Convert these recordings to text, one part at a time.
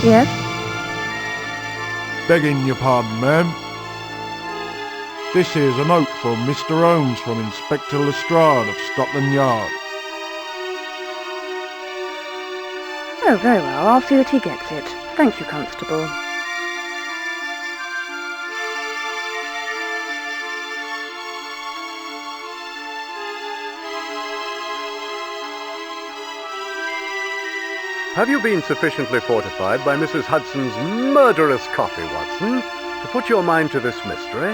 Yes? Begging your pardon, ma'am. This here's a note from Mr. Holmes from Inspector Lestrade of Scotland Yard. Oh, very well. I'll see that he gets it. Thank you, Constable. Have you been sufficiently fortified by Mrs. Hudson's murderous coffee, Watson, to put your mind to this mystery?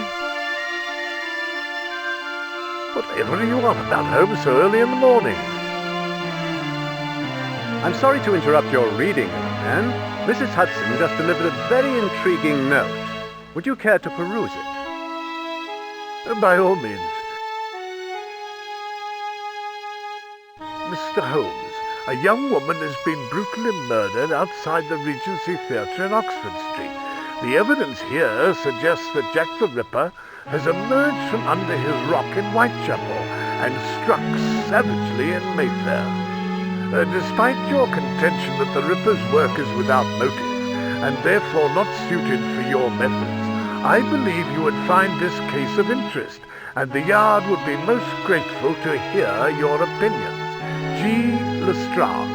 Whatever are you on about, Holmes, so early in the morning? I'm sorry to interrupt your reading, young man. Mrs. Hudson just delivered a very intriguing note. Would you care to peruse it? By all means. Mr. Holmes, a young woman has been brutally murdered outside the Regency Theatre in Oxford Street. The evidence here suggests that Jack the Ripper has emerged from under his rock in Whitechapel and struck savagely in Mayfair. Despite your contention that the Ripper's work is without motive and therefore not suited for your methods, I believe you would find this case of interest, and the Yard would be most grateful to hear your opinions. G. Lestrade.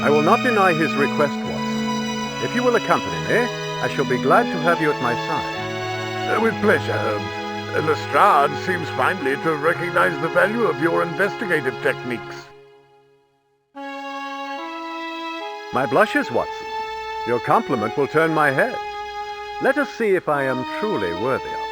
I will not deny his request, Watson. If you will accompany me, I shall be glad to have you at my side. With pleasure, Holmes. Lestrade seems finally to have recognized the value of your investigative techniques. My blushes, Watson. Your compliment will turn my head. Let us see if I am truly worthy of it.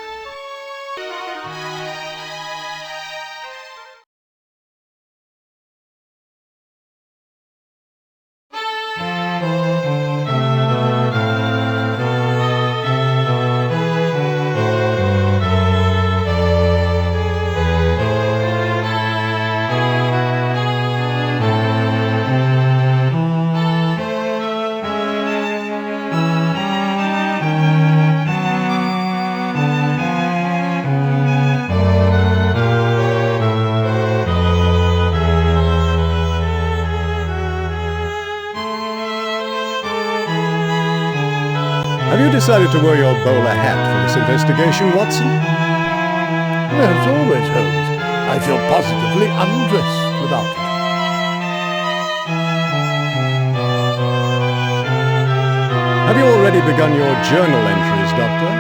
Have you decided to wear your bowler hat for this investigation, Watson? As always, Holmes, I feel positively undressed without it. Have you already begun your journal entries, Doctor?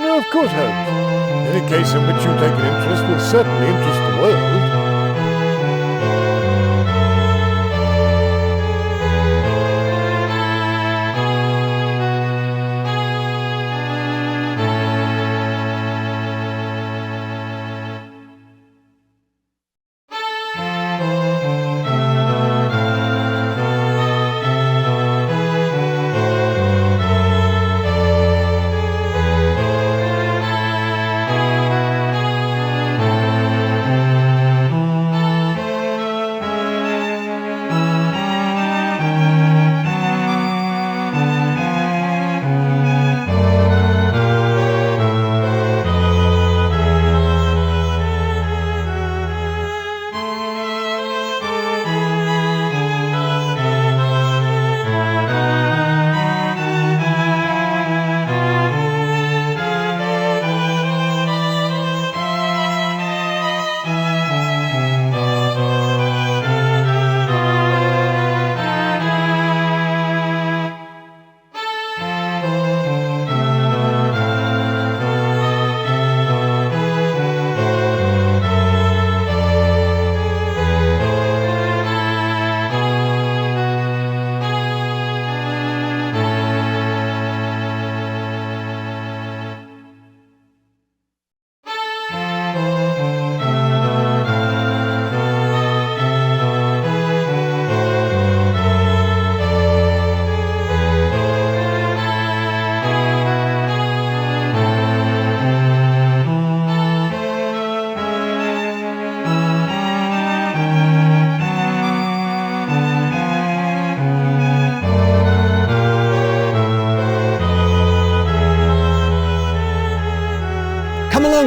Of course, Holmes. Any case in which you take an interest will certainly interest the world.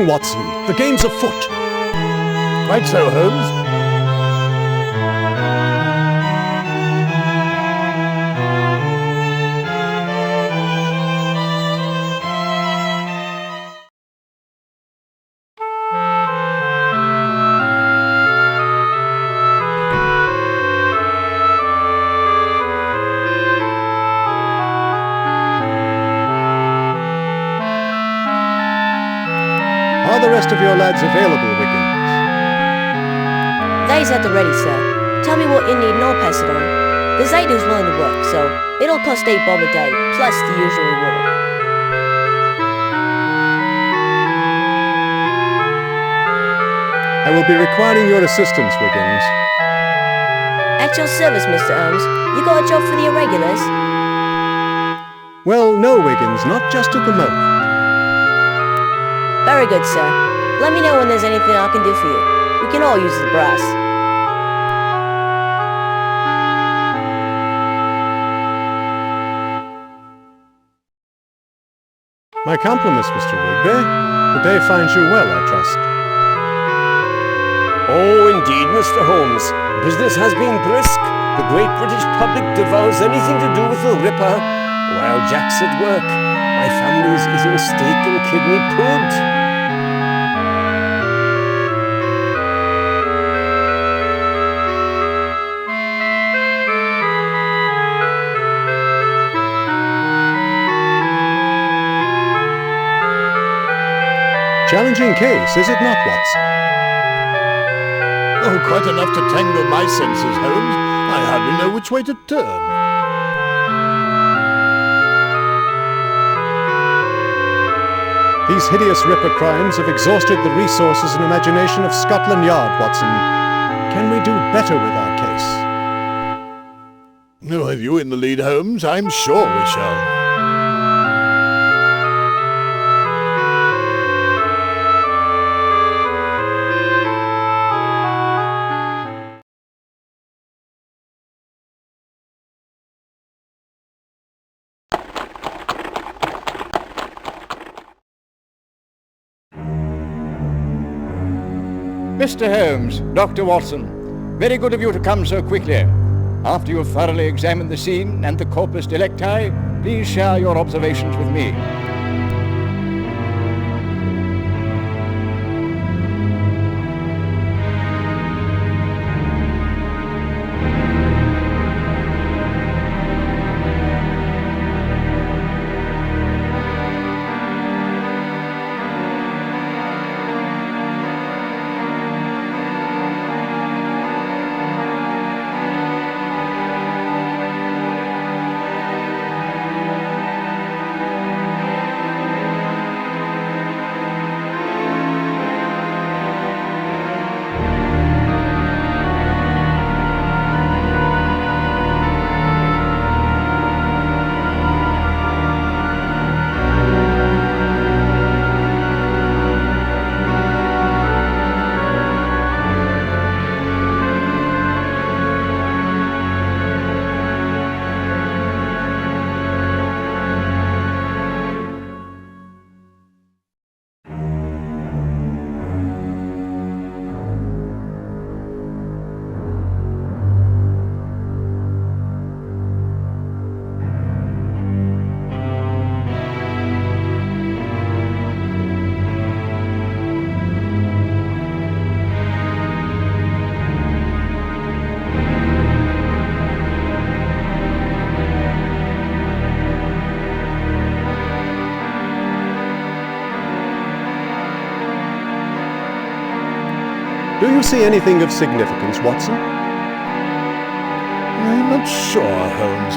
along, Watson. The game's afoot. Quite so, Holmes. Are the rest of your lads available, Wiggins? They's at the ready, sir. Tell me what you need and I'll pass it on. There's 8 who's willing to work, so it'll cost 8 bob a day, plus the usual reward. I will be requiring your assistance, Wiggins. At your service, Mr. Holmes. You got a job for the irregulars? Well, no, Wiggins, not just at the moment. Very good, sir. Let me know when there's anything I can do for you. We can all use the brass. My compliments, Mr. Rugby. The day finds you well, I trust. Oh, indeed, Mr. Holmes. Business has been brisk. The great British public devours anything to do with the Ripper, while Jack's at work. My family's eating steak and kidney pud. Challenging case, is it not, Watson? Oh, quite enough to tangle my senses, Holmes. I hardly know which way to turn. These hideous Ripper crimes have exhausted the resources and imagination of Scotland Yard, Watson. Can we do better with our case? With you in the lead, Holmes, I'm sure we shall. Mr. Holmes, Dr. Watson, very good of you to come so quickly. After you've thoroughly examined the scene and the corpus delicti, please share your observations with me. Do you see anything of significance, Watson? I'm not sure, Holmes.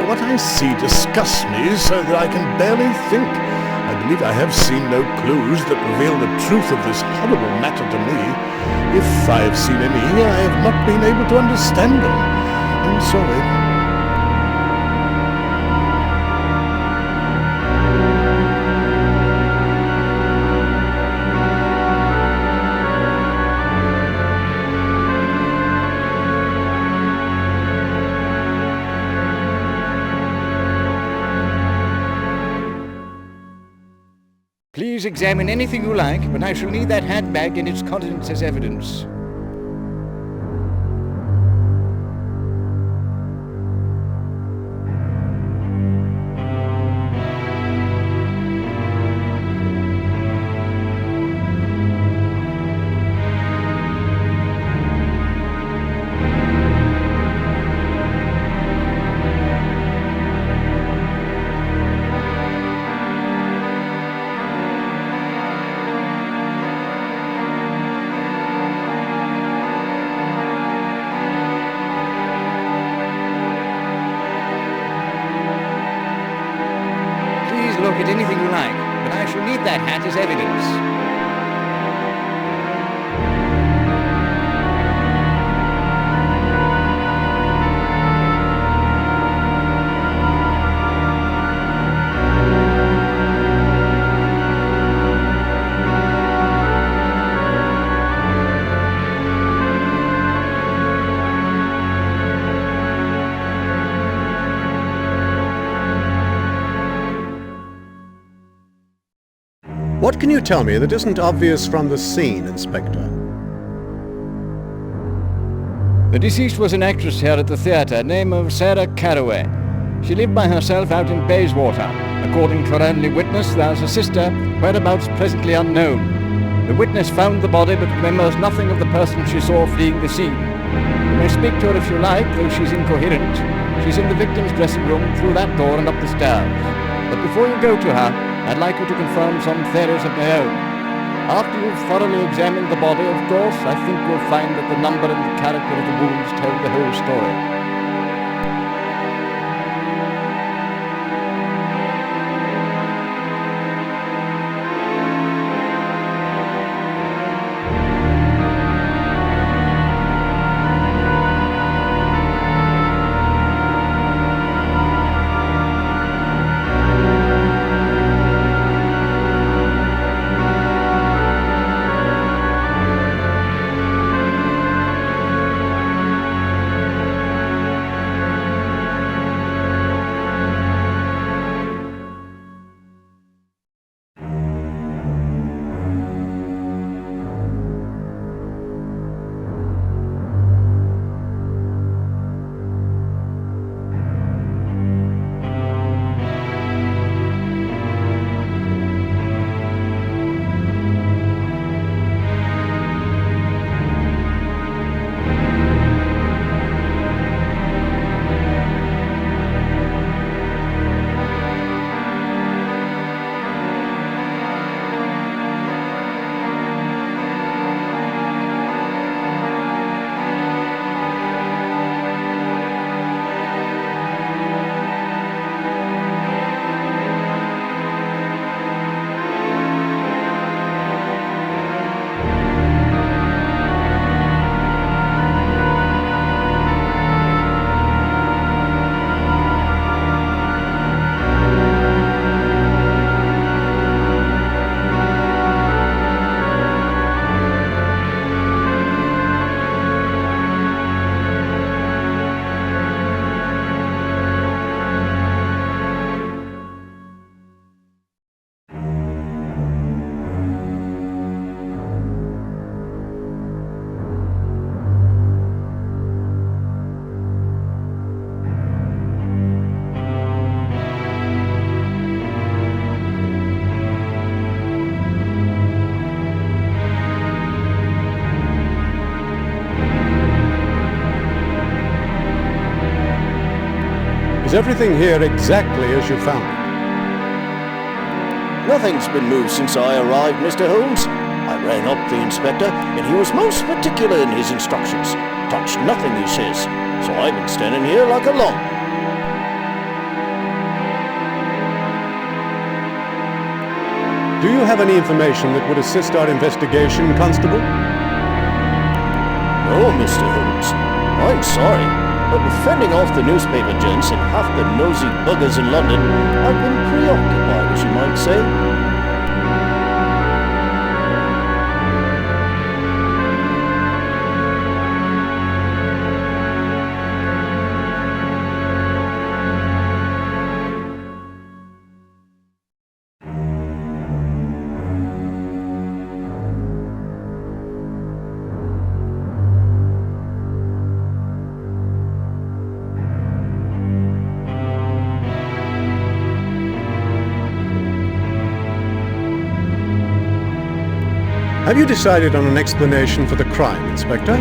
What I see disgusts me so that I can barely think. I believe I have seen no clues that reveal the truth of this horrible matter to me. If I have seen any, I have not been able to understand them. I'm sorry. Please examine anything you like, but I shall need that handbag and its contents as evidence. Look at anything you like, but I shall need that hat as evidence. What can you tell me that isn't obvious from the scene, Inspector? The deceased was an actress here at the theatre, name of Sarah Carraway. She lived by herself out in Bayswater. According to her only witness, there's a sister, whereabouts presently unknown. The witness found the body but remembers nothing of the person she saw fleeing the scene. You may speak to her if you like, though she's incoherent. She's in the victim's dressing room, through that door and up the stairs. But before you go to her, I'd like you to confirm some theories of my own. After you've thoroughly examined the body, of course, I think you'll find that the number and the character of the wounds tell the whole story. Is everything here exactly as you found it? Nothing's been moved since I arrived, Mr. Holmes. I rang up the inspector, and he was most particular in his instructions. Touch nothing, he says. So I've been standing here like a log. Do you have any information that would assist our investigation, Constable? No, Mr. Holmes. I'm sorry, but with fending off the newspaper gents and half the nosy buggers in London, I've been preoccupied, as you might say. Have you decided on an explanation for the crime, Inspector?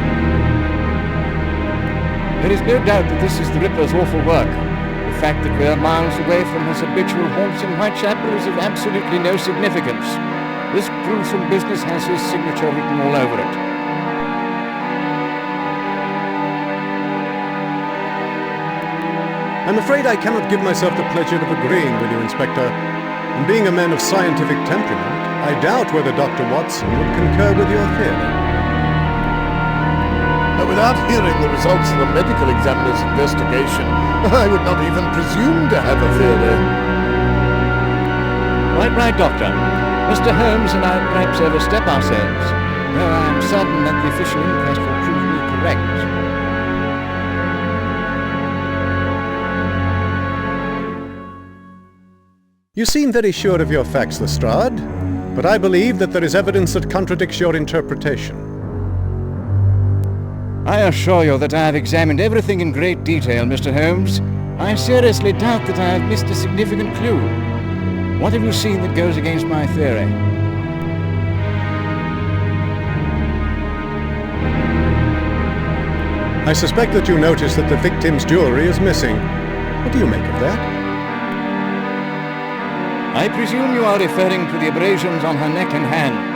There is no doubt that this is the Ripper's awful work. The fact that we are miles away from his habitual haunts in Whitechapel is of absolutely no significance. This gruesome business has his signature written all over it. I'm afraid I cannot give myself the pleasure of agreeing with you, Inspector. And being a man of scientific temperament, I doubt whether Dr. Watson would concur with your theory. Without hearing the results of the medical examiner's investigation, I would not even presume to have a theory. Quite right, Doctor. Mr. Holmes and I perhaps overstep ourselves, though I am certain that the official inquest will prove me correct. You seem very sure of your facts, Lestrade, but I believe that there is evidence that contradicts your interpretation. I assure you that I have examined everything in great detail, Mr. Holmes. I seriously doubt that I have missed a significant clue. What have you seen that goes against my theory? I suspect that you noticed that the victim's jewelry is missing. What do you make of that? I presume you are referring to the abrasions on her neck and hand.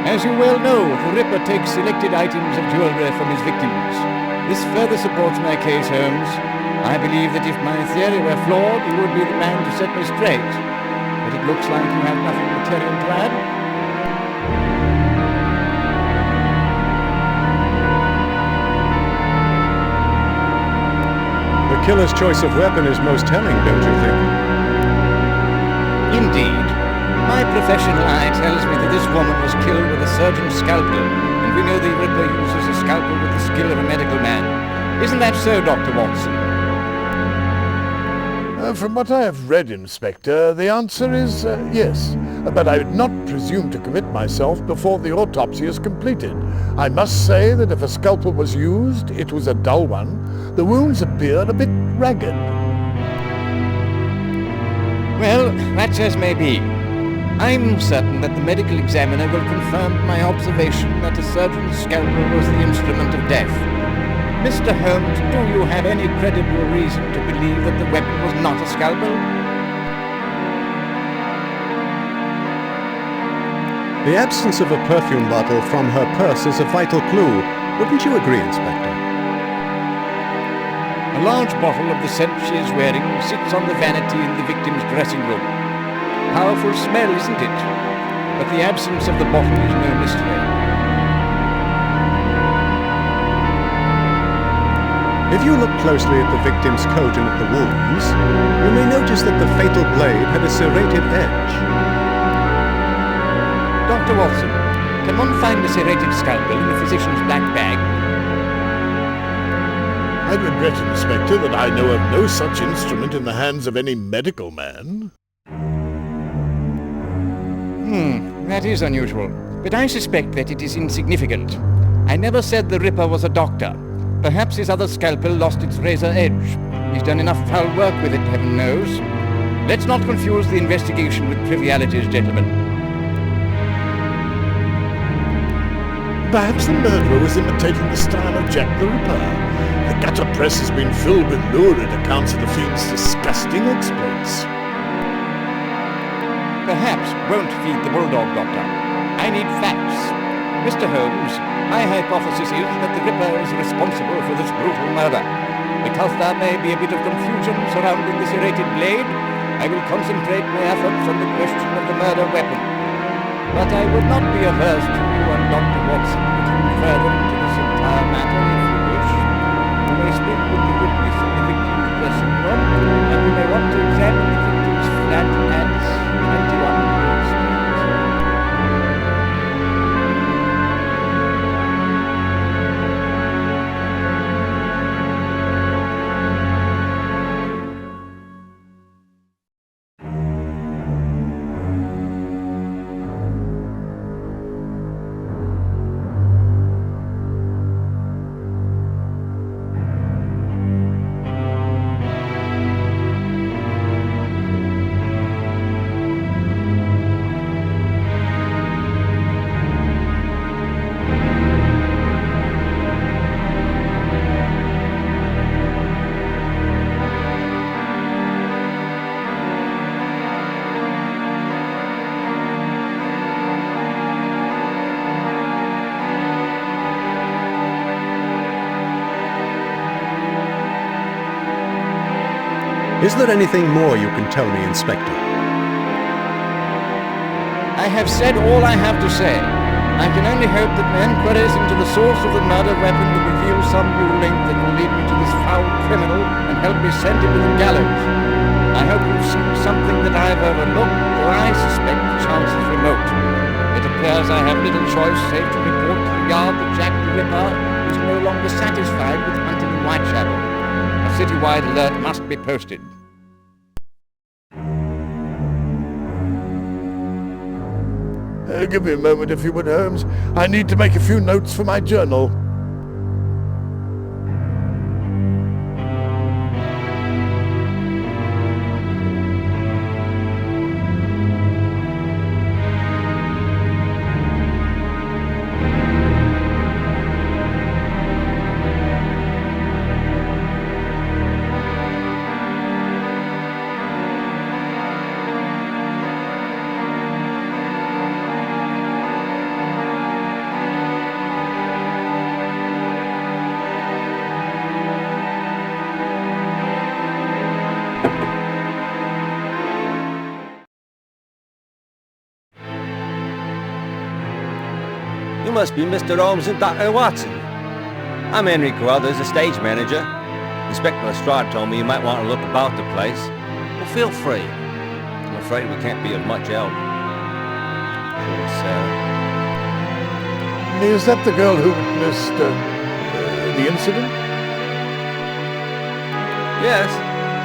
As you well know, the Ripper takes selected items of jewelry from his victims. This further supports my case, Holmes. I believe that if my theory were flawed, you would be the man to set me straight. But it looks like you have nothing material to add. The killer's choice of weapon is most telling, don't you think? Indeed. My professional eye tells me that this woman was killed with a surgeon's scalpel, and we know the Ripper uses a scalpel with the skill of a medical man. Isn't that so, Dr. Watson? From what I have read, Inspector, the answer is yes. But I would not presume to commit myself before the autopsy is completed. I must say that if a scalpel was used, it was a dull one. The wounds appear a bit ragged. Well, that's as may be. I'm certain that the medical examiner will confirm my observation that a surgeon's scalpel was the instrument of death. Mr. Holmes, do you have any credible reason to believe that the weapon was not a scalpel? The absence of a perfume bottle from her purse is a vital clue. Wouldn't you agree, Inspector? A large bottle of the scent she is wearing sits on the vanity in the victim's dressing room. Powerful smell, isn't it? But the absence of the bottle is no mystery. If you look closely at the victim's coat and at the wounds, you may notice that the fatal blade had a serrated edge. Dr. Watson, can one find a serrated scalpel in the physician's black bag? I regret, Inspector, that I know of no such instrument in the hands of any medical man. That is unusual. But I suspect that it is insignificant. I never said the Ripper was a doctor. Perhaps his other scalpel lost its razor edge. He's done enough foul work with it, heaven knows. Let's not confuse the investigation with trivialities, gentlemen. Perhaps the murderer was imitating the style of Jack the Ripper. The gutter press has been filled with lurid accounts of the fiend's disgusting exploits. Perhaps won't feed the bulldog, Doctor. I need facts. Mr. Holmes, my hypothesis is that the Ripper is responsible for this brutal murder. Because there may be a bit of confusion surrounding the serrated blade, I will concentrate my efforts on the question of the murder weapon. But I would not be averse to you and Dr. Watson looking further into this entire matter if you wish. You may speak with the witness in the victim's dressing room, and you may want to examine the victim's flat at 21 Street. Is there anything more you can tell me, Inspector? I have said all I have to say. I can only hope that my inquiries into the source of the murder weapon will reveal some new link that will lead me to this foul criminal and help me send him to the gallows. I hope you've seen something that I have overlooked, though I suspect the chance is remote. It appears I have little choice save to report to the yard that Jack the Ripper is no longer satisfied with hunting in Whitechapel. A citywide alert must be posted. Give me a moment, if you would, Holmes. I need to make a few notes for my journal. You must be Mr. Holmes and Dr. Watson. I'm Henry Carruthers, the stage manager. Inspector Lestrade told me you might want to look about the place. Well, feel free. I'm afraid we can't be of much help. Poor Sarah. Is that the girl who witnessed the incident? Yes,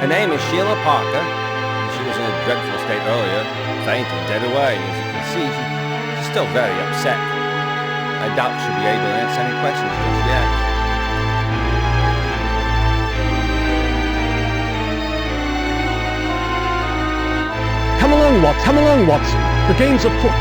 her name is Sheila Parker. She was in a dreadful state earlier, fainted dead away. As you can see, she's still very upset. I doubt she'll be able to answer any questions just yet. Come along, Watson. The game's afoot.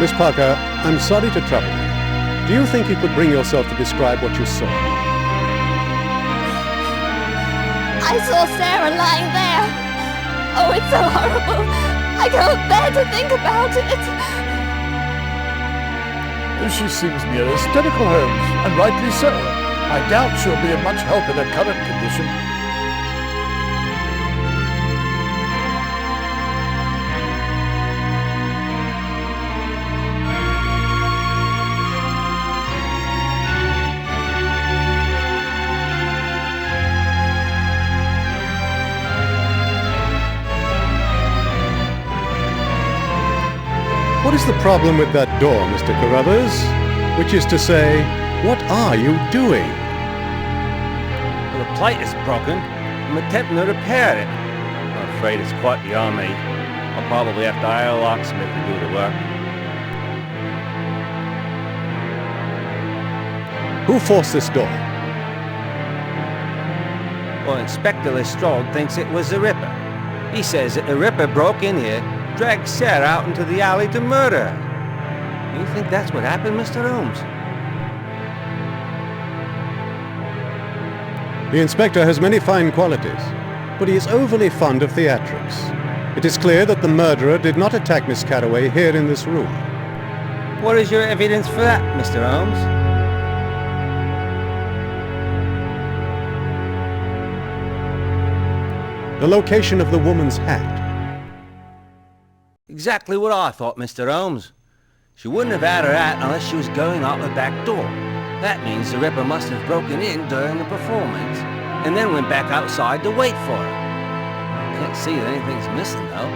Miss Parker, I'm sorry to trouble you. Do you think you could bring yourself to describe what you saw? I saw Sarah lying there. Oh, it's so horrible. I can't bear to think about it. She seems near hysterical, Holmes, and rightly so. I doubt she'll be of much help in her current condition. What is the problem with that door, Mr. Carruthers? Which is to say, what are you doing? Well, the plate is broken. I'm attempting to repair it. I'm afraid it's quite beyond me. I'll probably have to hire a locksmith to do the work. Who forced this door? Well, Inspector Lestrade thinks it was the Ripper. He says that the Ripper broke in here, dragged Sarah out into the alley to murder her. You think that's what happened, Mr. Holmes? The inspector has many fine qualities, but he is overly fond of theatrics. It is clear that the murderer did not attack Miss Carraway here in this room. What is your evidence for that, Mr. Holmes? The location of the woman's hat. Exactly what I thought, Mr. Holmes. She wouldn't have had her hat unless she was going out the back door. That means the Ripper must have broken in during the performance, and then went back outside to wait for her. I can't see that anything's missing, though.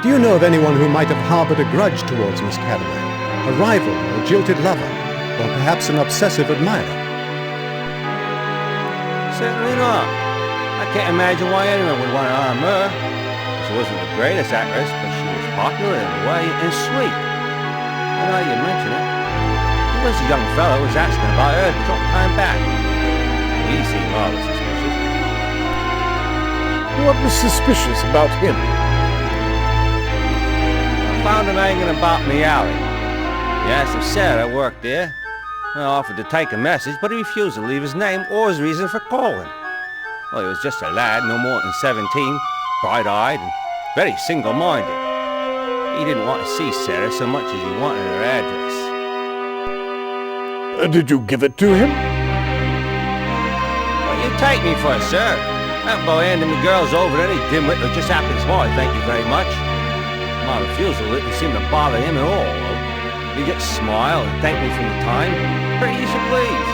Do you know of anyone who might have harbored a grudge towards Miss Carraway? A rival or a jilted lover? Or perhaps an obsessive admirer? Certainly not. I can't imagine why anyone would want to harm her. She wasn't the greatest actress, but she was popular in a way and sweet. I know you mention it. There was a young fellow who was asking about her a short time back. He seemed rather suspicious. What was suspicious about him? I found him hanging about in the alley. He asked if Sarah worked there. I offered to take a message, but he refused to leave his name or his reason for calling. Well, he was just a lad, no more than 17, bright-eyed and very single-minded. He didn't want to see Sarah so much as he wanted her address. Did you give it to him? What you take me for, sir? That boy handing me girls over to any dimwit who just happens by, thank you very much. My refusal didn't seem to bother him at all, though. He just smiled and thanked me from the time. Pretty you should please.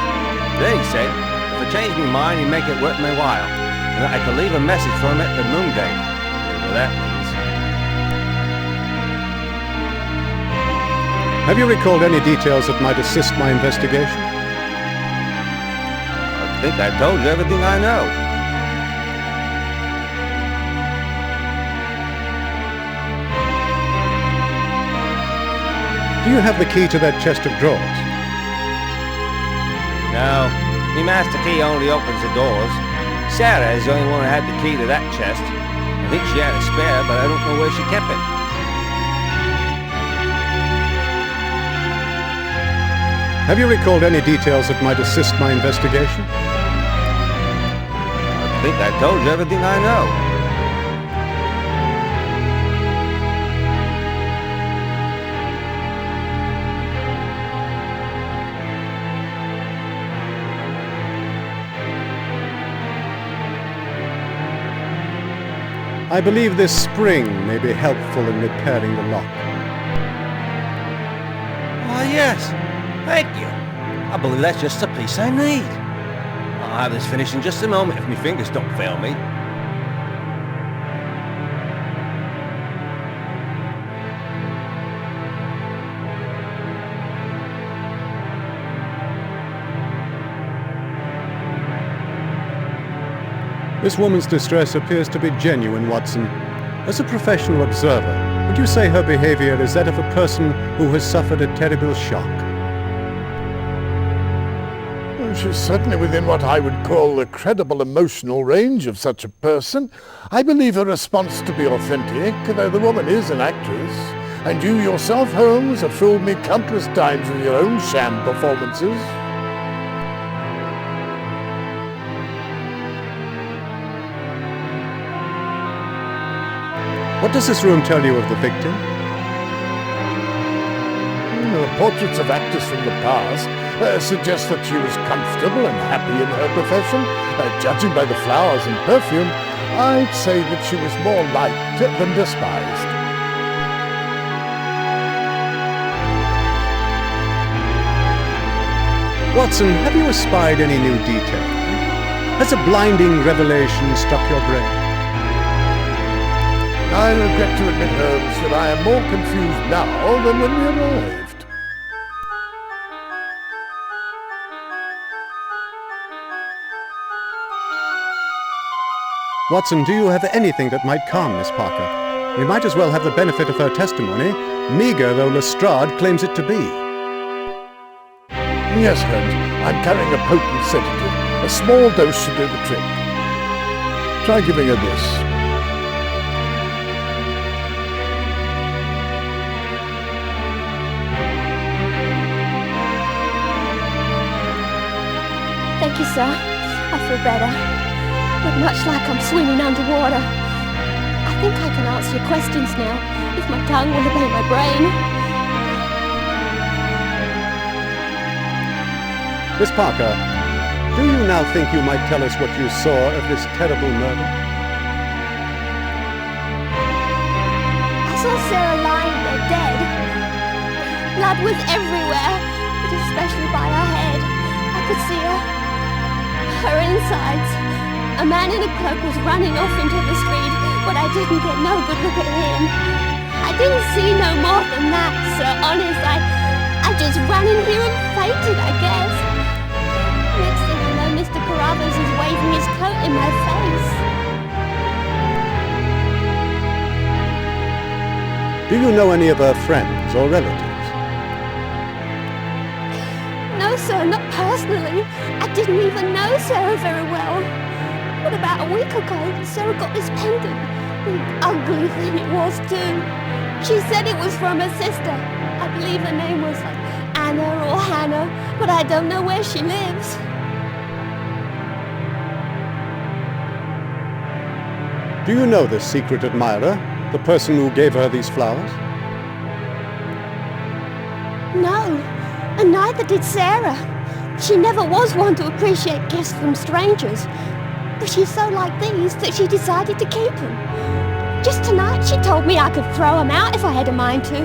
Then he said, if I changed my mind, he'd make it worth my while, and that I could leave a message for him at the moon gate, whatever that means. Have you recalled any details that might assist my investigation? I think I told you everything I know. Do you have the key to that chest of drawers? No, my master key only opens the doors. Sarah is the only one who had the key to that chest. I think she had a spare, but I don't know where she kept it. Have you recalled any details that might assist my investigation? I think I told you everything I know. I believe this spring may be helpful in repairing the lock. Oh, yes. Thank you. I believe that's just the piece I need. I'll have this finished in just a moment if my fingers don't fail me. This woman's distress appears to be genuine, Watson. As a professional observer, would you say her behavior is that of a person who has suffered a terrible shock? She's certainly within what I would call the credible emotional range of such a person. I believe her response to be authentic, though the woman is an actress. And you yourself, Holmes, have fooled me countless times with your own sham performances. What does this room tell you of the victim? The portraits of actors from the past suggest that she was comfortable and happy in her profession. Judging by the flowers and perfume, I'd say that she was more liked than despised. Watson, have you espied any new detail? Has a blinding revelation struck your brain? I regret to admit, Holmes, that I am more confused now than when we arrived. Watson, do you have anything that might calm Miss Parker? We might as well have the benefit of her testimony, meagre though Lestrade claims it to be. Yes, Holmes, I'm carrying a potent sedative. A small dose should do the trick. Try giving her this. Thank you, sir. I feel better. But much like I'm swimming underwater. I think I can answer your questions now, if my tongue will obey my brain. Miss Parker, do you now think you might tell us what you saw of this terrible murder? I saw Sarah lying there dead. Blood was everywhere, but especially by her head. I could see her insides. A man in a cloak was running off into the street, but I didn't get no good look at him. I didn't see no more than that, sir. Honest, I just ran in here and fainted, I guess. Next thing I know, Mr. Carruthers is waving his coat in my face. Do you know any of her friends or relatives? No, sir, not personally. I didn't even know Sarah very well. But about a week ago, Sarah got this pendant. An ugly thing it was, too. She said it was from her sister. I believe her name was like Anna or Hannah, but I don't know where she lives. Do you know this secret admirer, the person who gave her these flowers? No, and neither did Sarah. She never was one to appreciate gifts from strangers. But she's so like these that she decided to keep them. Just tonight she told me I could throw them out if I had a mind to.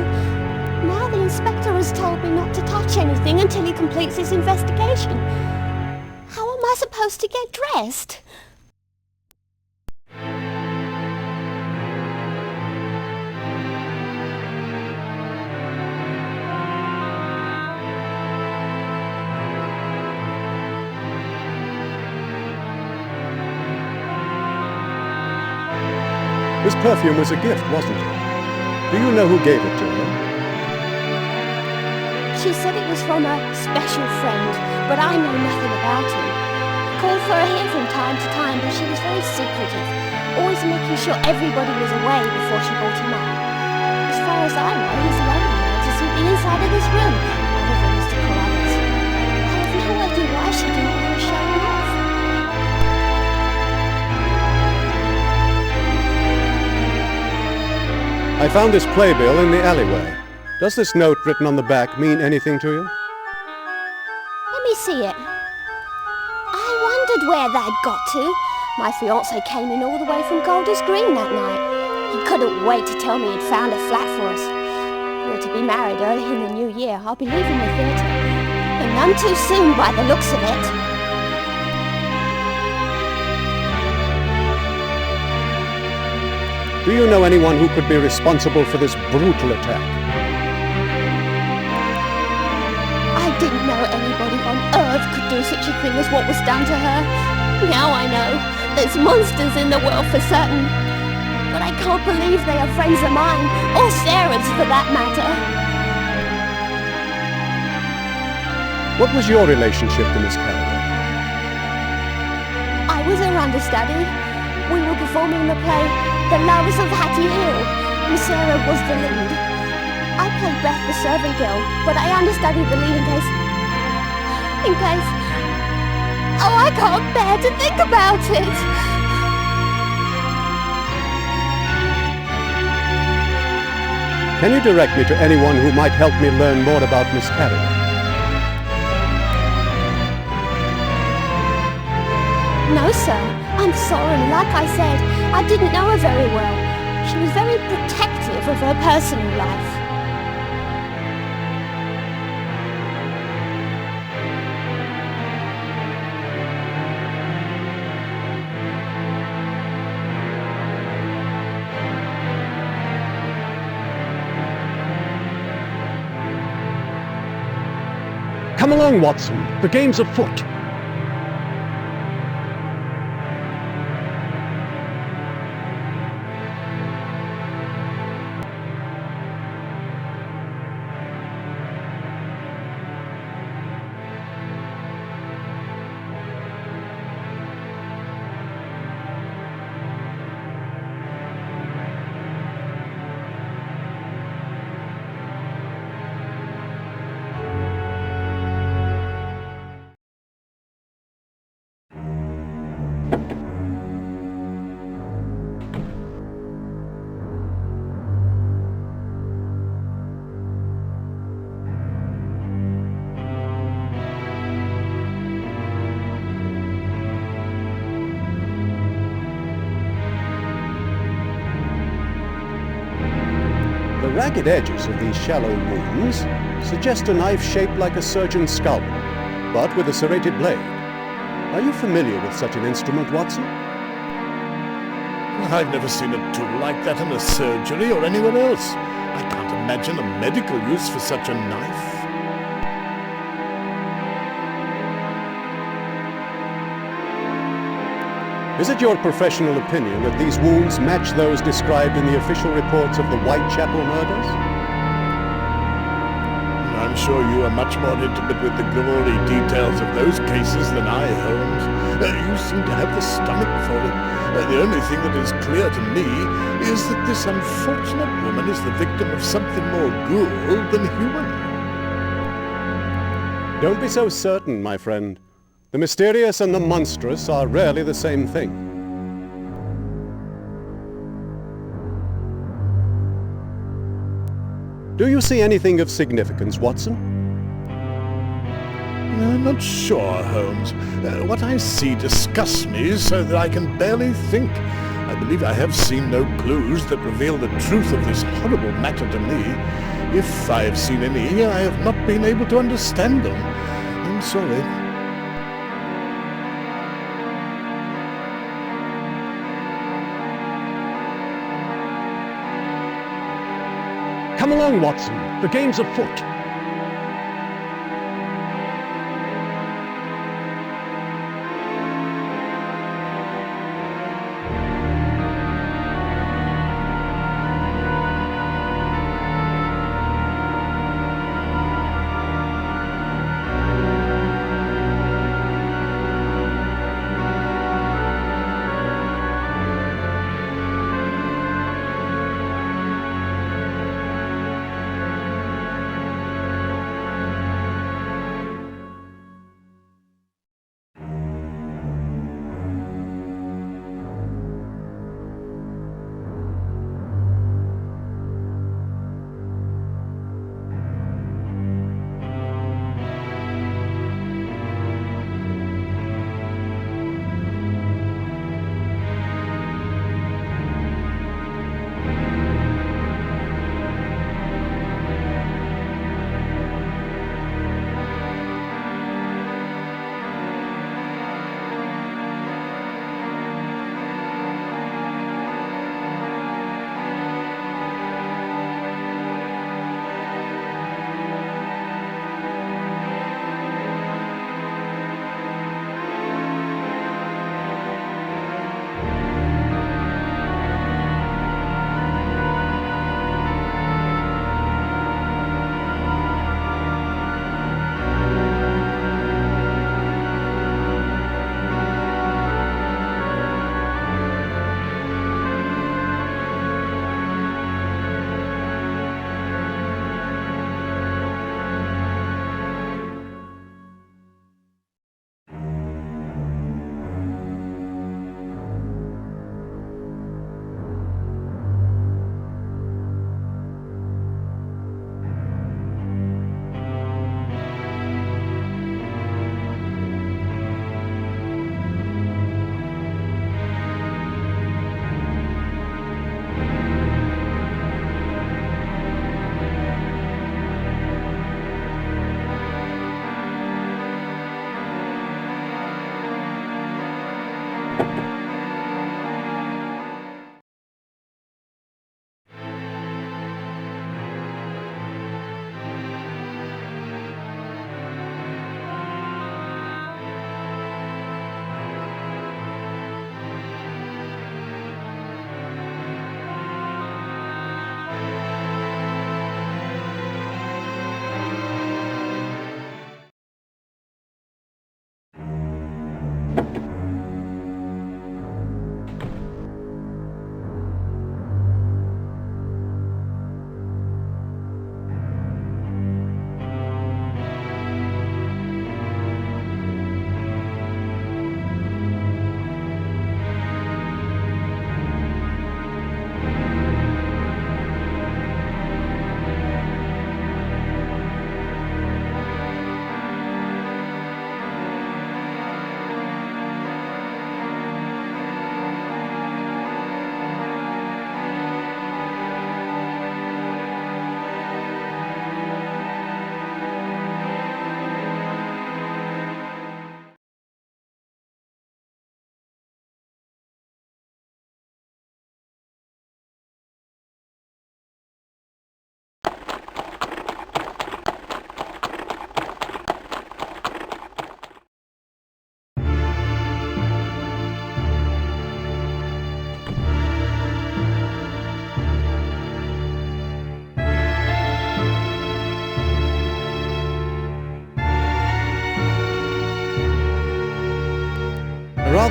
Now the inspector has told me not to touch anything until he completes his investigation. How am I supposed to get dressed? This perfume was a gift, wasn't it? Do you know who gave it to her? She said it was from a special friend, but I know nothing about him. I called for her here from time to time, but she was very secretive, always making sure everybody was away before she brought him up. As far as I know, he's the only man to suit the inside of this room, other than Mr. Carruthers. I have no idea why she didn't want to show him off. I found this playbill in the alleyway. Does this note written on the back mean anything to you? Let me see it. I wondered where they'd got to. My fiancé came in all the way from Golders Green that night. He couldn't wait to tell me he'd found a flat for us. We're to be married early in the new year. I'll be leaving the theatre. But none too soon by the looks of it. Do you know anyone who could be responsible for this brutal attack? I didn't know anybody on earth could do such a thing as what was done to her. Now I know. There's monsters in the world for certain. But I can't believe they are friends of mine, or Sarah's for that matter. What was your relationship to Miss Carraway? I was her understudy. We were performing the play The Loves of Hattie Hill, and Sarah was the lead. I played Beth the servant girl, but I understudied the lead in case... Oh, I can't bear to think about it! Can you direct me to anyone who might help me learn more about Miss Carraway? No, sir. I'm sorry. Like I said, I didn't know her very well. She was very protective of her personal life. Come along, Watson. The game's afoot. The ragged edges of these shallow wounds suggest a knife shaped like a surgeon's scalpel, but with a serrated blade. Are you familiar with such an instrument, Watson? I've never seen a tool like that in a surgery or anywhere else. I can't imagine a medical use for such a knife. Is it your professional opinion that these wounds match those described in the official reports of the Whitechapel murders? I'm sure you are much more intimate with the gory details of those cases than I, Holmes. You seem to have the stomach for it. The only thing that is clear to me is that this unfortunate woman is the victim of something more ghoul than human. Don't be so certain, my friend. The mysterious and the monstrous are rarely the same thing. Do you see anything of significance, Watson? I'm not sure, Holmes. What I see disgusts me so that I can barely think. I believe I have seen no clues that reveal the truth of this horrible matter to me. If I have seen any, I have not been able to understand them. I'm sorry. Come along, Watson. The game's afoot.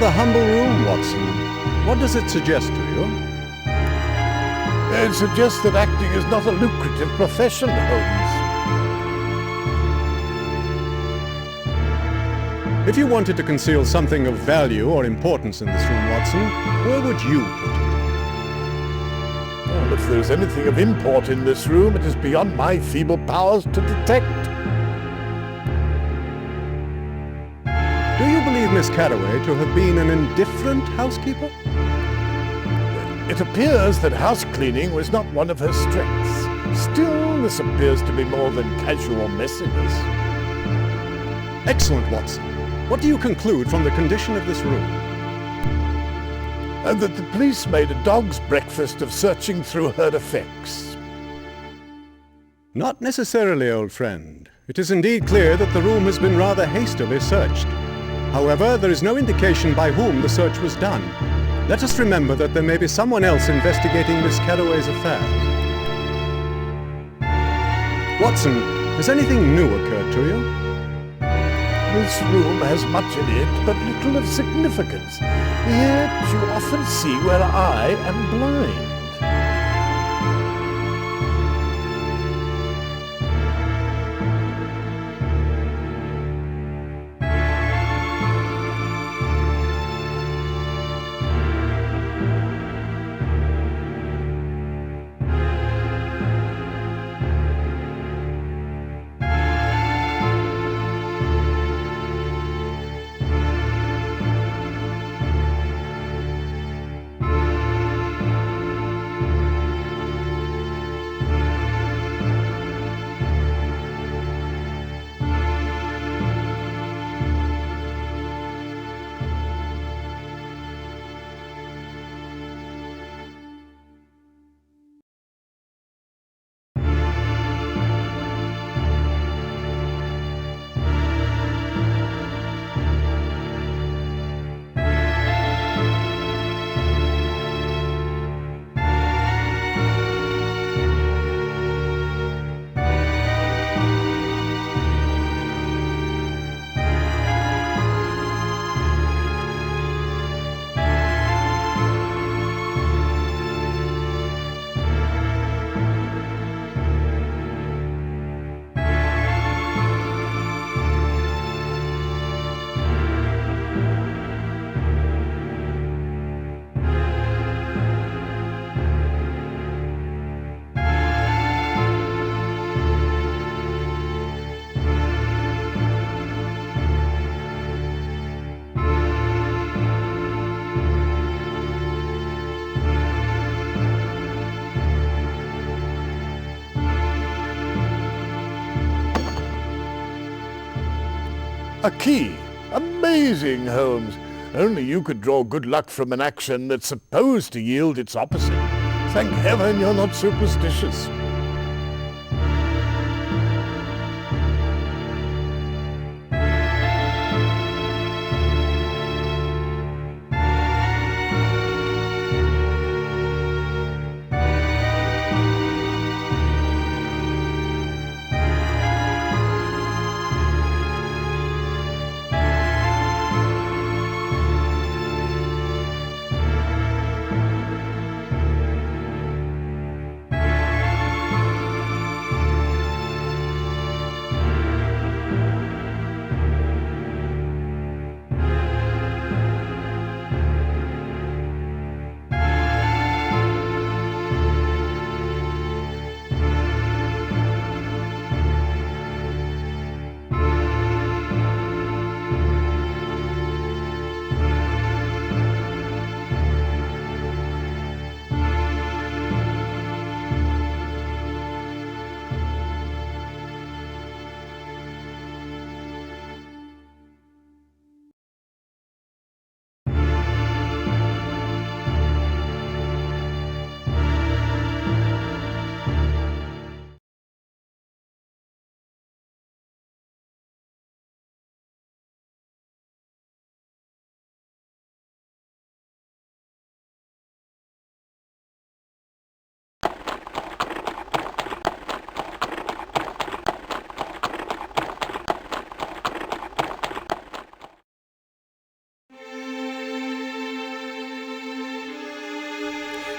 rather humble room, Watson. What does it suggest to you? It suggests that acting is not a lucrative profession, Holmes. If you wanted to conceal something of value or importance in this room, Watson, where would you put it? Well, if there's anything of import in this room, it is beyond my feeble powers to detect. Do you believe Miss Carraway to have been an indifferent housekeeper? It appears that house cleaning was not one of her strengths. Still, this appears to be more than casual messiness. Excellent, Watson. What do you conclude from the condition of this room? And that the police made a dog's breakfast of searching through her effects. Not necessarily, old friend. It is indeed clear that the room has been rather hastily searched. However, there is no indication by whom the search was done. Let us remember that there may be someone else investigating Miss Carraway's affairs. Watson, has anything new occurred to you? This room has much in it, but little of significance. Yet you often see where I am blind. A key! Amazing, Holmes! Only you could draw good luck from an action that's supposed to yield its opposite. Thank heaven you're not superstitious.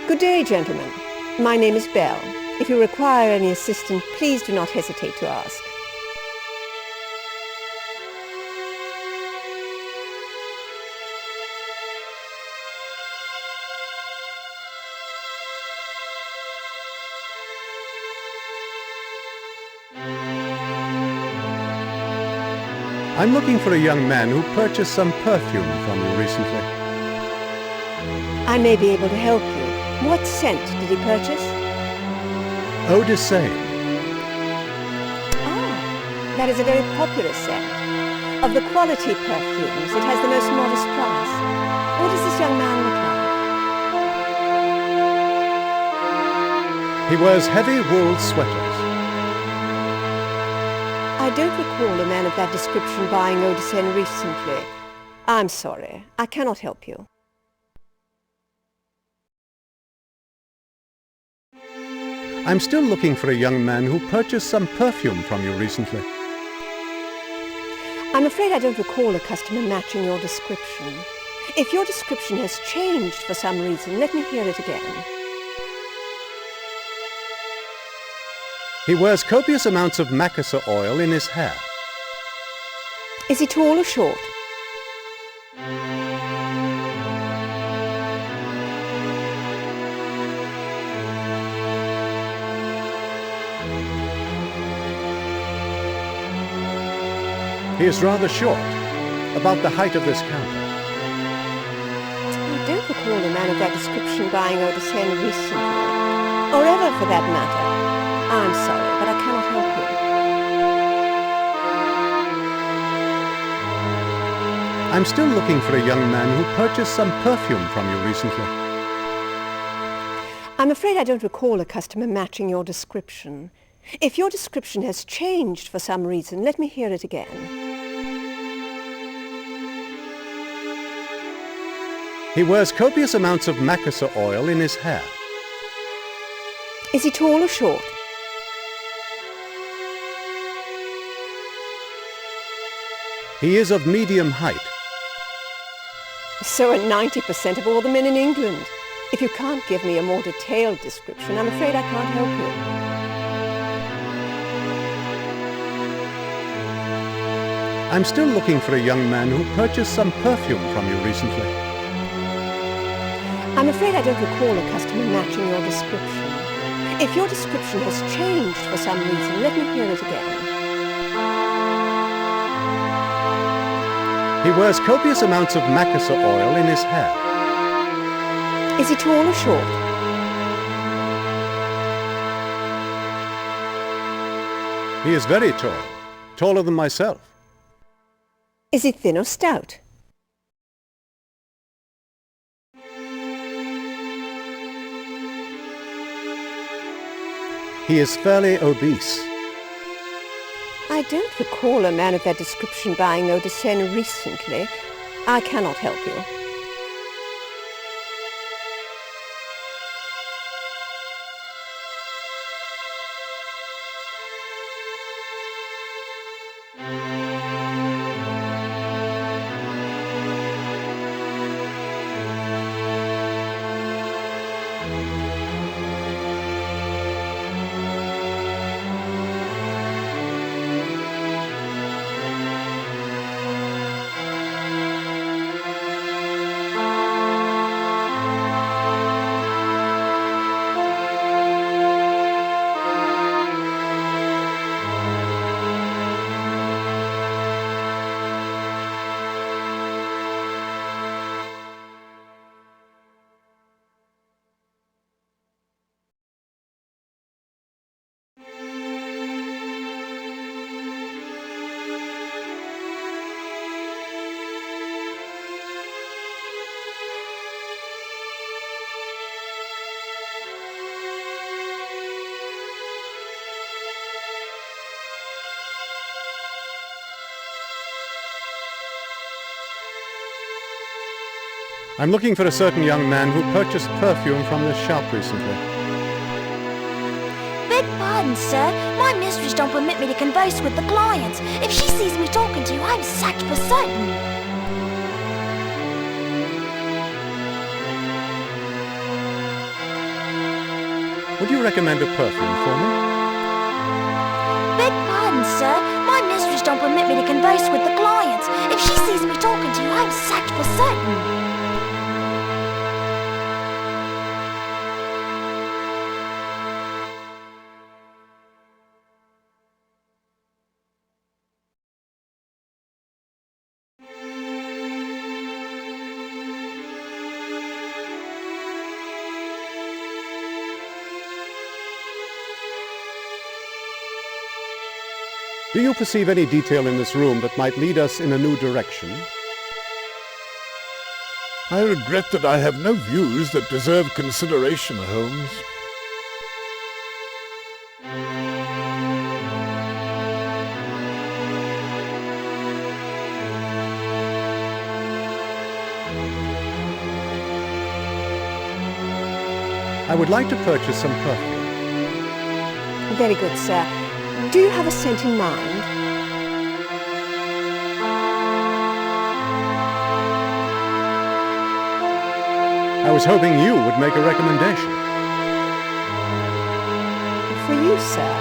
Good day, gentlemen. My name is Belle. If you require any assistance, please do not hesitate to ask. I'm looking for a young man who purchased some perfume from you recently. I may be able to help you. What scent did he purchase? Eau de Seine. Ah, that is a very popular scent. Of the quality perfumes, it has the most modest price. What does this young man look like? He wears heavy wool sweaters. I don't recall a man of that description buying Eau de Seine recently. I'm sorry. I cannot help you. I'm still looking for a young man who purchased some perfume from you recently. I'm afraid I don't recall a customer matching your description. If your description has changed for some reason, let me hear it again. He wears copious amounts of macassar oil in his hair. Is he tall or short? He is rather short, about the height of this counter. I don't recall a man of that description buying Eau de Seine recently, or ever for that matter. I'm sorry, but I cannot help you. I'm still looking for a young man who purchased some perfume from you recently. I'm afraid I don't recall a customer matching your description. If your description has changed for some reason, let me hear it again. He wears copious amounts of macassar oil in his hair. Is he tall or short? He is of medium height. So are 90% of all the men in England. If you can't give me a more detailed description, I'm afraid I can't help you. I'm still looking for a young man who purchased some perfume from you recently. I'm afraid I don't recall a customer matching your description. If your description has changed for some reason, let me hear it again. He wears copious amounts of macassar oil in his hair. Is he tall or short? He is very tall, taller than myself. Is he thin or stout? He is fairly obese. I don't recall a man of that description buying Eau de Seine recently. I cannot help you. I'm looking for a certain young man who purchased perfume from this shop recently. Beg pardon, sir. My mistress don't permit me to converse with the clients. If she sees me talking to you, I'm sacked for certain. Would you recommend a perfume for me? Beg pardon, sir. My mistress don't permit me to converse with the clients. If she sees me talking to you, I'm sacked for certain. Do you perceive any detail in this room that might lead us in a new direction? I regret that I have no views that deserve consideration, Holmes. I would like to purchase some perfume. Very good, sir. Do you have a scent in mind? I was hoping you would make a recommendation. For you, sir,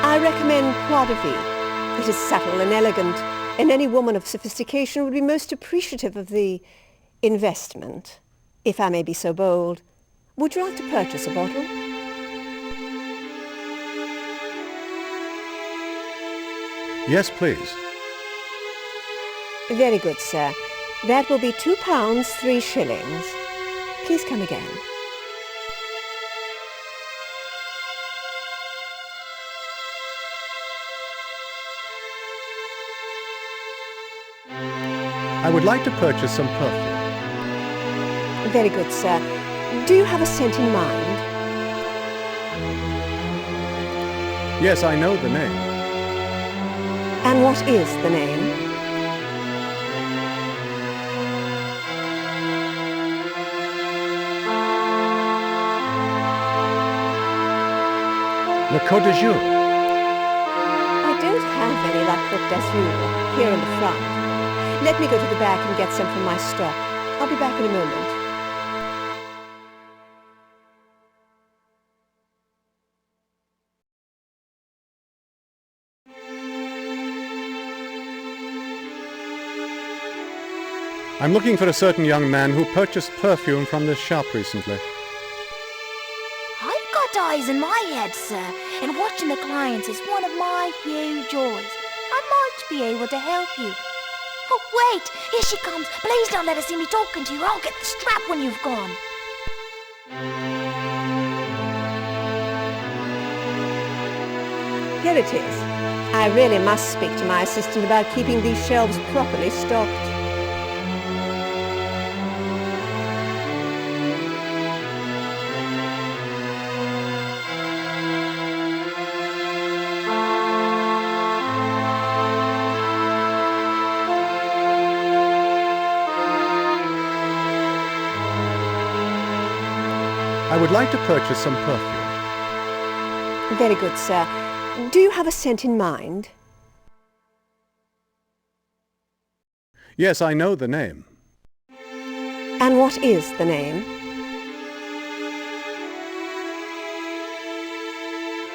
I recommend Pois de Vie. It is subtle and elegant, and any woman of sophistication would be most appreciative of the investment, if I may be so bold. Would you like to purchase a bottle? Yes, please. Very good, sir. That will be £2, 3 shillings. Please come again. I would like to purchase some perfume. Very good, sir. Do you have a scent in mind? Yes, I know the name. And what is the name? Le Côte d'Azur. I don't have any La Côte d'Azur here in the front. Let me go to the back and get some from my stock. I'll be back in a moment. I'm looking for a certain young man who purchased perfume from this shop recently. I've got eyes in my head, sir, and watching the clients is one of my few joys. I might be able to help you. Oh, wait! Here she comes! Please don't let her see me talking to you, or I'll get the strap when you've gone. Here it is. I really must speak to my assistant about keeping these shelves properly stocked. I would like to purchase some perfume. Very good, sir. Do you have a scent in mind? Yes, I know the name. And what is the name?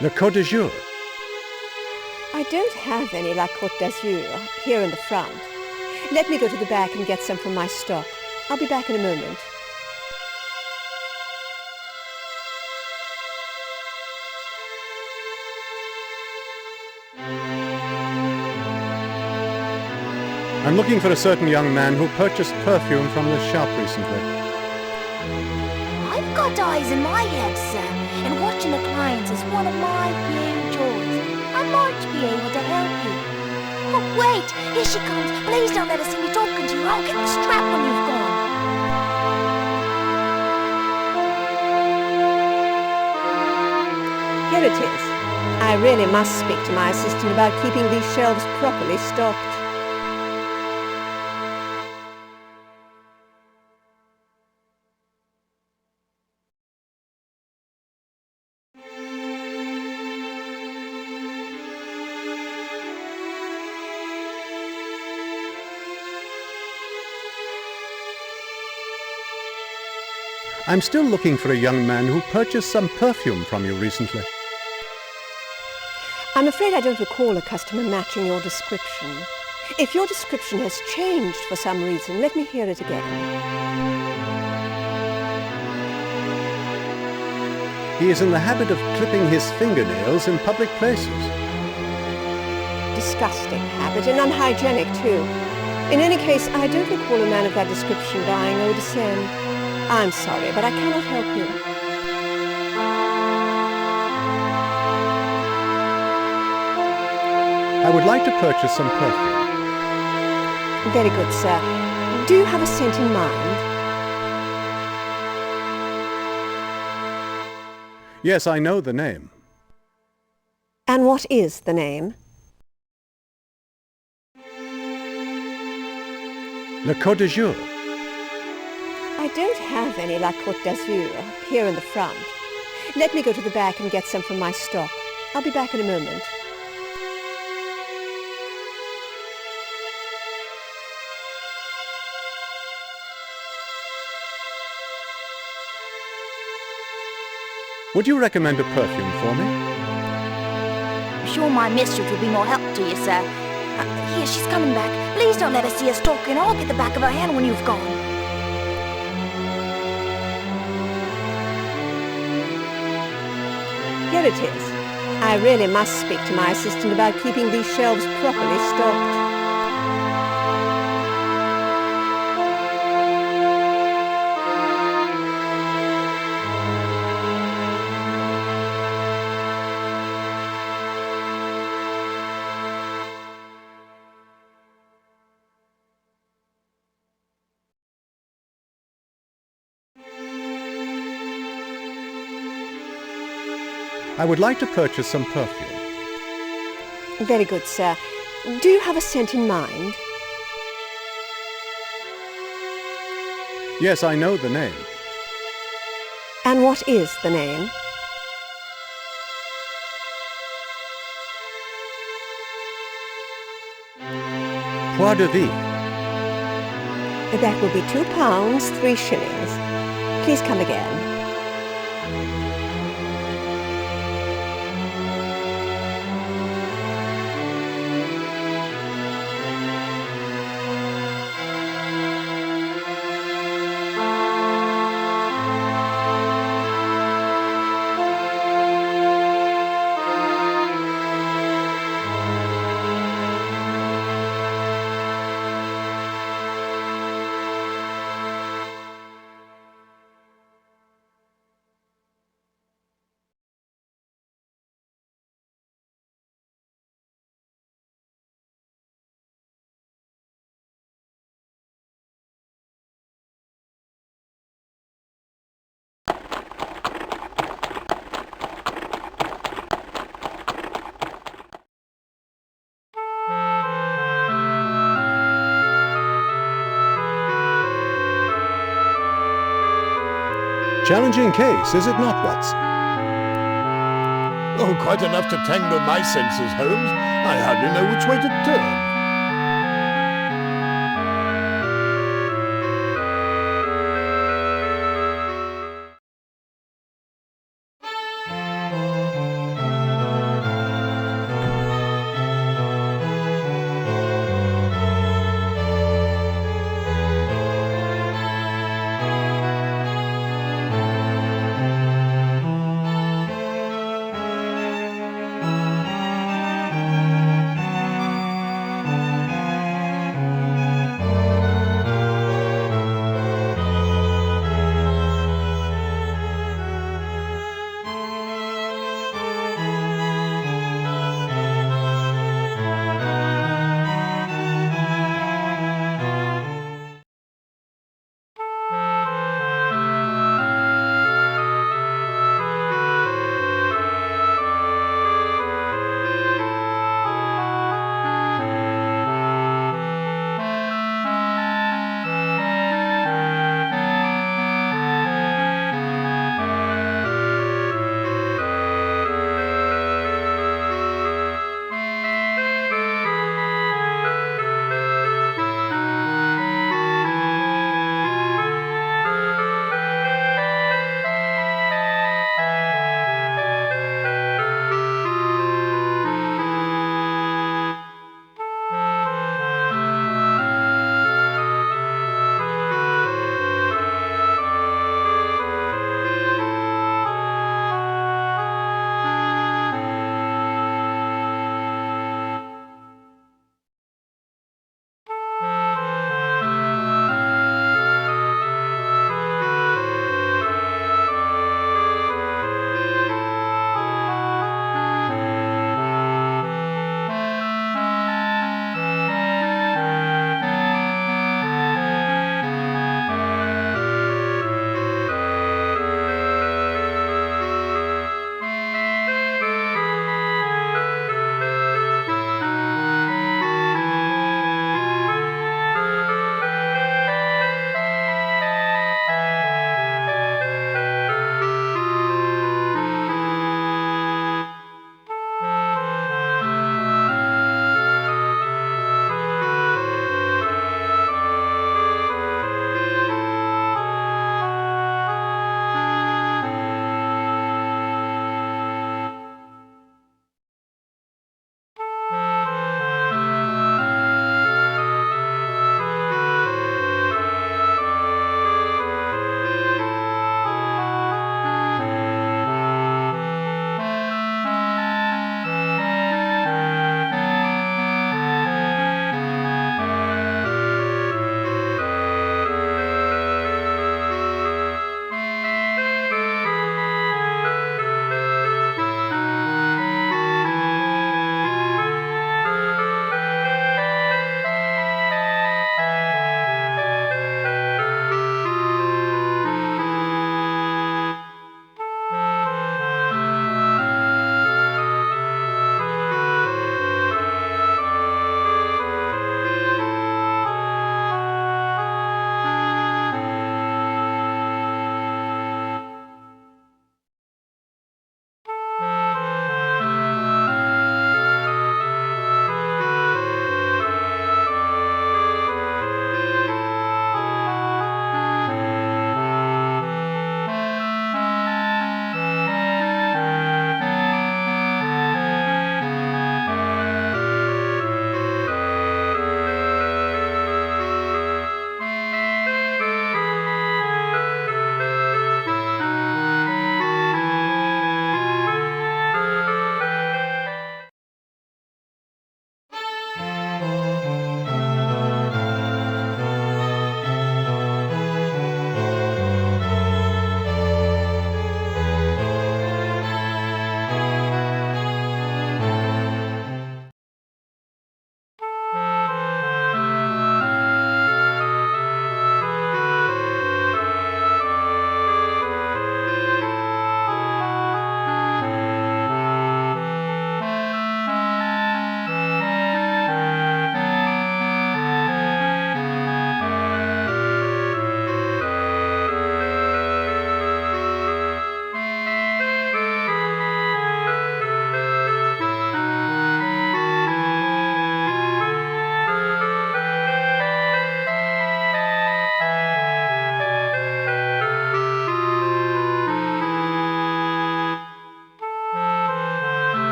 Le Côte d'Azur. I don't have any La Côte d'Azur here in the front. Let me go to the back and get some from my stock. I'll be back in a moment. I'm looking for a certain young man who purchased perfume from this shop recently. I've got eyes in my head, sir, and watching the clients is one of my few joys. I might be able to help you. Oh, wait! Here she comes! Please don't let her see me talking to you, or I'll get the strap when you've gone. Here it is. I really must speak to my assistant about keeping these shelves properly stocked. I'm still looking for a young man who purchased some perfume from you recently. I'm afraid I don't recall a customer matching your description. If your description has changed for some reason, let me hear it again. He is in the habit of clipping his fingernails in public places. Disgusting habit, and unhygienic too. In any case, I don't recall a man of that description buying eau de Seine. I'm sorry, but I cannot help you. I would like to purchase some perfume. Very good, sir. Do you have a scent in mind? Yes, I know the name. And what is the name? Le Côte d'Azur. I don't have any La Côte d'Azur here in the front. Let me go to the back and get some from my stock. I'll be back in a moment. Would you recommend a perfume for me? I'm sure my mistress will be more help to you, sir. Here, she's coming back. Please don't let her see us talking. I'll get the back of her hand when you've gone. Here it is. I really must speak to my assistant about keeping these shelves properly stocked. I would like to purchase some perfume. Very good, sir. Do you have a scent in mind? Yes, I know the name. And what is the name? Pois de vie. That will be £2, 3 shillings. Please come again. Challenging case, is it not, Watson? Oh, quite enough to tangle my senses, Holmes. I hardly know which way to turn.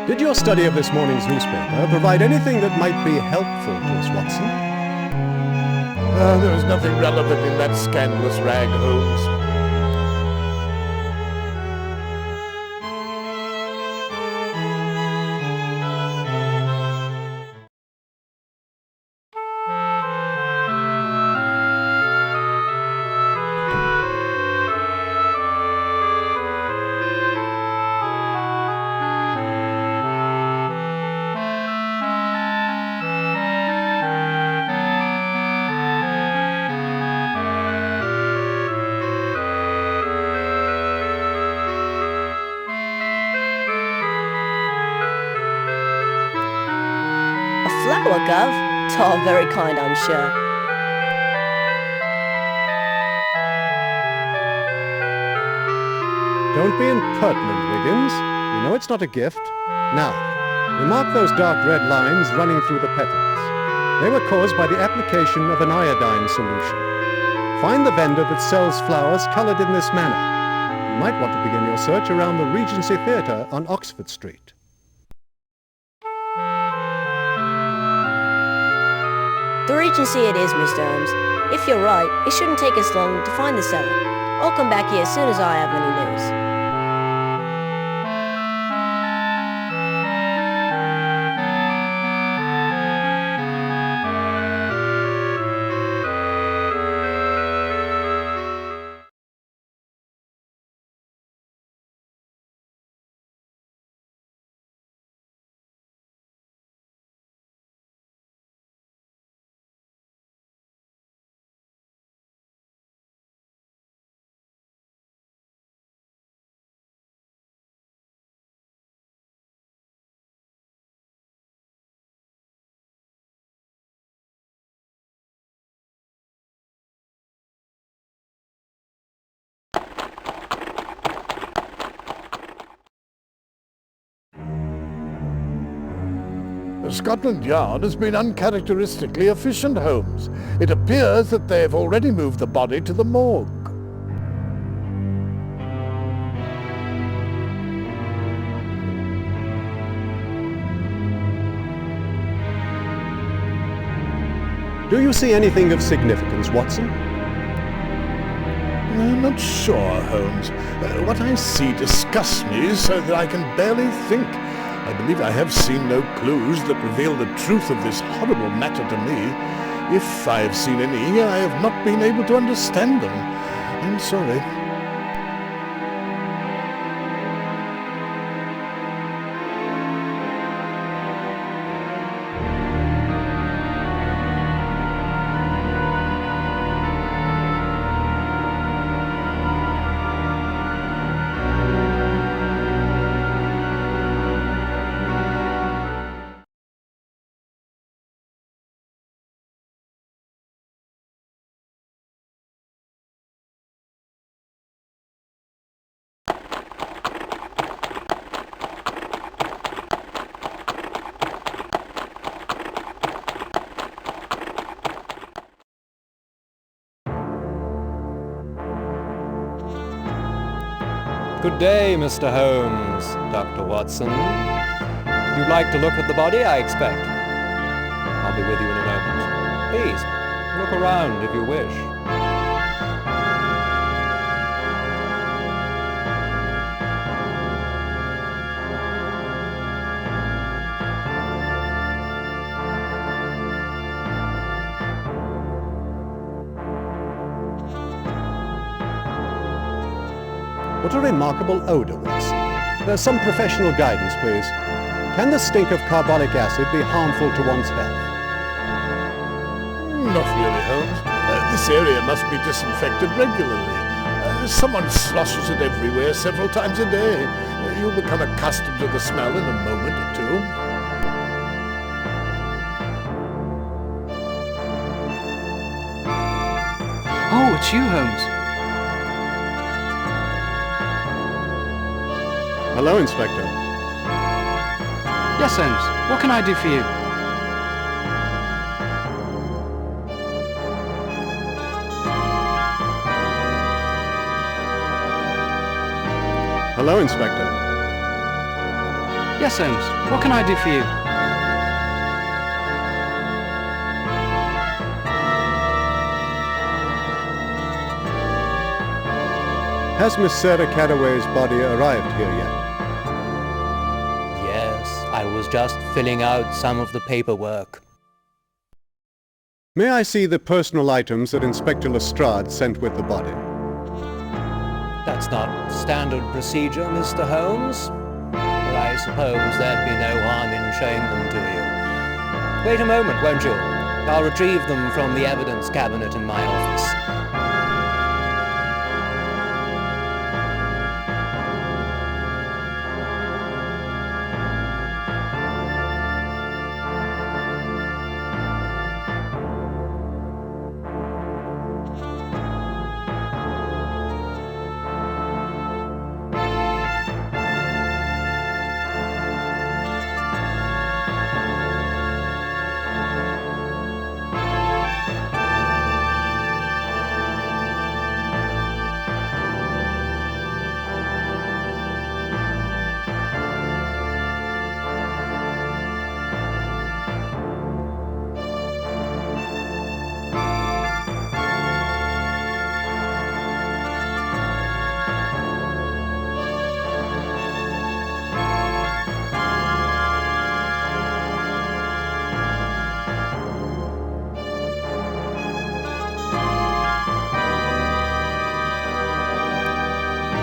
Did your study of this morning's newspaper provide anything that might be helpful to us, Watson? There is nothing relevant in that scandalous rag, Holmes. Flower, Gov? Oh, very kind, I'm sure. Don't be impertinent, Wiggins. You know it's not a gift. Now, remark those dark red lines running through the petals. They were caused by the application of an iodine solution. Find the vendor that sells flowers coloured in this manner. You might want to begin your search around the Regency Theatre on Oxford Street. The Regency it is, Mr. Holmes. If you're right, it shouldn't take us long to find the seller. I'll come back here as soon as I have any news. Scotland Yard has been uncharacteristically efficient, Holmes. It appears that they have already moved the body to the morgue. Do you see anything of significance, Watson? I'm not sure, Holmes. What I see disgusts me so that I can barely think. I believe I have seen no clues that reveal the truth of this horrible matter to me. If I have seen any, I have not been able to understand them. I'm sorry. Good day, Mr. Holmes, Dr. Watson. You'd like to look at the body, I expect. I'll be with you in a moment. Please, look around if you wish. What a remarkable odour, Watson. There's some professional guidance, please. Can the stink of carbolic acid be harmful to one's health? Not really, Holmes. This area must be disinfected regularly. Someone sloshes it everywhere several times a day. You'll become accustomed to the smell in a moment or two. Oh, it's you, Holmes. Hello, Inspector. Yes, Holmes. What can I do for you? Hello, Inspector. Yes, Holmes. What can I do for you? Has Miss Sarah Caraway's body arrived here yet? Yes, I was just filling out some of the paperwork. May I see the personal items that Inspector Lestrade sent with the body? That's not standard procedure, Mr. Holmes. But I suppose there'd be no harm in showing them to you. Wait a moment, won't you? I'll retrieve them from the evidence cabinet in my office.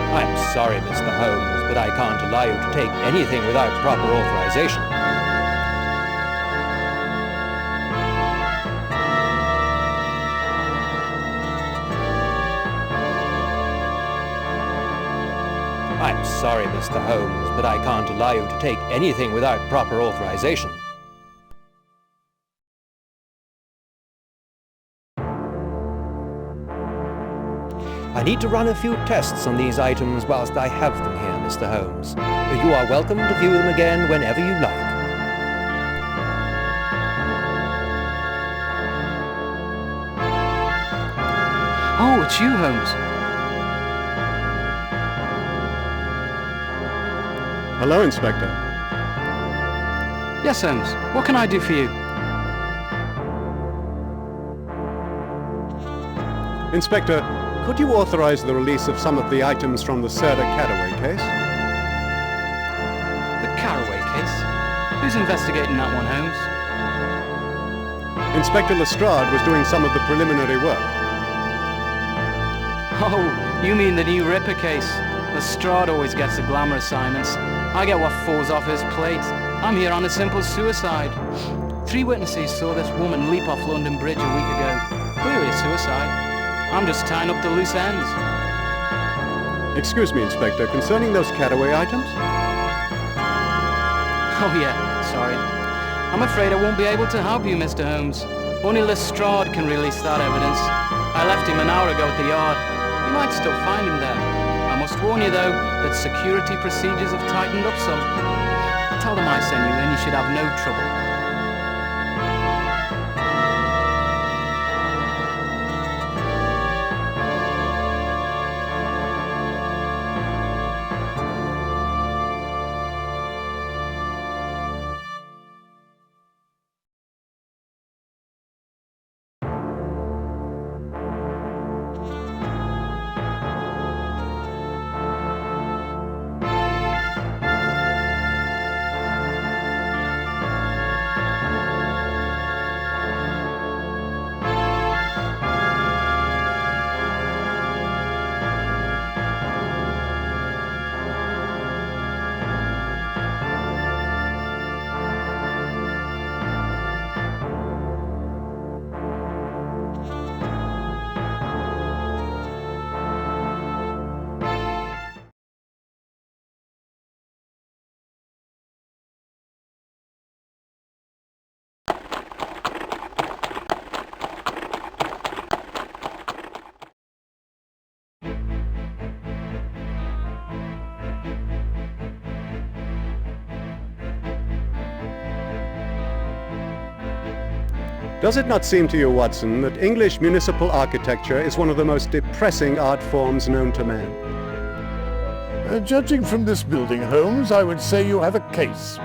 I'm sorry, Mr. Holmes, but I can't allow you to take anything without proper authorization. I'm sorry, Mr. Holmes, but I can't allow you to take anything without proper authorization. I need to run a few tests on these items whilst I have them here, Mr. Holmes. You are welcome to view them again whenever you like. Oh, it's you, Holmes. Hello, Inspector. Yes, Holmes. What can I do for you? Inspector, could you authorize the release of some of the items from the Sarah Caraway case? The Caraway case? Who's investigating that one, Holmes? Inspector Lestrade was doing some of the preliminary work. Oh, you mean the new Ripper case? Lestrade always gets the glamour assignments. I get what falls off his plate. I'm here on a simple suicide. 3 witnesses saw this woman leap off London Bridge a week ago. Clearly a suicide. I'm just tying up the loose ends. Excuse me, Inspector, concerning those Caraway items? Oh yeah, sorry. I'm afraid I won't be able to help you, Mr. Holmes. Only Lestrade can release that evidence. I left him an hour ago at the yard. You might still find him there. I must warn you, though, that security procedures have tightened up some. Tell them I sent you and you should have no trouble. Does it not seem to you, Watson, that English municipal architecture is one of the most depressing art forms known to man? Judging from this building, Holmes, I would say you have a case.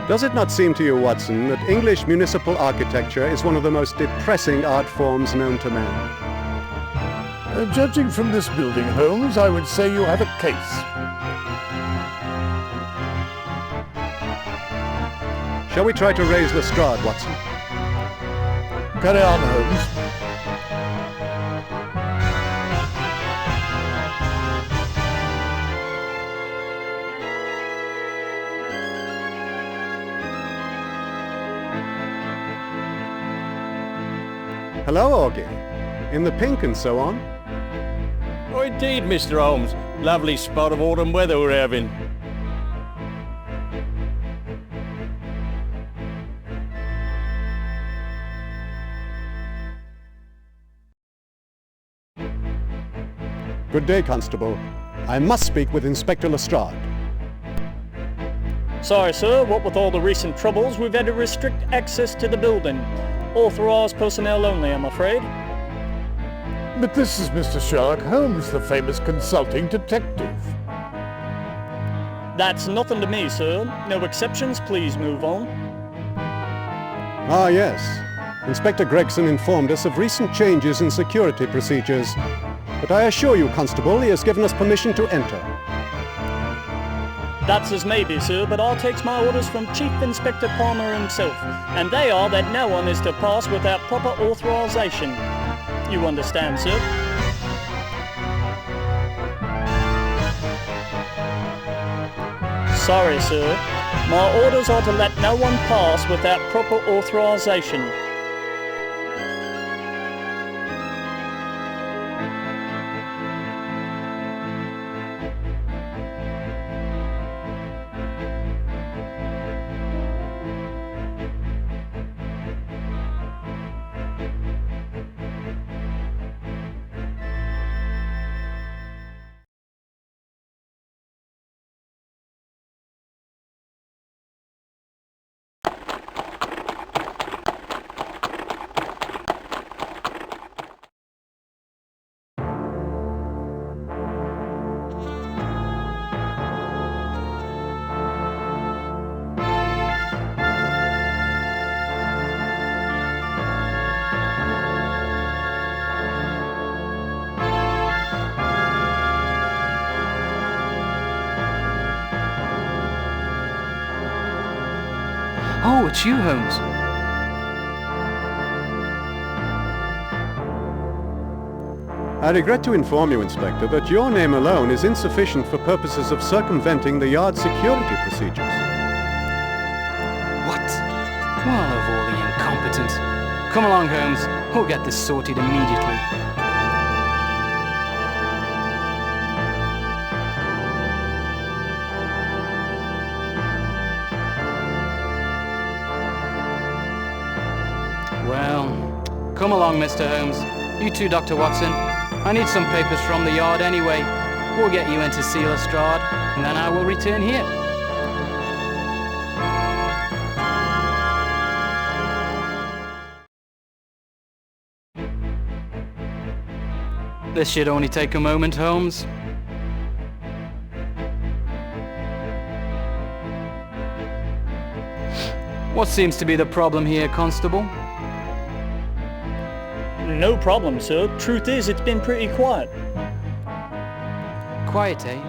Does it not seem to you, Watson, that English municipal architecture is one of the most depressing art forms known to man? Judging from this building, Holmes, I would say you have a case. Shall we try to raise Lestrade, Watson? Carry on, Holmes. Hello, Augie. In the pink and so on? Oh, indeed, Mr. Holmes. Lovely spot of autumn weather we're having. Good day, Constable. I must speak with Inspector Lestrade. Sorry, sir. What with all the recent troubles, we've had to restrict access to the building. Authorized personnel only, I'm afraid. But this is Mr. Sherlock Holmes, the famous consulting detective. That's nothing to me, sir. No exceptions, please move on. Ah, yes. Inspector Gregson informed us of recent changes in security procedures. But I assure you, Constable, he has given us permission to enter. That's as may be, sir, but I takes my orders from Chief Inspector Palmer himself, and they are that no one is to pass without proper authorization. You understand, sir? Sorry, sir. My orders are to let no one pass without proper authorization. Oh, it's you, Holmes. I regret to inform you, Inspector, that your name alone is insufficient for purposes of circumventing the yard security procedures. What? Well, of all the incompetent. Come along, Holmes. We'll get this sorted immediately. Well, come along, Mr. Holmes. You too, Dr. Watson. I need some papers from the yard anyway. We'll get you into see Lestrade, and then I will return here. This should only take a moment, Holmes. What seems to be the problem here, Constable? No problem, sir. Truth is, it's been pretty quiet. Quiet, eh?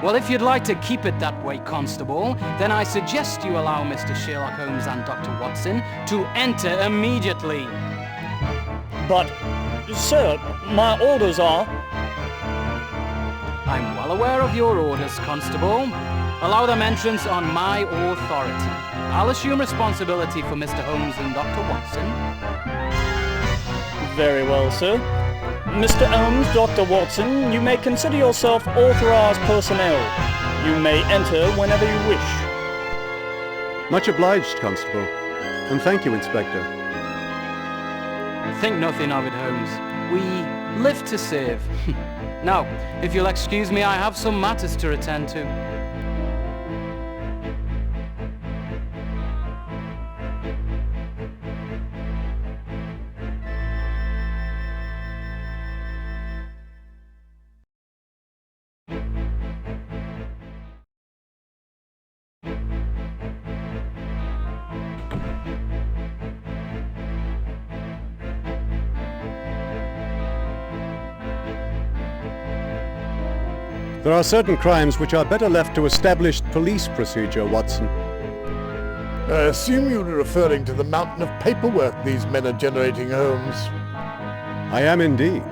Well, if you'd like to keep it that way, Constable, then I suggest you allow Mr. Sherlock Holmes and Dr. Watson to enter immediately. But, sir, my orders are... I'm well aware of your orders, Constable. Allow them entrance on my authority. I'll assume responsibility for Mr. Holmes and Dr. Watson. Very well, sir. Mr. Holmes, Dr. Watson, you may consider yourself authorized personnel. You may enter whenever you wish. Much obliged, Constable. And thank you, Inspector. Think nothing of it, Holmes. We live to serve. Now, if you'll excuse me, I have some matters to attend to. There are certain crimes which are better left to established police procedure, Watson. I assume you're referring to the mountain of paperwork these men are generating, Holmes. I am indeed.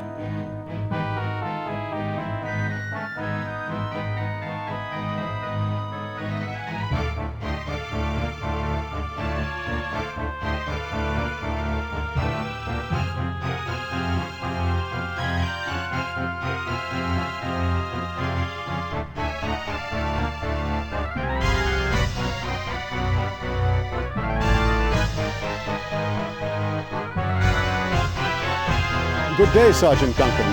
Good day, Sergeant Duncan.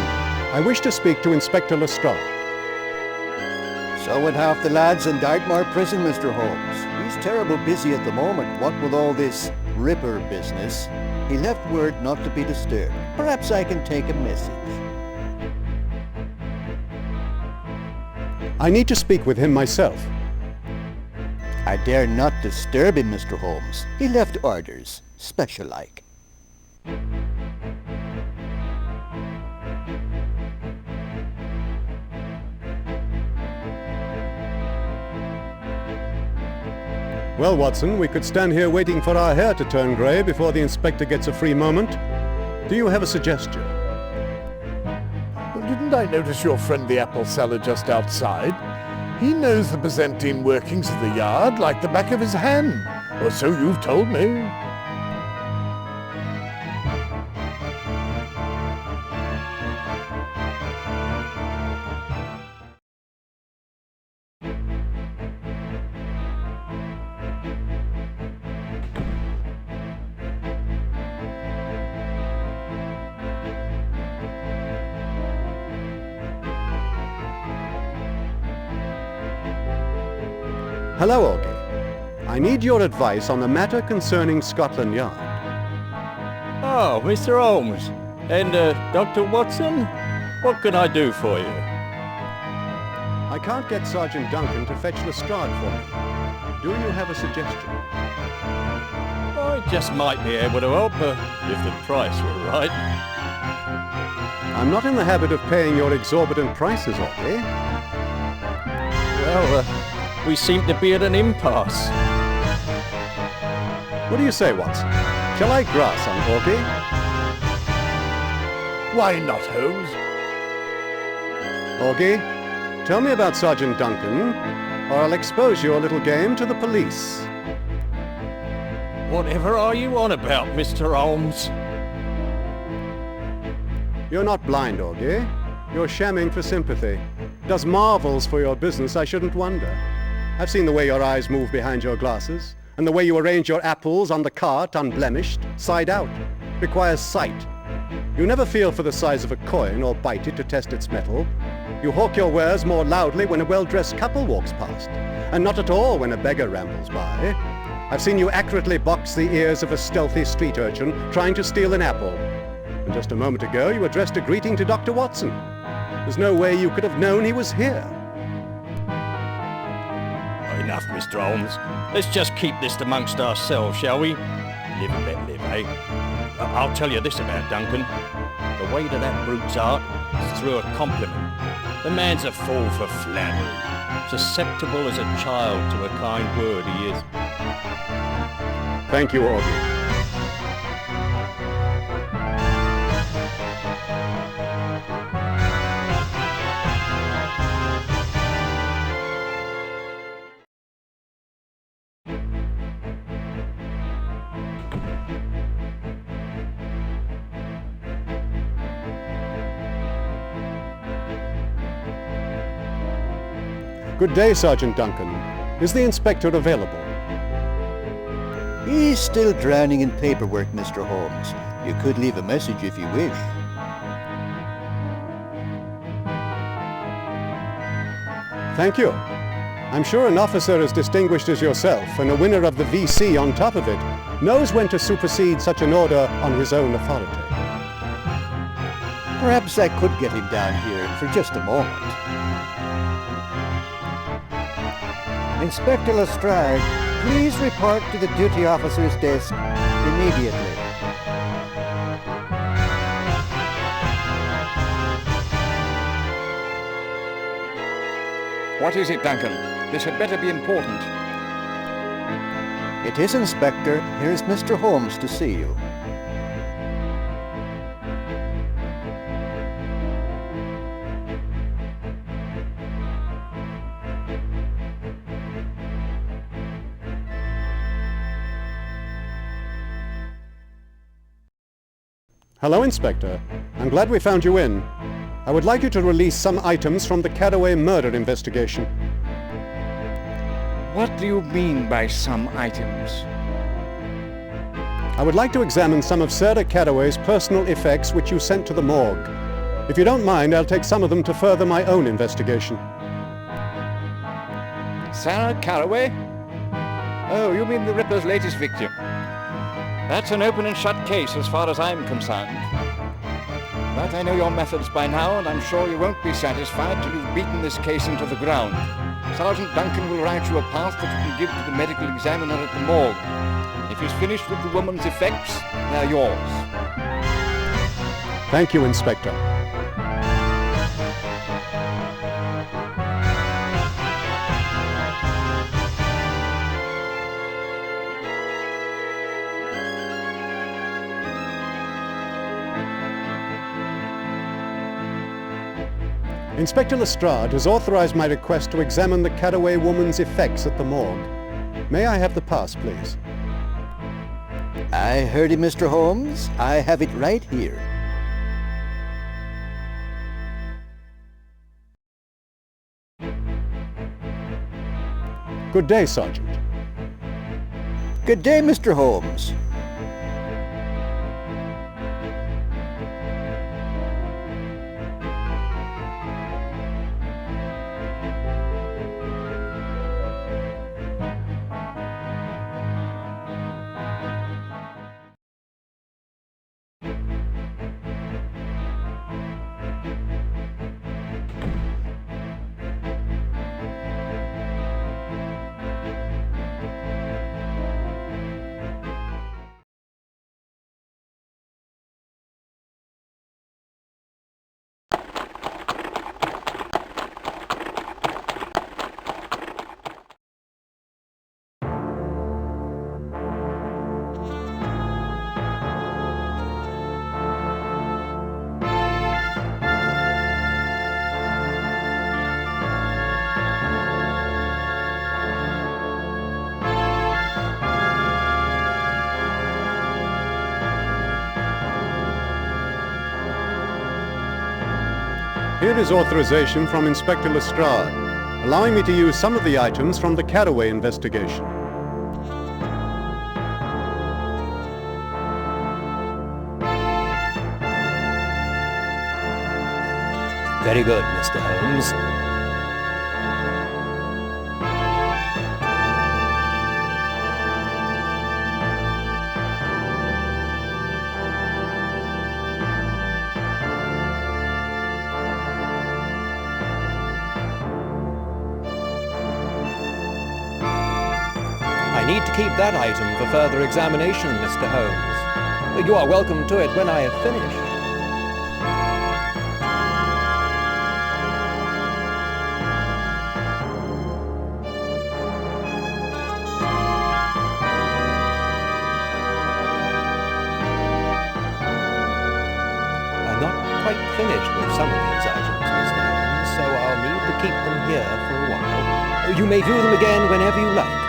I wish to speak to Inspector Lestrade. So would half the lads in Dartmoor prison, Mr. Holmes. He's terrible busy at the moment, what with all this Ripper business. He left word not to be disturbed. Perhaps I can take a message. I need to speak with him myself. I dare not disturb him, Mr. Holmes. He left orders, special-like. Well, Watson, we could stand here waiting for our hair to turn grey before the inspector gets a free moment. Do you have a suggestion? Well, didn't I notice your friend the apple seller just outside? He knows the Byzantine workings of the yard like the back of his hand, or so you've told me. Hello, Augie. I need your advice on the matter concerning Scotland Yard. Oh, Mr. Holmes. And, Dr. Watson? What can I do for you? I can't get Sergeant Duncan to fetch Lestrade for me. Do you have a suggestion? I just might be able to help if the price were right. I'm not in the habit of paying your exorbitant prices, Augie. Well, we seem to be at an impasse. What do you say, Watson? Shall I grass on Augie? Why not, Holmes? Augie, tell me about Sergeant Duncan, or I'll expose your little game to the police. Whatever are you on about, Mr. Holmes? You're not blind, Augie. You're shamming for sympathy. Does marvels for your business, I shouldn't wonder. I've seen the way your eyes move behind your glasses, and the way you arrange your apples on the cart, unblemished, side out. Requires sight. You never feel for the size of a coin or bite it to test its metal. You hawk your wares more loudly when a well-dressed couple walks past, and not at all when a beggar rambles by. I've seen you accurately box the ears of a stealthy street urchin trying to steal an apple. And just a moment ago you addressed a greeting to Dr. Watson. There's no way you could have known he was here. Enough, Mr. Holmes. Let's just keep this amongst ourselves, shall we? Live and let live, eh? I'll tell you this about Duncan. The way to that brute's heart is through a compliment. The man's a fool for flattery. Susceptible as a child to a kind word, he is. Thank you, Augie. Good day, Sergeant Duncan. Is the inspector available? He's still drowning in paperwork, Mr. Holmes. You could leave a message if you wish. Thank you. I'm sure an officer as distinguished as yourself, and a winner of the VC on top of it, knows when to supersede such an order on his own authority. Perhaps I could get him down here for just a moment. Inspector Lestrade, please report to the duty officer's desk immediately. What is it, Duncan? This had better be important. It is, Inspector. Here's Mr. Holmes to see you. Hello, Inspector. I'm glad we found you in. I would like you to release some items from the Caraway murder investigation. What do you mean by some items? I would like to examine some of Sarah Caraway's personal effects which you sent to the morgue. If you don't mind, I'll take some of them to further my own investigation. Sarah Caraway? Oh, you mean the Ripper's latest victim. That's an open and shut case as far as I'm concerned. But I know your methods by now, and I'm sure you won't be satisfied till you've beaten this case into the ground. Sergeant Duncan will write you a pass that you can give to the medical examiner at the morgue. If he's finished with the woman's effects, they're yours. Thank you, Inspector. Inspector Lestrade has authorized my request to examine the Caraway woman's effects at the morgue. May I have the pass, please? I heard you, Mr. Holmes. I have it right here. Good day, Sergeant. Good day, Mr. Holmes. Here is authorization from Inspector Lestrade, allowing me to use some of the items from the Caraway investigation. Very good, Mr. Holmes. I need to keep that item for further examination, Mr. Holmes. You are welcome to it when I have finished. I'm not quite finished with some of these items, Mr. Holmes, so I'll need to keep them here for a while. You may view them again whenever you like.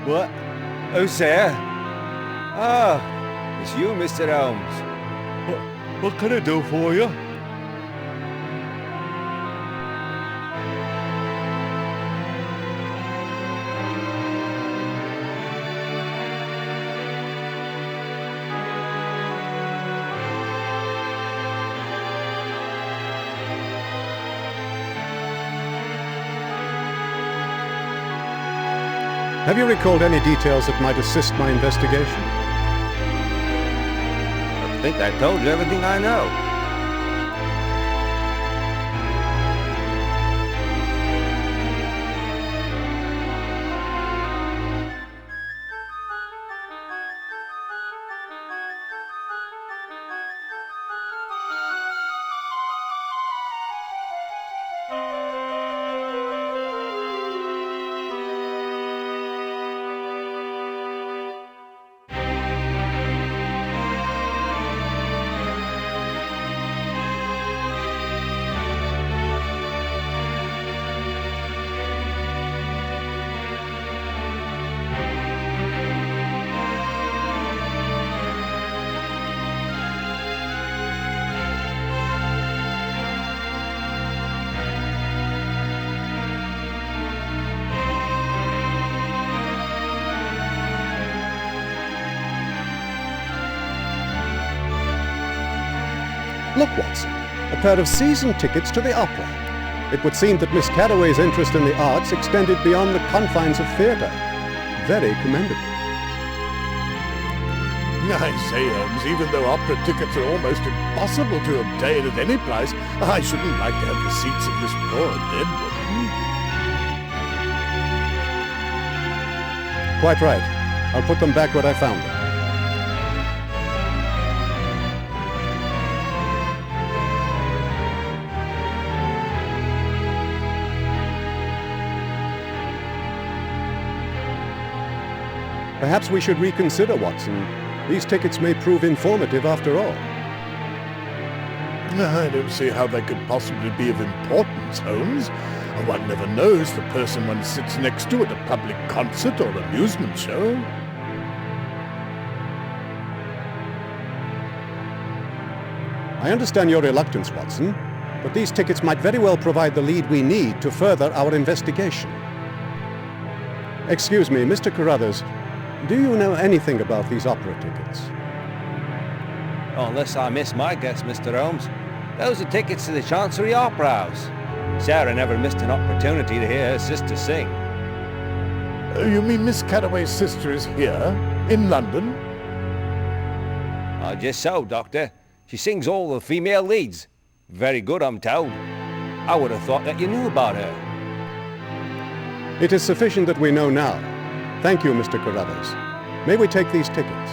What? Who's there? Ah, it's you, Mr. Holmes. What can I do for you? Have you recalled any details that might assist my investigation? I think I told you everything I know. Look, Watson, a pair of season tickets to the opera. It would seem that Miss Cattaway's interest in the arts extended beyond the confines of theatre. Very commendable. I say, Holmes, even though opera tickets are almost impossible to obtain at any price, I shouldn't like to have the seats of this poor dead woman. Quite right. I'll put them back where I found them. Perhaps we should reconsider, Watson. These tickets may prove informative after all. I don't see how they could possibly be of importance, Holmes. One never knows the person one sits next to at a public concert or amusement show. I understand your reluctance, Watson, but these tickets might very well provide the lead we need to further our investigation. Excuse me, Mr. Carruthers, do you know anything about these opera tickets? Unless I miss my guess, Mr. Holmes. Those are tickets to the Chancery Opera House. Sarah never missed an opportunity to hear her sister sing. You mean Miss Cattaway's sister is here, in London? Just so, Doctor. She sings all the female leads. Very good, I'm told. I would have thought that you knew about her. It is sufficient that we know now. Thank you, Mr. Carruthers. May we take these tickets?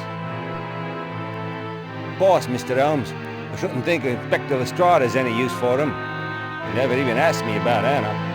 Boss, Mr. Holmes. I shouldn't think Inspector Lestrade has any use for them. He never even asked me about Anna.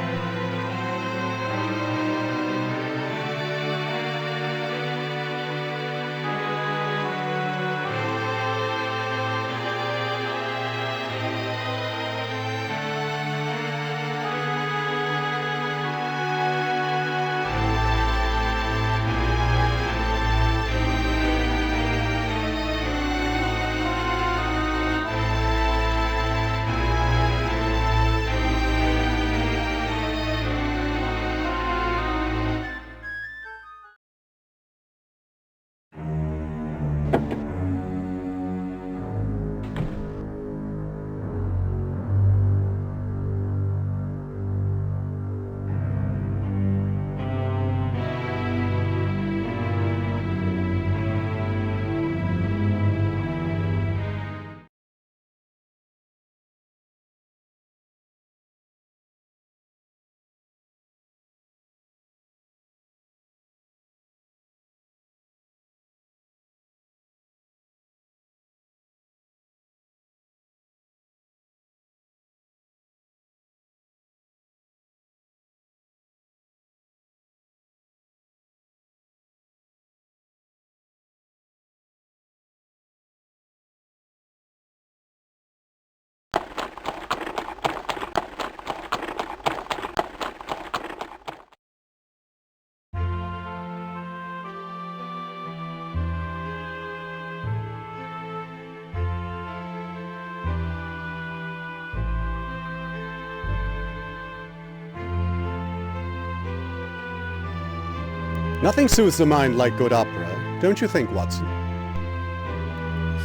Nothing soothes the mind like good opera, don't you think, Watson?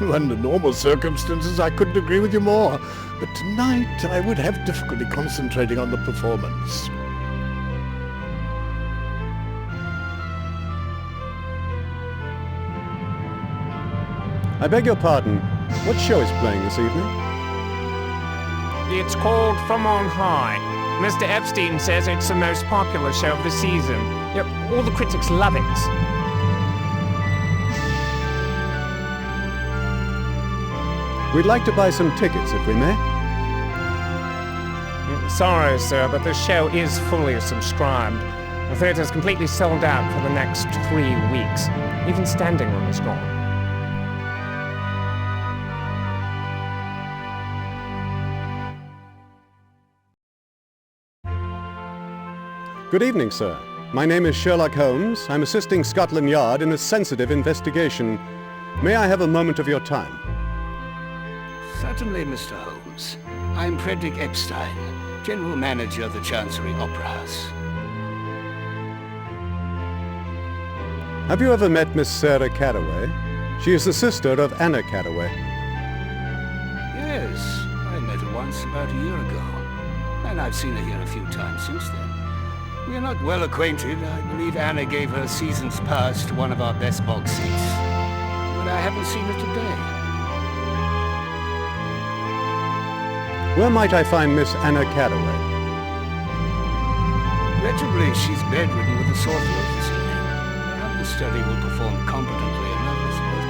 Under normal circumstances, I couldn't agree with you more. But tonight, I would have difficulty concentrating on the performance. I beg your pardon. What show is playing this evening? It's called From On High. Mr. Epstein says it's the most popular show of the season. Yep, all the critics love it. We'd like to buy some tickets, if we may. Sorry, sir, but the show is fully subscribed. The theatre's completely sold out for the next 3 weeks. Even standing room is gone. Good evening, sir. My name is Sherlock Holmes. I'm assisting Scotland Yard in a sensitive investigation. May I have a moment of your time? Certainly, Mr. Holmes. I'm Frederick Epstein, General Manager of the Chancery Opera House. Have you ever met Miss Sarah Caraway? She is the sister of Anna Caraway. Yes, I met her once about a year ago. And I've seen her here a few times since then. We are not well acquainted. I believe Anna gave her season's pass to one of our best box seats. But I haven't seen her today. Where might I find Miss Anna Caraway? Regrettably, she's bedridden with a sore throat this evening. The understudy will perform competently enough, I suppose,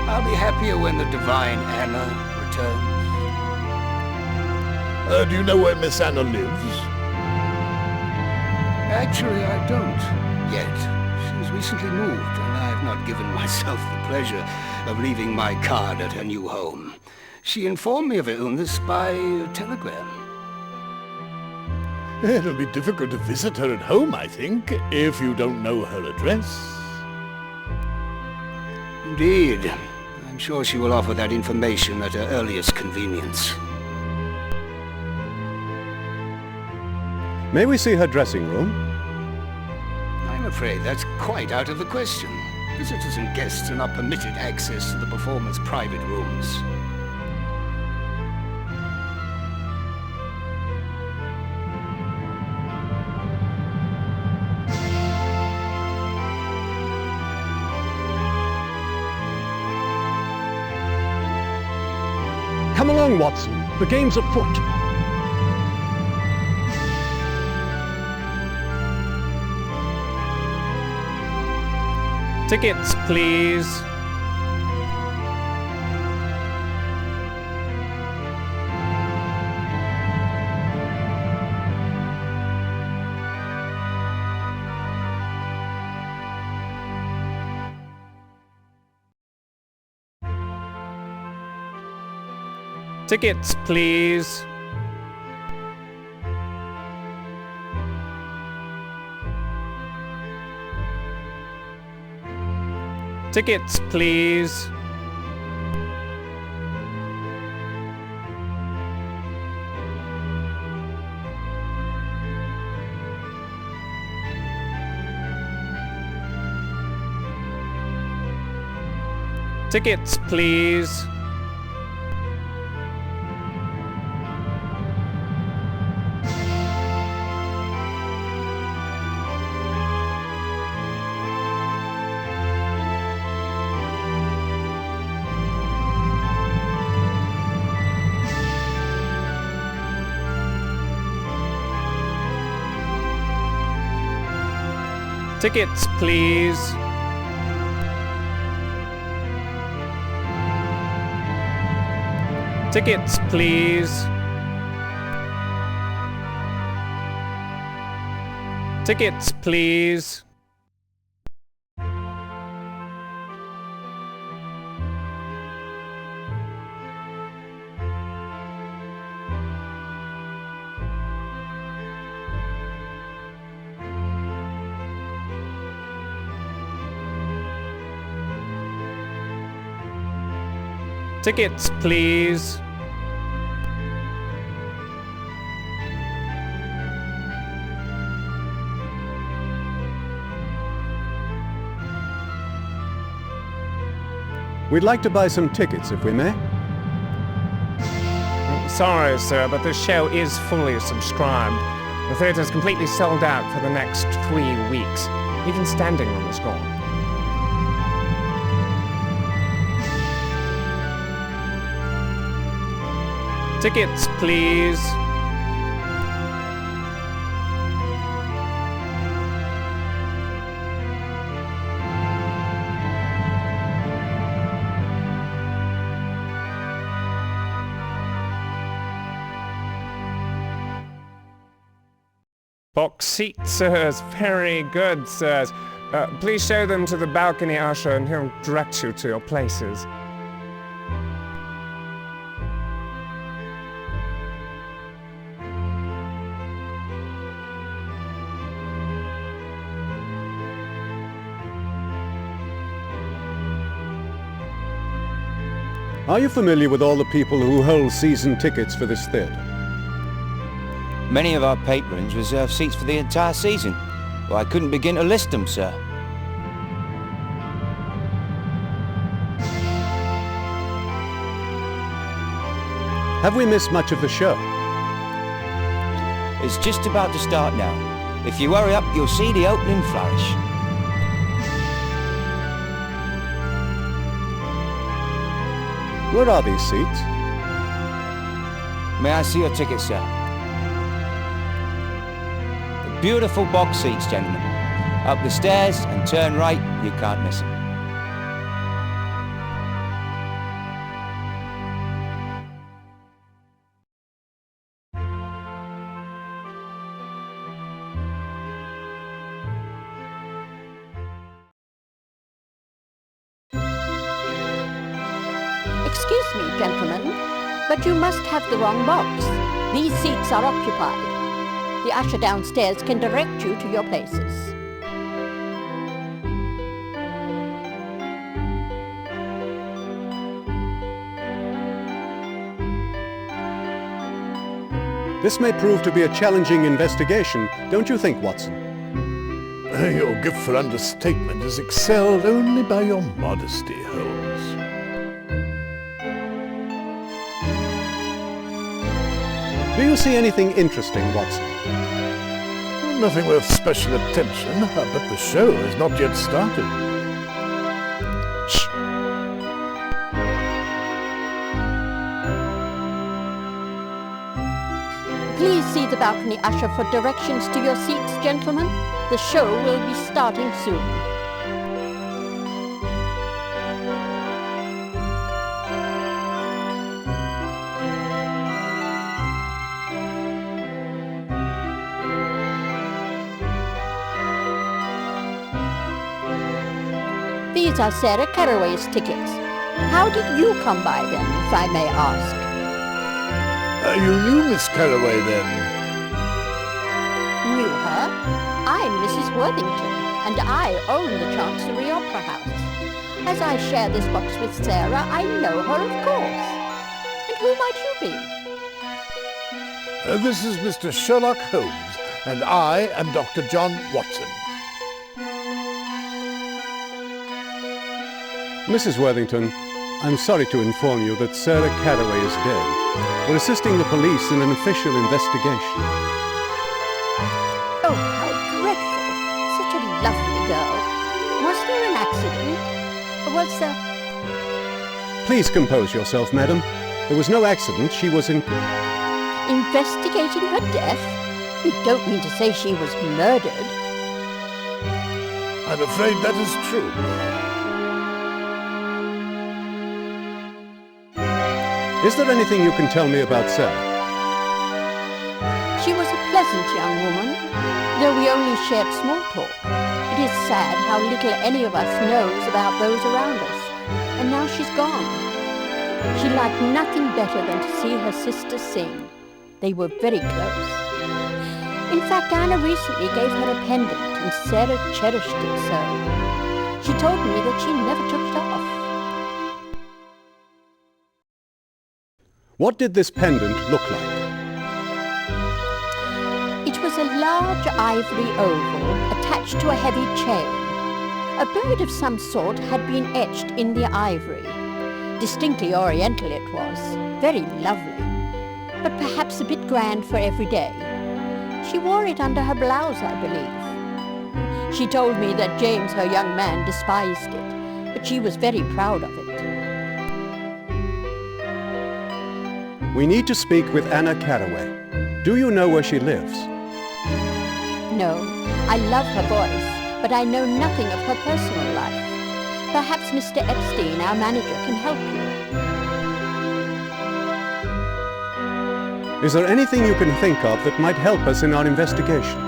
but I'll be happier when the divine Anna returns. Do you know where Miss Anna lives? Actually, I don't, yet. She's recently moved, and I have not given myself the pleasure of leaving my card at her new home. She informed me of her illness by telegram. It'll be difficult to visit her at home, I think, if you don't know her address. Indeed. I'm sure she will offer that information at her earliest convenience. May we see her dressing room? I'm afraid that's quite out of the question. Visitors and guests are not permitted access to the performer's private rooms. Come along, Watson. The game's afoot. Tickets, please. Tickets, please. Tickets, please. Tickets, please. Tickets, please. Tickets, please. Tickets, please. Tickets, please. We'd like to buy some tickets, if we may. Sorry, sir, but the show is fully subscribed. The theatre's completely sold out for the next 3 weeks. Even standing room is gone. Tickets, please. Box seats, sirs. Very good, sirs. Please show them to the balcony usher and he'll direct you to your places. Are you familiar with all the people who hold season tickets for this theatre? Many of our patrons reserve seats for the entire season. Well, I couldn't begin to list them, sir. Have we missed much of the show? It's just about to start now. If you hurry up, you'll see the opening flourish. Where are these seats? May I see your ticket, sir? The beautiful box seats, gentlemen. Up the stairs and turn right, you can't miss them. Excuse me, gentlemen, but you must have the wrong box. These seats are occupied. The usher downstairs can direct you to your places. This may prove to be a challenging investigation, don't you think, Watson? Your gift for understatement is excelled only by your modesty, Holmes. Do you see anything interesting, Watson? Nothing worth special attention, but the show has not yet started. Shh! Please see the balcony usher for directions to your seats, gentlemen. The show will be starting soon. These are Sarah Carraway's tickets. How did you come by them, if I may ask? You knew Miss Carraway, then? Knew her? I'm Mrs. Worthington, and I own the Chancery Opera House. As I share this box with Sarah, I know her, of course. And who might you be? This is Mr. Sherlock Holmes, and I am Dr. John Watson. Mrs. Worthington, I'm sorry to inform you that Sarah Carraway is dead. We're assisting the police in an official investigation. Oh, how dreadful. Such a lovely girl. Was there an accident? Was there... Please compose yourself, madam. There was no accident. She was investigating her death? You don't mean to say she was murdered? I'm afraid that is true. Is there anything you can tell me about Sarah? She was a pleasant young woman, though we only shared small talk. It is sad how little any of us knows about those around us, and now she's gone. She liked nothing better than to see her sister sing. They were very close. In fact, Anna recently gave her a pendant, and Sarah cherished it so. She told me that she never took it off. What did this pendant look like? It was a large ivory oval attached to a heavy chain. A bird of some sort had been etched in the ivory. Distinctly oriental it was. Very lovely. But perhaps a bit grand for every day. She wore it under her blouse, I believe. She told me that James, her young man, despised it, but she was very proud of it. We need to speak with Anna Carraway. Do you know where she lives? No, I love her voice, but I know nothing of her personal life. Perhaps Mr. Epstein, our manager, can help you. Is there anything you can think of that might help us in our investigation?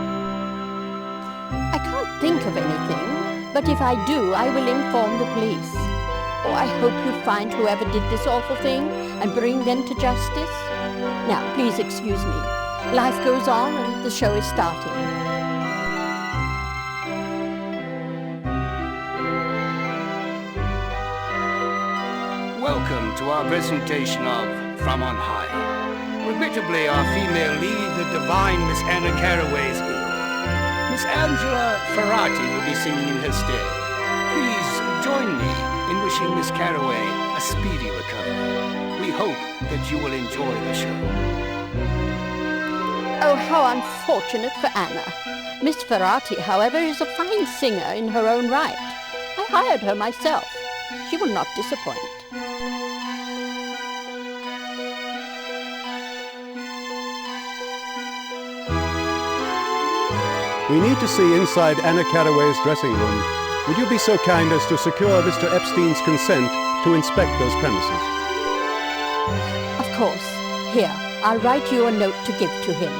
I can't think of anything, but if I do, I will inform the police. Oh, I hope you find whoever did this awful thing and bring them to justice. Now, please excuse me. Life goes on and the show is starting. Welcome to our presentation of From On High. Regrettably, our female lead, the divine Miss Anna Carraway, is ill. Miss Angela Ferrati will be singing in her stead. Please join me in wishing Miss Carraway a speedy recovery. We hope that you will enjoy the show. Oh, how unfortunate for Anna. Miss Ferrati, however, is a fine singer in her own right. I hired her myself. She will not disappoint. We need to see inside Anna Carraway's dressing room. Would you be so kind as to secure Mr. Epstein's consent to inspect those premises? Of course. Here, I'll write you a note to give to him.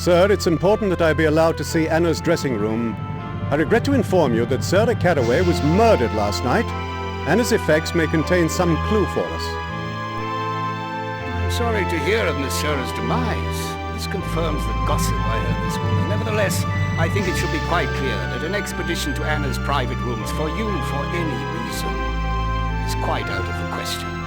Sir, it's important that I be allowed to see Anna's dressing room. I regret to inform you that Sarah Carraway was murdered last night. Anna's effects may contain some clue for us. I'm sorry to hear of Miss Sarah's demise. This confirms the gossip I heard this morning. Nevertheless, I think it should be quite clear that an expedition to Anna's private rooms for you for any reason is quite out of the question.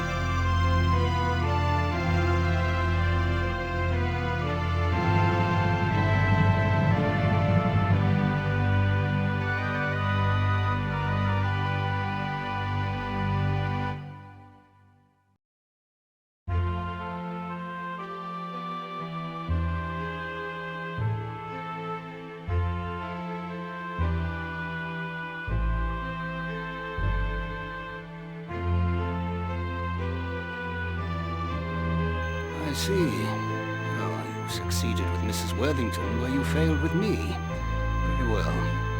I see. Oh, you succeeded with Mrs. Worthington where you failed with me. Very well.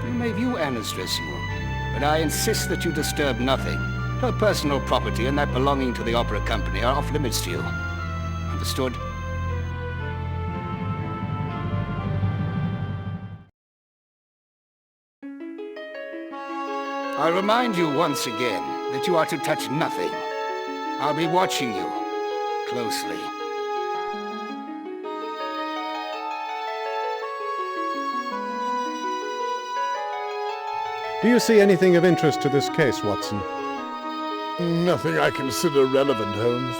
You may view Anna's dressing room, but I insist that you disturb nothing. Her personal property and that belonging to the opera company are off limits to you. Understood? I remind you once again that you are to touch nothing. I'll be watching you closely. Do you see anything of interest to this case, Watson? Nothing I consider relevant, Holmes.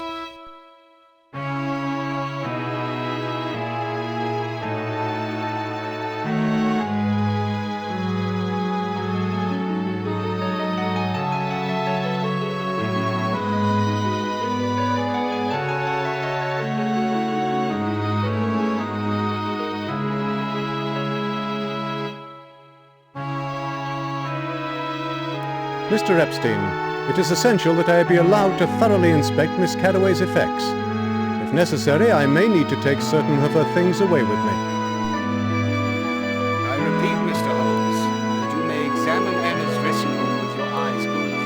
Mr. Epstein, it is essential that I be allowed to thoroughly inspect Miss Carraway's effects. If necessary, I may need to take certain of her things away with me. I repeat, Mr. Holmes, that you may examine Anna's dressing room with your eyes only.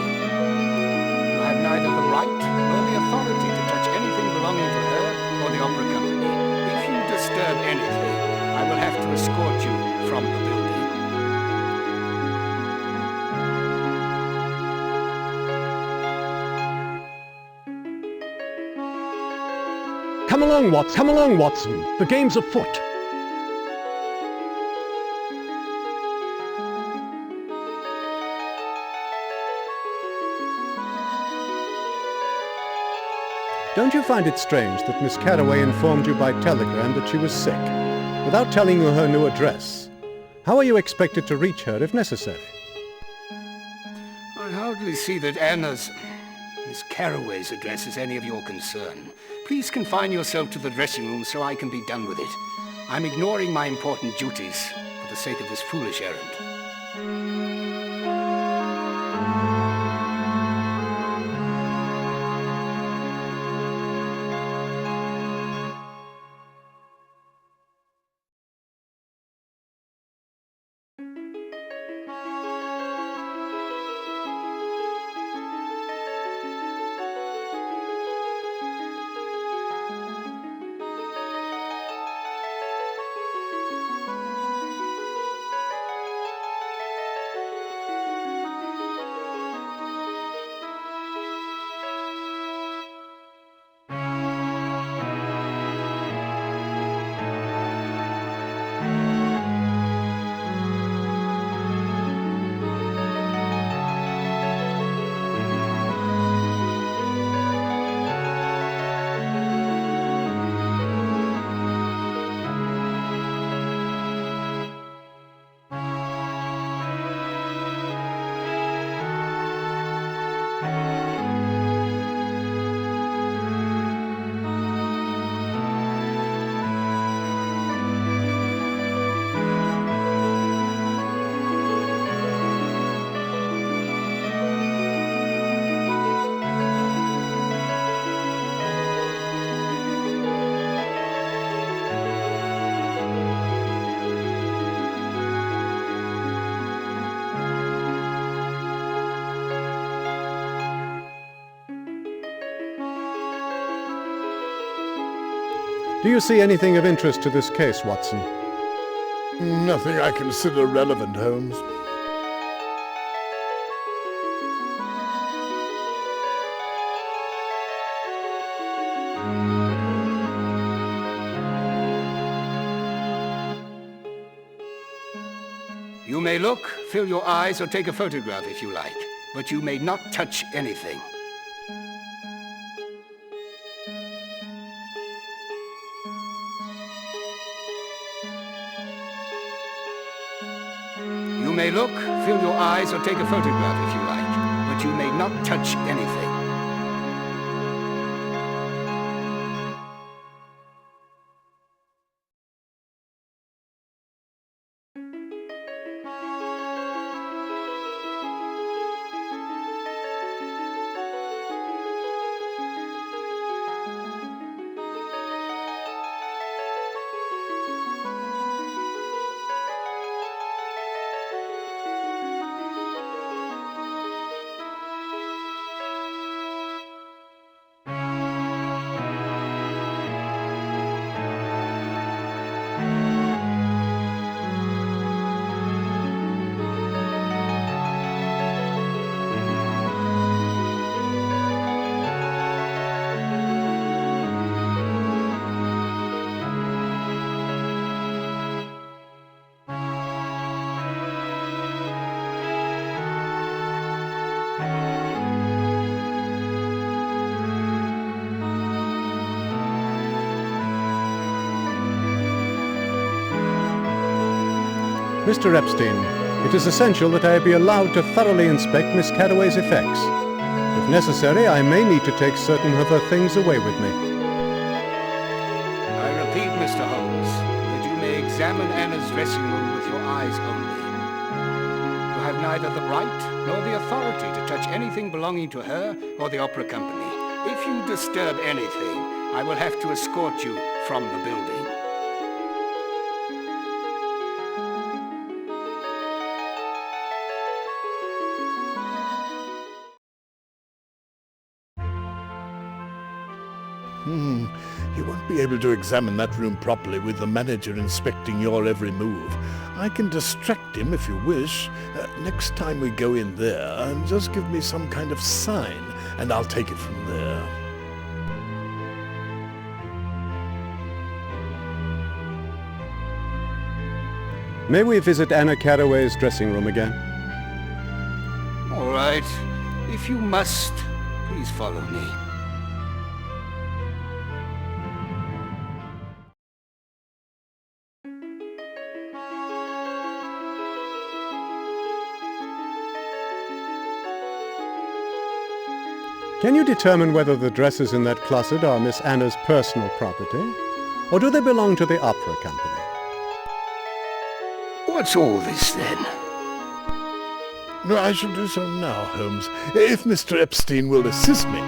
You have neither the right nor the authority to touch anything belonging to her or the opera company. If you disturb anything, I will have to escort you from the building. Come along, Watson. The game's afoot. Don't you find it strange that Miss Carraway informed you by telegram that she was sick, without telling you her new address? How are you expected to reach her if necessary? I hardly see that Miss Carraway's address is any of your concern. Please confine yourself to the dressing room so I can be done with it. I'm ignoring my important duties for the sake of this foolish errand. Do you see anything of interest to this case, Watson? Nothing I consider relevant, Holmes. You may look, fill your eyes, or take a photograph if you like, but you may not touch anything. You may look, fill your eyes, or take a photograph if you like, but you may not touch anything. Mr. Epstein, it is essential that I be allowed to thoroughly inspect Miss Cattaway's effects. If necessary, I may need to take certain of her things away with me. I repeat, Mr. Holmes, that you may examine Anna's dressing room with your eyes only. You have neither the right nor the authority to touch anything belonging to her or the opera company. If you disturb anything, I will have to escort you from the building. You won't be able to examine that room properly with the manager inspecting your every move. I can distract him if you wish. Next time we go in there, just give me some kind of sign, and I'll take it from there. May we visit Anna Cattaway's dressing room again? All right. If you must, please follow me. Can you determine whether the dresses in that closet are Miss Anna's personal property, or do they belong to the opera company? What's all this, then? No, I shall do so now, Holmes, if Mr. Epstein will assist me.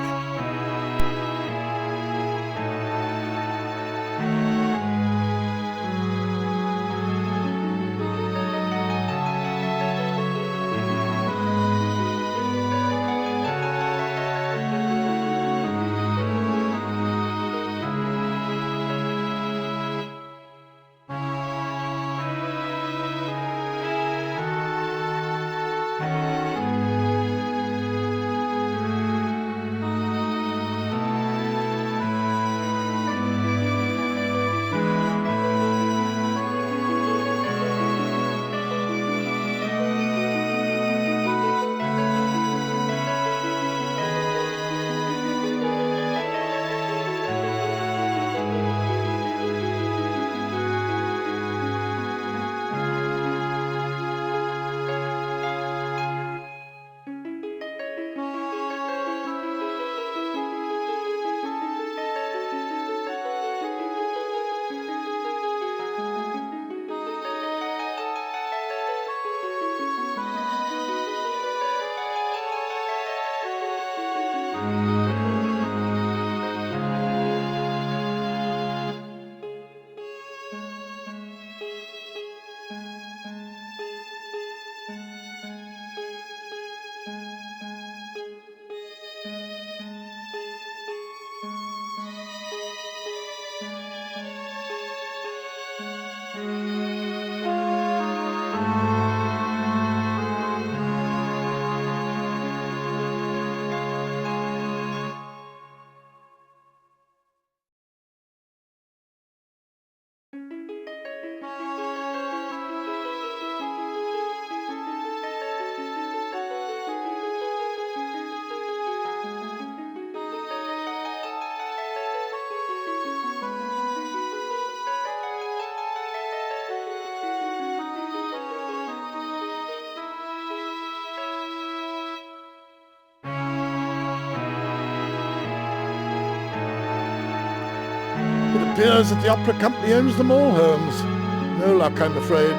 It appears that the opera company owns them all, Holmes. No luck, I'm afraid.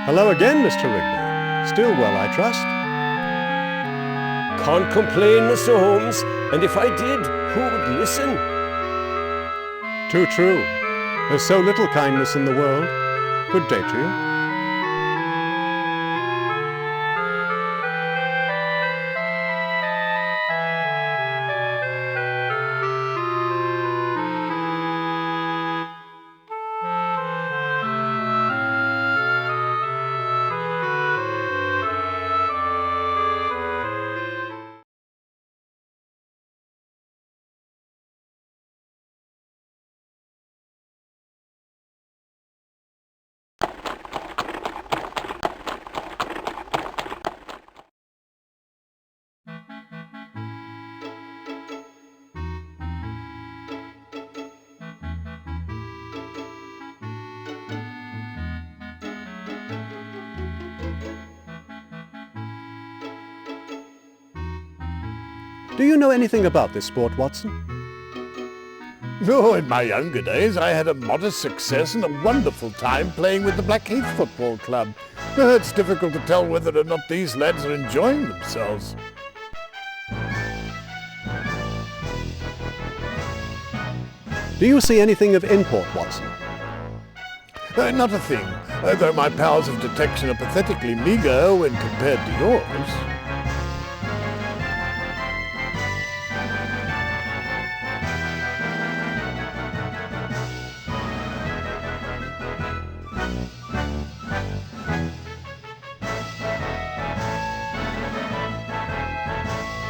Hello again, Mr. Rigby. Still well, I trust? can't complain, Mr. Holmes, and if I did, who would listen? Too true. There's so little kindness in the world. Good day to you. Do you know anything about this sport, Watson? No, in my younger days I had a modest success and a wonderful time playing with the Blackheath Football Club. It's difficult to tell whether or not these lads are enjoying themselves. Do you see anything of import, Watson? Not a thing, though my powers of detection are pathetically meagre when compared to yours.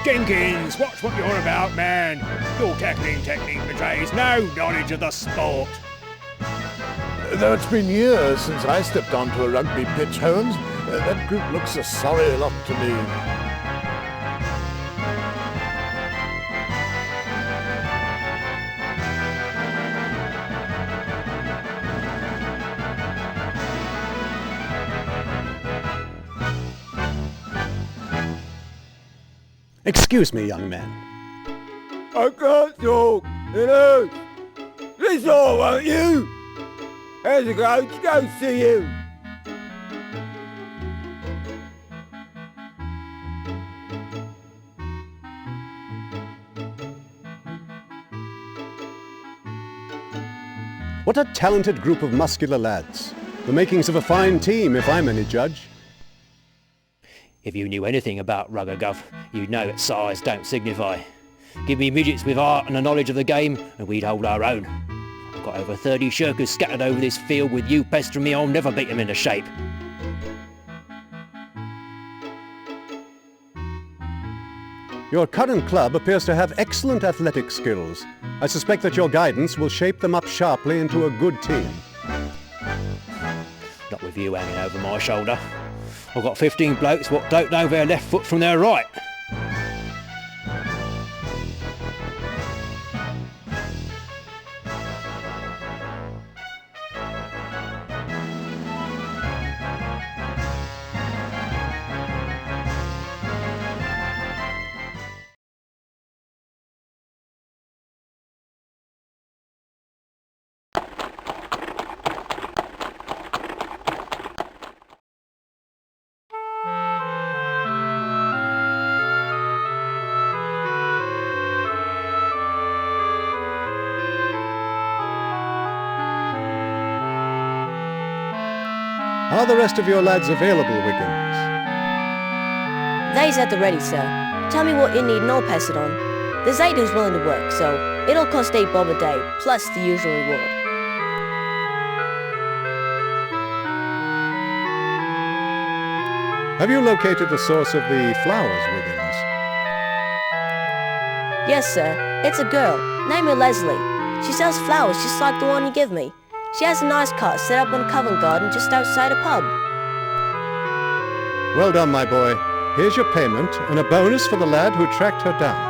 Jenkins, watch what you're about, man. Your tackling technique betrays no knowledge of the sport. Though it's been years since I stepped onto a rugby pitch, Holmes, that group looks a sorry lot to me. Excuse me, young man. I can't talk, you know. This all, won't you? There's a coach, go see you. What a talented group of muscular lads. The makings of a fine team, if I'm any judge. If you knew anything about rugger, Gov, you'd know that size don't signify. Give me midgets with art and a knowledge of the game, and we'd hold our own. I've got over 30 shirkers scattered over this field. With you pestering me, I'll never beat them into shape. Your current club appears to have excellent athletic skills. I suspect that your guidance will shape them up sharply into a good team. Not with you hanging over my shoulder. I've got 15 blokes what don't know their left foot from their right. Are the rest of your lads available, Wiggins? They's at the ready, sir. Tell me what you need and I'll pass it on. There's 8 who's willing to work, so it'll cost 8 bob a day, plus the usual reward. Have you located the source of the flowers, Wiggins? Yes, sir. It's a girl. Name her Leslie. She sells flowers just like the one you give me. She has a nice cart set up in Covent Garden just outside a pub. Well done, my boy. Here's your payment and a bonus for the lad who tracked her down.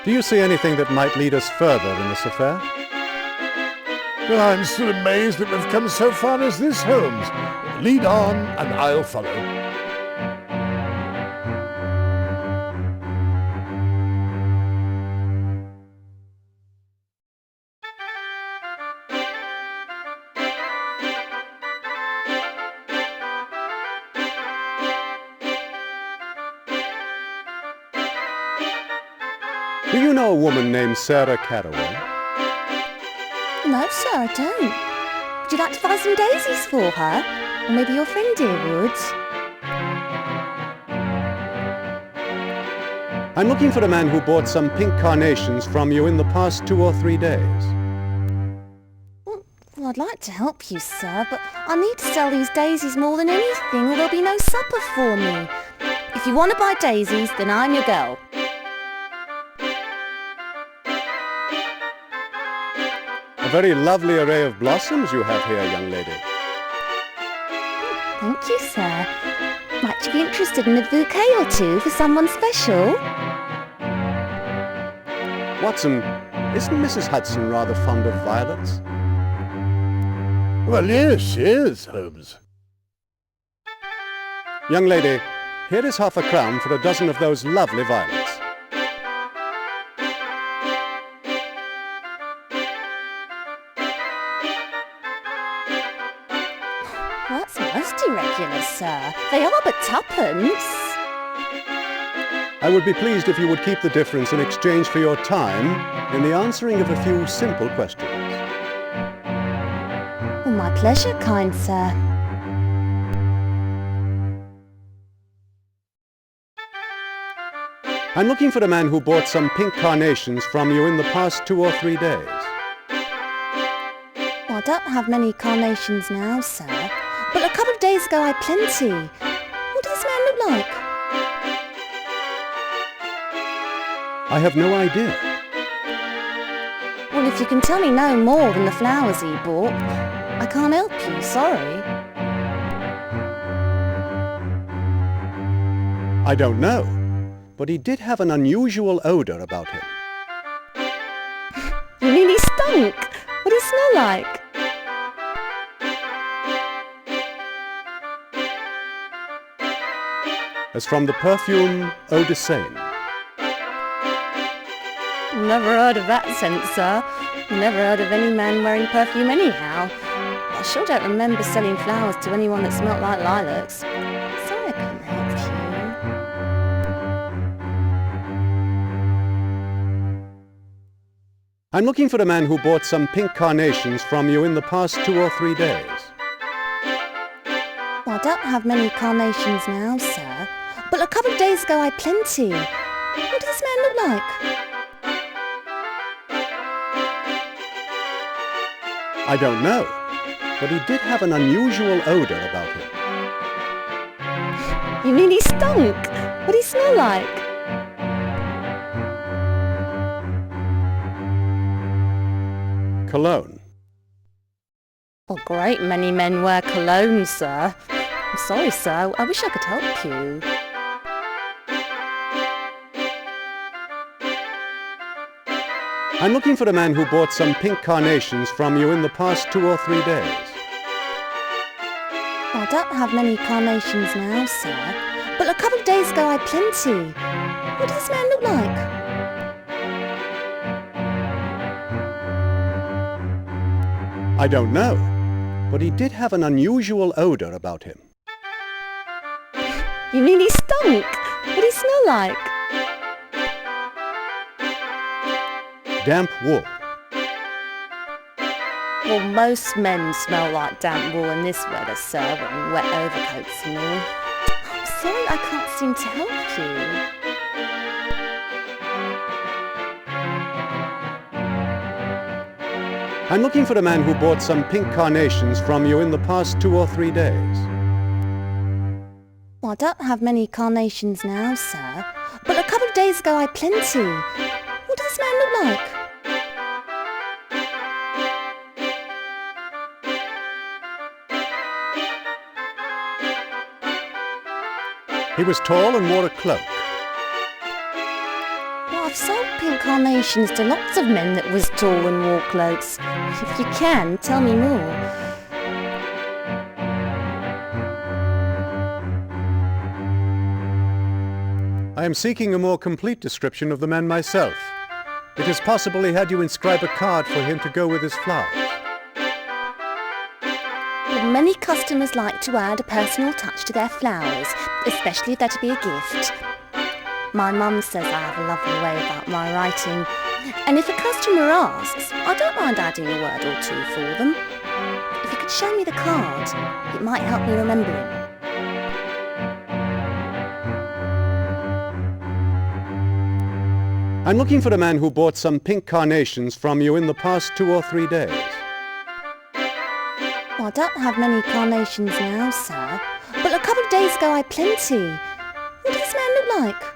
Do you see anything that might lead us further in this affair? Well, I'm still amazed that we've come so far as this, Holmes. Lead on, and I'll follow. Do you know a woman named Sarah Caraway? No, sir, I don't. Would you like to find some daisies for her? Or maybe your friend here would. I'm looking for a man who bought some pink carnations from you in the past 2 or 3 days. Well, I'd like to help you, sir, but I need to sell these daisies more than anything, or there'll be no supper for me. If you want to buy daisies, then I'm your girl. A very lovely array of blossoms you have here, young lady. Thank you, sir. Might you be interested in a bouquet or two for someone special? Watson, isn't Mrs. Hudson rather fond of violets? Well, yes, she is, Holmes. Young lady, here is half a crown for a dozen of those lovely violets. That's most irregular, sir. They are but tuppence. I would be pleased if you would keep the difference in exchange for your time in the answering of a few simple questions. Oh, my pleasure, kind sir. I'm looking for a man who bought some pink carnations from you in the past 2 or 3 days. Well, I don't have many carnations now, sir. But a couple of days ago I had plenty. What does this man look like? I have no idea. Well, if you can tell me no more than the flowers he bought, I can't help you, sorry. I don't know, but he did have an unusual odour about him. You mean he stunk? What did he smell like? As from the perfume Eau de Seine. Never heard of that scent, sir. Never heard of any man wearing perfume anyhow. I sure don't remember selling flowers to anyone that smelt like lilacs. Sorry I couldn't help you. I'm looking for a man who bought some pink carnations from you in the past 2 or 3 days. Well, I don't have many carnations now, sir. But a couple of days ago I had plenty. What does this man look like? I don't know, but he did have an unusual odour about him. You mean he stunk? What did he smell like? Cologne. Well, great many men wear cologne, sir. I'm sorry, sir. I wish I could help you. I'm looking for a man who bought some pink carnations from you in the past 2 or 3 days. Well, I don't have many carnations now, sir. But a couple of days ago I had plenty. What does this man look like? I don't know, but he did have an unusual odour about him. You mean he stunk? What did he smell like? Damp wool. Well, most men smell like damp wool in this weather, sir, wearing wet overcoats and all. I'm sorry I can't seem to help you. I'm looking for a man who bought some pink carnations from you in the past 2 or 3 days. Well, I don't have many carnations now, sir. But a couple of days ago I had plenty. What does this man look like? He was tall and wore a cloak. Well, I've sold pink carnations to lots of men that was tall and wore cloaks. If you can, tell me more. I am seeking a more complete description of the man myself. It is possible he had you inscribe a card for him to go with his flowers. Well, many customers like to add a personal touch to their flowers, especially if they're to be a gift. My mum says I have a lovely way about my writing, and if a customer asks, I don't mind adding a word or two for them. If you could show me the card, it might help me remember him. I'm looking for a man who bought some pink carnations from you in the past 2 or 3 days. Well, I don't have many carnations now, sir, but a couple of days ago I had plenty. What does this man look like?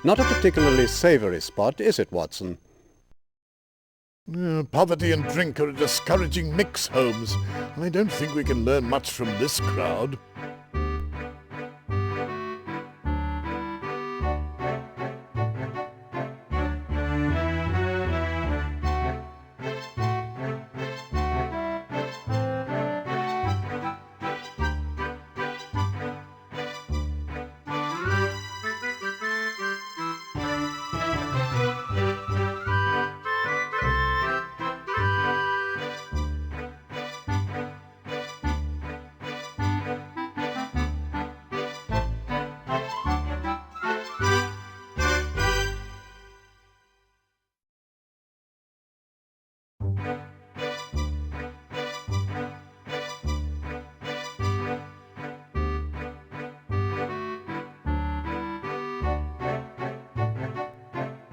Not a particularly savoury spot, is it, Watson? Poverty and drink are a discouraging mix, Holmes, and I don't think we can learn much from this crowd.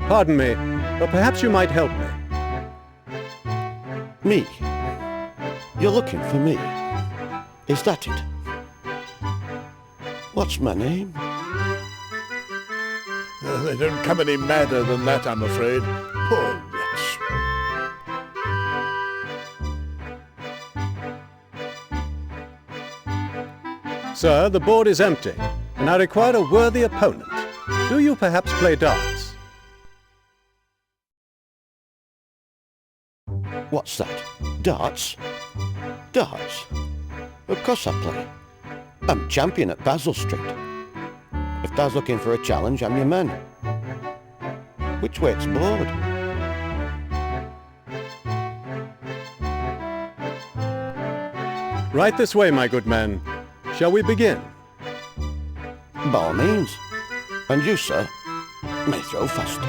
Pardon me, but perhaps you might help me. Me? You're looking for me? Is that it? What's my name? They don't come any madder than that, I'm afraid. Poor wretch. Sir, the board is empty, and I require a worthy opponent. Do you perhaps play darts? What's that? Darts? Darts? Of course I play. I'm champion at Basil Street. If thou's looking for a challenge, I'm your man. Which way's board? Right this way, my good man. Shall we begin? By all means. And you, sir, may throw first.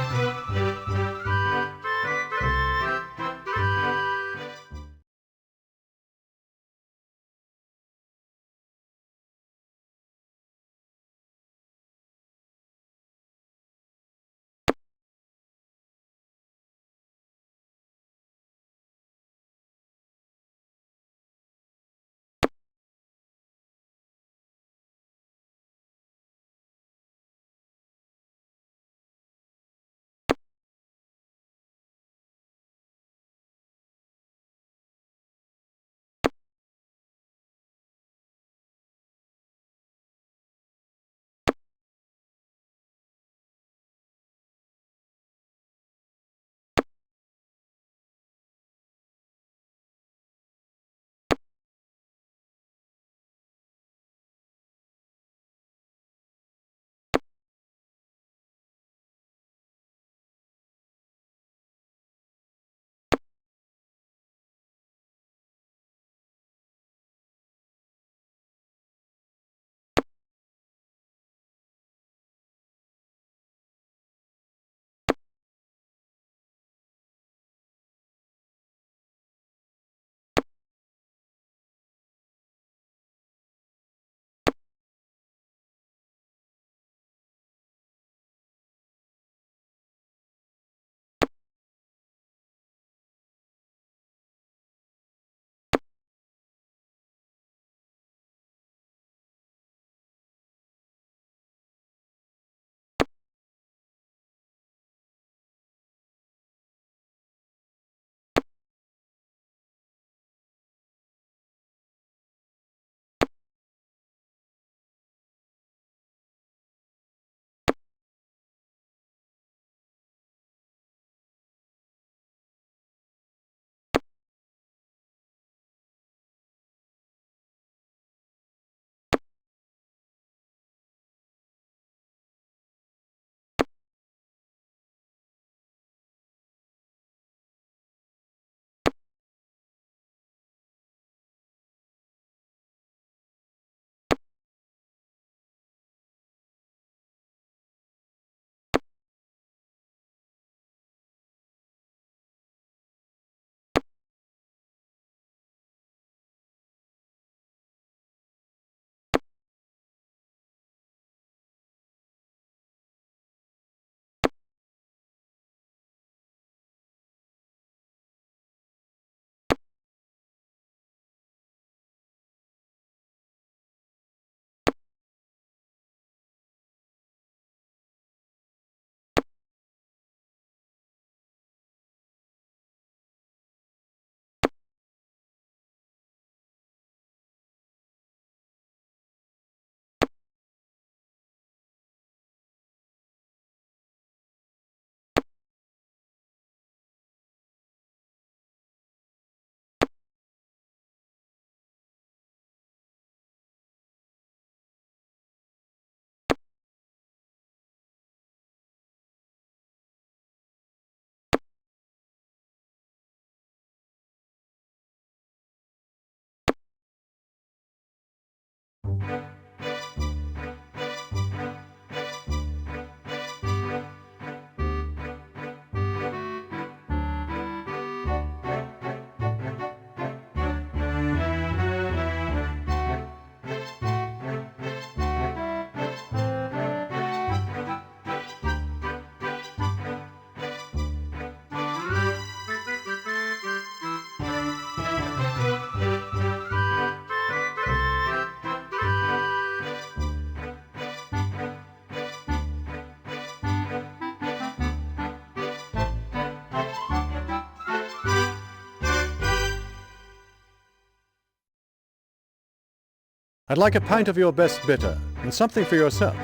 I'd like a pint of your best bitter, and something for yourself.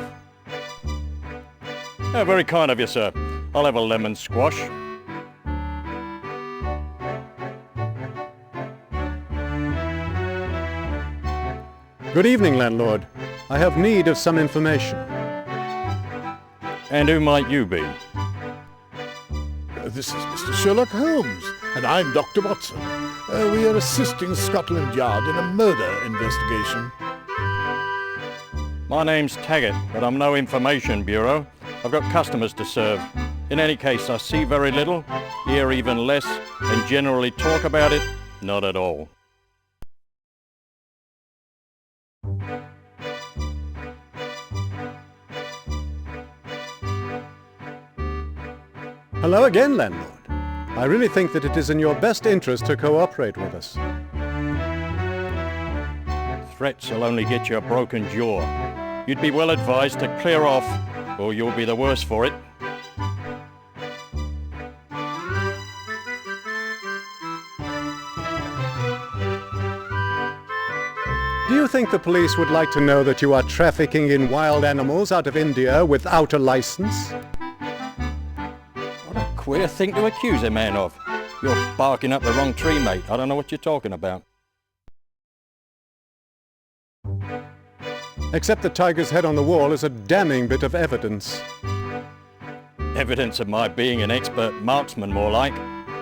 Very kind of you, sir. I'll have a lemon squash. Good evening, landlord. I have need of some information. And who might you be? This is Mr. Sherlock Holmes, and I'm Dr. Watson. We are assisting Scotland Yard in a murder investigation. My name's Taggart, but I'm no information bureau. I've got customers to serve. In any case, I see very little, hear even less, and generally talk about it not at all. Hello again, landlord. I really think that it is in your best interest to cooperate with us. Threats will only get you a broken jaw. You'd be well advised to clear off, or you'll be the worse for it. Do you think the police would like to know that you are trafficking in wild animals out of India without a license? What a queer thing to accuse a man of. You're barking up the wrong tree, mate. I don't know what you're talking about. Except the tiger's head on the wall is a damning bit of evidence. Evidence of my being an expert marksman, more like.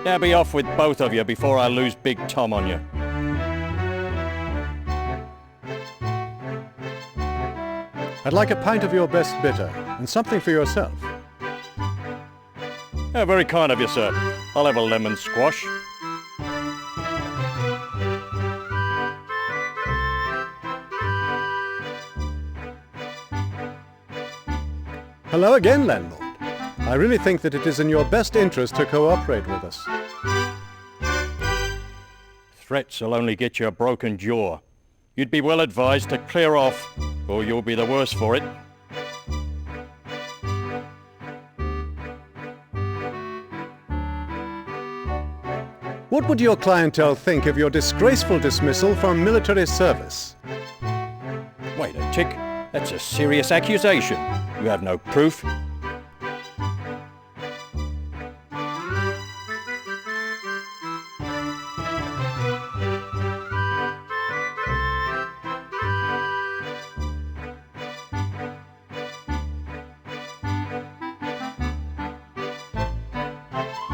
Now be off with both of you before I lose Big Tom on you. I'd like a pint of your best bitter, and something for yourself. Very kind of you, sir. I'll have a lemon squash. Hello again, landlord. I really think that it is in your best interest to cooperate with us. Threats will only get you a broken jaw. You'd be well advised to clear off, or you'll be the worse for it. What would your clientele think of your disgraceful dismissal from military service? Wait a tick. That's a serious accusation. You have no proof.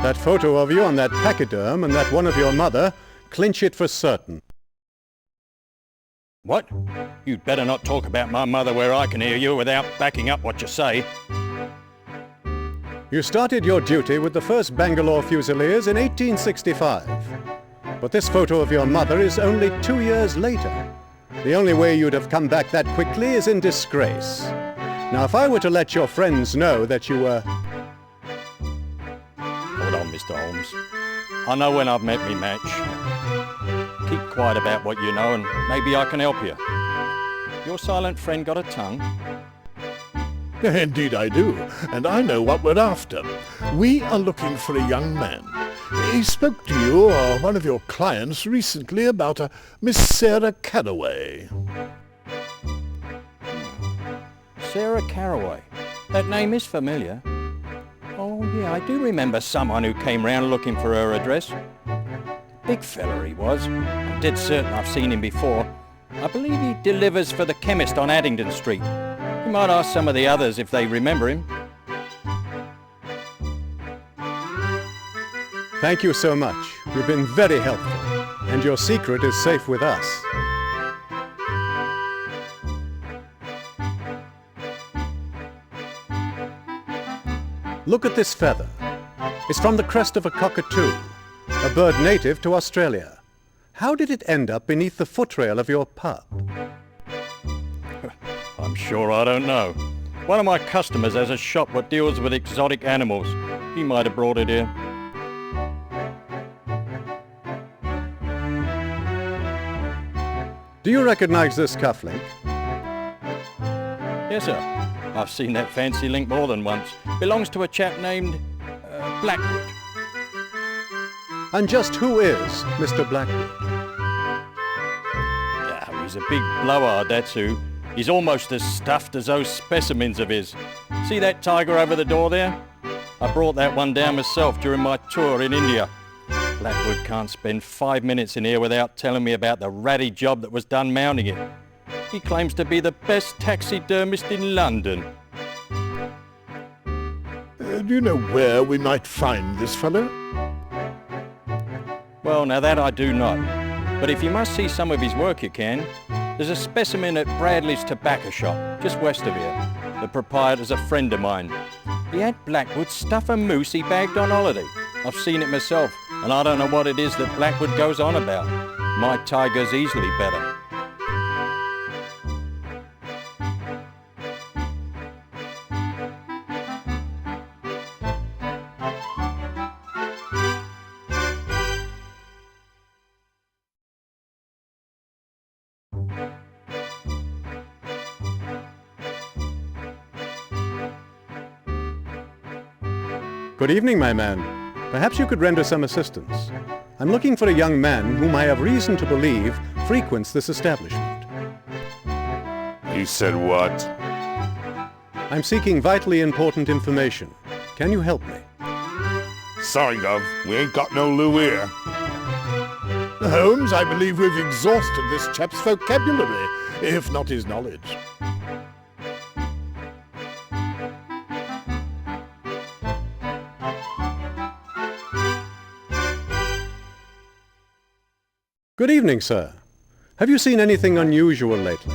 That photo of you on that pachyderm and that one of your mother clinch it for certain. What? You'd better not talk about my mother where I can hear you without backing up what you say. You started your duty with the 1st Bangalore Fusiliers in 1865. But this photo of your mother is only 2 years later. The only way you'd have come back that quickly is in disgrace. Now, if I were to let your friends know that you were... Hold on, Mr. Holmes. I know when I've met me match. Keep quiet about what you know and maybe I can help you. Your silent friend got a tongue? Indeed I do, and I know what we're after. We are looking for a young man. He spoke to you or one of your clients recently about a Miss Sarah Caraway. Sarah Caraway. That name is familiar. Oh yeah, I do remember someone who came round looking for her address. Big fella he was. I'm dead certain I've seen him before. I believe he delivers for the chemist on Addington Street. You might ask some of the others if they remember him. Thank you so much. You've been very helpful, and your secret is safe with us. Look at this feather. It's from the crest of a cockatoo, a bird native to Australia. How did it end up beneath the footrail of your pup? I'm sure I don't know. One of my customers has a shop that deals with exotic animals. He might have brought it here. Do you recognize this cufflink? Yes, sir. I've seen that fancy link more than once. Belongs to a chap named Blackwood. And just who is Mr. Blackwood? He's He's a big blowhard, that's who. He's almost as stuffed as those specimens of his. See that tiger over the door there? I brought that one down myself during my tour in India. Blackwood can't spend 5 minutes in here without telling me about the ratty job that was done mounting it. He claims to be the best taxidermist in London. Do you know where we might find this fellow? Well, now that I do not. But if you must see some of his work, you can. There's a specimen at Bradley's tobacco shop, just west of here. The proprietor's a friend of mine. He had Blackwood stuff a moose he bagged on holiday. I've seen it myself, and I don't know what it is that Blackwood goes on about. My tiger's easily better. Good evening, my man. Perhaps you could render some assistance. I'm looking for a young man whom I have reason to believe frequents this establishment. You said what? I'm seeking vitally important information. Can you help me? Sorry, Gov. We ain't got no loo here. Holmes, I believe we've exhausted this chap's vocabulary, if not his knowledge. Good evening, sir. Have you seen anything unusual lately?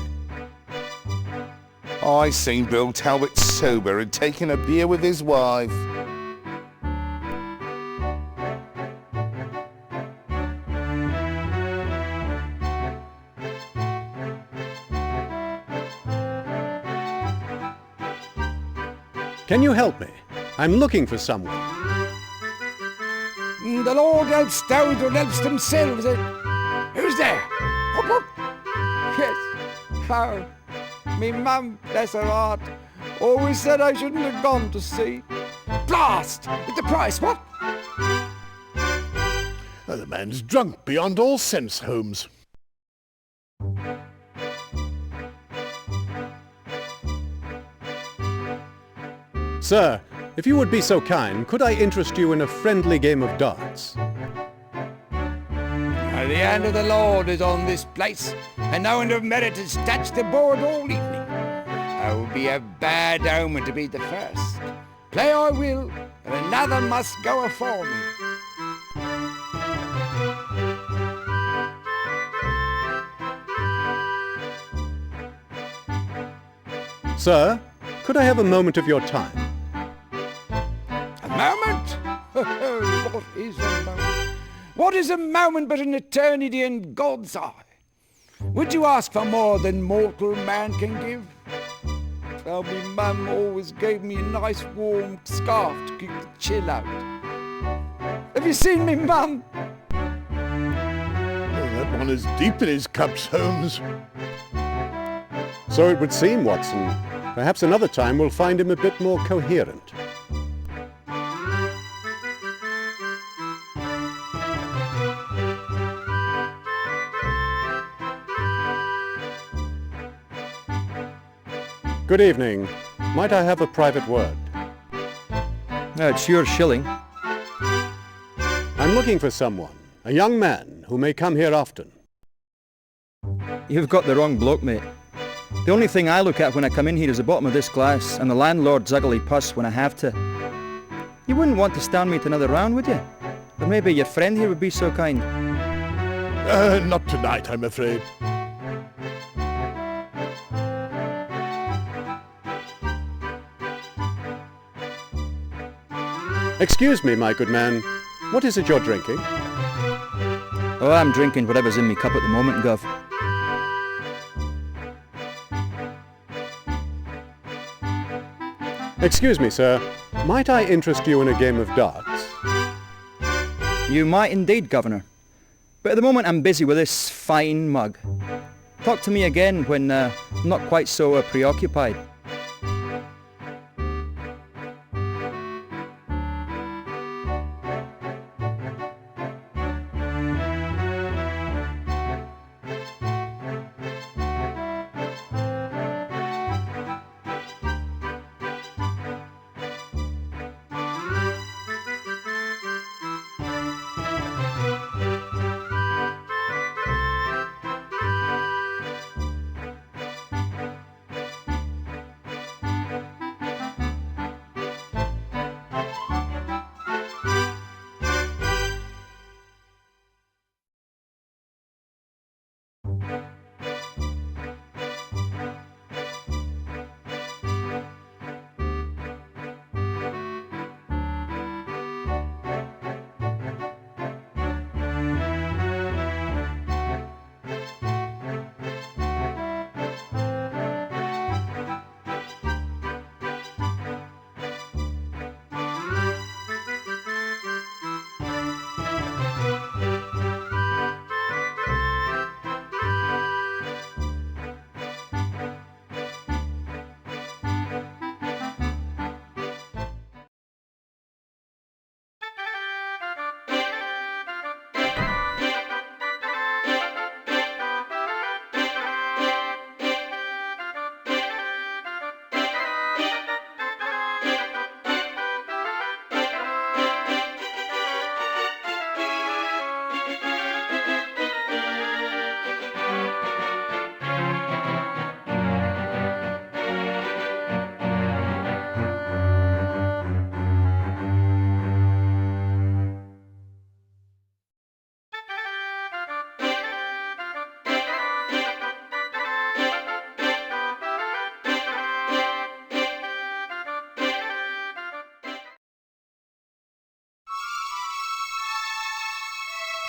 I seen Bill Talbot sober and taking a beer with his wife. Can you help me? I'm looking for someone. The Lord helps stout who helps themselves. Who's there? Whoop, whoop. Yes. Oh, me mum, bless her heart, always said I shouldn't have gone to sea. Blast! With the price, what? The man's drunk beyond all sense, Holmes. Sir, if you would be so kind, could I interest you in a friendly game of darts? The hand of the Lord is on this place, and no one of merit has touched the board all evening. It would be a bad omen to be the first. Play I will, and another must go afore me. Sir, could I have a moment of your time? A moment? What is a moment? What is a moment but an eternity in God's eye? Would you ask for more than mortal man can give? Well, me mum always gave me a nice warm scarf to keep the chill out. Have you seen me mum? That one is deep in his cups, Holmes. So it would seem, Watson. Perhaps another time we'll find him a bit more coherent. Good evening. Might I have a private word? It's your shilling. I'm looking for someone, a young man who may come here often. You've got the wrong bloke, mate. The only thing I look at when I come in here is the bottom of this glass and the landlord's ugly puss when I have to. You wouldn't want to stand me to another round, would you? Or maybe your friend here would be so kind. Not tonight, I'm afraid. Excuse me, my good man. What is it you're drinking? Oh, I'm drinking whatever's in me cup at the moment, Gov. Excuse me, sir. Might I interest you in a game of darts? You might indeed, Governor. But at the moment I'm busy with this fine mug. Talk to me again when I'm not quite so preoccupied.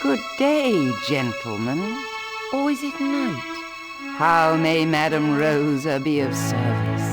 Good day, gentlemen. Or is it night? How may Madame Rosa be of service?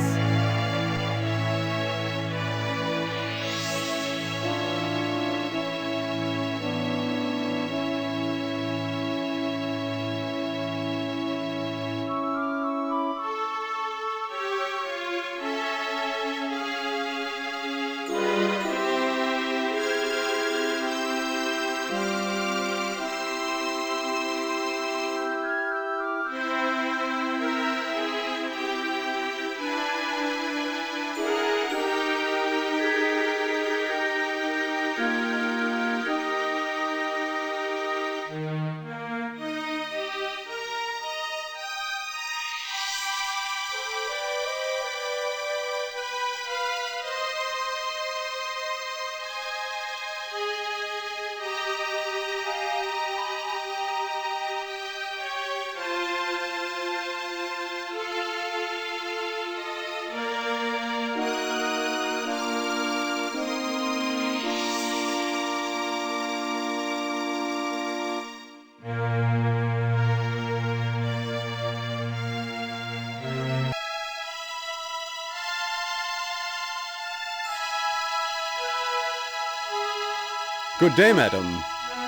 Good day, madam.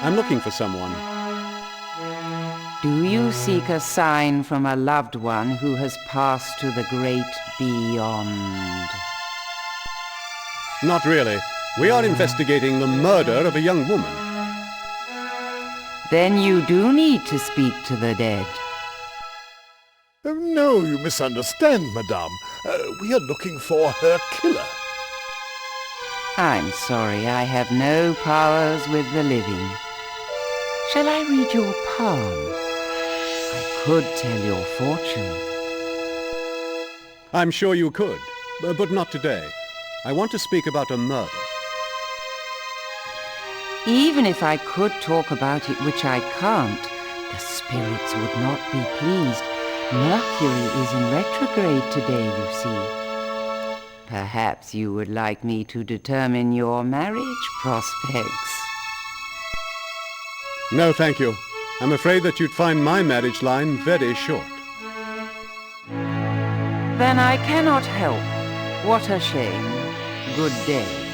I'm looking for someone. Do you seek a sign from a loved one who has passed to the great beyond? Not really. We are investigating the murder of a young woman. Then you do need to speak to the dead. Oh, no, you misunderstand, madame. We are looking for her killer. I'm sorry, I have no powers with the living. Shall I read your palm? I could tell your fortune. I'm sure you could, but not today. I want to speak about a murder. Even if I could talk about it, which I can't, the spirits would not be pleased. Mercury is in retrograde today, you see. Perhaps you would like me to determine your marriage prospects. No, thank you. I'm afraid that you'd find my marriage line very short. Then I cannot help. What a shame. Good day.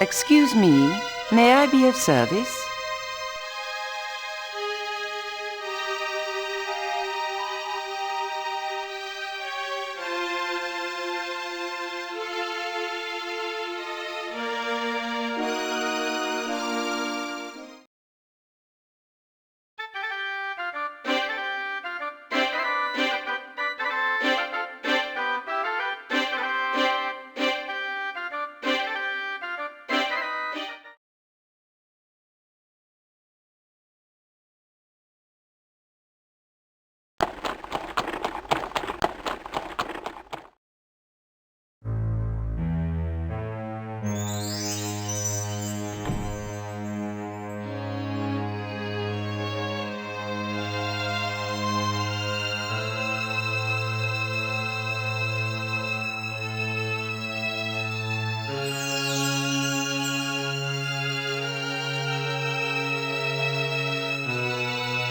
Excuse me, may I be of service?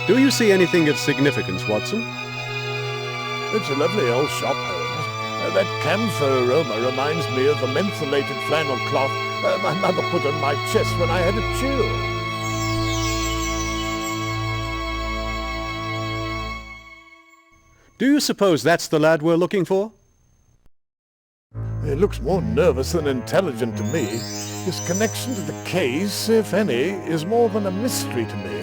Do you see anything of significance, Watson? It's a lovely old shop, Holmes. That camphor aroma reminds me of the mentholated flannel cloth my mother put on my chest when I had a chill. Do you suppose that's the lad we're looking for? He looks more nervous than intelligent to me. His connection to the case, if any, is more than a mystery to me.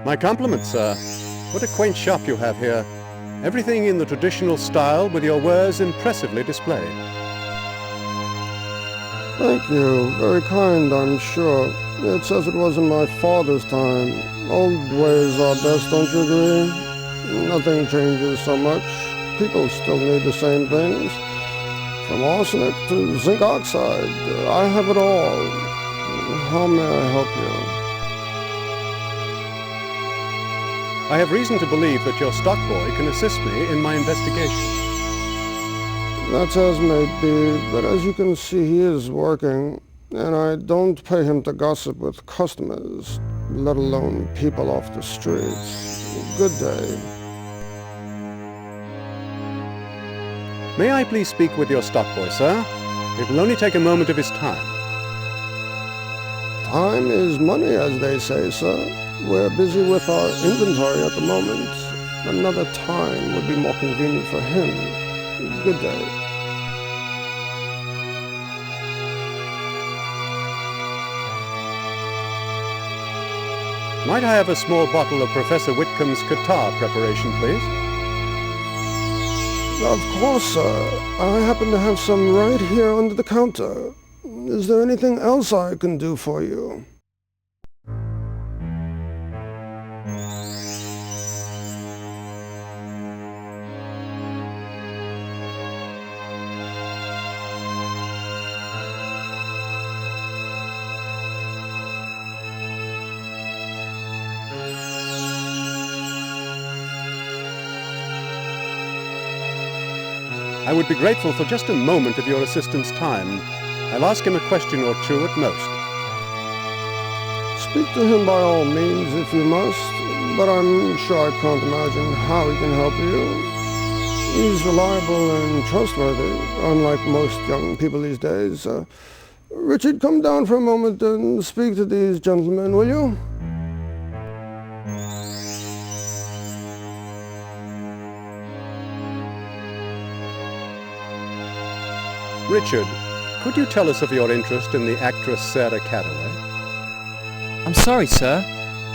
My compliments, sir. What a quaint shop you have here. Everything in the traditional style with your wares impressively displayed. Thank you. Very kind, I'm sure. It's as it was in my father's time. Old ways are best, don't you agree? Nothing changes so much. People still need the same things. From arsenic to zinc oxide. I have it all. How may I help you? I have reason to believe that your stock boy can assist me in my investigation. That's as may be, but as you can see, he is working, and I don't pay him to gossip with customers, let alone people off the streets. Good day. May I please speak with your stock boy, sir? It will only take a moment of his time. Time is money, as they say, sir. We're busy with our inventory at the moment. Another time would be more convenient for him. Good day. Might I have a small bottle of Professor Whitcomb's catarrh preparation, please? Of course, sir. I happen to have some right here under the counter. Is there anything else I can do for you? I would be grateful for just a moment of your assistant's time. I'll ask him a question or two at most. Speak to him by all means if you must, but I'm sure I can't imagine how he can help you. He's reliable and trustworthy, unlike most young people these days. Richard, come down for a moment and speak to these gentlemen, will you? Richard, could you tell us of your interest in the actress Sarah Caraway? I'm sorry, sir,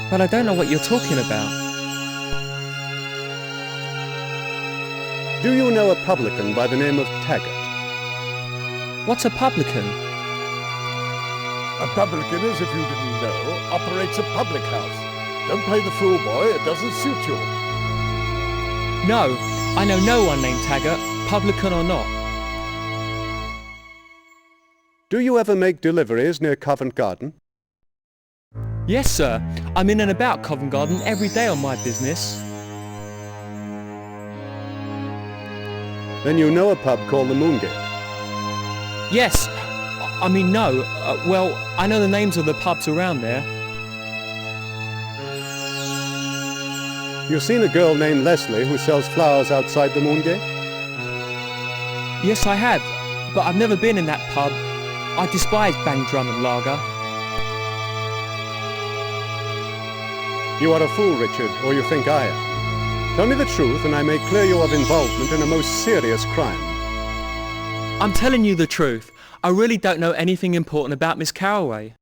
but I don't know what you're talking about. Do you know a publican by the name of Taggart? What's a publican? A publican, as if you didn't know, operates a public house. Don't play the fool, boy, it doesn't suit you. No, I know no one named Taggart, publican or not. Do you ever make deliveries near Covent Garden? Yes, sir. I'm in and about Covent Garden every day on my business. Then you know a pub called the Moongate? Yes. I mean, no. Well, I know the names of the pubs around there. You've seen a girl named Leslie who sells flowers outside the Moongate? Yes, I have. But I've never been in that pub. I despise bang drum and lager. You are a fool, Richard, or you think I am. Tell me the truth and I may clear you of involvement in a most serious crime. I'm telling you the truth. I really don't know anything important about Miss Caraway.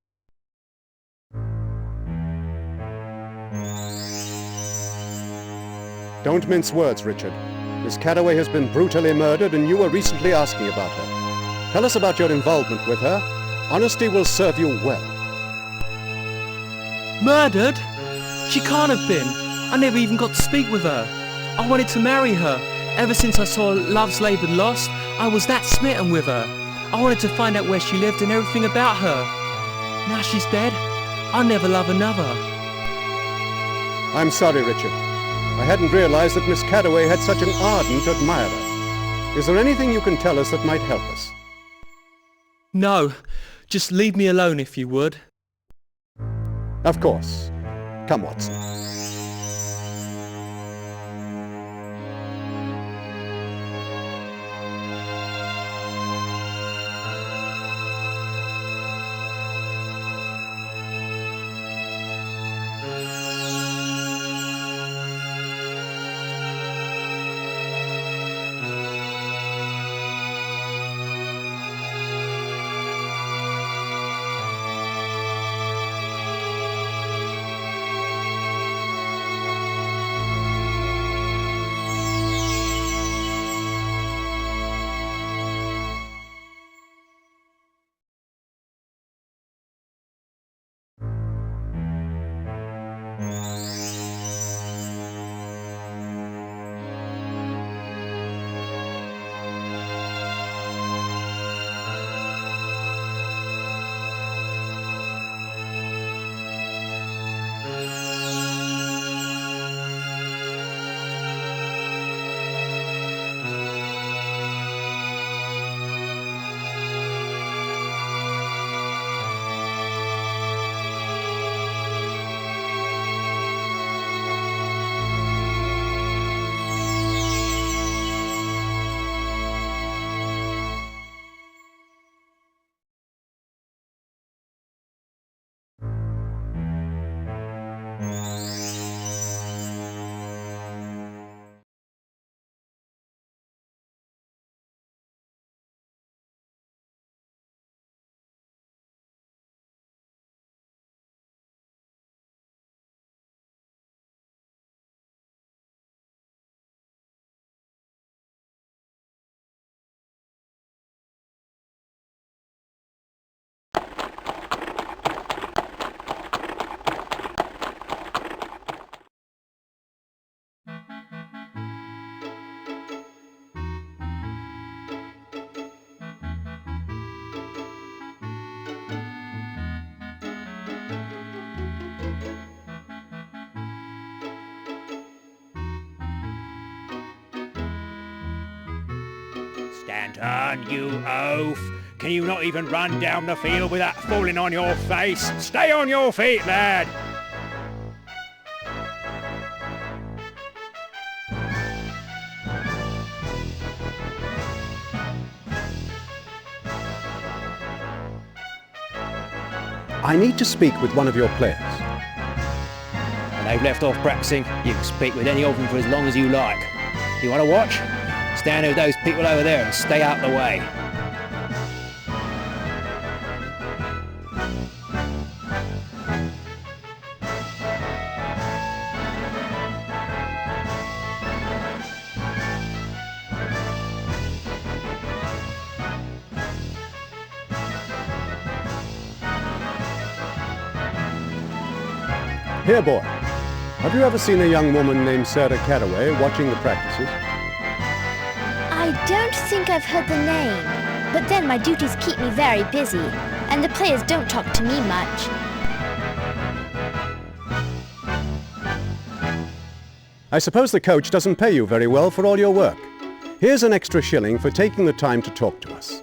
Don't mince words, Richard. Miss Caraway has been brutally murdered and you were recently asking about her. Tell us about your involvement with her. Honesty will serve you well. Murdered? She can't have been. I never even got to speak with her. I wanted to marry her. Ever since I saw Love's Labour Lost, I was that smitten with her. I wanted to find out where she lived and everything about her. Now she's dead, I'll never love another. I'm sorry, Richard. I hadn't realized that Miss Caraway had such an ardent admirer. Is there anything you can tell us that might help us? No, just leave me alone if you would. Of course. Come, Watson. Stanton, you oaf! Can you not even run down the field without falling on your face? Stay on your feet, lad! I need to speak with one of your players. When they've left off practicing, you can speak with any of them for as long as you like. You want to watch? Stand with those people over there and stay out of the way. Here, boy. Have you ever seen a young woman named Sarah Caraway watching the practices? I don't think I've heard the name, but then my duties keep me very busy, and the players don't talk to me much. I suppose the coach doesn't pay you very well for all your work. Here's an extra shilling for taking the time to talk to us.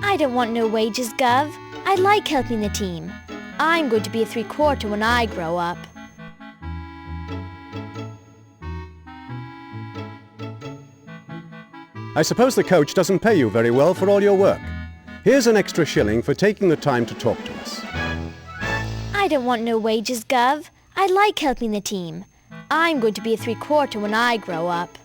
I don't want no wages, Gov. I like helping the team. I'm going to be a three-quarter when I grow up. I suppose the coach doesn't pay you very well for all your work. Here's an extra shilling for taking the time to talk to us. I don't want no wages, Gov. I like helping the team. I'm going to be a three-quarter when I grow up.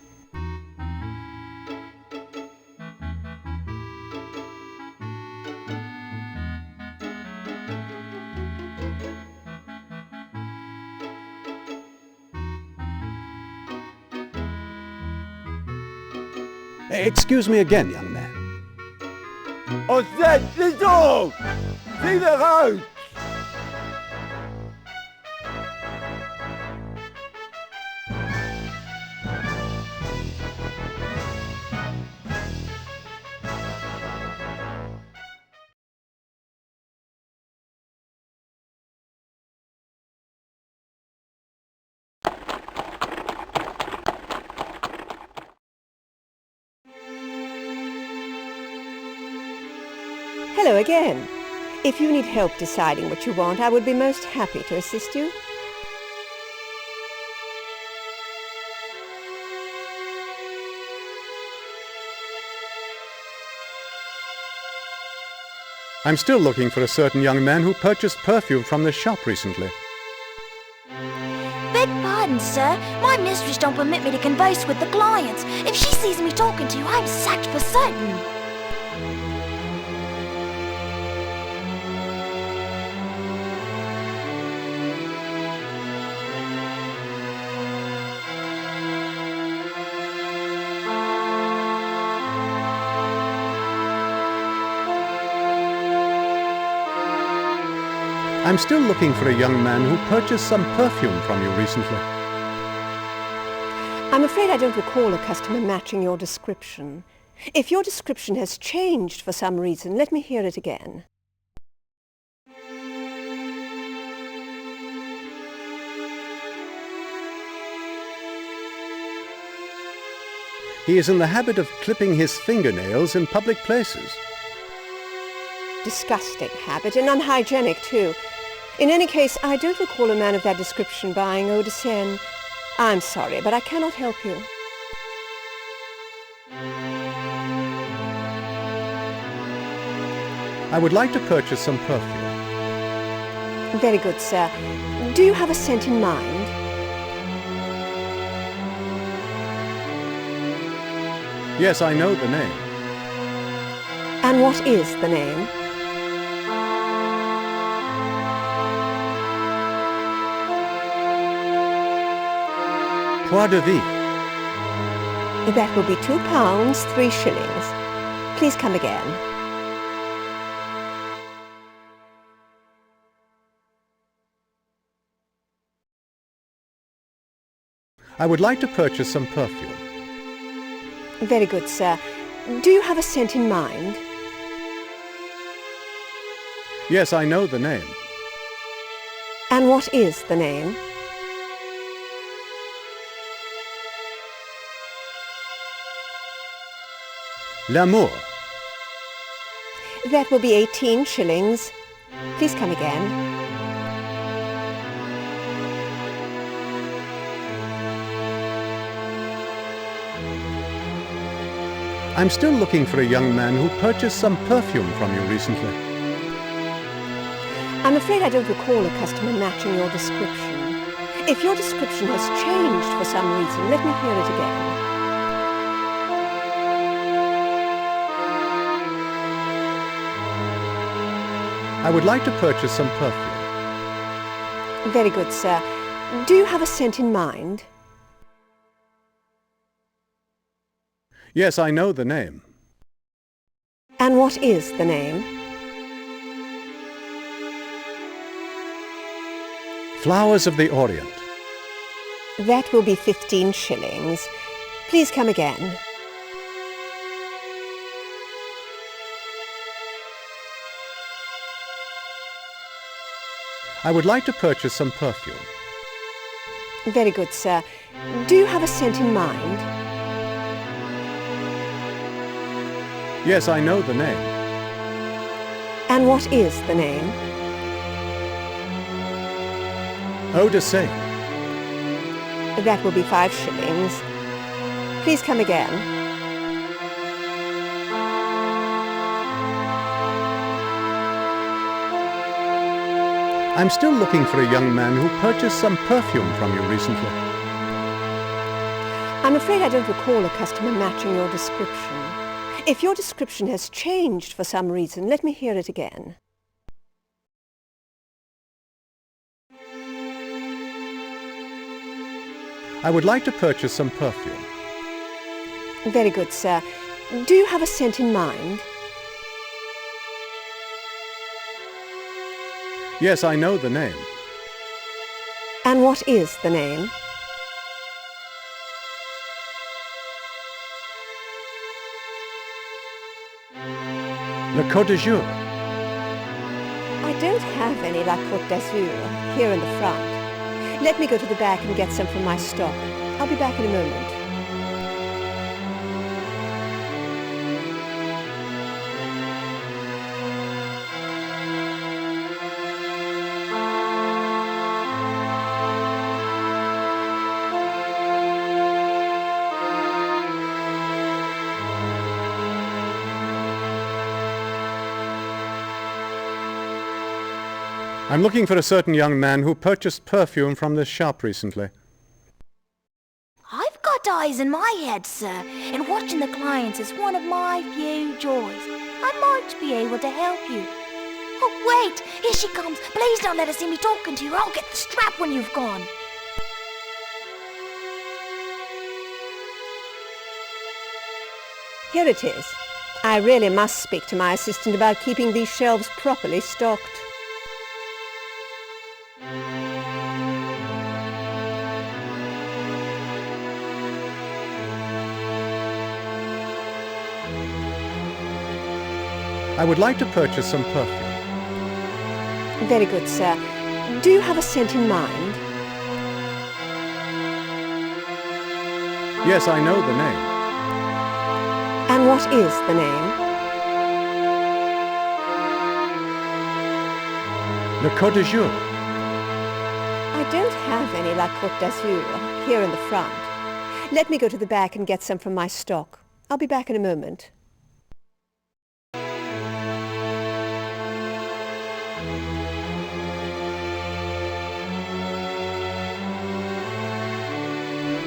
Excuse me again, young man. I said, this all! See the road! Hello again. If you need help deciding what you want, I would be most happy to assist you. I'm still looking for a certain young man who purchased perfume from this shop recently. Beg pardon, sir. My mistress don't permit me to converse with the clients. If she sees me talking to you, I'm sacked for certain. I'm still looking for a young man who purchased some perfume from you recently. I'm afraid I don't recall a customer matching your description. If your description has changed for some reason, let me hear it again. He is in the habit of clipping his fingernails in public places. Disgusting habit, and unhygienic too. In any case, I don't recall a man of that description buying eau de Seine. I'm sorry, but I cannot help you. I would like to purchase some perfume. Very good, sir. Do you have a scent in mind? Yes, I know the name. And what is the name? Pois de vie. That will be £2, 3 shillings. Please come again. I would like to purchase some perfume. Very good, sir. Do you have a scent in mind? Yes, I know the name. And what is the name? L'amour. That will be 18 shillings. Please come again. I'm still looking for a young man who purchased some perfume from you recently. I'm afraid I don't recall a customer matching your description. If your description has changed for some reason, let me hear it again. I would like to purchase some perfume. Very good, sir. Do you have a scent in mind? Yes, I know the name. And what is the name? Flowers of the Orient. That will be 15 shillings. Please come again. I would like to purchase some perfume. Very good, sir. Do you have a scent in mind? Yes, I know the name. And what is the name? Eau de Seine. That will be 5 shillings. Please come again. I'm still looking for a young man who purchased some perfume from you recently. I'm afraid I don't recall a customer matching your description. If your description has changed for some reason, let me hear it again. I would like to purchase some perfume. Very good, sir. Do you have a scent in mind? Yes, I know the name. And what is the name? Le Côte d'Azur. I don't have any La Côte d'Azur here in the front. Let me go to the back and get some from my stock. I'll be back in a moment. I'm looking for a certain young man who purchased perfume from this shop recently. I've got eyes in my head, sir, and watching the clients is one of my few joys. I might be able to help you. Oh, wait! Here she comes! Please don't let her see me talking to you. I'll get the strap when you've gone. Here it is. I really must speak to my assistant about keeping these shelves properly stocked. I would like to purchase some perfume. Very good, sir. Do you have a scent in mind? Yes, I know the name. And what is the name? Le Côte d'Azur. I don't have any La Côte d'Azur here in the front. Let me go to the back and get some from my stock. I'll be back in a moment.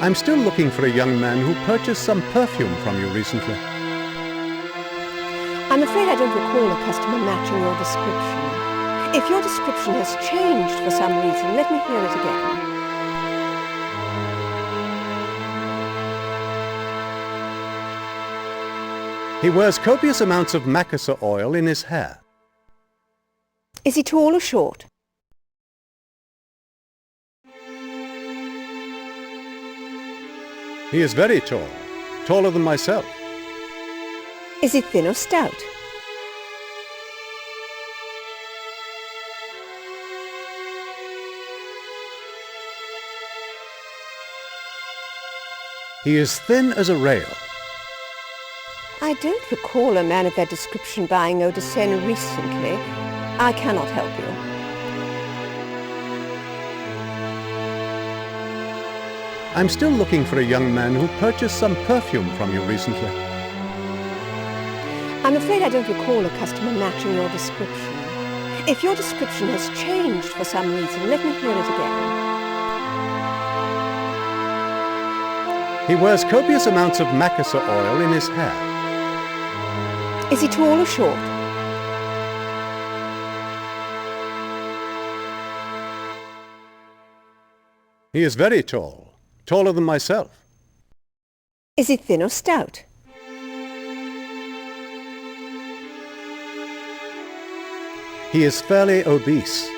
I'm still looking for a young man who purchased some perfume from you recently. I'm afraid I don't recall a customer matching your description. If your description has changed for some reason, let me hear it again. He wears copious amounts of macassar oil in his hair. Is he tall or short? He is very tall, taller than myself. Is he thin or stout? He is thin as a rail. I don't recall a man of that description buying eau de Seine recently. I cannot help you. I'm still looking for a young man who purchased some perfume from you recently. I'm afraid I don't recall a customer matching your description. If your description has changed for some reason, let me hear it again. He wears copious amounts of macassar oil in his hair. Is he tall or short? He is very tall, taller than myself. Is he thin or stout? He is fairly obese.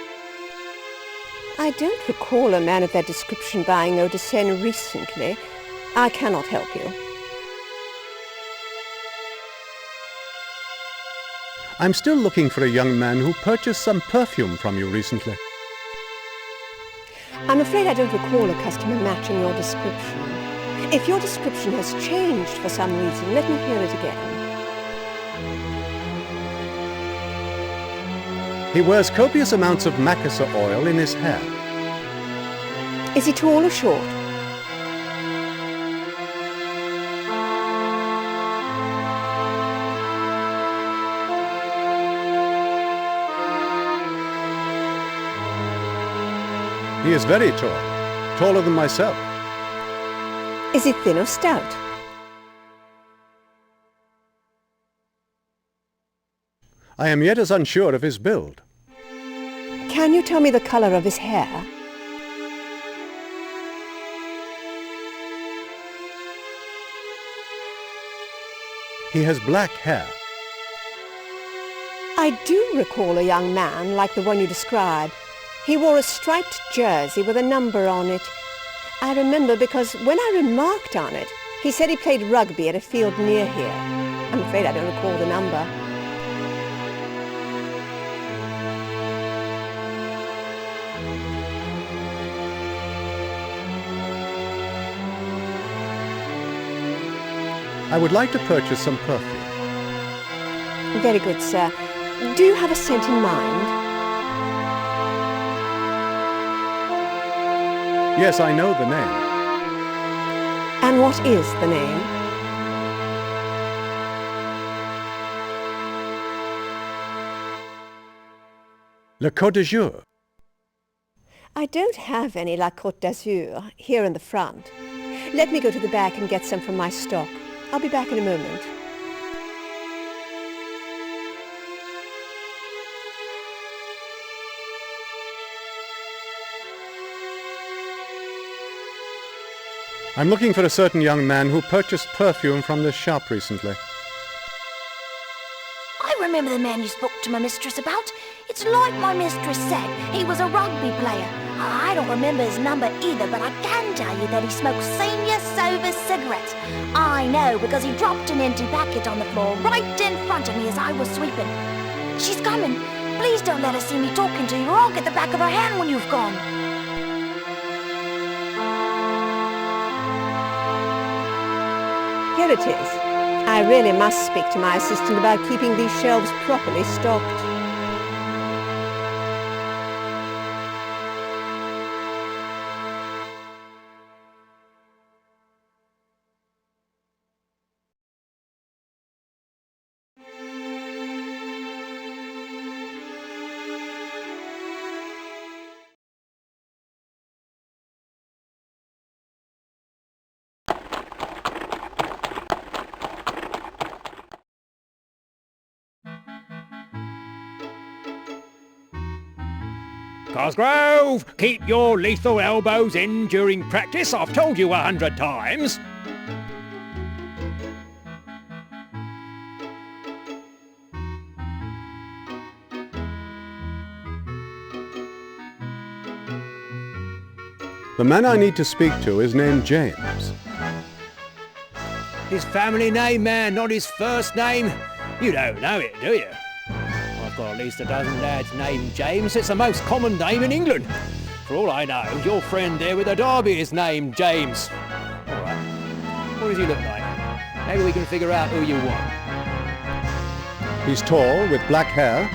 I don't recall a man of that description buying eau de Seine recently. I cannot help you. I'm still looking for a young man who purchased some perfume from you recently. I'm afraid I don't recall a customer matching your description. If your description has changed for some reason, let me hear it again. He wears copious amounts of macassar oil in his hair. Is he tall or short? He is very tall, taller than myself. Is he thin or stout? I am yet as unsure of his build. Can you tell me the color of his hair? He has black hair. I do recall a young man like the one you described. He wore a striped jersey with a number on it. I remember because when I remarked on it, he said he played rugby at a field near here. I'm afraid I don't recall the number. I would like to purchase some perfume. Very good, sir. Do you have a scent in mind? Yes, I know the name. And what is the name? Le Côte d'Azur. I don't have any La Côte d'Azur here in the front. Let me go to the back and get some from my stock. I'll be back in a moment. I'm looking for a certain young man who purchased perfume from this shop recently. I remember the man you spoke to my mistress about. It's like my mistress said. He was a rugby player. I don't remember his number either, but I can tell you that he smoked Senior Sober cigarettes. I know, because he dropped an empty packet on the floor right in front of me as I was sweeping. She's coming. Please don't let her see me talking to you, or I'll get the back of her hand when you've gone. Here it is. I really must speak to my assistant about keeping these shelves properly stocked. Cosgrove, keep your lethal elbows in during practice. I've told you 100 times. The man I need to speak to is named James. His family name, man, not his first name. You don't know it, do you? I've got at least a dozen lads named James. It's the most common name in England. For all I know, your friend there with the derby is named James. All right. What does he look like? Maybe we can figure out who you want. He's tall, with black hair,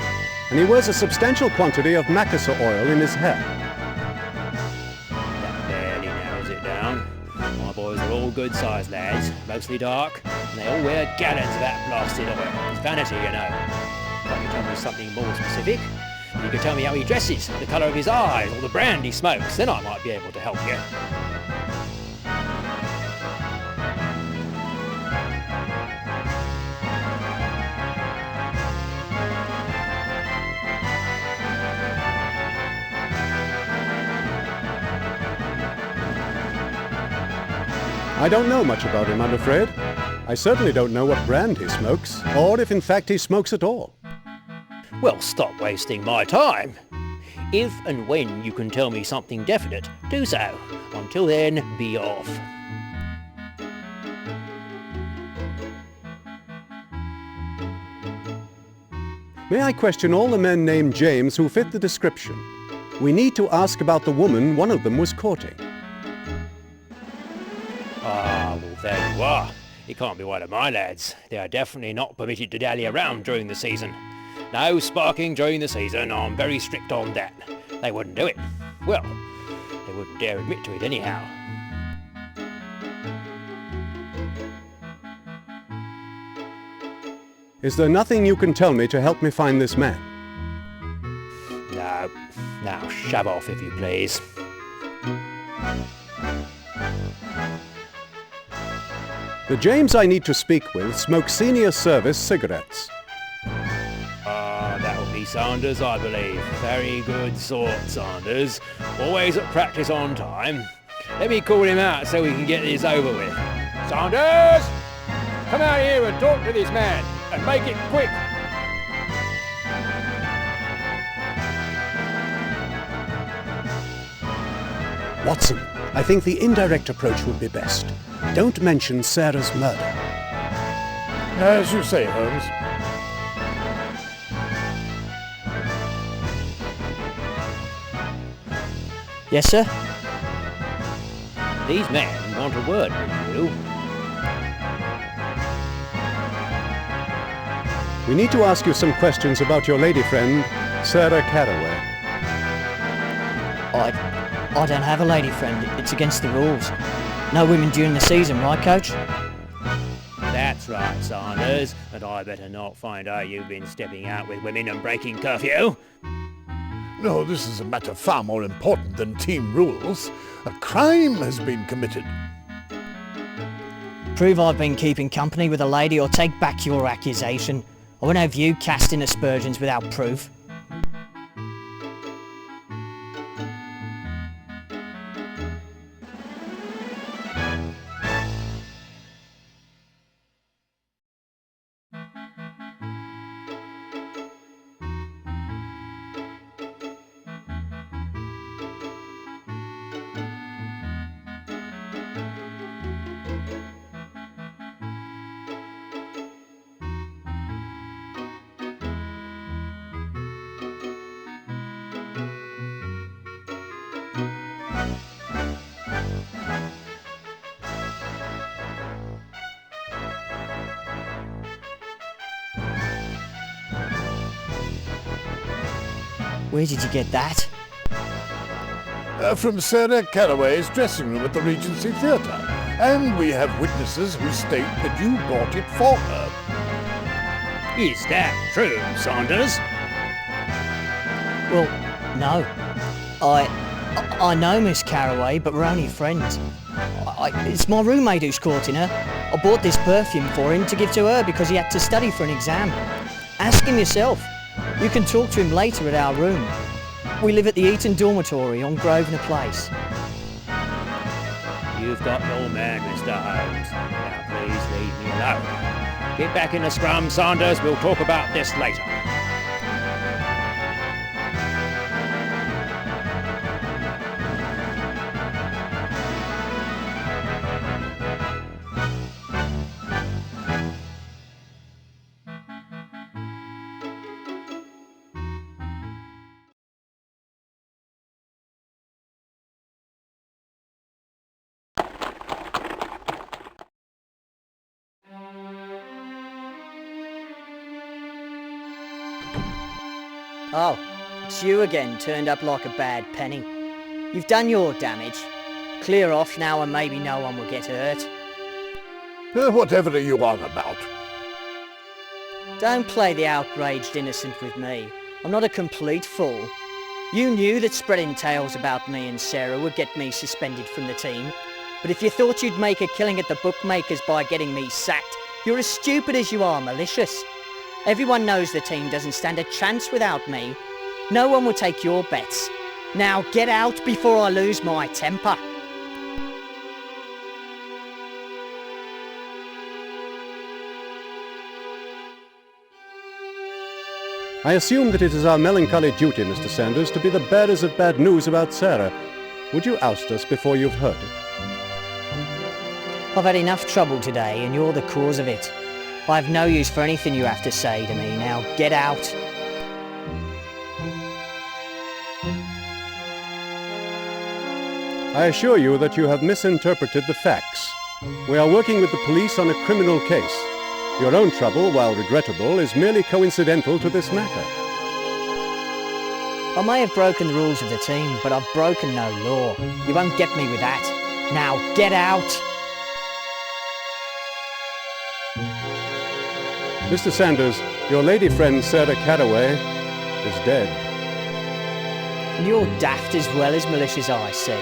and he wears a substantial quantity of Macassar oil in his hair. That barely narrows it down. My boys are all good-sized lads, mostly dark, and they all wear gallons of that blasted oil. It's vanity, you know. Can't you tell me something more specific? You could tell me how he dresses, the colour of his eyes, or the brand he smokes, then I might be able to help you. I don't know much about him, I'm afraid. I certainly don't know what brand he smokes, or if in fact he smokes at all. Well, stop wasting my time. If and when you can tell me something definite, do so. Until then, be off. May I question all the men named James who fit the description? We need to ask about the woman one of them was courting. Ah, well, there you are. It can't be one of my lads. They are definitely not permitted to dally around during the season. No sparking during the season. I'm very strict on that. They wouldn't do it. Well, they wouldn't dare admit to it anyhow. Is there nothing you can tell me to help me find this man? No. Now, shove off if you please. The James I need to speak with smokes Senior Service cigarettes. That'll be Sanders, I believe. Very good sort, Sanders. Always at practice on time. Let me call him out so we can get this over with. Sanders! Come out here and talk to this man, and make it quick. Watson, I think the indirect approach would be best. Don't mention Sarah's murder. As you say, Holmes. Yes, sir? These men want a word with you. We need to ask you some questions about your lady friend, Sarah Carraway. I don't have a lady friend. It's against the rules. No women during the season, right, Coach? That's right, Sanders. And I better not find out you've been stepping out with women and breaking curfew. No, this is a matter far more important than team rules. A crime has been committed. Prove I've been keeping company with a lady or take back your accusation. I won't have you casting aspersions without proof. Where did you get that? From Sarah Caraway's dressing room at the Regency Theatre. And we have witnesses who state that you bought it for her. Is that true, Saunders? Well, no. I know Miss Caraway, but we're only friends. It's my roommate who's courting her. I bought this perfume for him to give to her because he had to study for an exam. Ask him yourself. You can talk to him later at our room. We live at the Eton Dormitory on Grosvenor Place. You've got your man, Mr. Holmes. Now please leave me alone. Get back in the scrum, Saunders. We'll talk about this later. Oh, it's you again, turned up like a bad penny. You've done your damage. Clear off now and maybe no one will get hurt. Whatever are you on about? Don't play the outraged innocent with me. I'm not a complete fool. You knew that spreading tales about me and Sarah would get me suspended from the team. But if you thought you'd make a killing at the bookmakers by getting me sacked, you're as stupid as you are malicious. Everyone knows the team doesn't stand a chance without me. No one will take your bets. Now get out before I lose my temper. I assume that it is our melancholy duty, Mr. Sanders, to be the bearers of bad news about Sarah. Would you oust us before you've heard it? I've had enough trouble today, and you're the cause of it. I have no use for anything you have to say to me. Now get out. I assure you that you have misinterpreted the facts. We are working with the police on a criminal case. Your own trouble, while regrettable, is merely coincidental to this matter. I may have broken the rules of the team, but I've broken no law. You won't get me with that. Now get out! Mr. Sanders, your lady friend Sarah Caraway is dead. And you're daft as well as malicious, I see.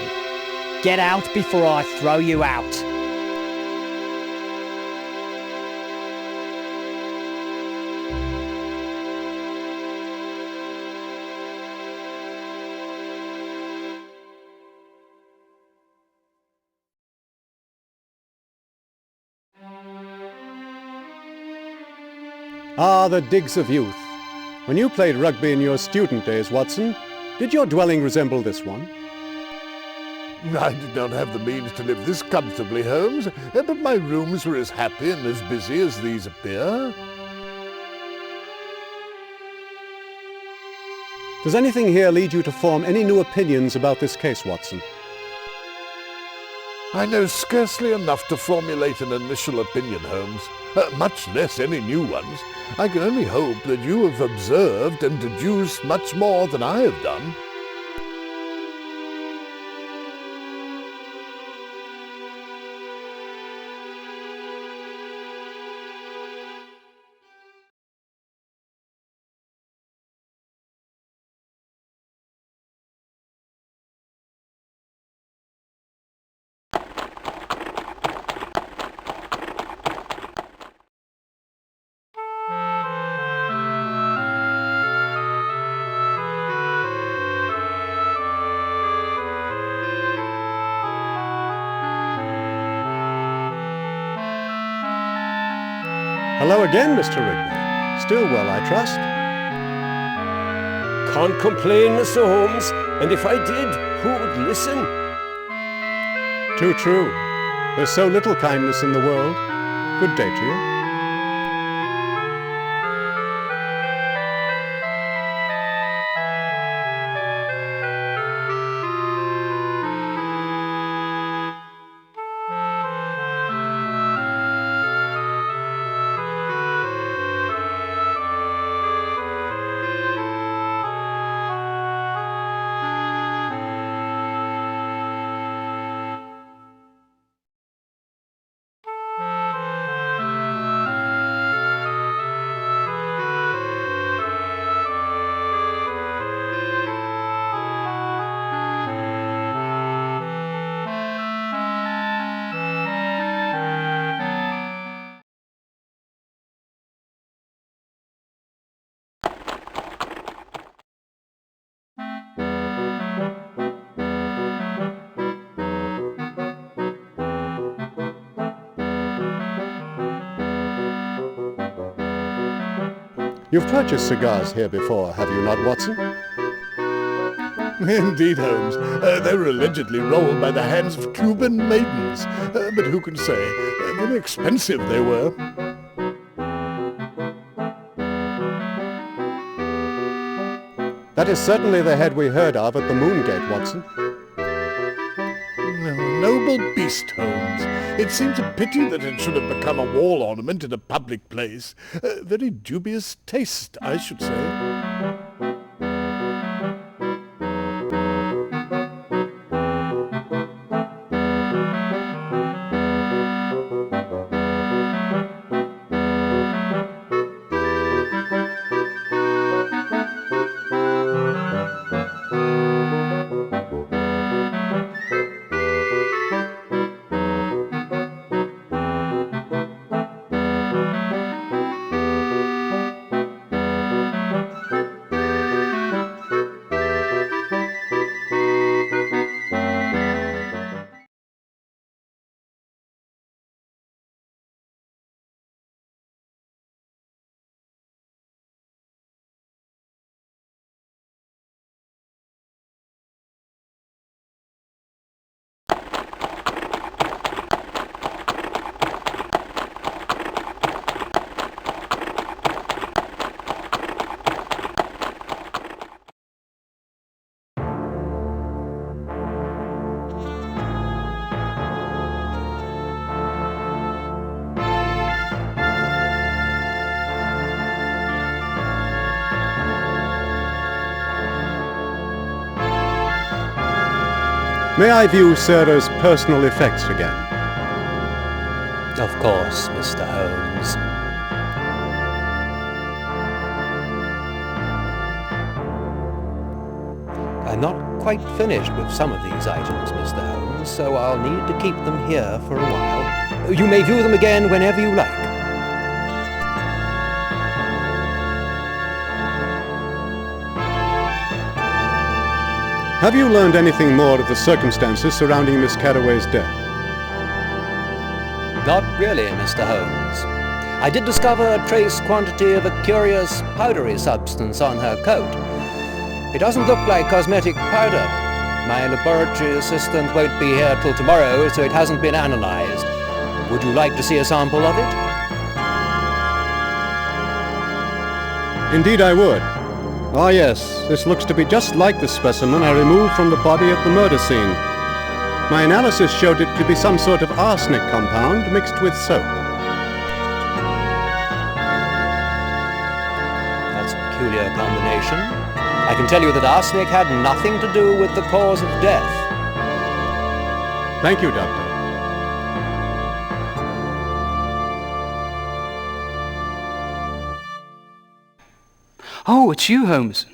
Get out before I throw you out. Ah, the digs of youth. When you played rugby in your student days, Watson, did your dwelling resemble this one? I did not have the means to live this comfortably, Holmes, but my rooms were as happy and as busy as these appear. Does anything here lead you to form any new opinions about this case, Watson? I know scarcely enough to formulate an initial opinion, Holmes, much less any new ones. I can only hope that you have observed and deduced much more than I have done. Hello again, Mr. Rigby. Still well, I trust? Can't complain, Mr. Holmes, and if I did, who would listen? Too true. There's so little kindness in the world. Good day to you. You've purchased cigars here before, have you not, Watson? Indeed, Holmes. They were allegedly rolled by the hands of Cuban maidens. But who can say? Very expensive they were. That is certainly the head we heard of at the Moongate, Watson. Noble beast, Holmes. It seems a pity that it should have become a wall ornament in a public place. Very dubious taste, I should say. May I view Sarah's personal effects again? Of course, Mr. Holmes. I'm not quite finished with some of these items, Mr. Holmes, so I'll need to keep them here for a while. You may view them again whenever you like. Have you learned anything more of the circumstances surrounding Miss Carraway's death? Not really, Mr. Holmes. I did discover a trace quantity of a curious powdery substance on her coat. It doesn't look like cosmetic powder. My laboratory assistant won't be here till tomorrow, so it hasn't been analyzed. Would you like to see a sample of it? Indeed I would. Ah yes, this looks to be just like the specimen I removed from the body at the murder scene. My analysis showed it to be some sort of arsenic compound mixed with soap. That's a peculiar combination. I can tell you that arsenic had nothing to do with the cause of death. Thank you, Doctor. Oh, it's you, Holmes.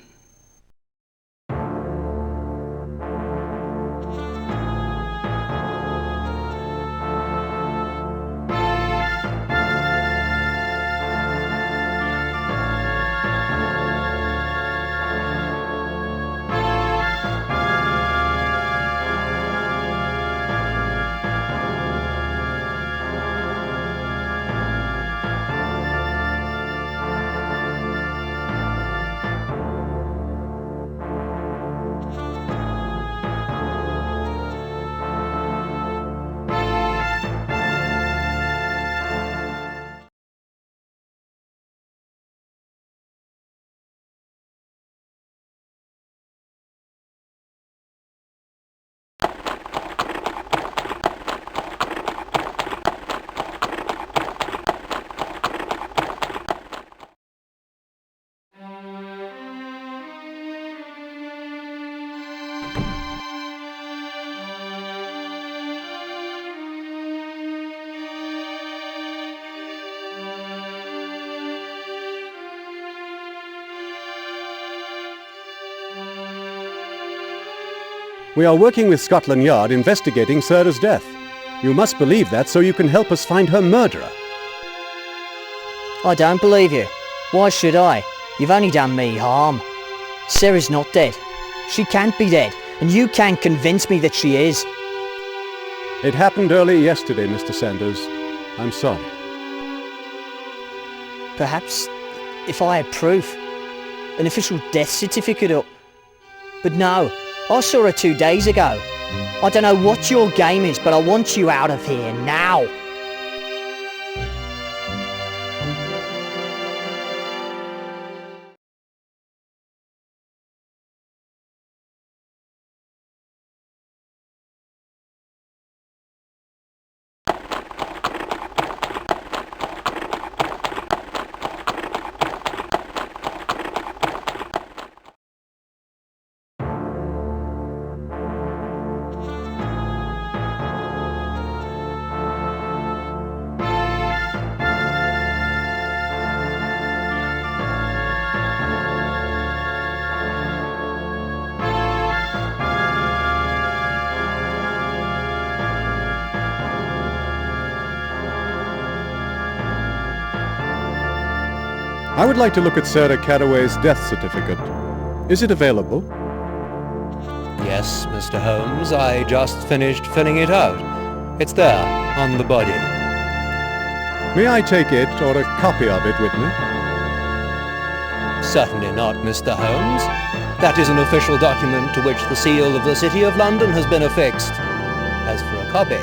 We are working with Scotland Yard investigating Sarah's death. You must believe that so you can help us find her murderer. I don't believe you. Why should I? You've only done me harm. Sarah's not dead. She can't be dead, and you can't convince me that she is. It happened early yesterday, Mr. Sanders. I'm sorry. Perhaps if I had proof. An official death certificate or... But no, I saw her 2 days ago. I don't know what your game is, but I want you out of here now. I would like to look at Sarah Caraway's death certificate. Is it available? Yes, Mr. Holmes, I just finished filling it out. It's there, on the body. May I take it, or a copy of it, with me? Certainly not, Mr. Holmes. That is an official document to which the seal of the City of London has been affixed. As for a copy,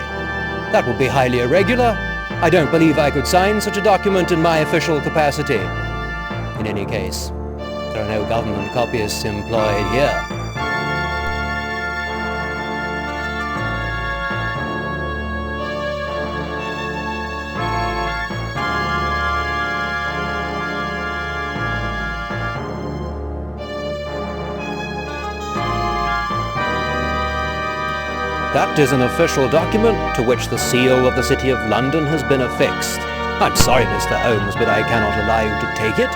that would be highly irregular. I don't believe I could sign such a document in my official capacity. In any case, there are no government copyists employed here. That is an official document to which the seal of the City of London has been affixed. I'm sorry, Mr. Holmes, but I cannot allow you to take it.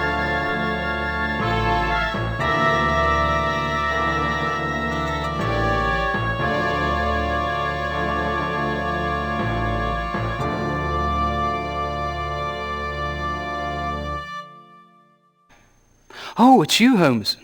Oh, it's you, Holmes.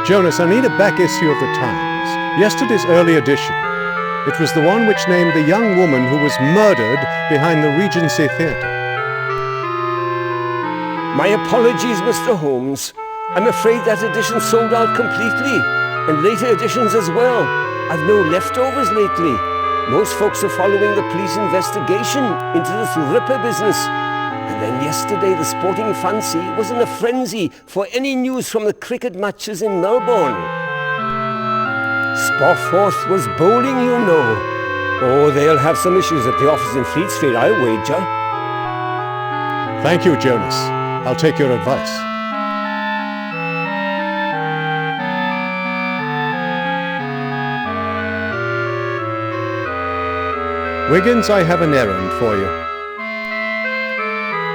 Jonas, I need a back issue of the Times. Yesterday's early edition. It was the one which named the young woman who was murdered behind the Regency Theatre. My apologies, Mr. Holmes. I'm afraid that edition sold out completely, and later editions as well. I've no leftovers lately. Most folks are following the police investigation into this Ripper business. And then yesterday the Sporting Fancy was in a frenzy for any news from the cricket matches in Melbourne. Spofford was bowling, you know. Oh, they'll have some issues at the office in Fleet Street, I wager. Thank you, Jonas. I'll take your advice. Wiggins, I have an errand for you.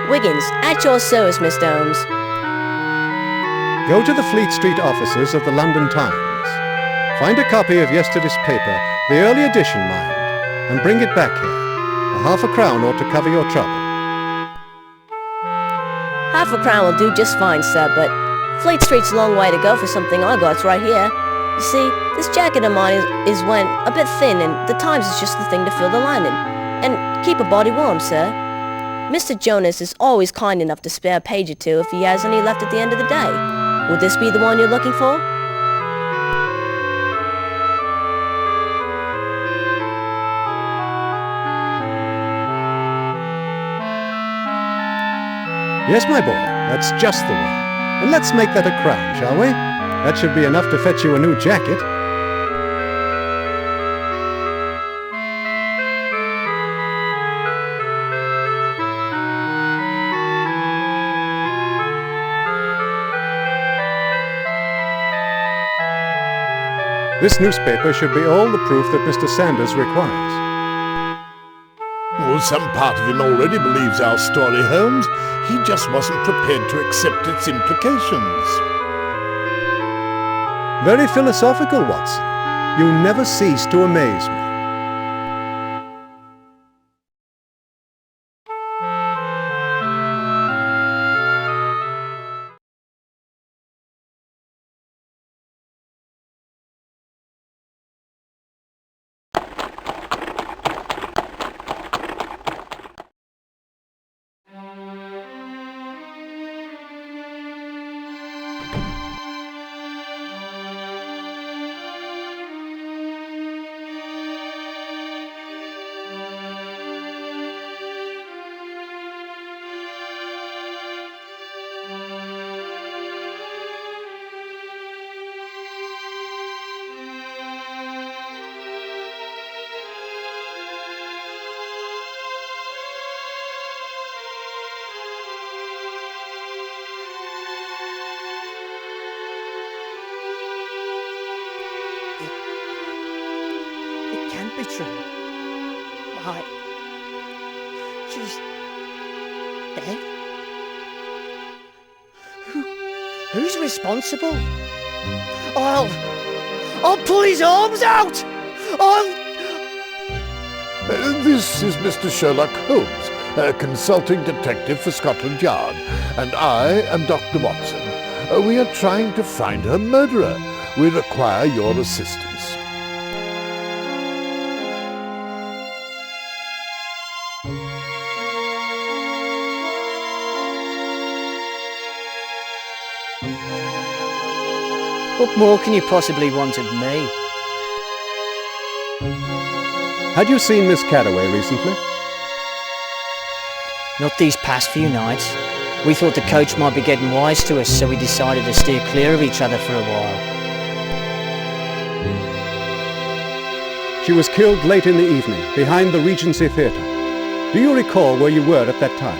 Wiggins, at your service, Mr. Holmes. Go to the Fleet Street offices of the London Times. Find a copy of yesterday's paper, the early edition, mind, and bring it back here. £0.5 ought to cover your trouble. £0.5 will do just fine, sir, but Fleet Street's a long way to go for something I got's right here. You see, this jacket of mine is went a bit thin, and the Times is just the thing to fill the lining. And keep a body warm, sir. Mr. Jonas is always kind enough to spare a page or two if he has any left at the end of the day. Would this be the one you're looking for? Yes, my boy, that's just the one. And let's make that a crown, shall we? That should be enough to fetch you a new jacket. This newspaper should be all the proof that Mr. Sanders requires. Well, some part of him already believes our story, Holmes. He just wasn't prepared to accept its implications. Very philosophical, Watson. You never cease to amaze me. It can't be true. Why? She's dead? Who's responsible? I'll pull his arms out! This is Mr. Sherlock Holmes, a consulting detective for Scotland Yard, and I am Dr. Watson. We are trying to find her murderer. We require your assistance. What more can you possibly want of me? Had you seen Miss Caraway recently? Not these past few nights. We thought the coach might be getting wise to us, so we decided to steer clear of each other for a while. She was killed late in the evening, behind the Regency Theatre. Do you recall where you were at that time?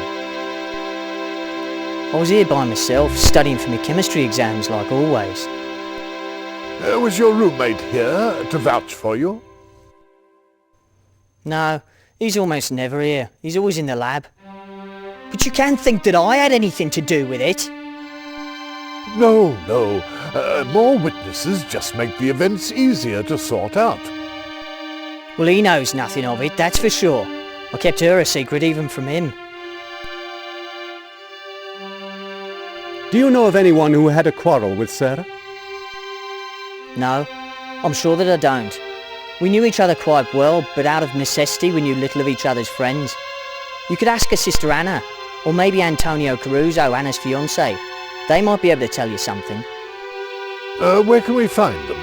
I was here by myself, studying for my chemistry exams like always. Was your roommate here to vouch for you? No, he's almost never here. He's always in the lab. But you can't think that I had anything to do with it. No. More witnesses just make the events easier to sort out. Well, he knows nothing of it, that's for sure. I kept her a secret even from him. Do you know of anyone who had a quarrel with Sarah? No, I'm sure that I don't. We knew each other quite well, but out of necessity we knew little of each other's friends. You could ask her sister Anna, or maybe Antonio Caruso, Anna's fiancé. They might be able to tell you something. Where can we find them?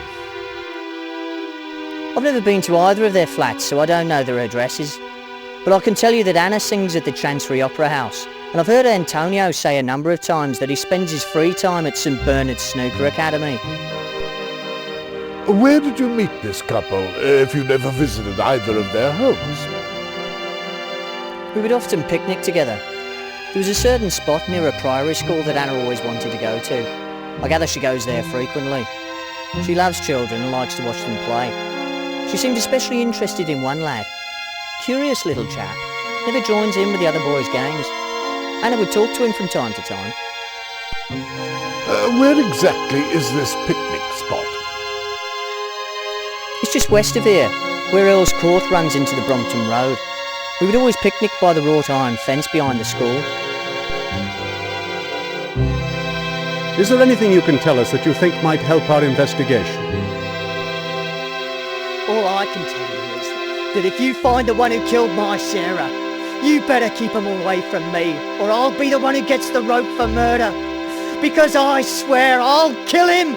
I've never been to either of their flats, so I don't know their addresses. But I can tell you that Anna sings at the Chancery Opera House, and I've heard Antonio say a number of times that he spends his free time at St. Bernard's Snooker Academy. Where did you meet this couple, if you never visited either of their homes? We would often picnic together. There was a certain spot near a priory school that Anna always wanted to go to. I gather she goes there frequently. She loves children and likes to watch them play. She seemed especially interested in one lad. Curious little chap. Never joins in with the other boys' games. Anna would talk to him from time to time. Where exactly is this picnic spot? It's just west of here, where Earl's Court runs into the Brompton Road. We would always picnic by the wrought iron fence behind the school. Is there anything you can tell us that you think might help our investigation? All I can tell you is that if you find the one who killed my Sarah, you better keep him away from me, or I'll be the one who gets the rope for murder. Because I swear I'll kill him!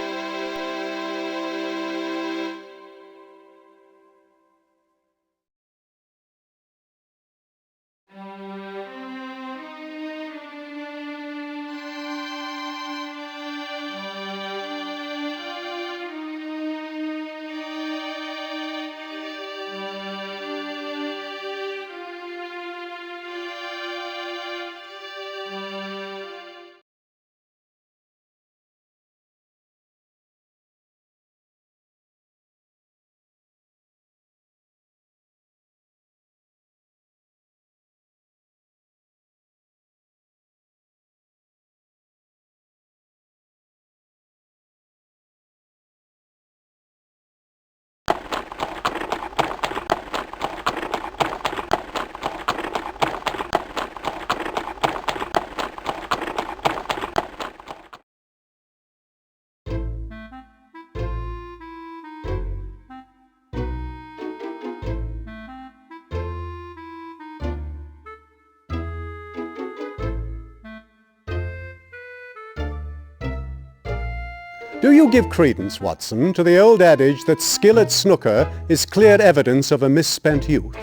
Do you give credence, Watson, to the old adage that skill at snooker is clear evidence of a misspent youth?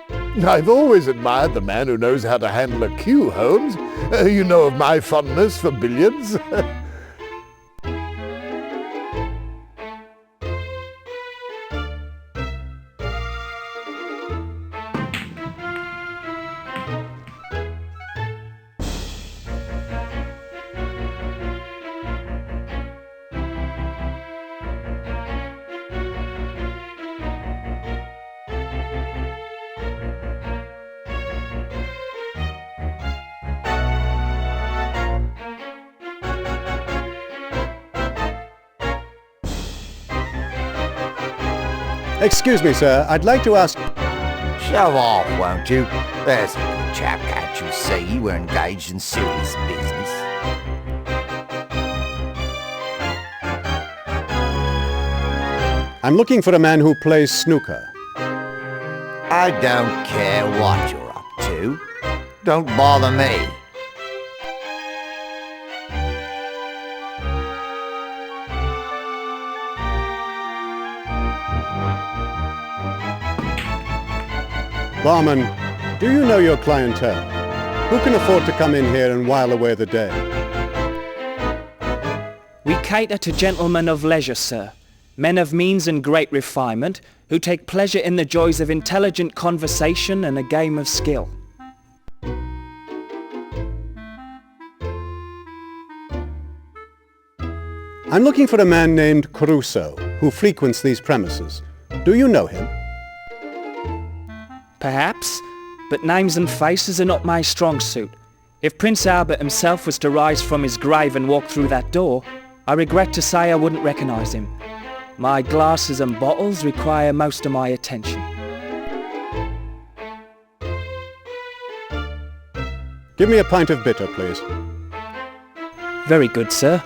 I've always admired the man who knows how to handle a cue, Holmes. You know of my fondness for billiards. Excuse me, sir. I'd like to ask... Show off, won't you? There's a good chap, can't you see? We're engaged in serious business. I'm looking for a man who plays snooker. I don't care what you're up to. Don't bother me. Barman, do you know your clientele? Who can afford to come in here and while away the day? We cater to gentlemen of leisure, sir. Men of means and great refinement, who take pleasure in the joys of intelligent conversation and a game of skill. I'm looking for a man named Caruso, who frequents these premises. Do you know him? Perhaps, but names and faces are not my strong suit. If Prince Albert himself was to rise from his grave and walk through that door, I regret to say I wouldn't recognise him. My glasses and bottles require most of my attention. Give me a pint of bitter, please. Very good, sir.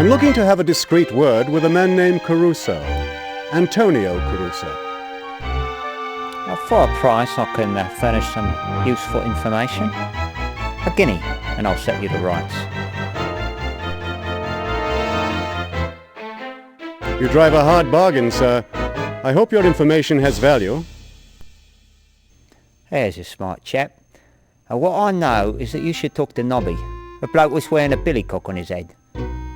I'm looking to have a discreet word with a man named Caruso. Antonio Caruso. For a price I can furnish some useful information. A guinea, and I'll set you to rights. You drive a hard bargain, sir. I hope your information has value. There's a smart chap. What I know is that you should talk to Nobby, a bloke was wearing a billycock on his head.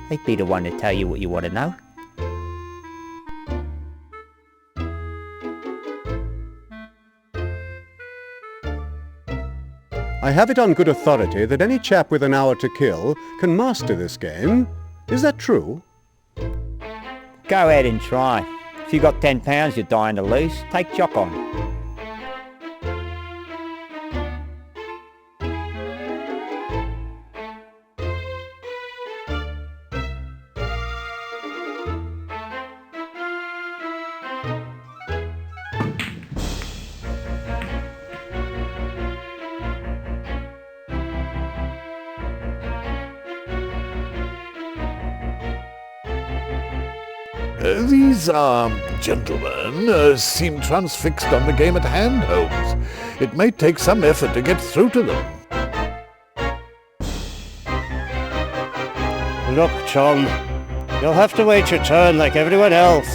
He'd be the one to tell you what you want to know. I have it on good authority that any chap with an hour to kill can master this game. Is that true? Go ahead and try. If you got £10 you're dying to lose, take Jock on. These, gentlemen seem transfixed on the game at hand, Holmes. It may take some effort to get through to them. Look, Tom, you'll have to wait your turn like everyone else.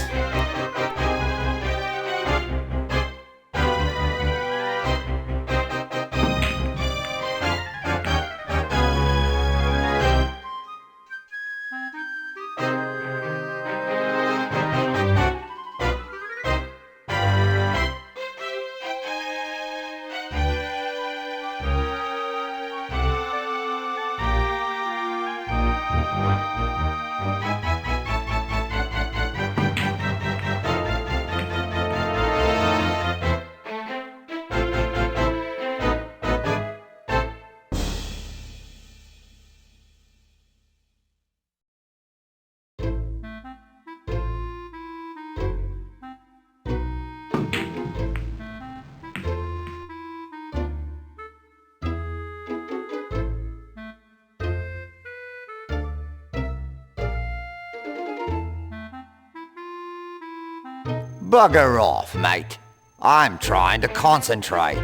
Bugger off, mate. I'm trying to concentrate.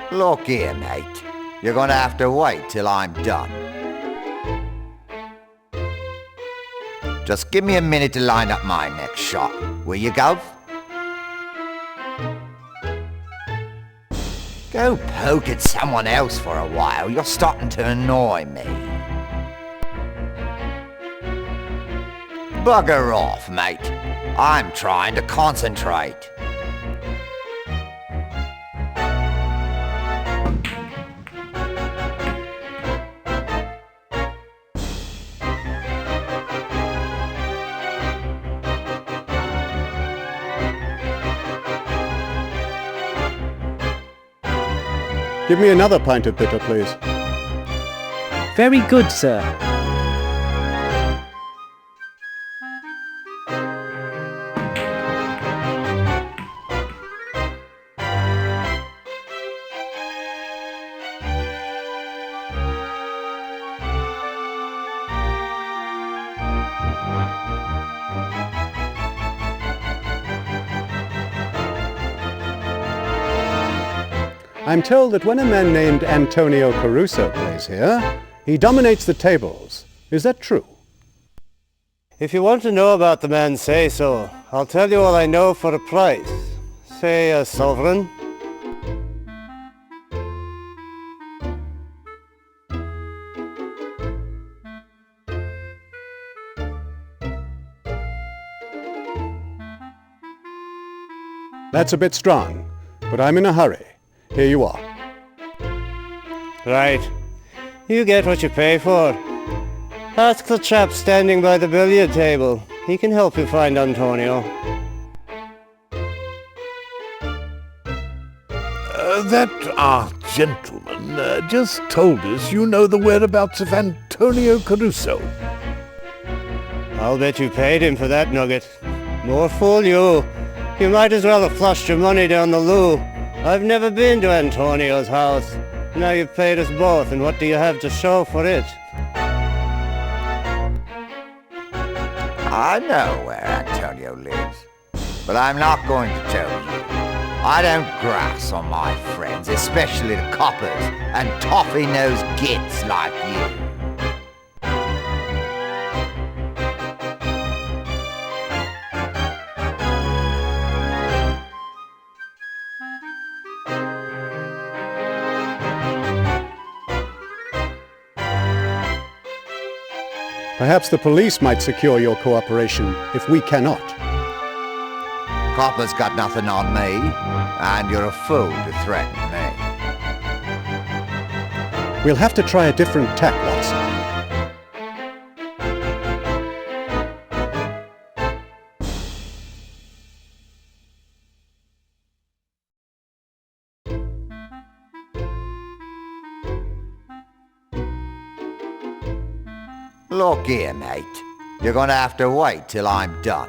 Look here, mate. You're gonna have to wait till I'm done. Just give me a minute to line up my next shot. Will you, Gov? Go poke at someone else for a while. You're starting to annoy me. Bugger off, mate. I'm trying to concentrate. Give me another pint of bitter, please. Very good, sir. I'm told that when a man named Antonio Caruso plays here, he dominates the tables. Is that true? If you want to know about the man, say so. I'll tell you all I know for a price. Say a sovereign. That's a bit strong, but I'm in a hurry. Here you are. Right. You get what you pay for. Ask the chap standing by the billiard table. He can help you find Antonio. That gentleman just told us you know the whereabouts of Antonio Caruso. I'll bet you paid him for that nugget. More fool you. You might as well have flushed your money down the loo. I've never been to Antonio's house. Now you've paid us both, and what do you have to show for it? I know where Antonio lives, but I'm not going to tell you. I don't grass on my friends, especially the coppers and toffee-nosed gits like you. Perhaps the police might secure your cooperation if we cannot. Copper's got nothing on me, and you're a fool to threaten me. We'll have to try a different tack, Watson. Look here, mate. You're gonna have to wait till I'm done.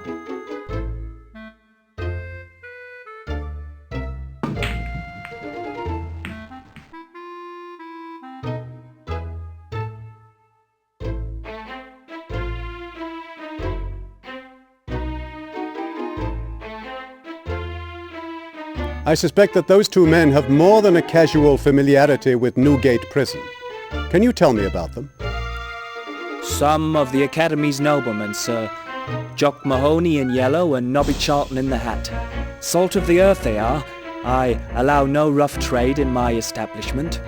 I suspect that those two men have more than a casual familiarity with Newgate Prison. Can you tell me about them? Some of the Academy's noblemen, sir. Jock Mahoney in yellow and Nobby Charlton in the hat. Salt of the earth they are. I allow no rough trade in my establishment.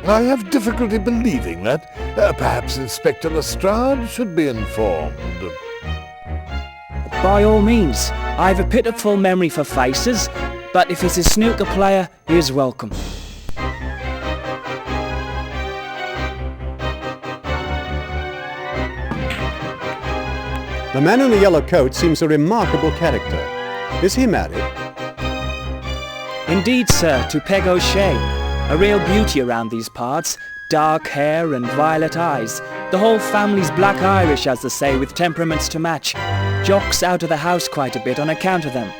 I have difficulty believing that. Perhaps Inspector Lestrade should be informed. By all means. I've a pitiful memory for faces, but if he's a snooker player, he is welcome. The man in the yellow coat seems a remarkable character. Is he married? Indeed, sir, to Peg O'Shea. A real beauty around these parts. Dark hair and violet eyes. The whole family's black Irish, as they say, with temperaments to match. Jock's out of the house quite a bit on account of them.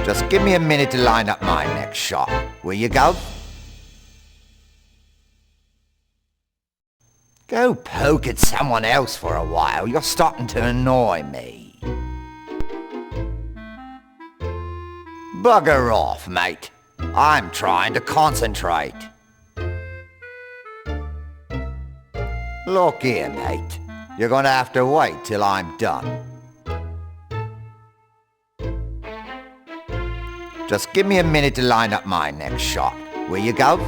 Just give me a minute to line up my next shot. Will you go? Go poke at someone else for a while. You're starting to annoy me. Bugger off, mate. I'm trying to concentrate. Look here, mate. You're gonna have to wait till I'm done. Just give me a minute to line up my next shot. Will you go?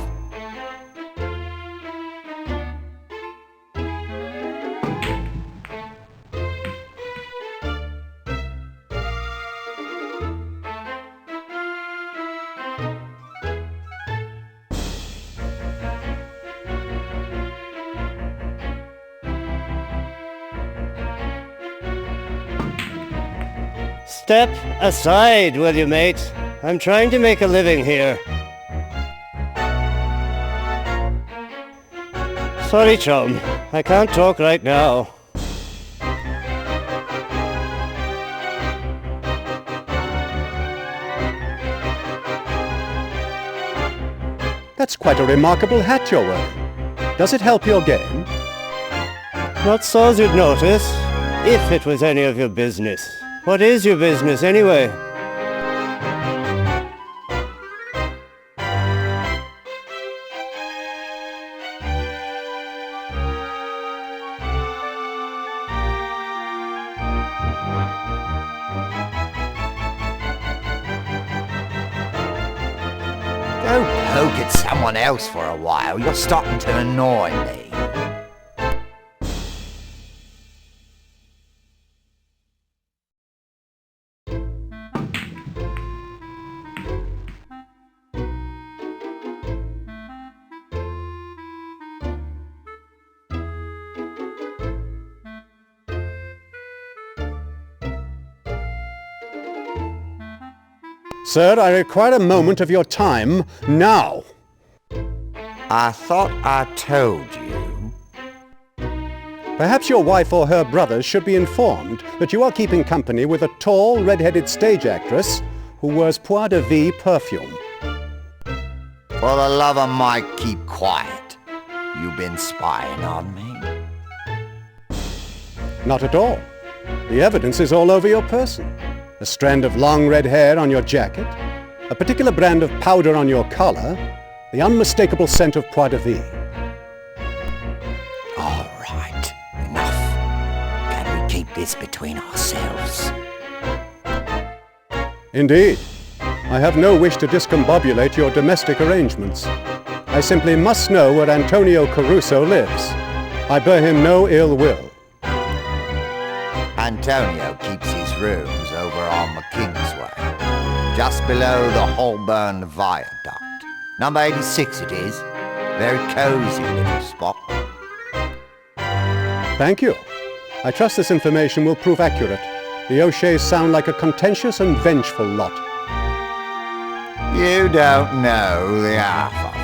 Step aside, will you, mate? I'm trying to make a living here. Sorry, chum. I can't talk right now. That's quite a remarkable hat you're wearing. Does it help your game? Not so as you'd notice, if it was any of your business. What is your business, anyway? Go poke at someone else for a while. You're starting to annoy me. Sir, I require a moment of your time, now. I thought I told you. Perhaps your wife or her brothers should be informed that you are keeping company with a tall, red-headed stage actress who wears Pois de Vie perfume. For the love of Mike, keep quiet. You've been spying on me? Not at all. The evidence is all over your person. A strand of long red hair on your jacket, a particular brand of powder on your collar, the unmistakable scent of Pois de Vie. All right, enough. Can we keep this between ourselves? Indeed. I have no wish to discombobulate your domestic arrangements. I simply must know where Antonio Caruso lives. I bear him no ill will. Antonio keeps his rooms over on the Kingsway, just below the Holborn Viaduct. Number 86 it is. Very cosy little spot. Thank you. I trust this information will prove accurate. The O'Sheas sound like a contentious and vengeful lot. You don't know the half of it.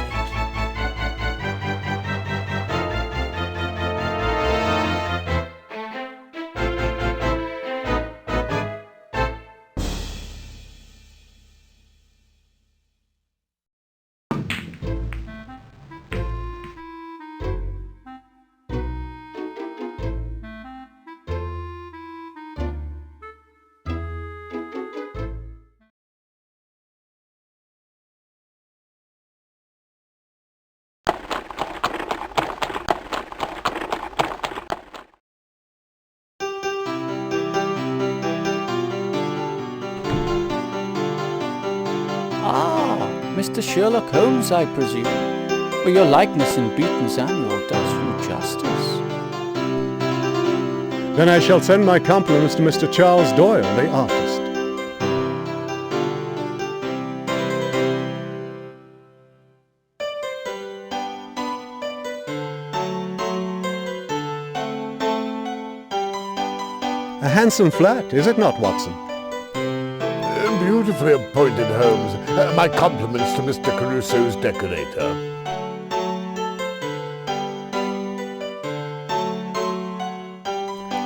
Mr. Sherlock Holmes, I presume. Well, your likeness in Beaton's Annual does you justice. Then I shall send my compliments to Mr. Charles Doyle, the artist. A handsome flat, is it not, Watson? Beautifully appointed, Holmes. My compliments to Mr. Caruso's decorator.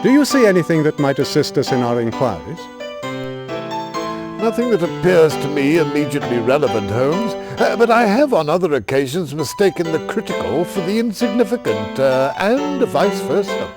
Do you see anything that might assist us in our inquiries? Nothing that appears to me immediately relevant, Holmes, but I have on other occasions mistaken the critical for the insignificant, and vice versa.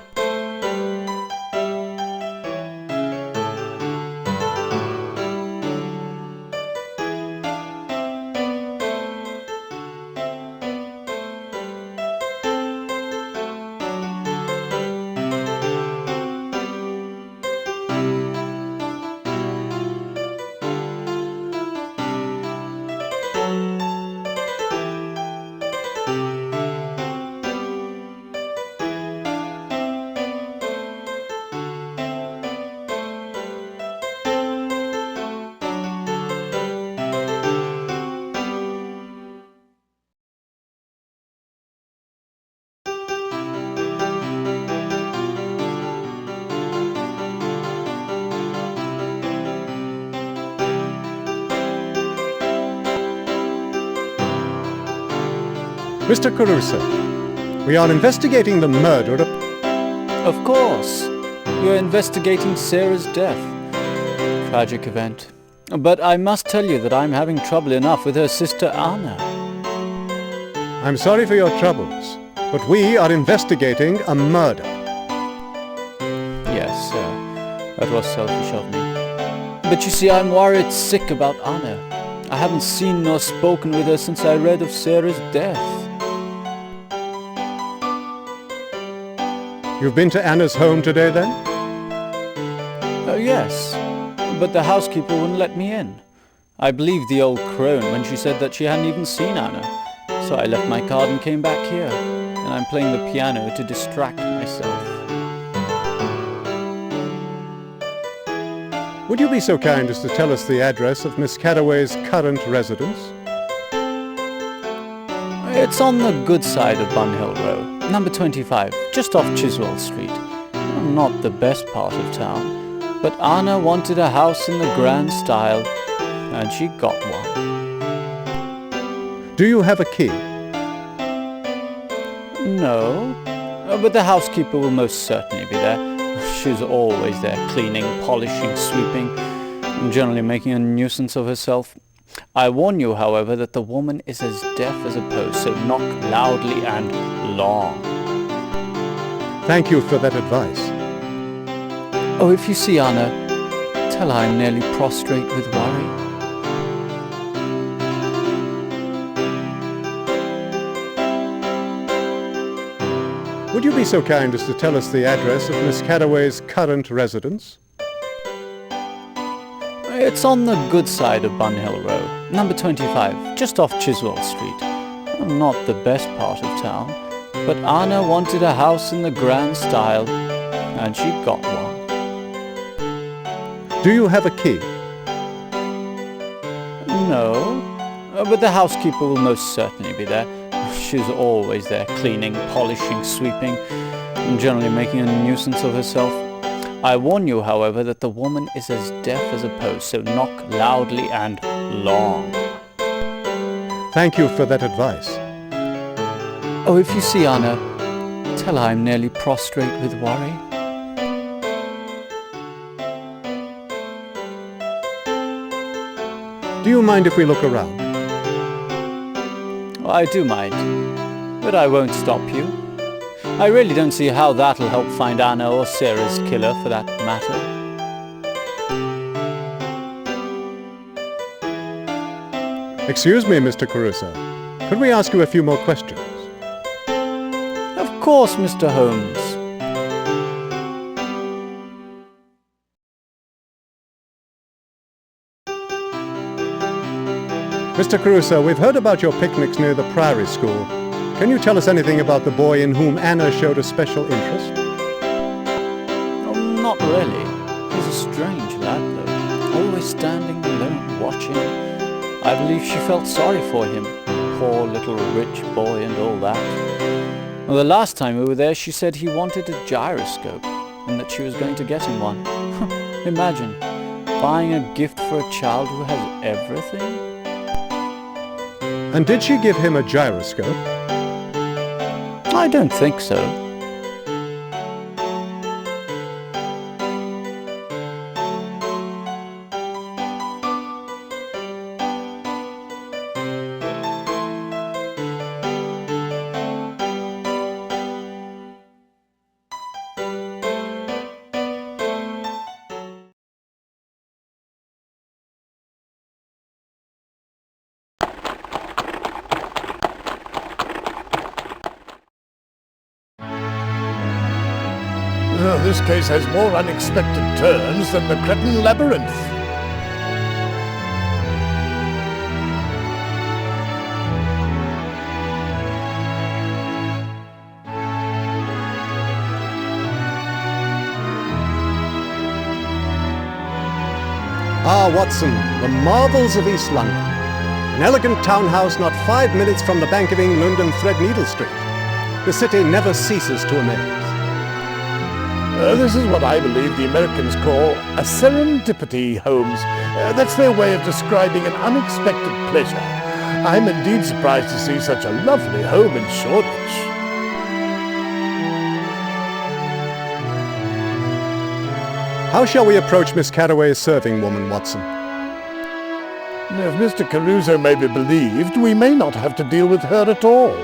Mr. Caruso, we are investigating the murder of... Of course. You're investigating Sarah's death. Tragic event. But I must tell you that I'm having trouble enough with her sister Anna. I'm sorry for your troubles, but we are investigating a murder. Yes, that was selfish of me. But you see, I'm worried sick about Anna. I haven't seen nor spoken with her since I read of Sarah's death. You've been to Anna's home today, then? Yes, but the housekeeper wouldn't let me in. I believed the old crone when she said that she hadn't even seen Anna. So I left my card and came back here, and I'm playing the piano to distract myself. Would you be so kind as to tell us the address of Miss Caraway's current residence? It's on the good side of Bunhill Row, number 25, just off Chiswell Street. Not the best part of town, but Anna wanted a house in the grand style, and she got one. Do you have a key? No, but the housekeeper will most certainly be there. She's always there, cleaning, polishing, sweeping, and generally making a nuisance of herself. I warn you, however, that the woman is as deaf as a post, so knock loudly and long. Thank you for that advice. Oh, if you see Anna, tell her I'm nearly prostrate with worry. Would you be so kind as to tell us the address of Miss Caraway's current residence? It's on the good side of Bunhill Row, number 25, just off Chiswell Street. Not the best part of town, but Anna wanted a house in the grand style, and she got one. Do you have a key? No, but the housekeeper will most certainly be there. She's always there, cleaning, polishing, sweeping, and generally making a nuisance of herself. I warn you, however, that the woman is as deaf as a post, so knock loudly and long. Thank you for that advice. Oh, if you see Anna, tell her I'm nearly prostrate with worry. Do you mind if we look around? Oh, I do mind, but I won't stop you. I really don't see how that'll help find Anna or Sarah's killer, for that matter. Excuse me, Mr. Caruso. Could we ask you a few more questions? Of course, Mr. Holmes. Mr. Caruso, we've heard about your picnics near the Priory School. Can you tell us anything about the boy in whom Anna showed a special interest? Oh, not really. He's a strange lad, though. Always standing alone, watching. I believe she felt sorry for him. Poor little rich boy and all that. Well, the last time we were there, she said he wanted a gyroscope, and that she was going to get him one. Imagine, buying a gift for a child who has everything. And did she give him a gyroscope? I don't think so. this case has more unexpected turns than the Cretan labyrinth. Ah, Watson, the marvels of East London. An elegant townhouse not 5 minutes from the Bank of England and Threadneedle Street. The city never ceases to amaze. This is what I believe the Americans call a serendipity, Holmes. That's their way of describing an unexpected pleasure. I'm indeed surprised to see such a lovely home in Shoreditch. How shall we approach Miss Carraway's serving woman, Watson? If Mr. Caruso may be believed, we may not have to deal with her at all.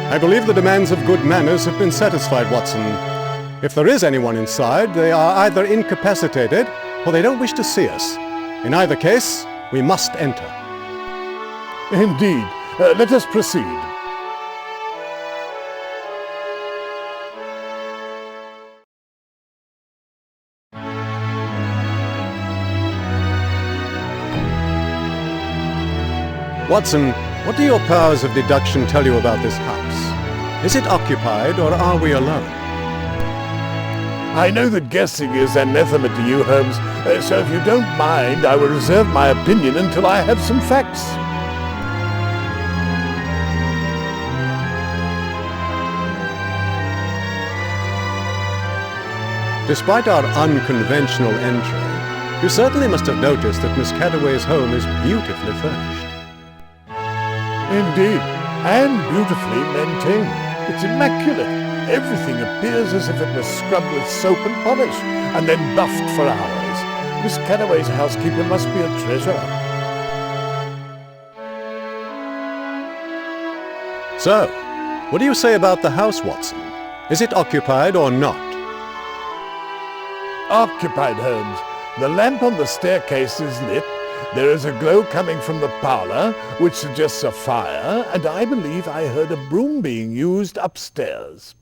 I believe the demands of good manners have been satisfied, Watson. If there is anyone inside, they are either incapacitated or they don't wish to see us. In either case, we must enter. Indeed. Let us proceed. Watson, what do your powers of deduction tell you about this house? Is it occupied, or are we alone? I know that guessing is anathema to you, Holmes, so if you don't mind, I will reserve my opinion until I have some facts. Despite our unconventional entry, you certainly must have noticed that Miss Carraway's home is beautifully furnished. Indeed, and beautifully maintained. It's immaculate. Everything appears as if it was scrubbed with soap and polish, and then buffed for hours. Miss Carraway's housekeeper must be a treasure. So, what do you say about the house, Watson? Is it occupied or not? Occupied, Holmes. The lamp on the staircase is lit. There is a glow coming from the parlour, which suggests a fire, and I believe I heard a broom being used upstairs.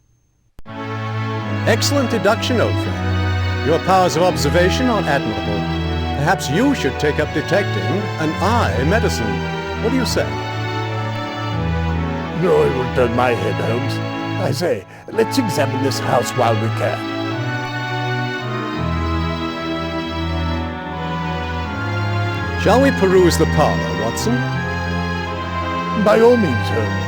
Excellent deduction, old friend. Your powers of observation are admirable. Perhaps you should take up detecting, and I medicine. What do you say? No, it will turn my head, Holmes. I say, let's examine this house while we can. Shall we peruse the parlour, Watson? By all means, Holmes.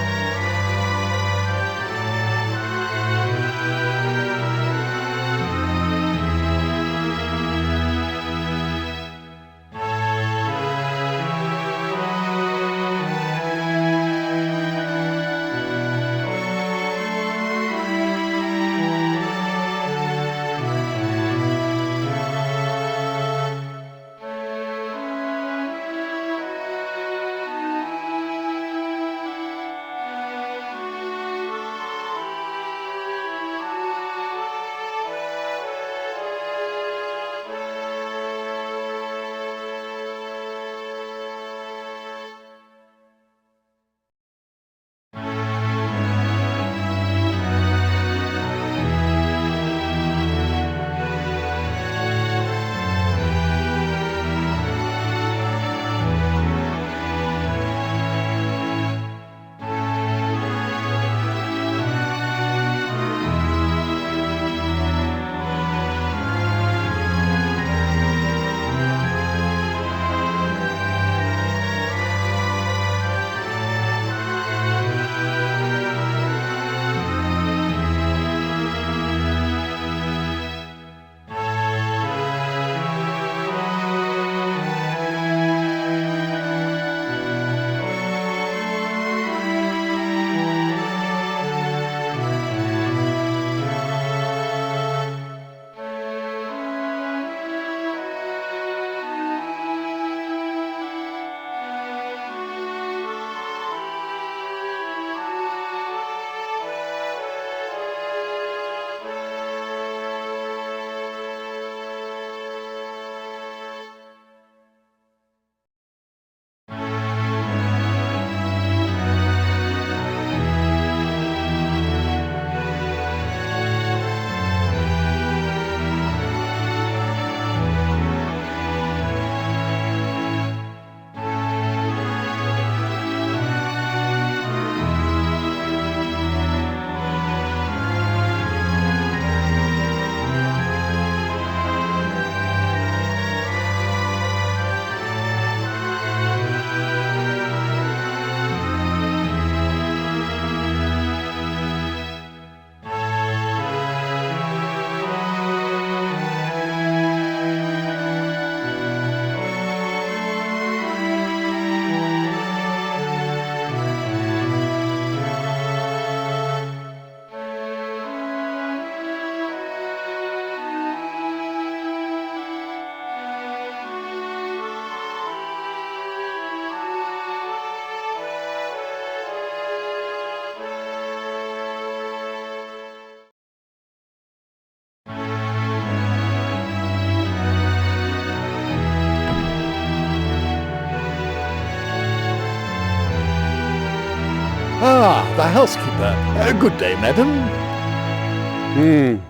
the housekeeper. Good day, madam.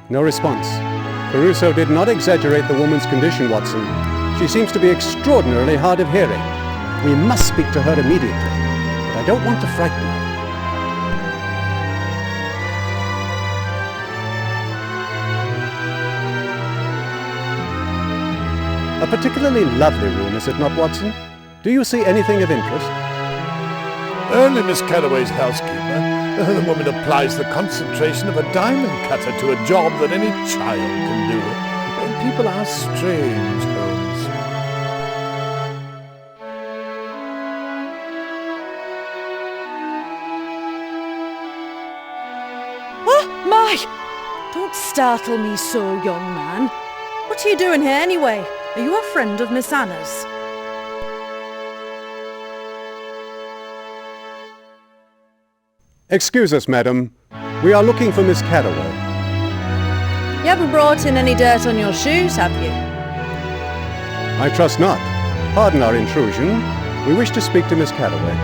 No response. Caruso did not exaggerate the woman's condition, Watson. She seems to be extraordinarily hard of hearing. We must speak to her immediately, but I don't want to frighten her. A particularly lovely room, is it not, Watson? Do you see anything of interest? Only Miss Carraway's housekeeper. The woman applies the concentration of a diamond cutter to a job that any child can do. People are strange, Holmes. Oh, my! Don't startle me so, young man. What are you doing here anyway? Are you a friend of Miss Anna's? Excuse us, madam. We are looking for Miss Carraway. You haven't brought in any dirt on your shoes, have you? I trust not. Pardon our intrusion. We wish to speak to Miss Carraway.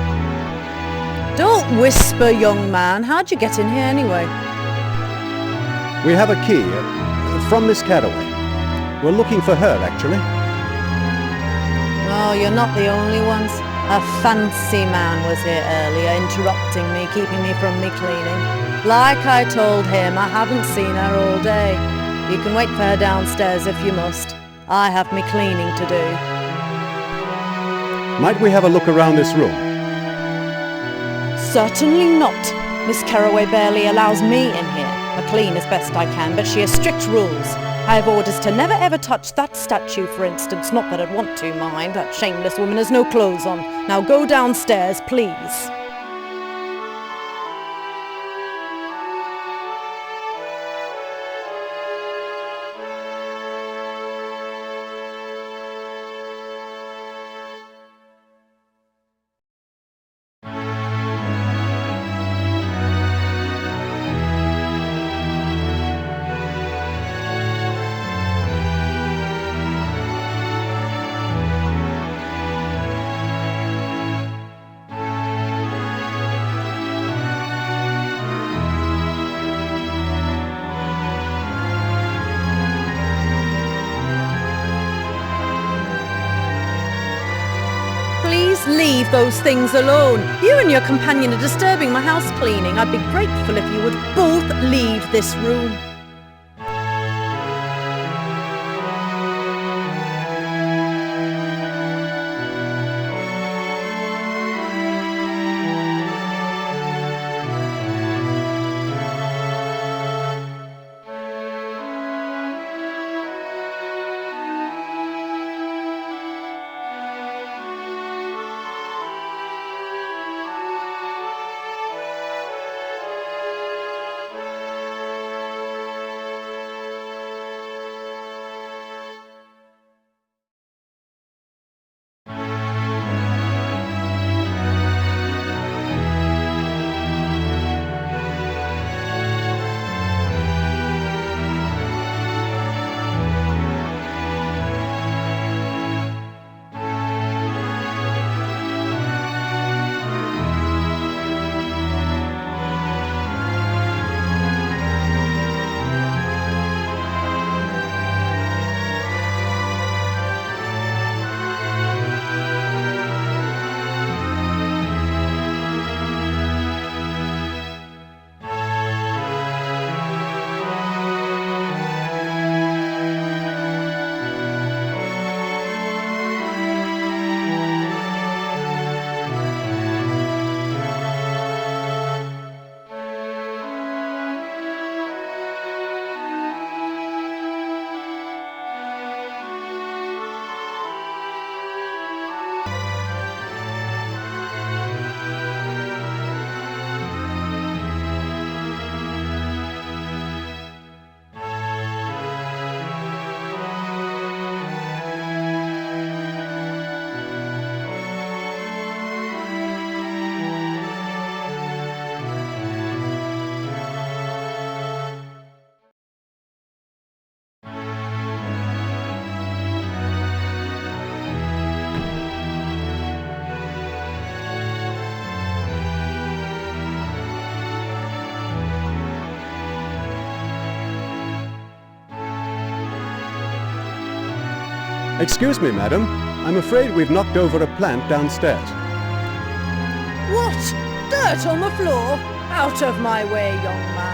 Don't whisper, young man. How'd you get in here anyway? We have a key from Miss Carraway. We're looking for her, actually. Oh, you're not the only ones. A fancy man was here earlier, interrupting me, keeping me from me cleaning. Like I told him, I haven't seen her all day. You can wait for her downstairs if you must. I have me cleaning to do. Might we have a look around this room? Certainly not. Miss Carraway barely allows me in here. I clean as best I can, but she has strict rules. I have orders to never ever touch that statue, for instance. Not that I'd want to, mind. That shameless woman has no clothes on. Now go downstairs, please. Leave those things alone. You and your companion are disturbing my house cleaning. I'd be grateful if you would both leave this room. Excuse me, madam. I'm afraid we've knocked over a plant downstairs. What? Dirt on the floor? Out of my way, young man.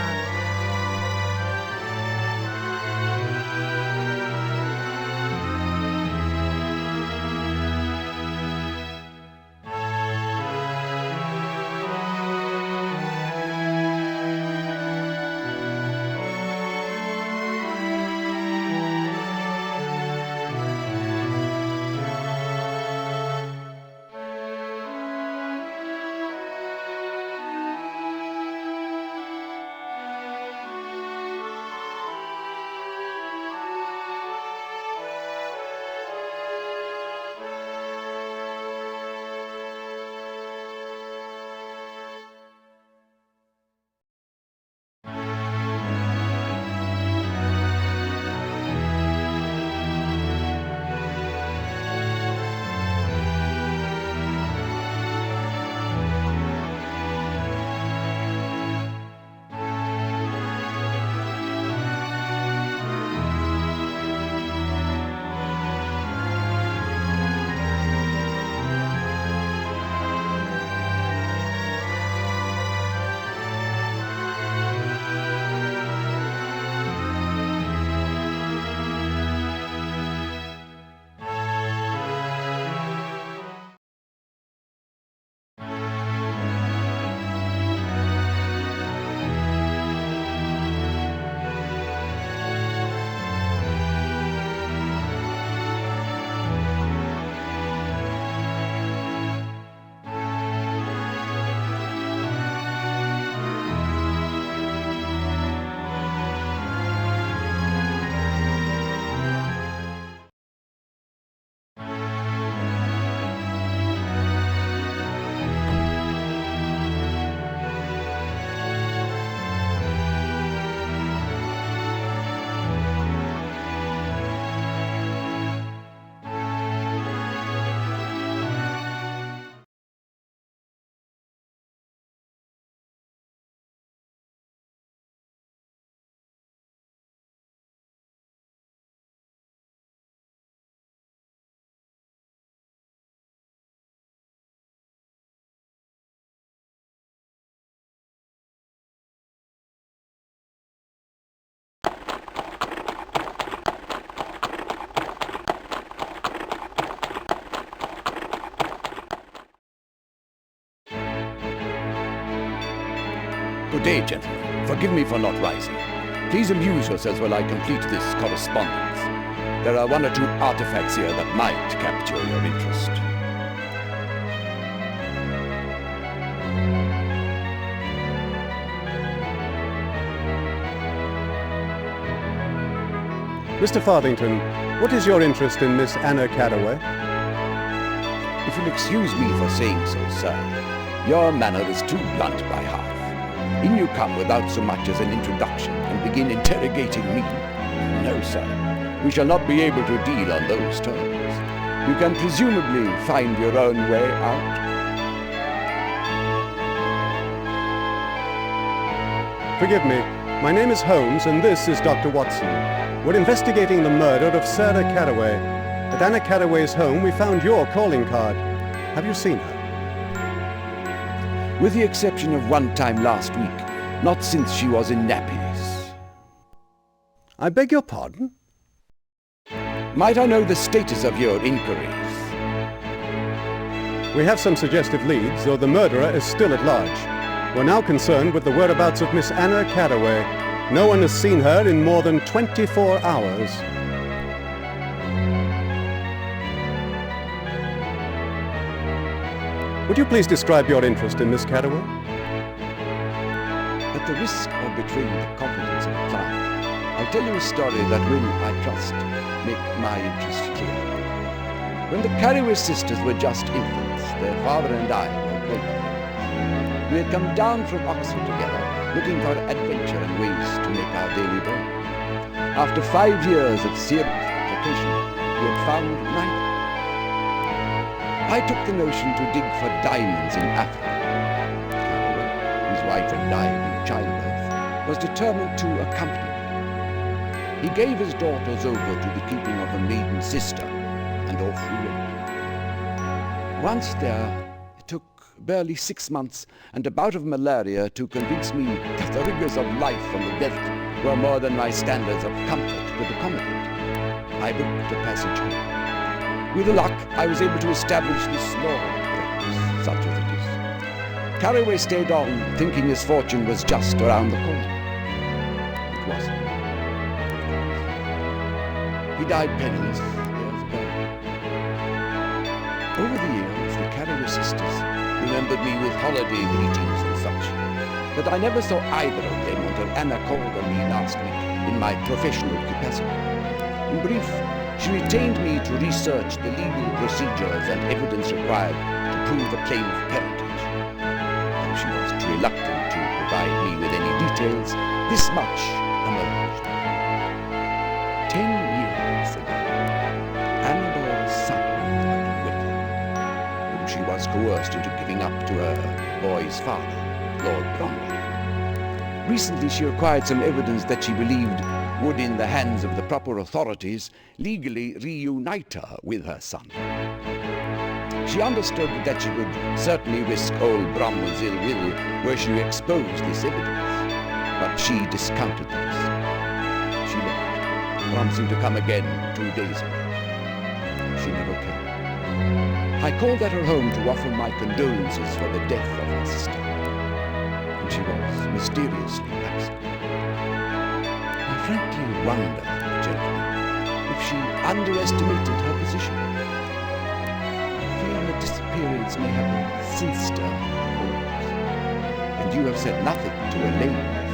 Good day, gentlemen. Forgive me for not rising. Please amuse yourselves while I complete this correspondence. There are one or two artifacts here that might capture your interest. Mr. Farthington, what is your interest in Miss Anna Carraway? If you'll excuse me for saying so, sir, your manner is too blunt by half. In you come without so much as an introduction and begin interrogating me. No, sir, we shall not be able to deal on those terms. You can presumably find your own way out. Forgive me. My name is Holmes, and this is Dr. Watson. We're investigating the murder of Sarah Carraway. At Anna Carraway's home, we found your calling card. Have you seen her? With the exception of one time last week, not since she was in nappies. I beg your pardon? Might I know the status of your inquiries? We have some suggestive leads, though the murderer is still at large. We're now concerned with the whereabouts of Miss Anna Carraway. No one has seen her in more than 24 hours. Would you please describe your interest in Miss Carraway? At the risk of betraying the confidence of the client, I'll tell you a story that will, I trust, make my interest clear. When the Carraway sisters were just infants, their father and I were great friends. We had come down from Oxford together, looking for adventure and ways to make our daily bread. After 5 years of serious application, we had found neither. I took the notion to dig for diamonds in Africa. Carraway, whose wife had died in childbirth, was determined to accompany me. He gave his daughters over to the keeping of a maiden sister, and off we went. Once there, it took barely 6 months and a bout of malaria to convince me that the rigors of life on the veldt were more than my standards of comfort could accommodate. I booked a passage home. With luck, I was able to establish this law practice, such as it is. Carraway stayed on, thinking his fortune was just around the corner. It wasn't. He died penniless years ago. Over the years, the Carraway sisters remembered me with holiday greetings and such, but I never saw either of them until Anna called on me last week in my professional capacity. In brief, she retained me to research the legal procedures and evidence required to prove a claim of parentage. Though she was too reluctant to provide me with any details, this much emerged. 10 years ago, Anna bore a son out of wedlock, whom she was coerced into giving up to her boy's father, Lord Brumwell. Recently she acquired some evidence that she believed would, in the hands of the proper authorities, legally reunite her with her son. She understood that she would certainly risk old Brumwell's ill will were she to expose this evidence, but she discounted the risk. She left, promising to come again 2 days ago. She never came. I called at her home to offer my condolences for the death of her sister, and she was mysteriously absent. I frankly wonder, gentlemen, if she underestimated her position. I fear her disappearance may have a sinister cause, and you have said nothing to allay my fear.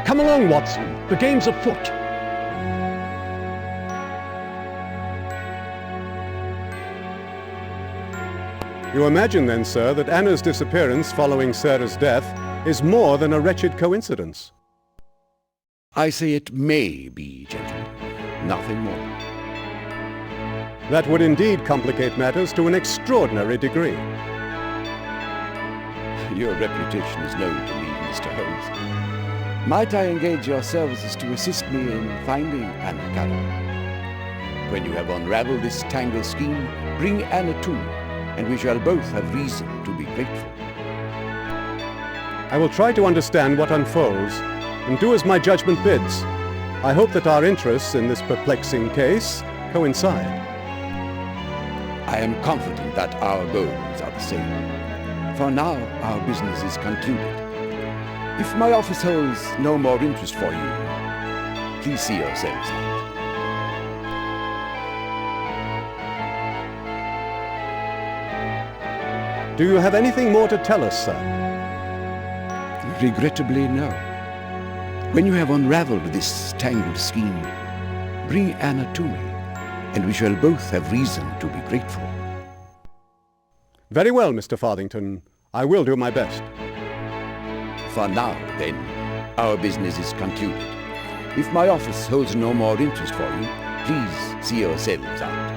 Come along, Watson. The game's afoot. You imagine then, sir, that Anna's disappearance following Sarah's death is more than a wretched coincidence. I say it may be, gentlemen. Nothing more. That would indeed complicate matters to an extraordinary degree. Your reputation is known to me, Mr. Holmes. Might I engage your services to assist me in finding Anna Carraway? When you have unraveled this tangled scheme, bring Anna to me, and we shall both have reason to be grateful. I will try to understand what unfolds, and do as my judgment bids. I hope that our interests in this perplexing case coincide. I am confident that our goals are the same. For now, our business is concluded. If my office holds no more interest for you, please see yourselves out. Do you have anything more to tell us, sir? Regrettably, no. When you have unraveled this tangled scheme, bring Anna to me, and we shall both have reason to be grateful. Very well, Mr. Farthington. I will do my best. For now, then, our business is concluded. If my office holds no more interest for you, please see yourselves out.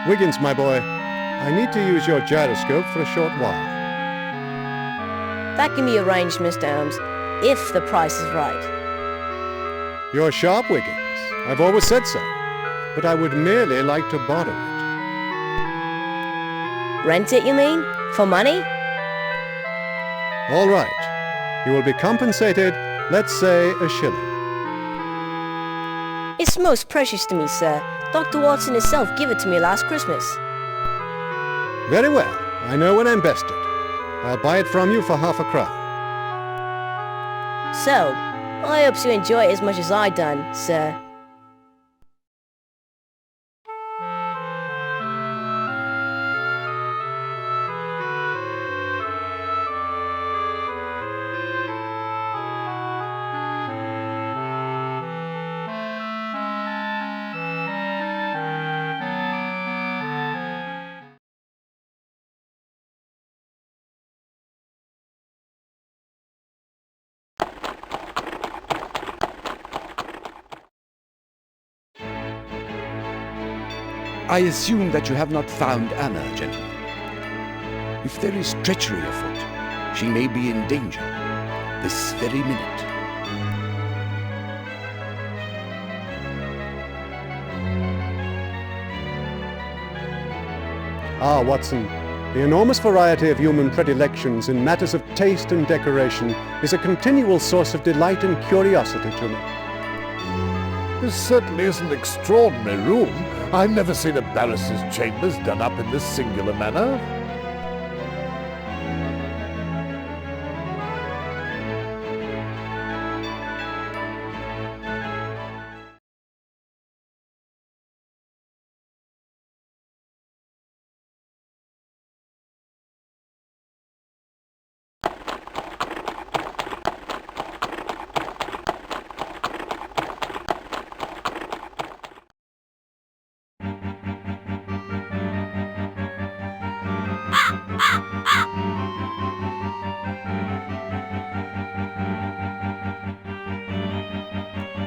Wiggins, my boy, I need to use your gyroscope for a short while. That can be arranged, Mr. Holmes, if the price is right. You're sharp, Wiggins. I've always said so. But I would merely like to borrow it. Rent it, you mean? For money? All right. You will be compensated, let's say, a shilling. It's most precious to me, sir. Dr. Watson himself gave it to me last Christmas. Very well. I know when I'm bested. I'll buy it from you for half a crown. So, I hope you enjoy it as much as I done, sir. I assume that you have not found Anna, gentlemen. If there is treachery afoot, she may be in danger this very minute. Ah, Watson, the enormous variety of human predilections in matters of taste and decoration is a continual source of delight and curiosity to me. This certainly is an extraordinary room. I've never seen a barrister's chambers done up in this singular manner.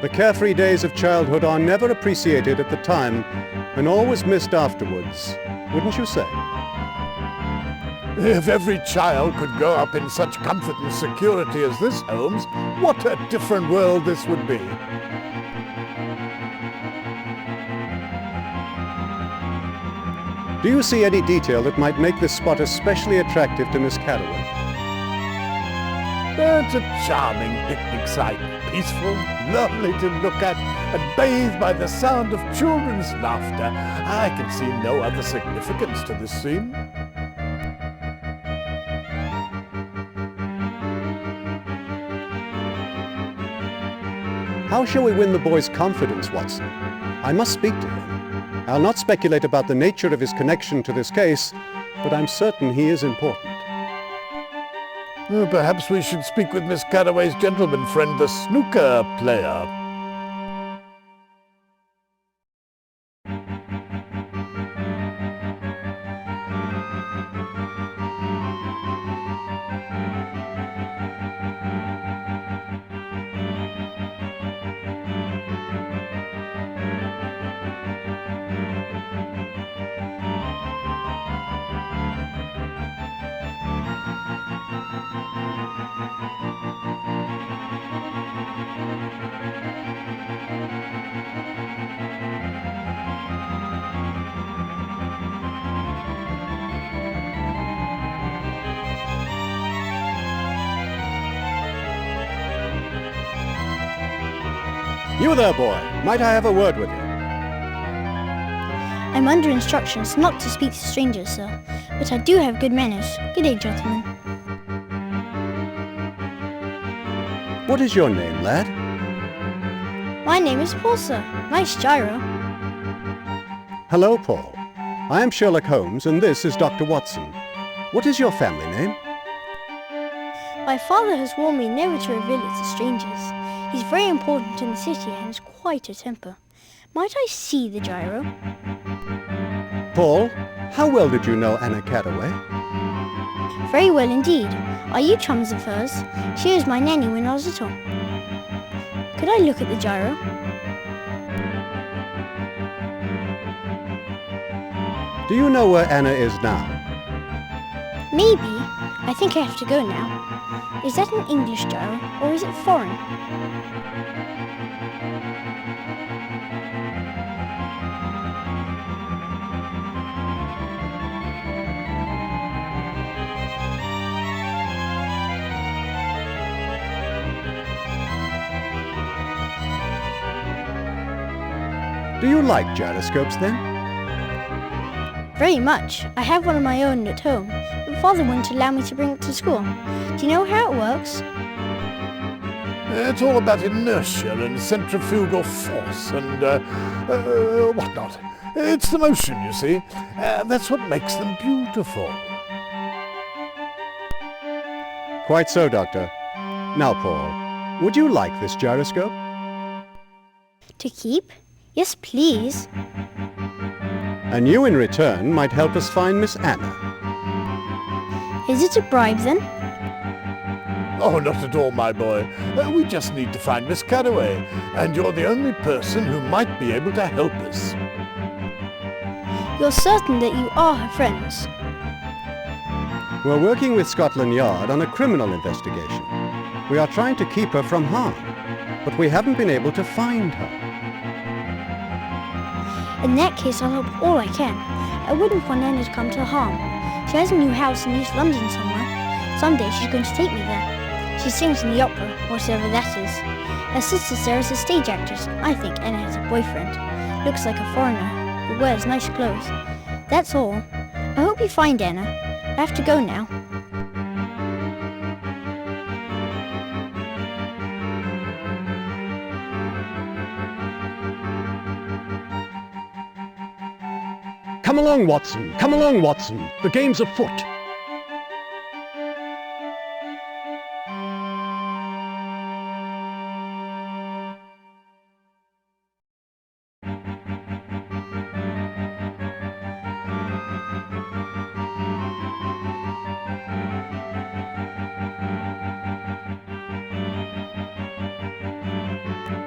The carefree days of childhood are never appreciated at the time and always missed afterwards, wouldn't you say? If every child could grow up in such comfort and security as this, Holmes, what a different world this would be. Do you see any detail that might make this spot especially attractive to Miss Carraway? It's a charming picnic site, peaceful, lovely to look at, and bathed by the sound of children's laughter. I can see no other significance to this scene. How shall we win the boy's confidence, Watson? I must speak to him. I'll not speculate about the nature of his connection to this case, but I'm certain he is important. Perhaps we should speak with Miss Carraway's gentleman friend, the snooker player. You there, boy. Might I have a word with you? I'm under instructions not to speak to strangers, sir, but I do have good manners. Good day, gentlemen. What is your name, lad? My name is Paul, sir. Nice gyro. Hello, Paul. I am Sherlock Holmes, and this is Dr. Watson. What is your family name? My father has warned me never to reveal it to strangers. He's very important in the city and has quite a temper. Might I see the gyro? Paul, how well did you know Anna Carraway? Very well indeed. Are you chums of hers? She was my nanny when I was little. Could I look at the gyro? Do you know where Anna is now? Maybe. I think I have to go now. Is that an English gyro, or is it foreign? Do you like gyroscopes, then? Very much. I have one of my own at home, but Father wouldn't allow me to bring it to school. Do you know how it works? It's all about inertia and centrifugal force and whatnot. It's the motion, you see. That's what makes them beautiful. Quite so, Doctor. Now, Paul, would you like this gyroscope? To keep? Yes, please. And you, in return, might help us find Miss Anna. Is it a bribe, then? Oh, not at all, my boy. We just need to find Miss Carraway, and you're the only person who might be able to help us. You're certain that you are her friends? We're working with Scotland Yard on a criminal investigation. We are trying to keep her from harm, but we haven't been able to find her. In that case, I'll help all I can. I wouldn't want Anna to come to harm. She has a new house in East London somewhere. Someday she's going to take me there. She sings in the opera, whatever that is. Her sister Sarah's a stage actress. I think Anna has a boyfriend. Looks like a foreigner, who wears nice clothes. That's all. I hope you find Anna. I have to go now. Come along, Watson. Come along, Watson. The game's afoot.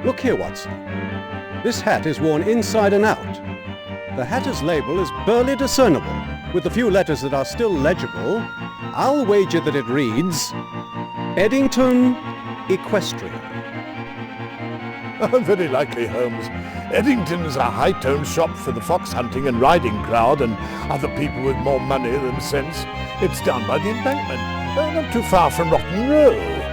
Look here, Watson. This hat is worn inside and out. The hatter's label is barely discernible. With the few letters that are still legible, I'll wager that it reads, Eddington Equestrian. Very likely, Holmes. Eddington's a high-toned shop for the fox hunting and riding crowd and other people with more money than sense. It's down by the embankment, not too far from Rotten Row.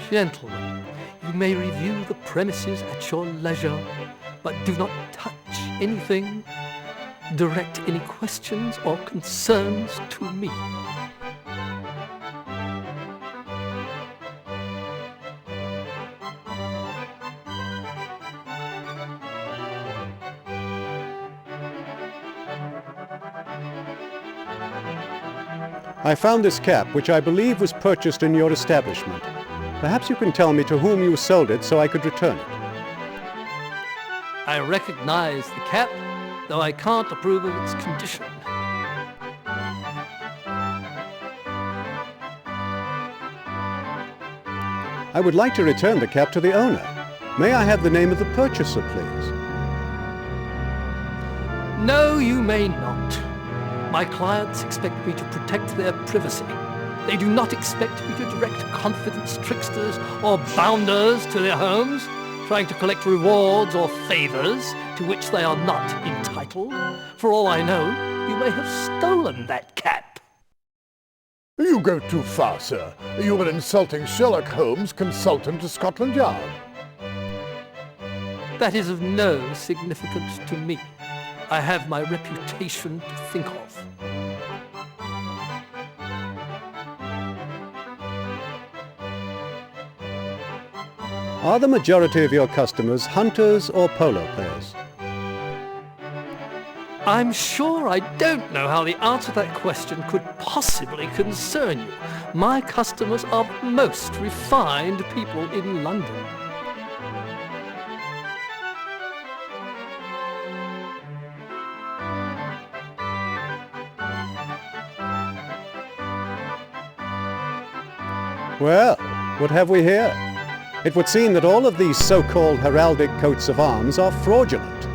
Gentlemen, you may review the premises at your leisure, but do not touch anything. Direct any questions or concerns to me. I found this cap, which I believe was purchased in your establishment. Perhaps you can tell me to whom you sold it so I could return it. I recognize the cap, though I can't approve of its condition. I would like to return the cap to the owner. May I have the name of the purchaser, please? No, you may not. My clients expect me to protect their privacy. They do not expect me to direct confidence tricksters or bounders to their homes, trying to collect rewards or favors to which they are not entitled. For all I know, you may have stolen that cap. You go too far, sir. You are insulting Sherlock Holmes, consultant to Scotland Yard. That is of no significance to me. I have my reputation to think of. Are the majority of your customers hunters or polo players? I'm sure I don't know how the answer to that question could possibly concern you. My customers are most refined people in London. Well, what have we here? It would seem that all of these so-called heraldic coats of arms are fraudulent.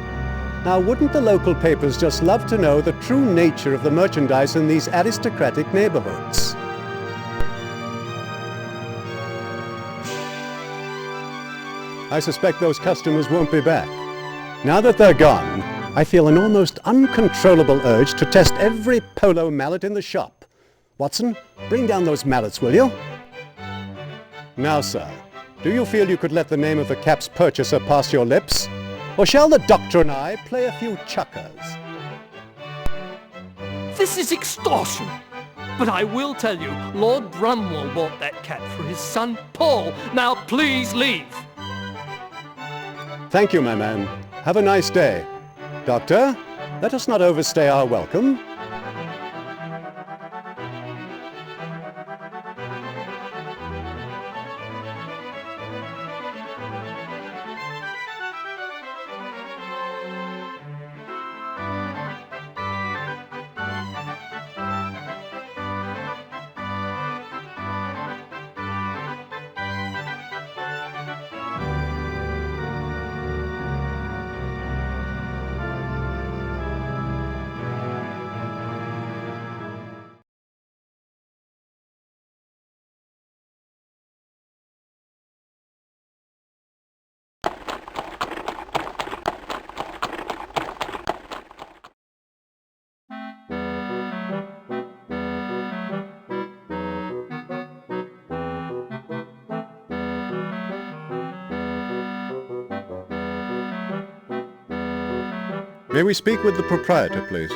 Now, wouldn't the local papers just love to know the true nature of the merchandise in these aristocratic neighborhoods? I suspect those customers won't be back. Now that they're gone, I feel an almost uncontrollable urge to test every polo mallet in the shop. Watson, bring down those mallets, will you? Now, sir, do you feel you could let the name of the cap's purchaser pass your lips? Or shall the doctor and I play a few chukkers? This is extortion. But I will tell you, Lord Brumwell bought that cat for his son Paul. Now please leave. Thank you, my man. Have a nice day. Doctor, let us not overstay our welcome. May we speak with the proprietor, please?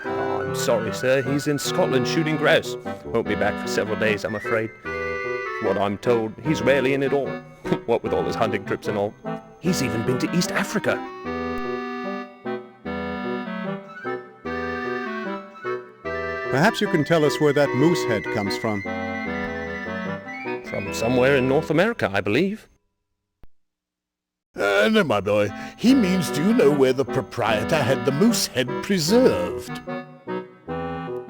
Oh, I'm sorry, sir. He's in Scotland shooting grouse. Won't be back for several days, I'm afraid. What I'm told, he's rarely in at all. What with all his hunting trips and all. He's even been to East Africa. Perhaps you can tell us where that moose head comes from. From somewhere in North America, I believe. No, my boy. He means, do you know where the proprietor had the moose head preserved?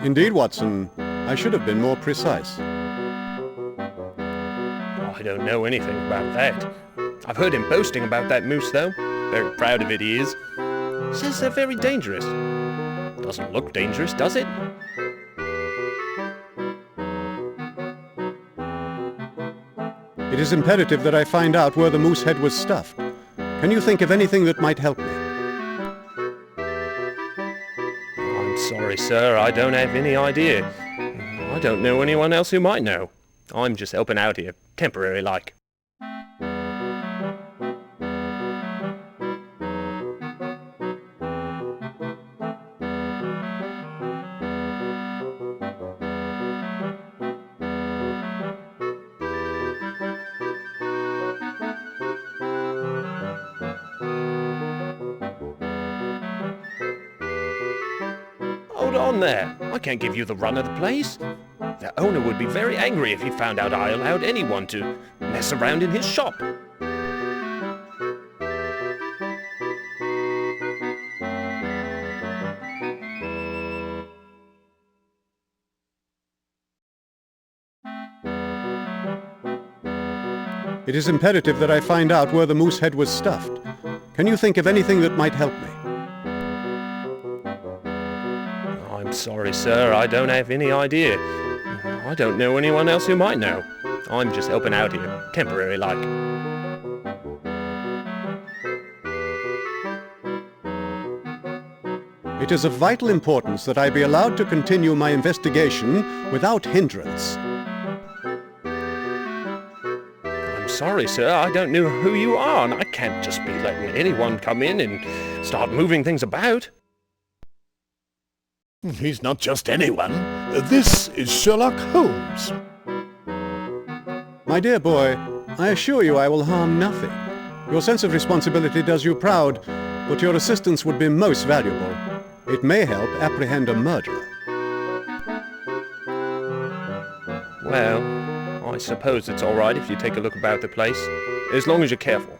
Indeed, Watson. I should have been more precise. I don't know anything about that. I've heard him boasting about that moose, though. Very proud of it, he is. Says they're very dangerous. Doesn't look dangerous, does it? It is imperative that I find out where the moose head was stuffed. Can you think of anything that might help me? I'm sorry, sir. I don't have any idea. I don't know anyone else who might know. I'm just helping out here, temporary like. Hold on there. I can't give you the run of the place. The owner would be very angry if he found out I allowed anyone to mess around in his shop. It is imperative that I find out where the moose head was stuffed. Can you think of anything that might help me? I'm sorry, sir. I don't have any idea. I don't know anyone else who might know. I'm just helping out here, temporary like. It is of vital importance that I be allowed to continue my investigation without hindrance. I'm sorry, sir. I don't know who you are, and I can't just be letting anyone come in and start moving things about. He's not just anyone. This is Sherlock Holmes. My dear boy, I assure you I will harm nothing. Your sense of responsibility does you proud, but your assistance would be most valuable. It may help apprehend a murderer. Well, I suppose it's all right if you take a look about the place, as long as you're careful.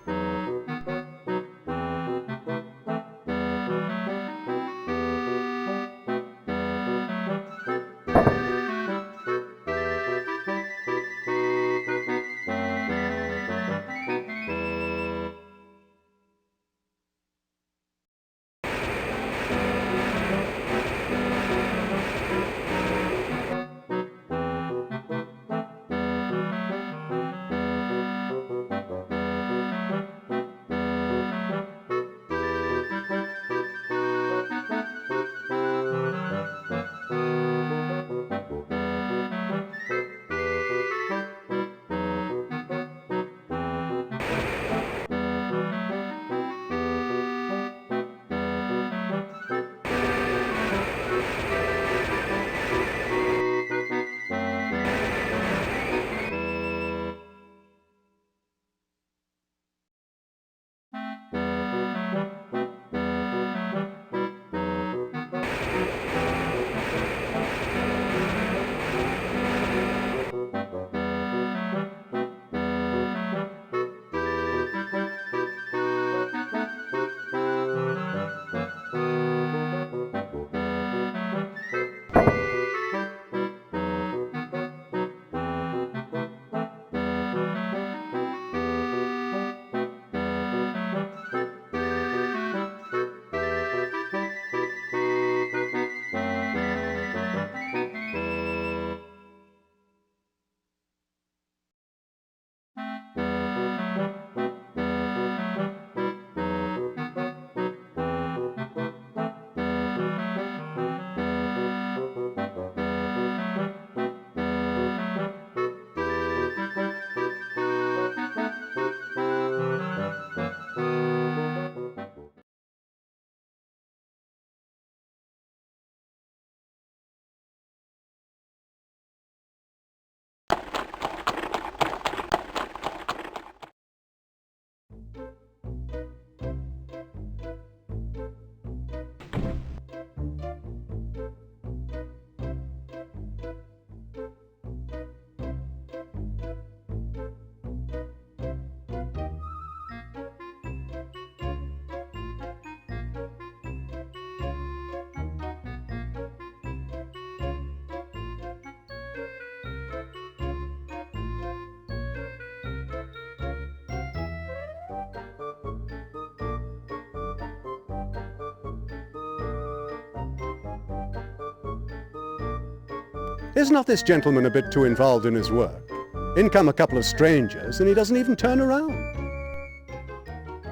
Is not this gentleman a bit too involved in his work? In come a couple of strangers, and he doesn't even turn around.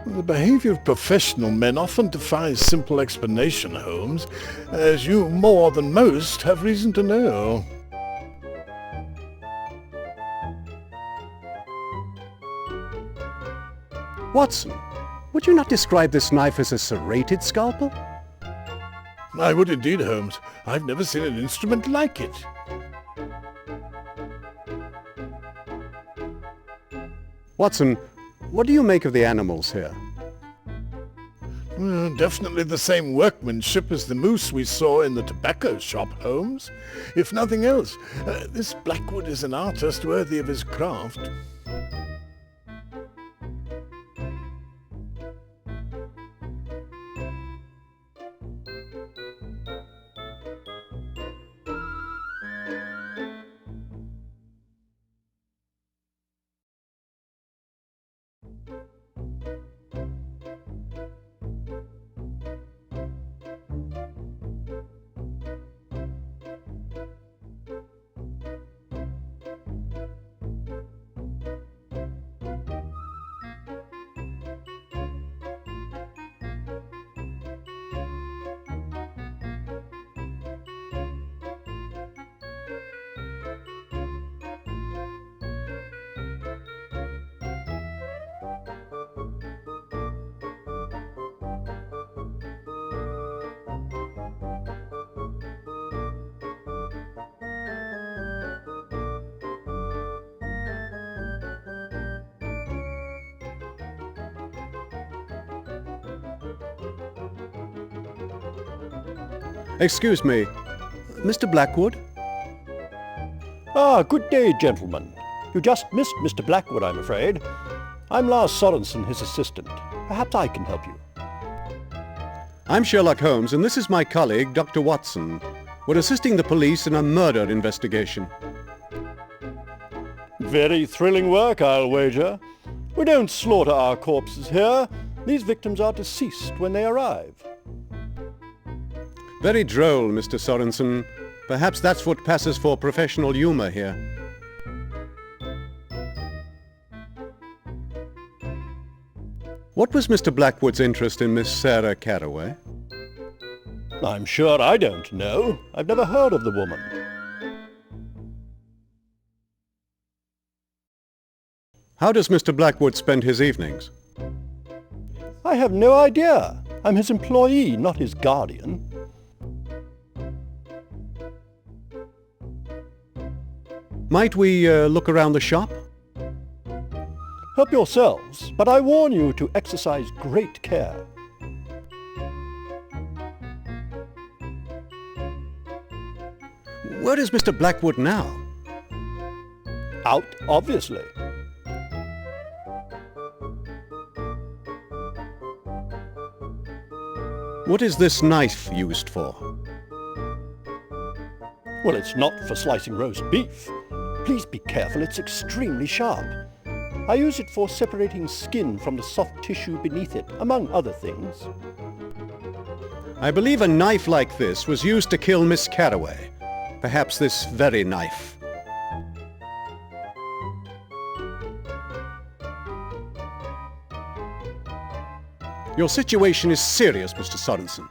The behavior of professional men often defies simple explanation, Holmes, as you more than most have reason to know. Watson, would you not describe this knife as a serrated scalpel? I would indeed, Holmes. I've never seen an instrument like it. Watson, what do you make of the animals here? Definitely the same workmanship as the moose we saw in the tobacco shop, Holmes. If nothing else, this Blackwood is an artist worthy of his craft. Excuse me, Mr. Blackwood? Ah, good day, gentlemen. You just missed Mr. Blackwood, I'm afraid. I'm Lars Sorensen, his assistant. Perhaps I can help you. I'm Sherlock Holmes, and this is my colleague, Dr. Watson. We're assisting the police in a murder investigation. Very thrilling work, I'll wager. We don't slaughter our corpses here. These victims are deceased when they arrive. Very droll, Mr. Sorensen. Perhaps that's what passes for professional humor here. What was Mr. Blackwood's interest in Miss Sarah Carraway? I'm sure I don't know. I've never heard of the woman. How does Mr. Blackwood spend his evenings? I have no idea. I'm his employee, not his guardian. Might we look around the shop? Help yourselves, but I warn you to exercise great care. Where is Mr. Blackwood now? Out, obviously. What is this knife used for? Well, it's not for slicing roast beef. Please be careful, it's extremely sharp. I use it for separating skin from the soft tissue beneath it, among other things. I believe a knife like this was used to kill Miss Carraway. Perhaps this very knife. Your situation is serious, Mr. Sorensen.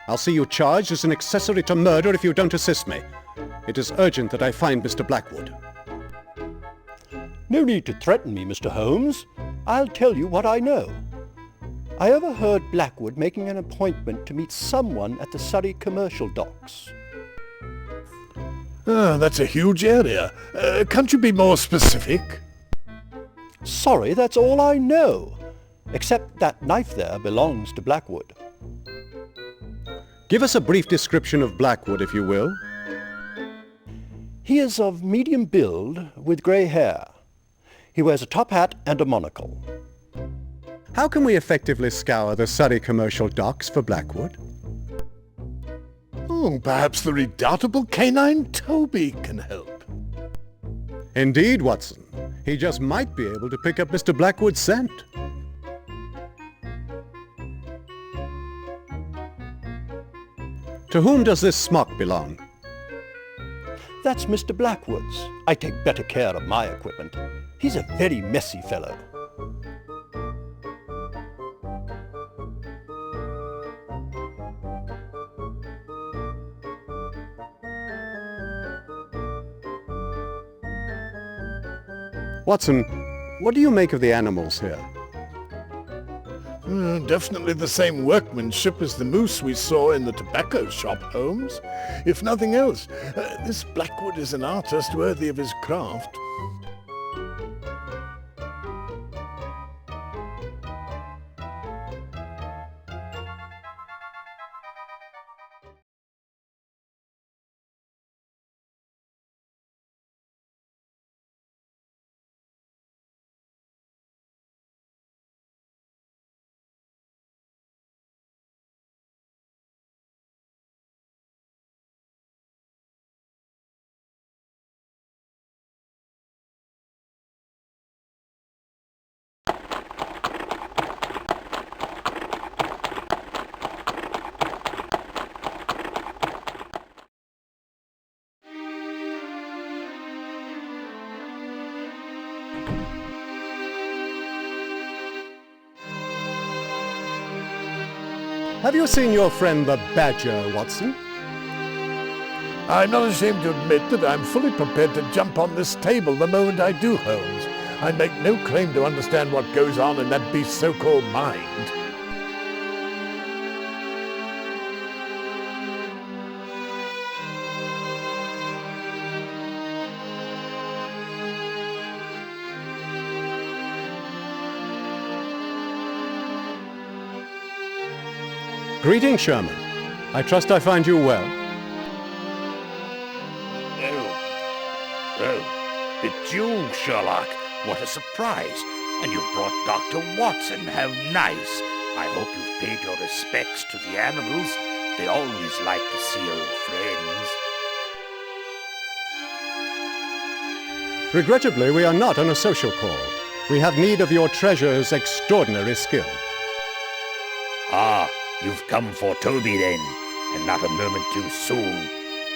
I'll see you charged as an accessory to murder if you don't assist me. It is urgent that I find Mr. Blackwood. No need to threaten me, Mr. Holmes. I'll tell you what I know. I overheard Blackwood making an appointment to meet someone at the Surrey commercial docks. That's a huge area. Can't you be more specific? Sorry, that's all I know. Except that knife there belongs to Blackwood. Give us a brief description of Blackwood, if you will. He is of medium build, with grey hair. He wears a top hat and a monocle. How can we effectively scour the Surrey commercial docks for Blackwood? Oh, perhaps the redoubtable canine Toby can help. Indeed, Watson. He just might be able to pick up Mr. Blackwood's scent. To whom does this smock belong? That's Mr. Blackwood's. I take better care of my equipment. He's a very messy fellow. Watson, what do you make of the animals here? Definitely the same workmanship as the moose we saw in the tobacco shop, Holmes. If nothing else, this Blackwood is an artist worthy of his craft. Have you seen your friend the Badger, Watson? I'm not ashamed to admit that I'm fully prepared to jump on this table the moment I do, Holmes. I make no claim to understand what goes on in that beast's so-called mind. Greetings, Sherman. I trust I find you well. Oh, it's you, Sherlock. What a surprise. And you've brought Dr. Watson. How nice. I hope you've paid your respects to the animals. They always like to see old friends. Regrettably, we are not on a social call. We have need of your treasure's extraordinary skill. Ah, you've come for Toby then, and not a moment too soon.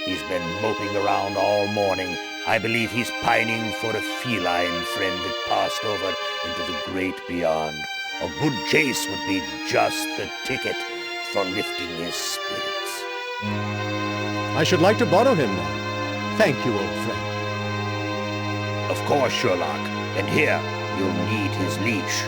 He's been moping around all morning. I believe he's pining for a feline friend that passed over into the great beyond. A good chase would be just the ticket for lifting his spirits. I should like to borrow him then. Thank you, old friend. Of course, Sherlock. And here, you'll need his leash.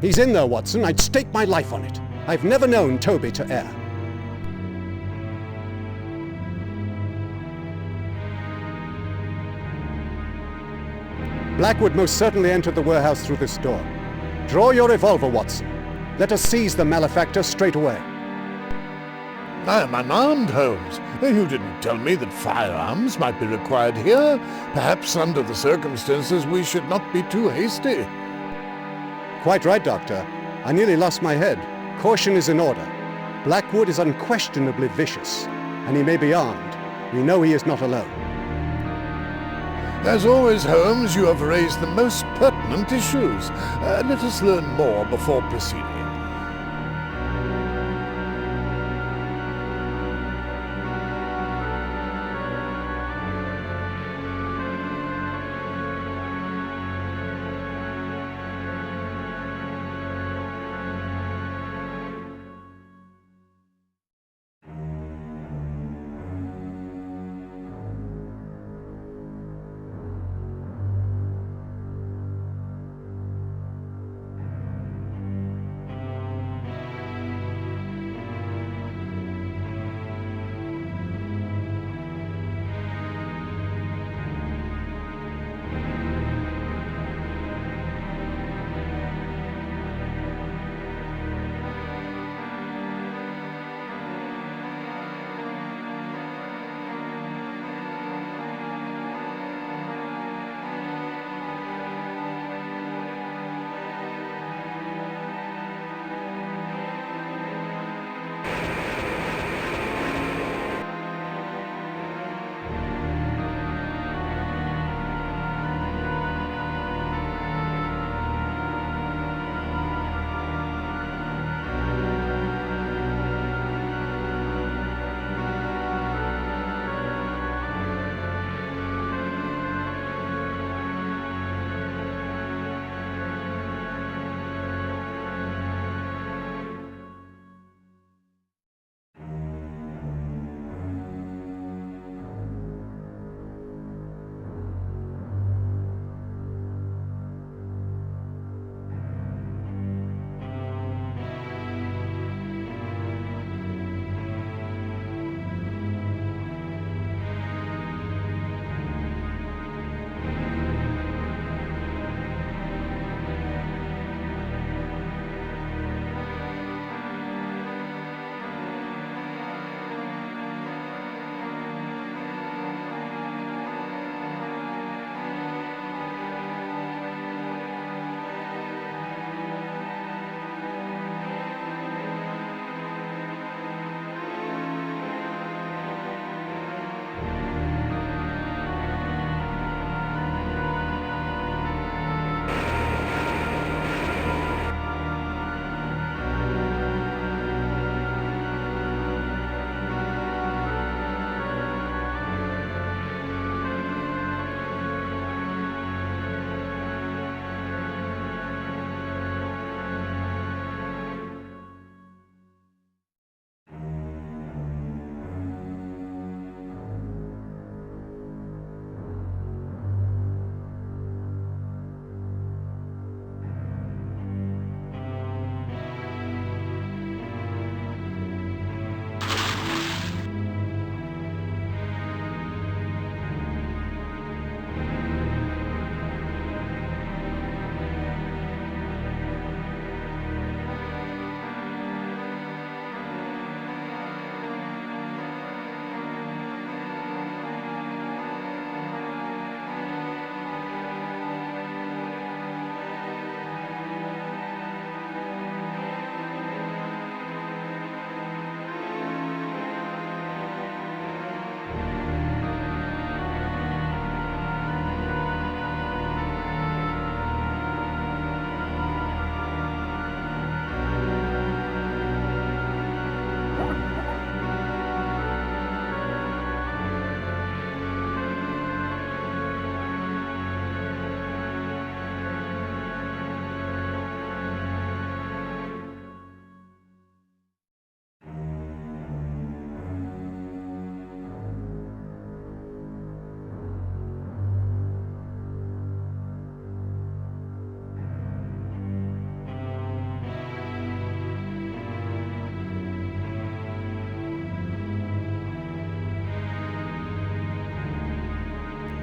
He's in there, Watson. I'd stake my life on it. I've never known Toby to err. Blackwood most certainly entered the warehouse through this door. Draw your revolver, Watson. Let us seize the malefactor straight away. I am unarmed, Holmes. You didn't tell me that firearms might be required here. Perhaps under the circumstances we should not be too hasty. Quite right, Doctor. I nearly lost my head. Caution is in order. Blackwood is unquestionably vicious, and he may be armed. We know he is not alone. As always, Holmes, you have raised the most pertinent issues. Let us learn more before proceeding.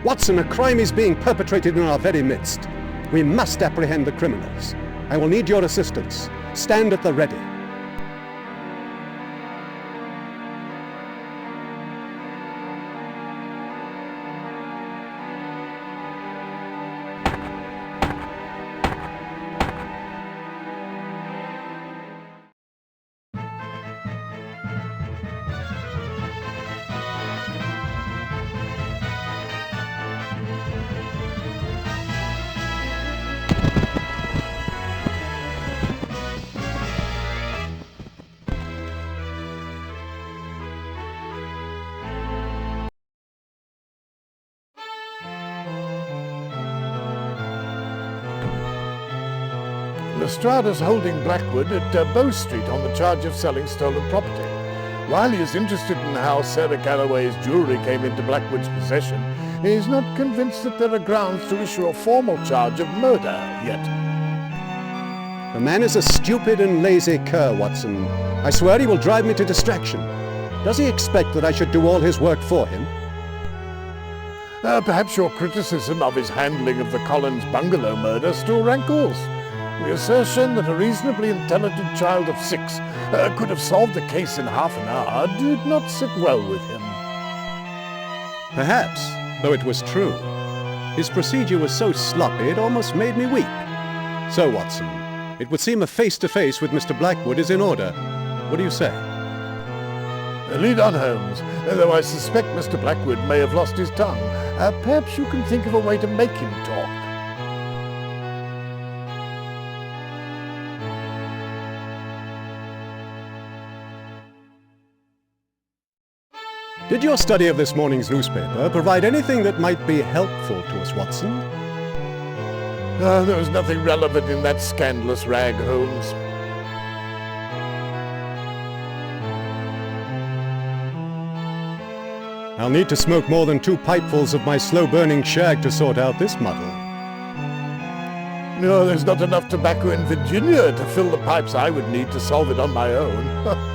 Watson, a crime is being perpetrated in our very midst. We must apprehend the criminals. I will need your assistance. Stand at the ready. Lestrade is holding Blackwood at Bow Street on the charge of selling stolen property. While he is interested in how Sarah Calloway's jewellery came into Blackwood's possession, he is not convinced that there are grounds to issue a formal charge of murder yet. The man is a stupid and lazy cur, Watson. I swear he will drive me to distraction. Does he expect that I should do all his work for him? Perhaps your criticism of his handling of the Collins bungalow murder still rankles. The assertion that a reasonably intelligent child of 6 could have solved the case in half an hour did not sit well with him. Perhaps, though it was true. His procedure was so sloppy it almost made me weep. So, Watson, it would seem a face-to-face with Mr. Blackwood is in order. What do you say? Lead on, Holmes, though I suspect Mr. Blackwood may have lost his tongue. Perhaps you can think of a way to make him talk. Did your study of this morning's newspaper provide anything that might be helpful to us, Watson? There was nothing relevant in that scandalous rag, Holmes. I'll need to smoke more than 2 pipefuls of my slow-burning shag to sort out this muddle. No, there's not enough tobacco in Virginia to fill the pipes I would need to solve it on my own.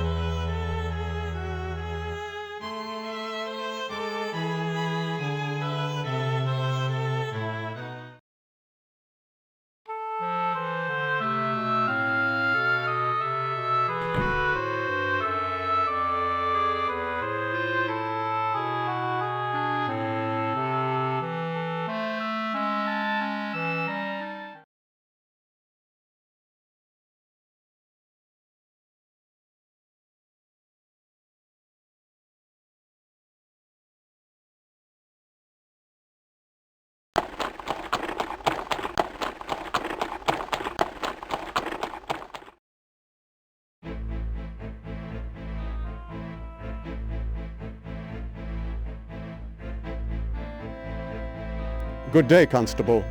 Good day, Constable.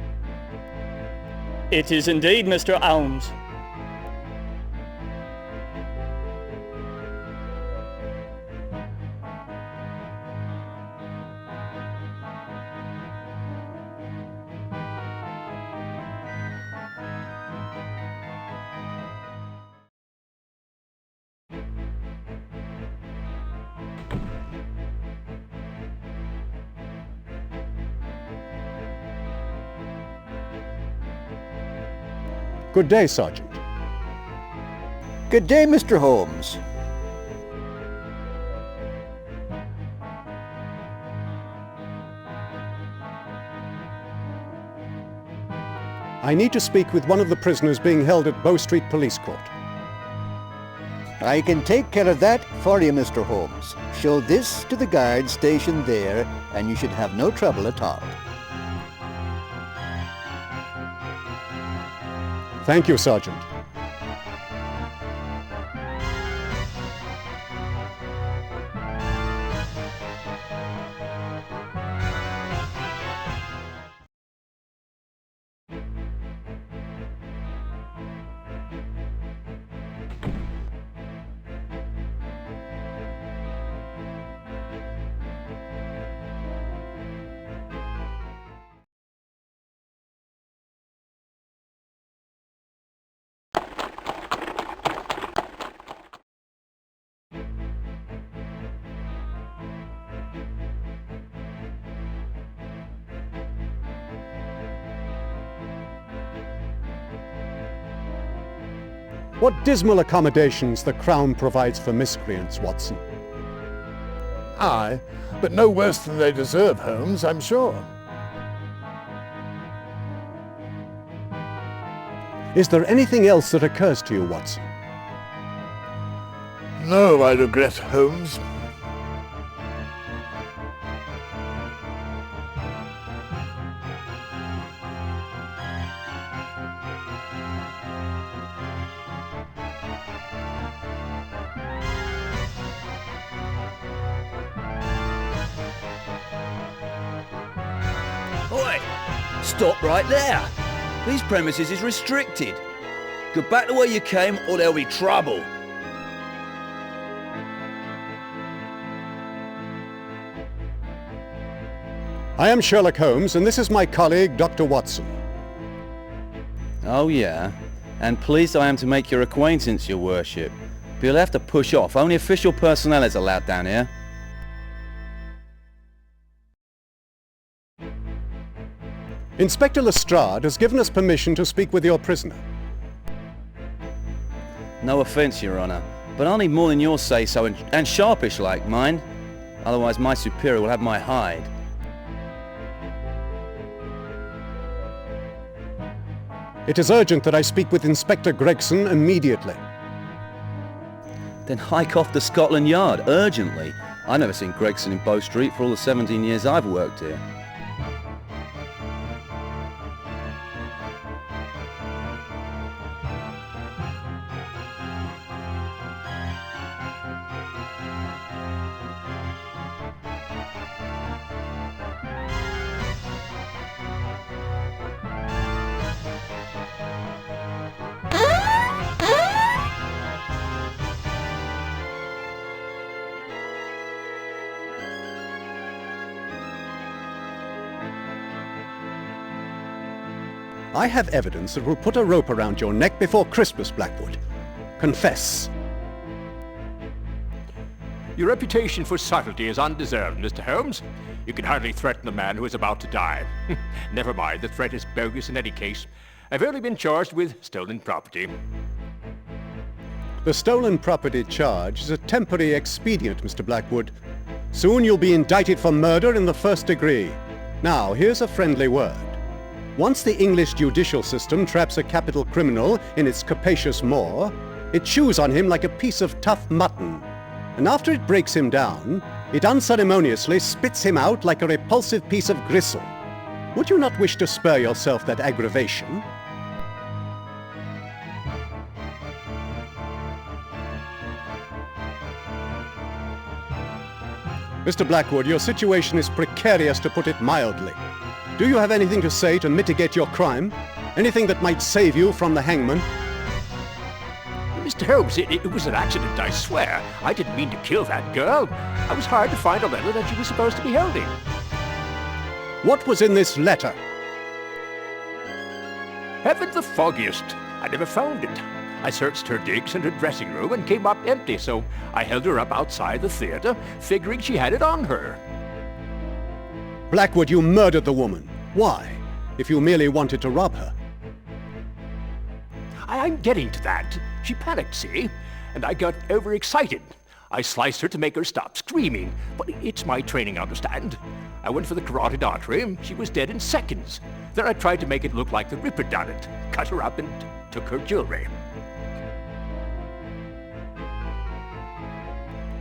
It is indeed Mr. Holmes. Good day, Sergeant. Good day, Mr. Holmes. I need to speak with one of the prisoners being held at Bow Street Police Court. I can take care of that for you, Mr. Holmes. Show this to the guard stationed there, and you should have no trouble at all. Thank you, Sergeant. What dismal accommodations the Crown provides for miscreants, Watson. Aye, but no worse than they deserve, Holmes, I'm sure. Is there anything else that occurs to you, Watson? No, I regret, Holmes. Oi! Stop right there! These premises is restricted. Go back to where you came or there'll be trouble. I am Sherlock Holmes, and this is my colleague, Dr. Watson. Oh yeah, and pleased I am to make your acquaintance, your worship. But you'll have to push off. Only official personnel is allowed down here. Inspector Lestrade has given us permission to speak with your prisoner. No offence, Your Honour, but I'll need more than your say-so and sharpish-like, mind. Otherwise my superior will have my hide. It is urgent that I speak with Inspector Gregson immediately. Then hike off to Scotland Yard, urgently. I've never seen Gregson in Bow Street for all the 17 years I've worked here. I have evidence that will put a rope around your neck before Christmas, Blackwood. Confess. Your reputation for subtlety is undeserved, Mr. Holmes. You can hardly threaten a man who is about to die. Never mind, the threat is bogus in any case. I've only been charged with stolen property. The stolen property charge is a temporary expedient, Mr. Blackwood. Soon you'll be indicted for murder in the first degree. Now, here's a friendly word. Once the English judicial system traps a capital criminal in its capacious maw, it chews on him like a piece of tough mutton. And after it breaks him down, it unceremoniously spits him out like a repulsive piece of gristle. Would you not wish to spare yourself that aggravation? Mr. Blackwood, your situation is precarious, to put it mildly. Do you have anything to say to mitigate your crime? Anything that might save you from the hangman? Mr. Holmes, it was an accident, I swear. I didn't mean to kill that girl. I was hired to find a letter that she was supposed to be holding. What was in this letter? Heaven the foggiest. I never found it. I searched her digs and her dressing room and came up empty, so I held her up outside the theater, figuring she had it on her. Blackwood, you murdered the woman. Why? If you merely wanted to rob her. I'm getting to that. She panicked, see? And I got overexcited. I sliced her to make her stop screaming, but it's my training, understand? I went for the carotid artery. She was dead in seconds. Then I tried to make it look like the Ripper done it, cut her up and took her jewelry.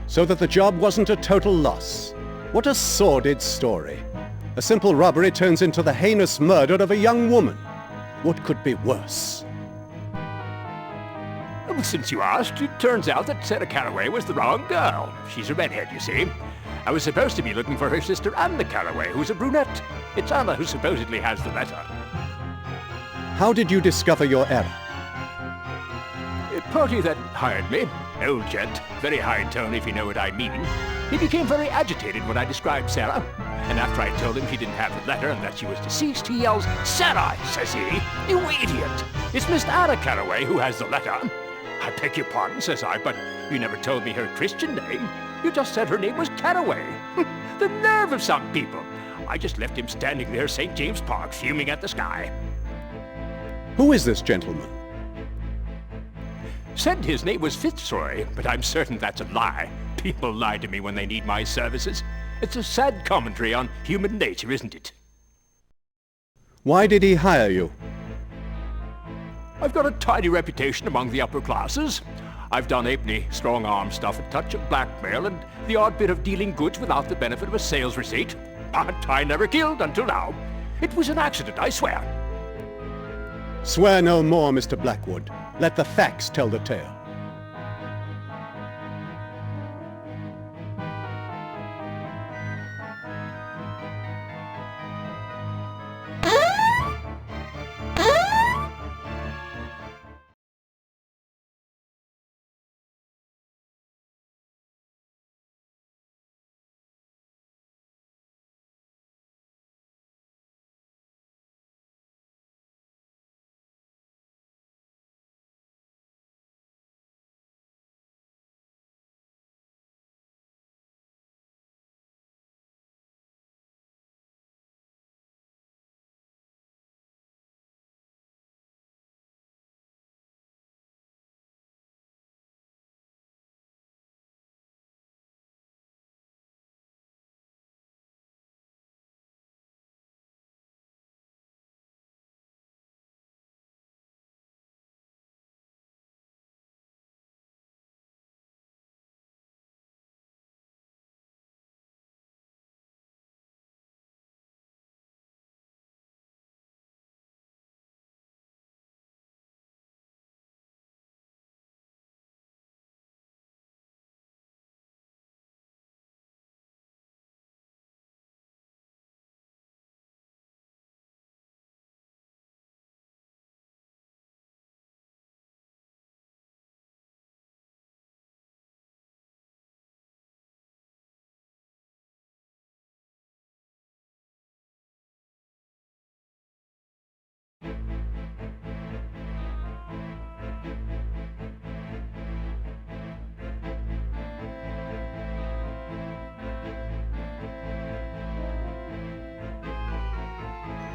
So that the job wasn't a total loss. What a sordid story. A simple robbery turns into the heinous murder of a young woman. What could be worse? Well, since you asked, it turns out that Sarah Carraway was the wrong girl. She's a redhead, you see. I was supposed to be looking for her sister Anna Carraway, who's a brunette. It's Anna who supposedly has the letter. How did you discover your error? A party that hired me, old gent, very high tone if you know what I mean. He became very agitated when I described Sarah. And after I told him she didn't have the letter and that she was deceased, he yells, "Sarah," says he, "you idiot! It's Miss Anna Carraway who has the letter." "I beg your pardon," says I, "but you never told me her Christian name. You just said her name was Carraway." The nerve of some people! I just left him standing there, St. James Park, fuming at the sky. Who is this gentleman? Said his name was Fitzroy, but I'm certain that's a lie. People lie to me when they need my services. It's a sad commentary on human nature, isn't it? Why did he hire you? I've got a tidy reputation among the upper classes. I've done halfpenny strong-arm stuff, a touch of blackmail, and the odd bit of dealing goods without the benefit of a sales receipt. But I never killed until now. It was an accident, I swear. Swear no more, Mr. Blackwood. Let the facts tell the tale.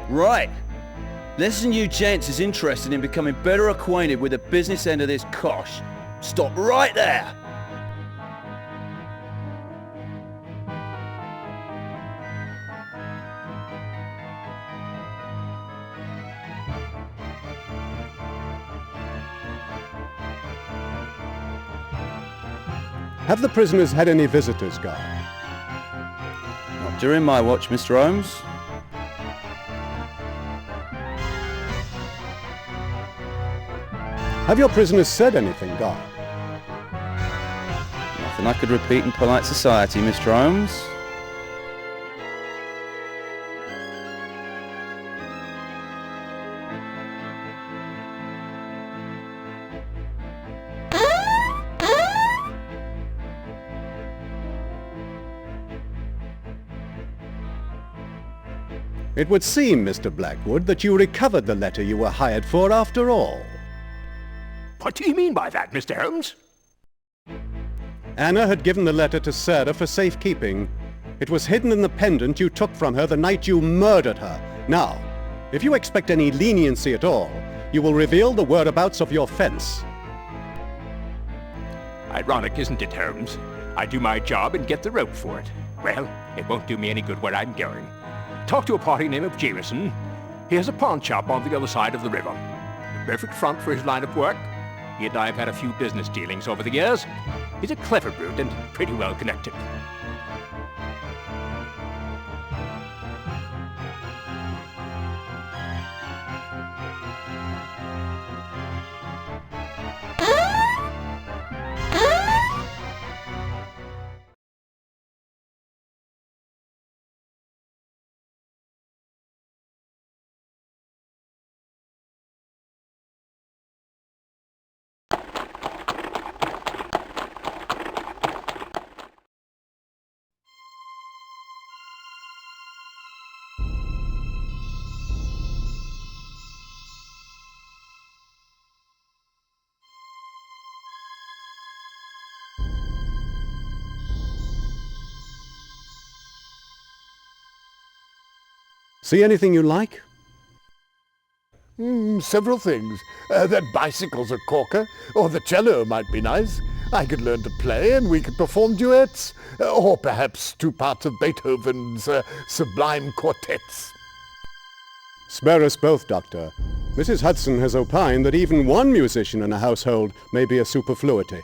Right. Listen, you gents is interested in becoming better acquainted with the business end of this cosh. Stop right there! Have the prisoners had any visitors, guard? Not during my watch, Mr. Holmes. Have your prisoners said anything, guard? Nothing I could repeat in polite society, Mr. Holmes. It would seem, Mr. Blackwood, that you recovered the letter you were hired for after all. What do you mean by that, Mr. Holmes? Anna had given the letter to Sarah for safekeeping. It was hidden in the pendant you took from her the night you murdered her. Now, if you expect any leniency at all, you will reveal the whereabouts of your fence. Ironic, isn't it, Holmes? I do my job and get the rope for it. Well, it won't do me any good where I'm going. Talk to a party named of Jameson. He has a pawn shop on the other side of the river. A perfect front for his line of work. He and I have had a few business dealings over the years. He's a clever brute and pretty well connected. See anything you like? Several things. That bicycle's a corker, or the cello might be nice. I could learn to play and we could perform duets, or perhaps two parts of Beethoven's sublime quartets. Spare us both, Doctor. Mrs. Hudson has opined that even one musician in a household may be a superfluity.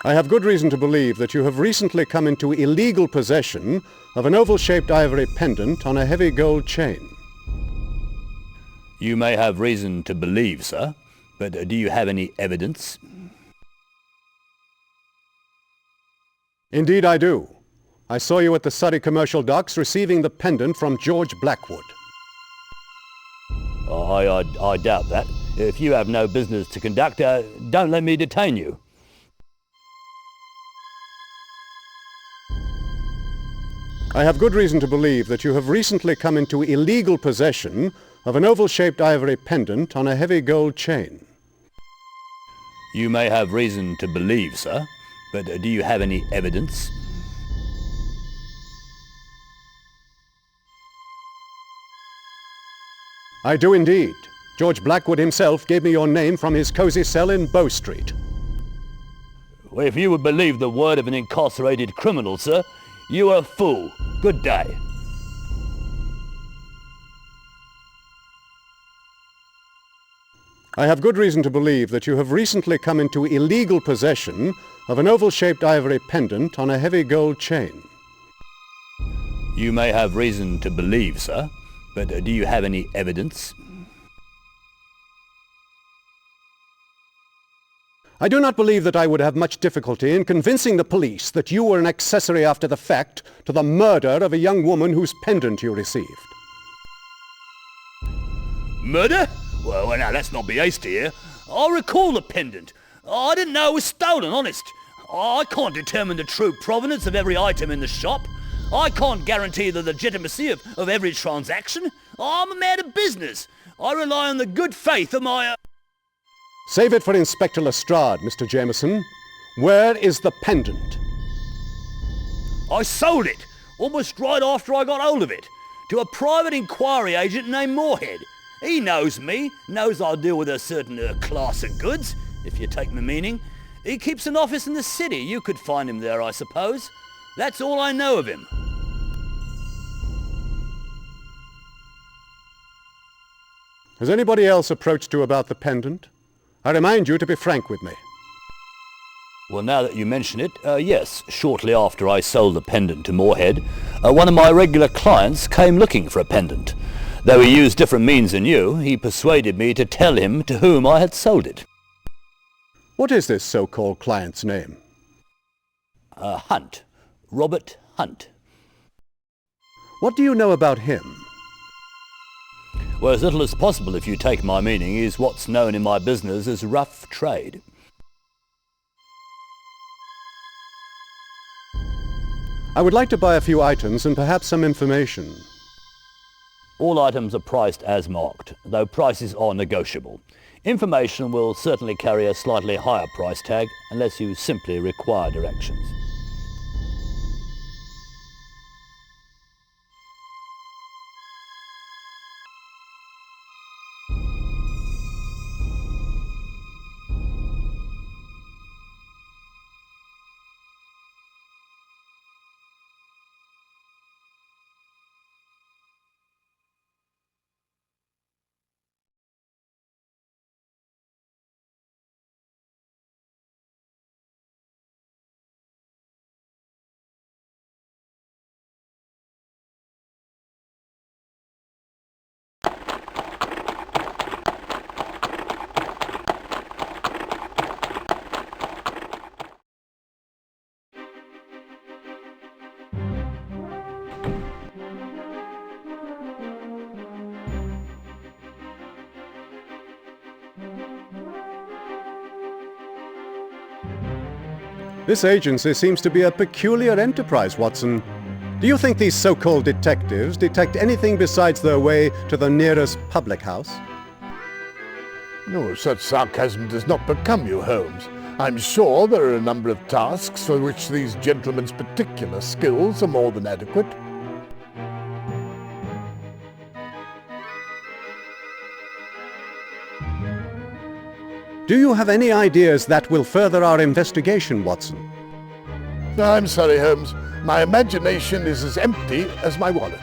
I have good reason to believe that you have recently come into illegal possession of an oval-shaped ivory pendant on a heavy gold chain. You may have reason to believe, sir, but do you have any evidence? Indeed I do. I saw you at the Surrey commercial docks receiving the pendant from George Blackwood. I doubt that. If you have no business to conduct, don't let me detain you. I have good reason to believe that you have recently come into illegal possession of an oval-shaped ivory pendant on a heavy gold chain. You may have reason to believe, sir, but do you have any evidence? I do indeed. George Blackwood himself gave me your name from his cosy cell in Bow Street. Well, if you would believe the word of an incarcerated criminal, sir, you are a fool. Good day. I have good reason to believe that you have recently come into illegal possession of an oval-shaped ivory pendant on a heavy gold chain. You may have reason to believe, sir, but do you have any evidence? I do not believe that I would have much difficulty in convincing the police that you were an accessory after the fact to the murder of a young woman whose pendant you received. Murder? Well, now, let's not be hasty here. I recall the pendant. I didn't know it was stolen, honest. I can't determine the true provenance of every item in the shop. I can't guarantee the legitimacy of every transaction. I'm a man of business. I rely on the good faith of my... Save it for Inspector Lestrade, Mr. Jameson. Where is the pendant? I sold it, almost right after I got hold of it, to a private inquiry agent named Moorhead. He knows me, knows I deal with a certain class of goods, if you take my meaning. He keeps an office in the city. You could find him there, I suppose. That's all I know of him. Has anybody else approached you about the pendant? I remind you to be frank with me. Well, now that you mention it, yes, shortly after I sold the pendant to Moorhead, one of my regular clients came looking for a pendant. Though he used different means than you, he persuaded me to tell him to whom I had sold it. What is this so-called client's name? Hunt. Robert Hunt. What do you know about him? Well, as little as possible, if you take my meaning. Is what's known in my business as rough trade. I would like to buy a few items and perhaps some information. All items are priced as marked, though prices are negotiable. Information will certainly carry a slightly higher price tag unless you simply require directions. This agency seems to be a peculiar enterprise, Watson. Do you think these so-called detectives detect anything besides their way to the nearest public house? No, such sarcasm does not become you, Holmes. I'm sure there are a number of tasks for which these gentlemen's particular skills are more than adequate. Do you have any ideas that will further our investigation, Watson? I'm sorry, Holmes. My imagination is as empty as my wallet.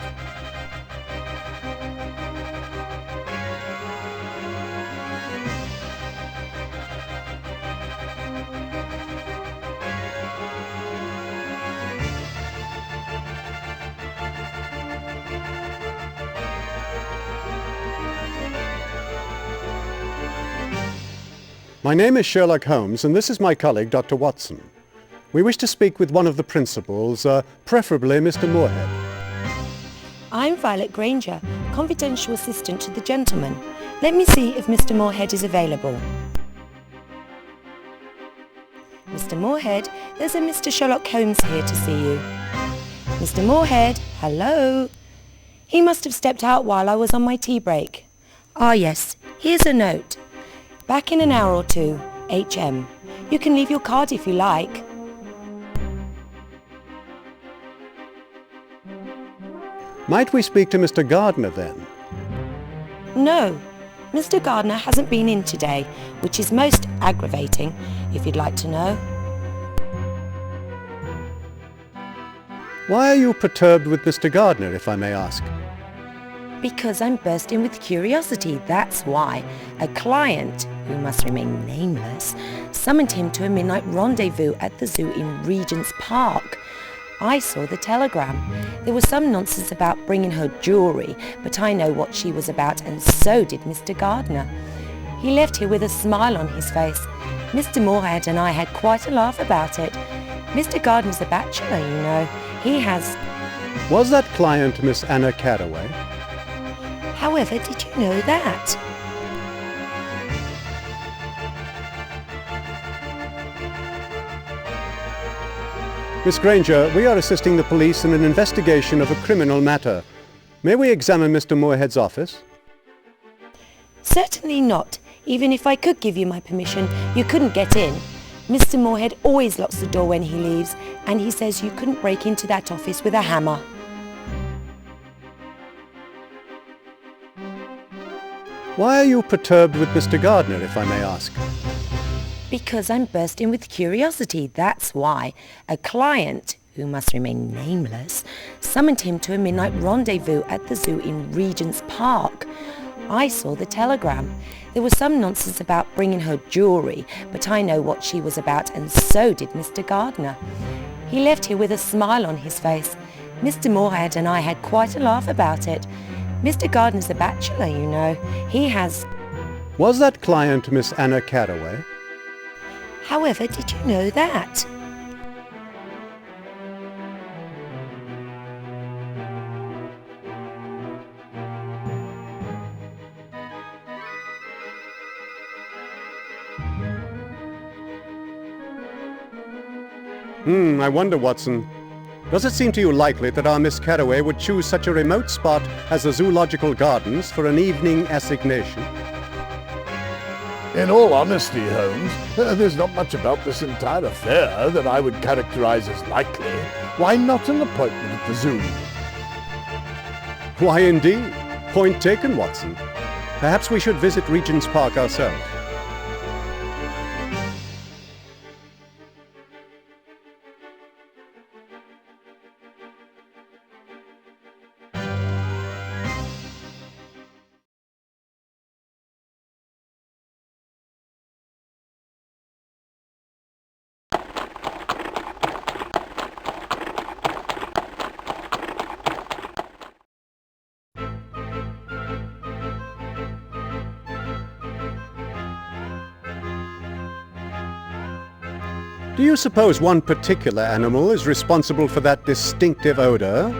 My name is Sherlock Holmes, and this is my colleague, Dr. Watson. We wish to speak with one of the principals, preferably Mr. Moorhead. I'm Violet Granger, confidential assistant to the gentleman. Let me see if Mr. Moorhead is available. Mr. Moorhead, there's a Mr. Sherlock Holmes here to see you. Mr. Moorhead, hello? He must have stepped out while I was on my tea break. Ah yes, here's a note. Back in an hour or two, HM. You can leave your card if you like. Might we speak to Mr. Gardner then? No, Mr. Gardner hasn't been in today, which is most aggravating, if you'd like to know. Why are you perturbed with Mr. Gardner, if I may ask? Because I'm bursting with curiosity, that's why. A client, who must remain nameless, summoned him to a midnight rendezvous at the zoo in Regent's Park. I saw the telegram. There was some nonsense about bringing her jewellery, but I know what she was about, and so did Mr. Gardner. He left here with a smile on his face. Mr. Moorhead and I had quite a laugh about it. Mr. Gardner's a bachelor, you know. He has... Was that client Miss Anna Carraway? However, did you know that? Miss Granger, we are assisting the police in an investigation of a criminal matter. May we examine Mr. Moorhead's office? Certainly not. Even if I could give you my permission, you couldn't get in. Mr. Moorhead always locks the door when he leaves, and he says you couldn't break into that office with a hammer. Why are you perturbed with Mr. Gardner, if I may ask? Because I'm bursting with curiosity, that's why. A client, who must remain nameless, summoned him to a midnight rendezvous at the zoo in Regent's Park. I saw the telegram. There was some nonsense about bringing her jewellery, but I know what she was about, and so did Mr. Gardner. He left here with a smile on his face. Mr. Moorhead and I had quite a laugh about it. Mr. Gardner's a bachelor, you know. He has... Was that client Miss Anna Carraway? However, did you know that? I wonder, Watson. Does it seem to you likely that our Miss Carraway would choose such a remote spot as the Zoological Gardens for an evening assignation? In all honesty, Holmes, there's not much about this entire affair that I would characterize as likely. Why not an appointment at the zoo? Why indeed? Point taken, Watson. Perhaps we should visit Regent's Park ourselves. Do you suppose one particular animal is responsible for that distinctive odor?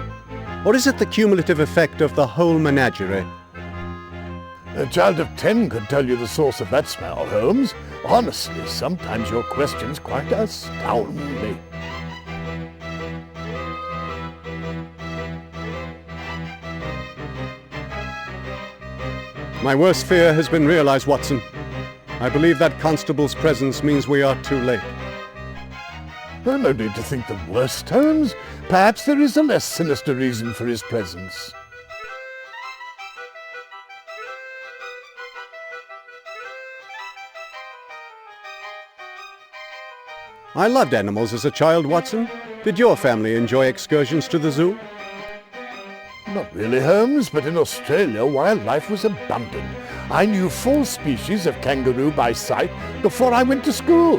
Or is it the cumulative effect of the whole menagerie? A child of 10 could tell you the source of that smell, Holmes. Honestly, sometimes your questions quite astound me. My worst fear has been realized, Watson. I believe that constable's presence means we are too late. Oh, no need to think the worst, Holmes. Perhaps there is a less sinister reason for his presence. I loved animals as a child, Watson. Did your family enjoy excursions to the zoo? Not really, Holmes, but in Australia wildlife was abundant. I knew 4 species of kangaroo by sight before I went to school.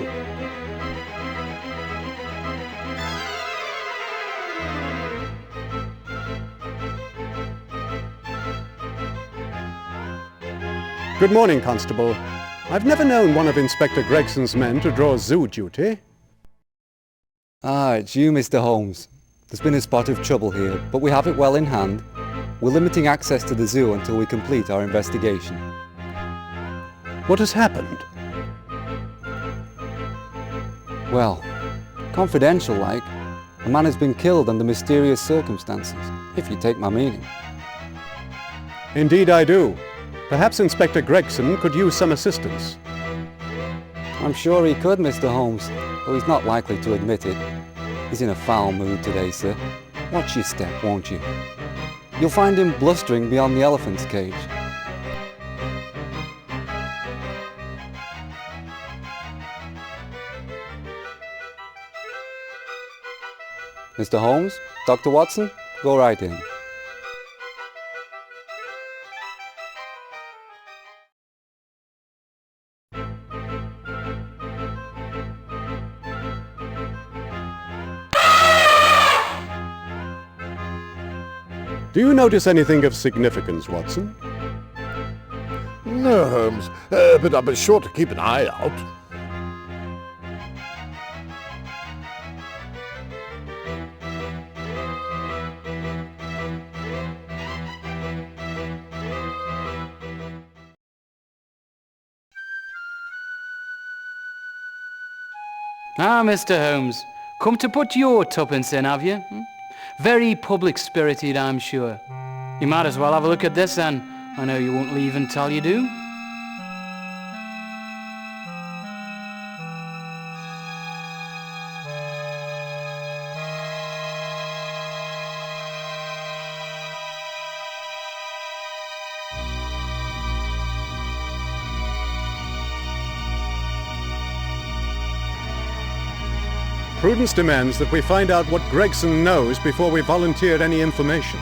Good morning, Constable. I've never known one of Inspector Gregson's men to draw zoo duty. Ah, it's you, Mr. Holmes. There's been a spot of trouble here, but we have it well in hand. We're limiting access to the zoo until we complete our investigation. What has happened? Well, confidential like, a man has been killed under mysterious circumstances, if you take my meaning. Indeed I do. Perhaps Inspector Gregson could use some assistance. I'm sure he could, Mr. Holmes, though he's not likely to admit it. He's in a foul mood today, sir. Watch your step, won't you? You'll find him blustering beyond the elephant's cage. Mr. Holmes, Dr. Watson, go right in. Do you notice anything of significance, Watson? No, Holmes, but I'll be sure to keep an eye out. Ah, Mr. Holmes, come to put your tuppence in, have you? Very public-spirited, I'm sure. You might as well have a look at this, then. I know you won't leave until you do. Prudence demands that we find out what Gregson knows before we volunteer any information.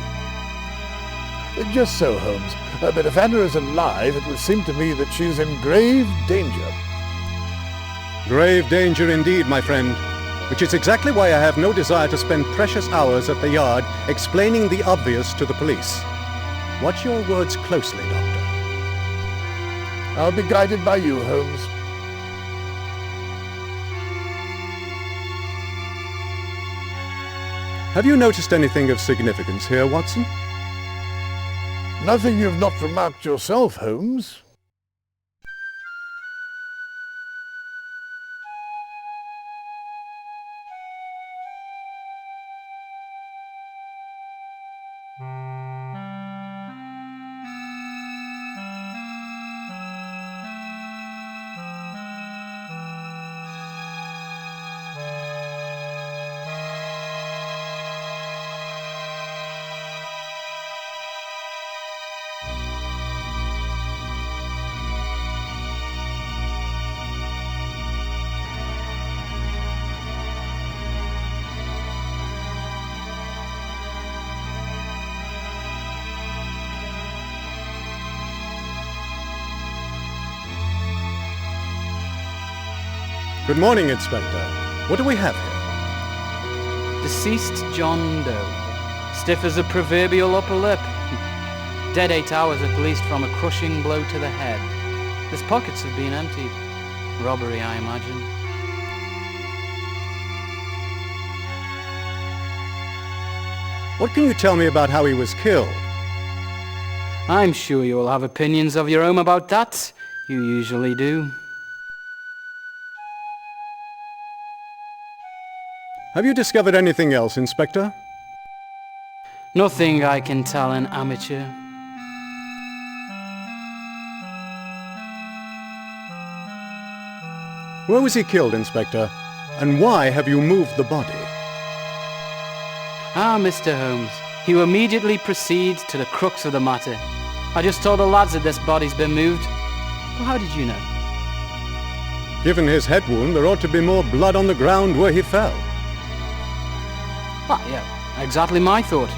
Just so, Holmes. But if Anna is alive, it would seem to me that she's in grave danger. Grave danger indeed, my friend. Which is exactly why I have no desire to spend precious hours at the yard explaining the obvious to the police. Watch your words closely, Doctor. I'll be guided by you, Holmes. Have you noticed anything of significance here, Watson? Nothing you've not remarked yourself, Holmes. Good morning, Inspector. What do we have here? Deceased John Doe. Stiff as a proverbial upper lip. Dead 8 hours at least from a crushing blow to the head. His pockets have been emptied. Robbery, I imagine. What can you tell me about how he was killed? I'm sure you will have opinions of your own about that. You usually do. Have you discovered anything else, Inspector? Nothing I can tell an amateur. Where was he killed, Inspector? And why have you moved the body? Ah, Mr. Holmes, you immediately proceed to the crux of the matter. I just told the lads that this body's been moved. Well, how did you know? Given his head wound, there ought to be more blood on the ground where he fell. Ah, yeah, exactly my thought.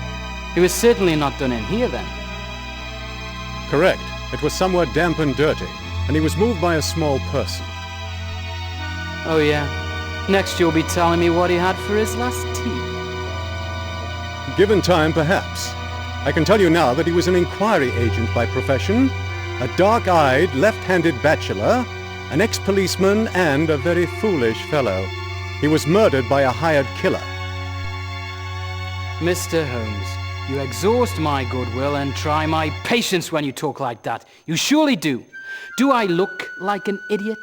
He was certainly not done in here then. Correct. It was somewhat damp and dirty, and he was moved by a small person. Oh yeah. Next you'll be telling me what he had for his last tea. Given time, perhaps. I can tell you now that he was an inquiry agent by profession, a dark-eyed, left-handed bachelor, an ex-policeman, and a very foolish fellow. He was murdered by a hired killer. Mr. Holmes, you exhaust my goodwill and try my patience when you talk like that. You surely do. Do I look like an idiot?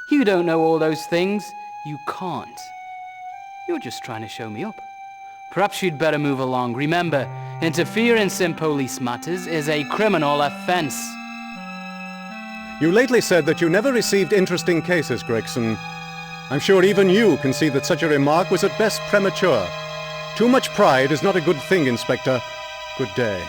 You don't know all those things. You can't. You're just trying to show me up. Perhaps you'd better move along. Remember, interference in police matters is a criminal offense. You lately said that you never received interesting cases, Gregson. I'm sure even you can see that such a remark was at best premature. Too much pride is not a good thing, Inspector. Good day.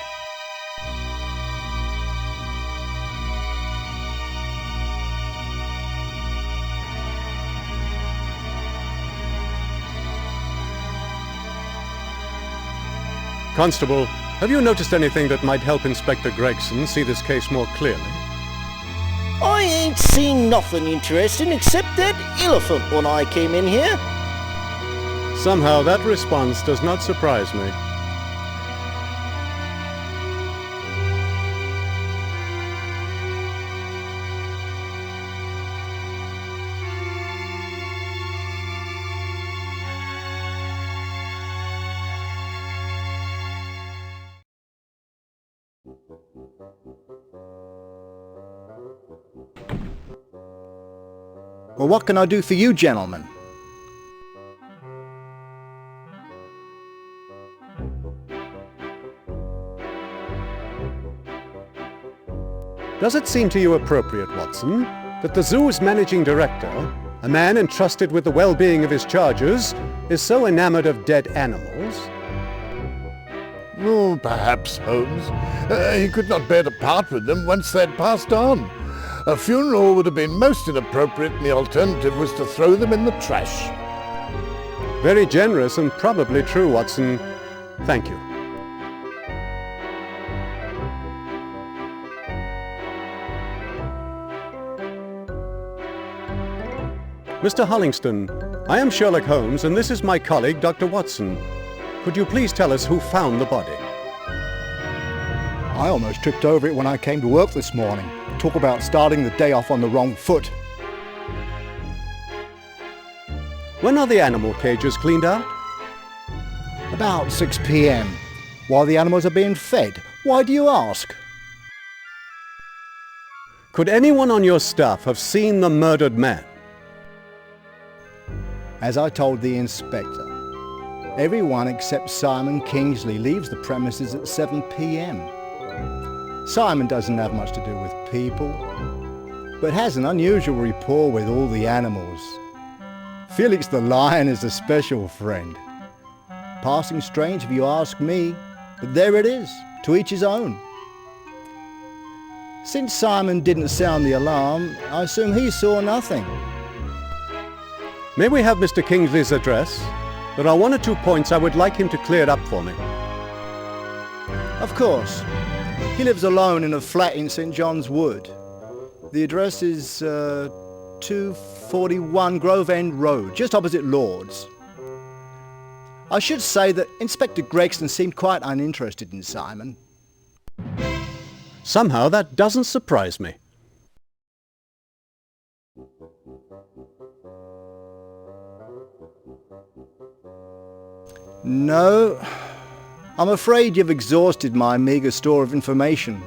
Constable, have you noticed anything that might help Inspector Gregson see this case more clearly? I ain't seen nothing interesting except that elephant when I came in here. Somehow that response does not surprise me. Well, what can I do for you, gentlemen? Does it seem to you appropriate, Watson, that the zoo's managing director, a man entrusted with the well-being of his charges, is so enamored of dead animals? Oh, perhaps, Holmes. He could not bear to part with them once they'd passed on. A funeral would have been most inappropriate, and the alternative was to throw them in the trash. Very generous and probably true, Watson. Thank you. Mr. Hollingston, I am Sherlock Holmes, and this is my colleague, Dr. Watson. Could you please tell us who found the body? I almost tripped over it when I came to work this morning. Talk about starting the day off on the wrong foot. When are the animal cages cleaned out? About 6 p.m. While the animals are being fed. Why do you ask? Could anyone on your staff have seen the murdered man? As I told the inspector, everyone except Simon Kingsley leaves the premises at 7 p.m. Simon doesn't have much to do with people, but has an unusual rapport with all the animals. Felix the lion is a special friend. Passing strange if you ask me, but there it is, to each his own. Since Simon didn't sound the alarm, I assume he saw nothing. May we have Mr. Kingsley's address? There are 1 or 2 points I would like him to clear up for me. Of course. He lives alone in a flat in St. John's Wood. The address is 241 Grove End Road, just opposite Lord's. I should say that Inspector Gregson seemed quite uninterested in Simon. Somehow that doesn't surprise me. No, I'm afraid you've exhausted my meagre store of information.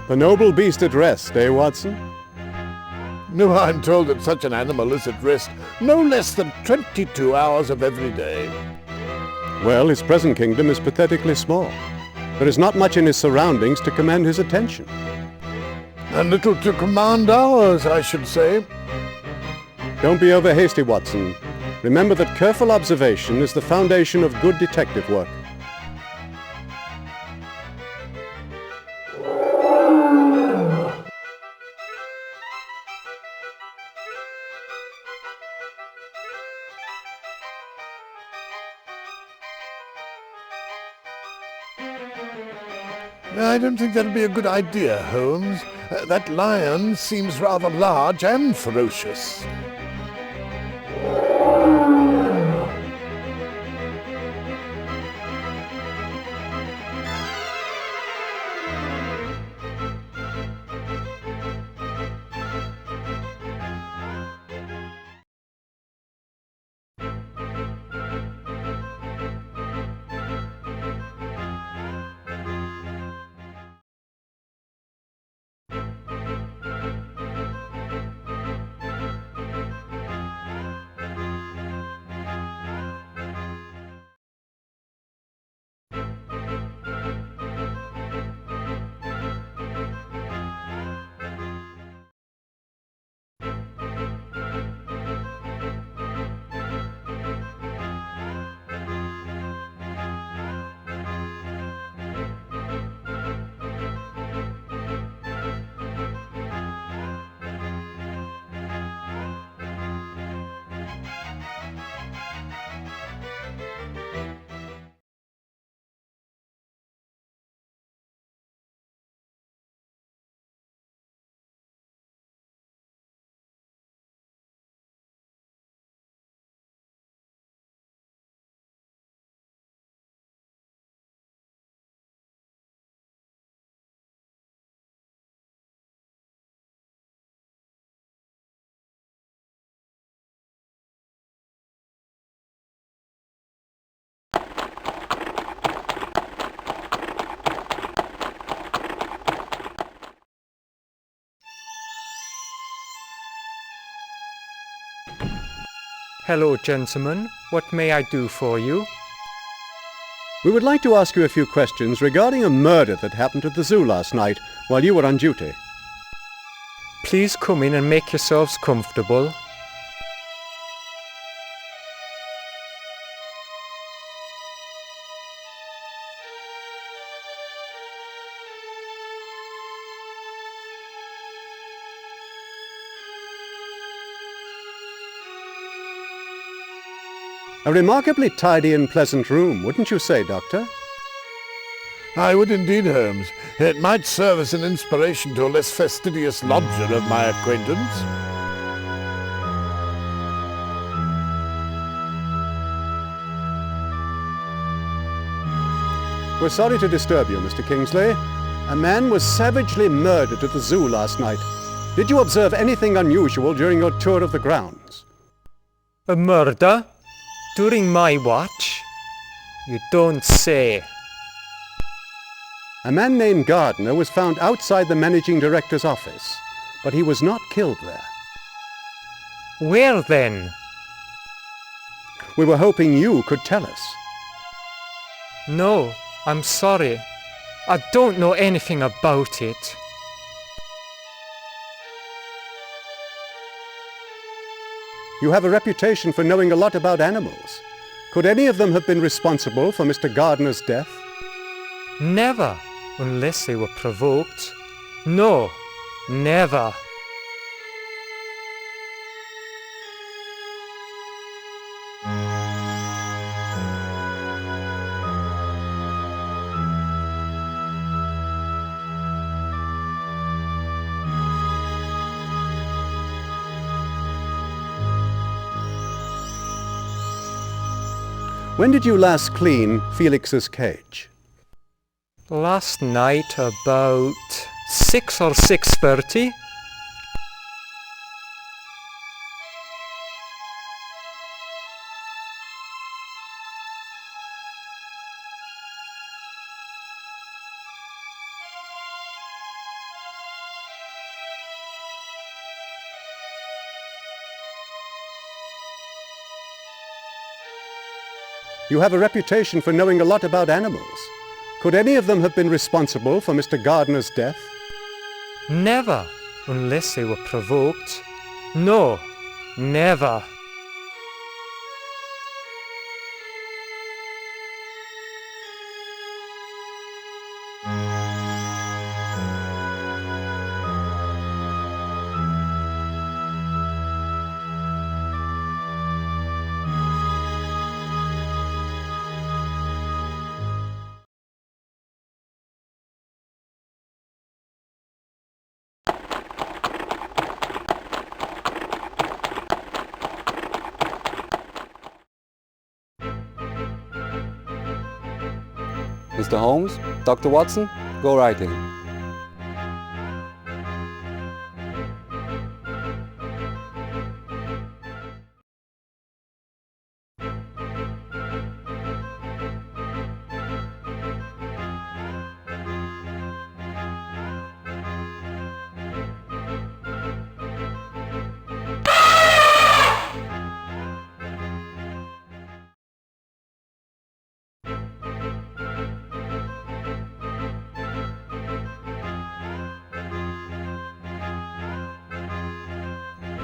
The noble beast at rest, eh, Watson? No, I'm told that such an animal is at rest no less than 22 hours of every day. Well, his present kingdom is pathetically small. There is not much in his surroundings to command his attention. And little to command ours, I should say. Don't be over hasty, Watson. Remember that careful observation is the foundation of good detective work. I don't think that'll be a good idea, Holmes. That lion seems rather large and ferocious. Hello, gentlemen. What may I do for you? We would like to ask you a few questions regarding a murder that happened at the zoo last night while you were on duty. Please come in and make yourselves comfortable. A remarkably tidy and pleasant room, wouldn't you say, Doctor? I would indeed, Holmes. It might serve as an inspiration to a less fastidious lodger of my acquaintance. We're sorry to disturb you, Mr. Kingsley. A man was savagely murdered at the zoo last night. Did you observe anything unusual during your tour of the grounds? A murder? During my watch? You don't say. A man named Gardner was found outside the managing director's office, but he was not killed there. Where then? We were hoping you could tell us. No, I'm sorry. I don't know anything about it. You have a reputation for knowing a lot about animals. Could any of them have been responsible for Mr. Gardner's death? Never, unless they were provoked. No, never. When did you last clean Felix's cage? Last night about 6 or 6:30. You have a reputation for knowing a lot about animals. Could any of them have been responsible for Mr. Gardner's death? Never, unless they were provoked. No, never. Mr. Holmes, Dr. Watson, go right in.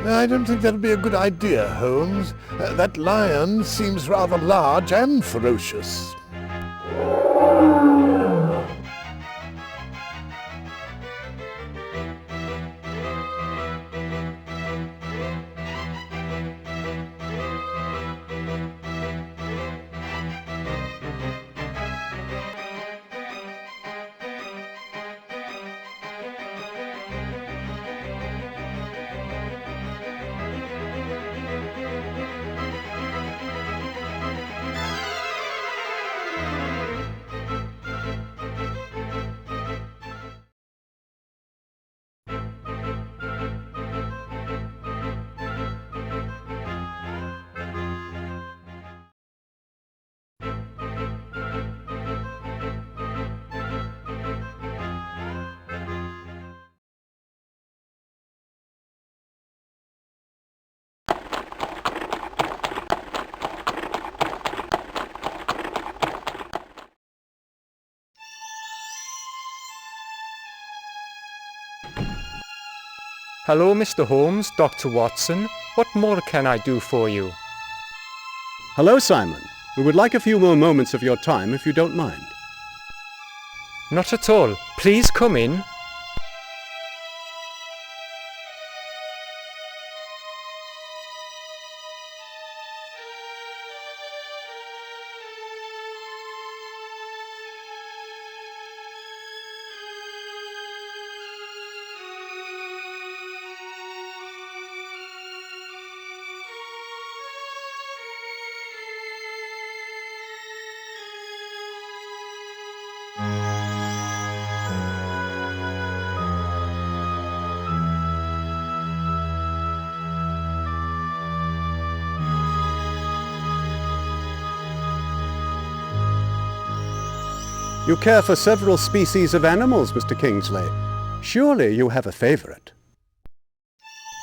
I don't think that'll be a good idea, Holmes. That lion seems rather large and ferocious. Hello, Mr. Holmes, Dr. Watson. What more can I do for you? Hello, Simon. We would like a few more moments of your time, if you don't mind. Not at all. Please come in. You care for several species of animals, Mr. Kingsley. Surely you have a favourite.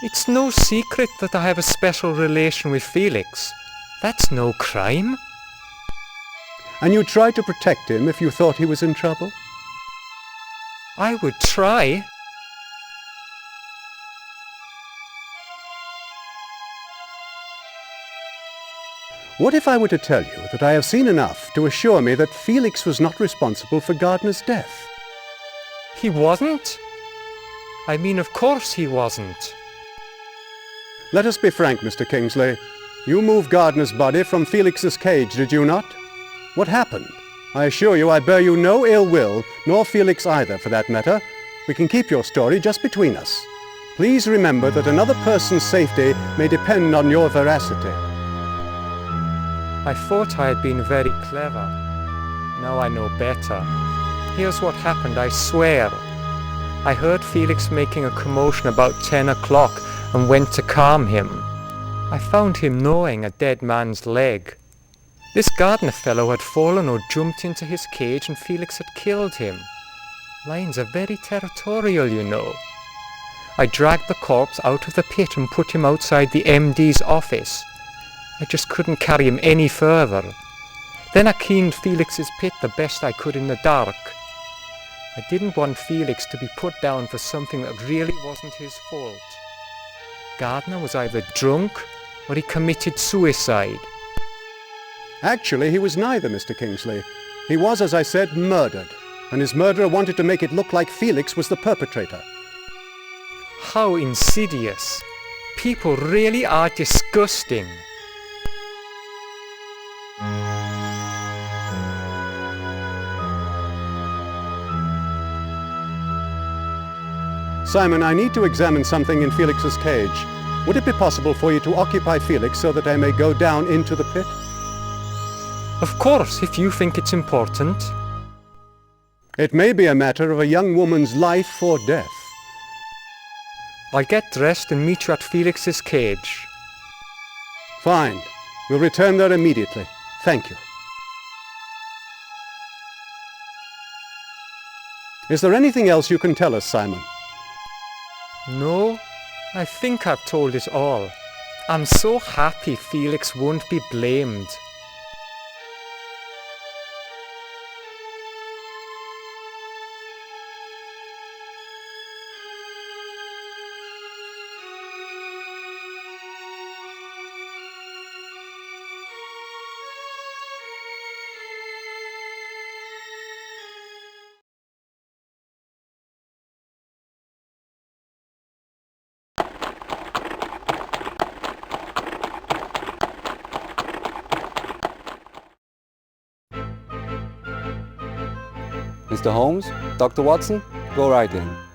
It's no secret that I have a special relation with Felix. That's no crime. And you tried to protect him if you thought he was in trouble? I would try. What if I were to tell you that I have seen enough to assure me that Felix was not responsible for Gardner's death? He wasn't? I mean, of course he wasn't. Let us be frank, Mr. Kingsley. You moved Gardner's body from Felix's cage, did you not? What happened? I assure you I bear you no ill will, nor Felix either, for that matter. We can keep your story just between us. Please remember that another person's safety may depend on your veracity. I thought I had been very clever. Now I know better. Here's what happened, I swear. I heard Felix making a commotion about 10 o'clock and went to calm him. I found him gnawing a dead man's leg. This gardener fellow had fallen or jumped into his cage and Felix had killed him. Lions are very territorial, you know. I dragged the corpse out of the pit and put him outside the MD's office. I just couldn't carry him any further. Then I cleaned Felix's pit the best I could in the dark. I didn't want Felix to be put down for something that really wasn't his fault. Gardner was either drunk or he committed suicide. Actually, he was neither, Mr. Kingsley. He was, as I said, murdered, and his murderer wanted to make it look like Felix was the perpetrator. How insidious. People really are disgusting. Simon, I need to examine something in Felix's cage. Would it be possible for you to occupy Felix so that I may go down into the pit? Of course, if you think it's important. It may be a matter of a young woman's life or death. I'll get dressed and meet you at Felix's cage. Fine. We'll return there immediately. Thank you. Is there anything else you can tell us, Simon? No, I think I've told it all. I'm so happy Felix won't be blamed. Mr. Holmes, Dr. Watson, go right in.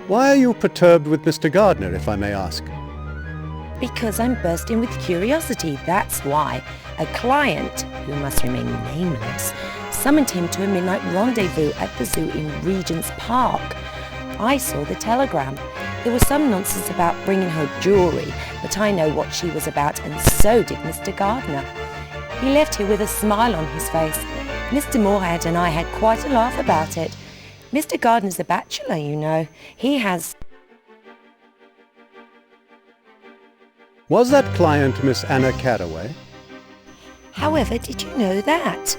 Why are you perturbed with Mr. Gardner, if I may ask? Because I'm bursting with curiosity, that's why. A client, who must remain nameless, summoned him to a midnight rendezvous at the zoo in Regent's Park. I saw the telegram. There was some nonsense about bringing her jewellery, but I know what she was about, and so did Mr. Gardner. He left here with a smile on his face. Mr. Moorhead and I had quite a laugh about it. Mr. Gardner's a bachelor, you know. He has... Was that client Miss Anna Carraway? However, did you know that?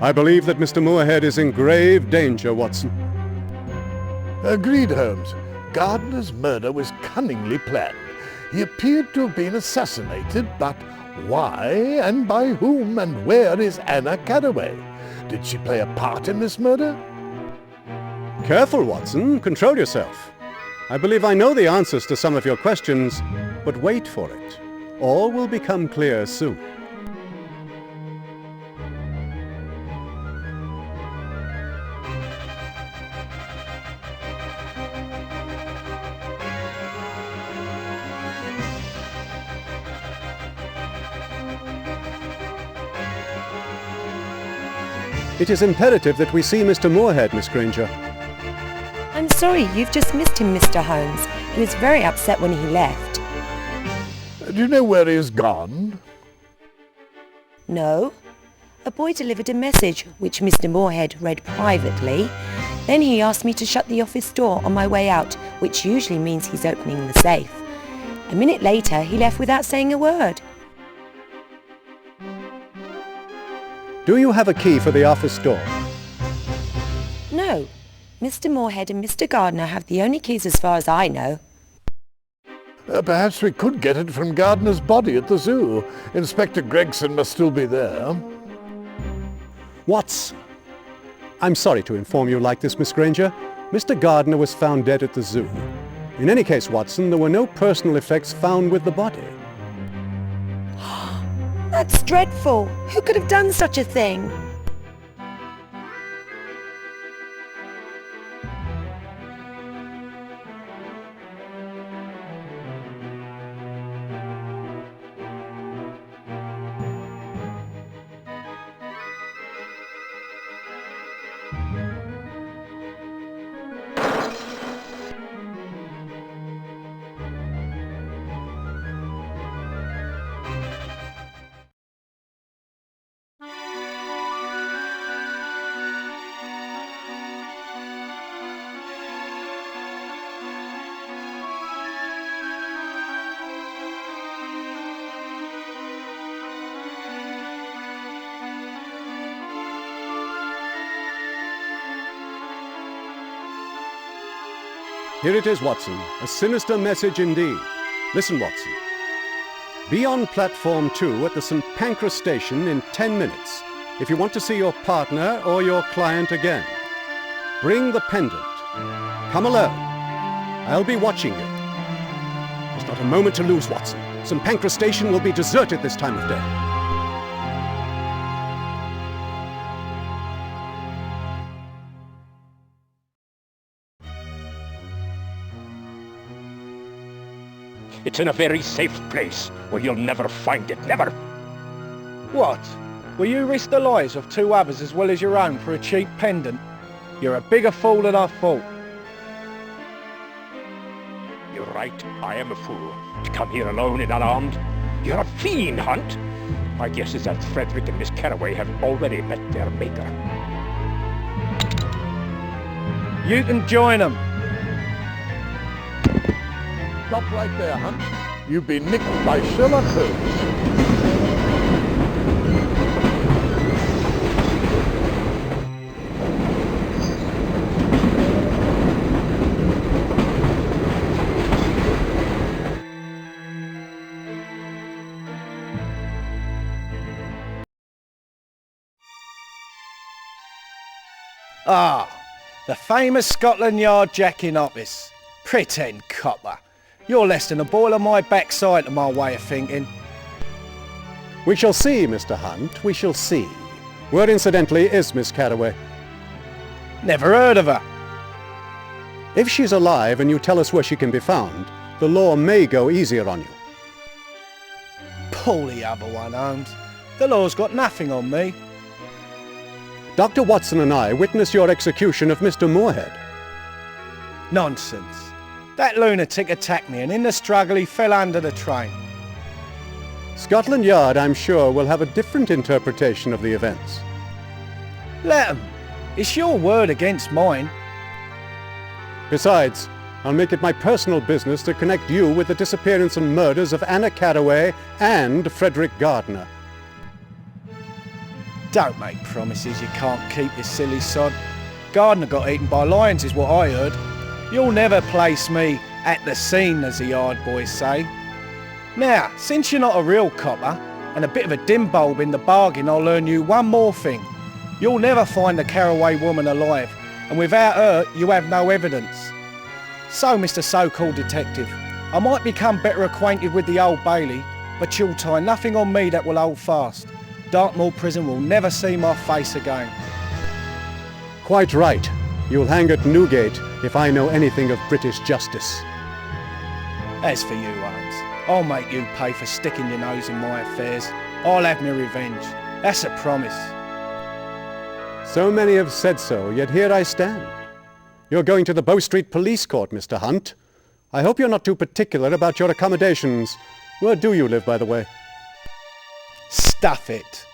I believe that Mr. Moorhead is in grave danger, Watson. Agreed, Holmes. Gardner's murder was cunningly planned. He appeared to have been assassinated, but why and by whom and where is Anna Carraway? Did she play a part in this murder? Careful, Watson. Control yourself. I believe I know the answers to some of your questions, but wait for it. All will become clear soon. It is imperative that we see Mr. Moorhead, Miss Granger. I'm sorry, you've just missed him, Mr. Holmes. He was very upset when he left. Do you know where he has gone? No. A boy delivered a message, which Mr. Moorhead read privately. Then he asked me to shut the office door on my way out, which usually means he's opening the safe. A minute later, he left without saying a word. Do you have a key for the office door? No. Mr. Moorhead and Mr. Gardner have the only keys as far as I know. Perhaps we could get it from Gardner's body at the zoo. Inspector Gregson must still be there. Watson. I'm sorry to inform you like this, Miss Granger. Mr. Gardner was found dead at the zoo. In any case, Watson, there were no personal effects found with the body. That's dreadful. Who could have done such a thing? Here it is, Watson. A sinister message indeed. Listen, Watson. Be on platform 2 at the St. Pancras station in 10 minutes if you want to see your partner or your client again. Bring the pendant. Come alone. I'll be watching you. There's not a moment to lose, Watson. St. Pancras station will be deserted this time of day. It's in a very safe place where you'll never find it, never. What? Will you risk the lives of two others as well as your own for a cheap pendant? You're a bigger fool than I thought. You're right, I am a fool. To come here alone and unarmed. You're a fiend, Hunt. My guess is that Frederick and Miss Carraway have already met their maker. You can join them. Stop right there, Hunt. You've been nicked by Sherlock Holmes. Ah, the famous Scotland Yard jacking office. Pretend copper. You're less than a boil on my backside to my way of thinking. We shall see, Mr. Hunt, we shall see. Where, incidentally, is Miss Carraway? Never heard of her. If she's alive and you tell us where she can be found, the law may go easier on you. Pull the other one, Holmes. The law's got nothing on me. Dr. Watson and I witnessed your execution of Mr. Moorhead. Nonsense. That lunatic attacked me, and in the struggle he fell under the train. Scotland Yard, I'm sure, will have a different interpretation of the events. Let 'em. It's your word against mine. Besides, I'll make it my personal business to connect you with the disappearance and murders of Anna Carraway and Frederick Gardner. Don't make promises you can't keep, you silly sod. Gardner got eaten by lions is what I heard. You'll never place me at the scene, as the yard boys say. Now, since you're not a real copper, and a bit of a dim bulb in the bargain, I'll learn you one more thing. You'll never find the Caraway woman alive, and without her, you have no evidence. So, Mr. So-called detective, I might become better acquainted with the Old Bailey, but you'll tie nothing on me that will hold fast. Dartmoor Prison will never see my face again. Quite right. You'll hang at Newgate if I know anything of British justice. As for you, Holmes, I'll make you pay for sticking your nose in my affairs. I'll have my revenge. That's a promise. So many have said so, yet here I stand. You're going to the Bow Street Police Court, Mr. Hunt. I hope you're not too particular about your accommodations. Where do you live, by the way? Stuff it.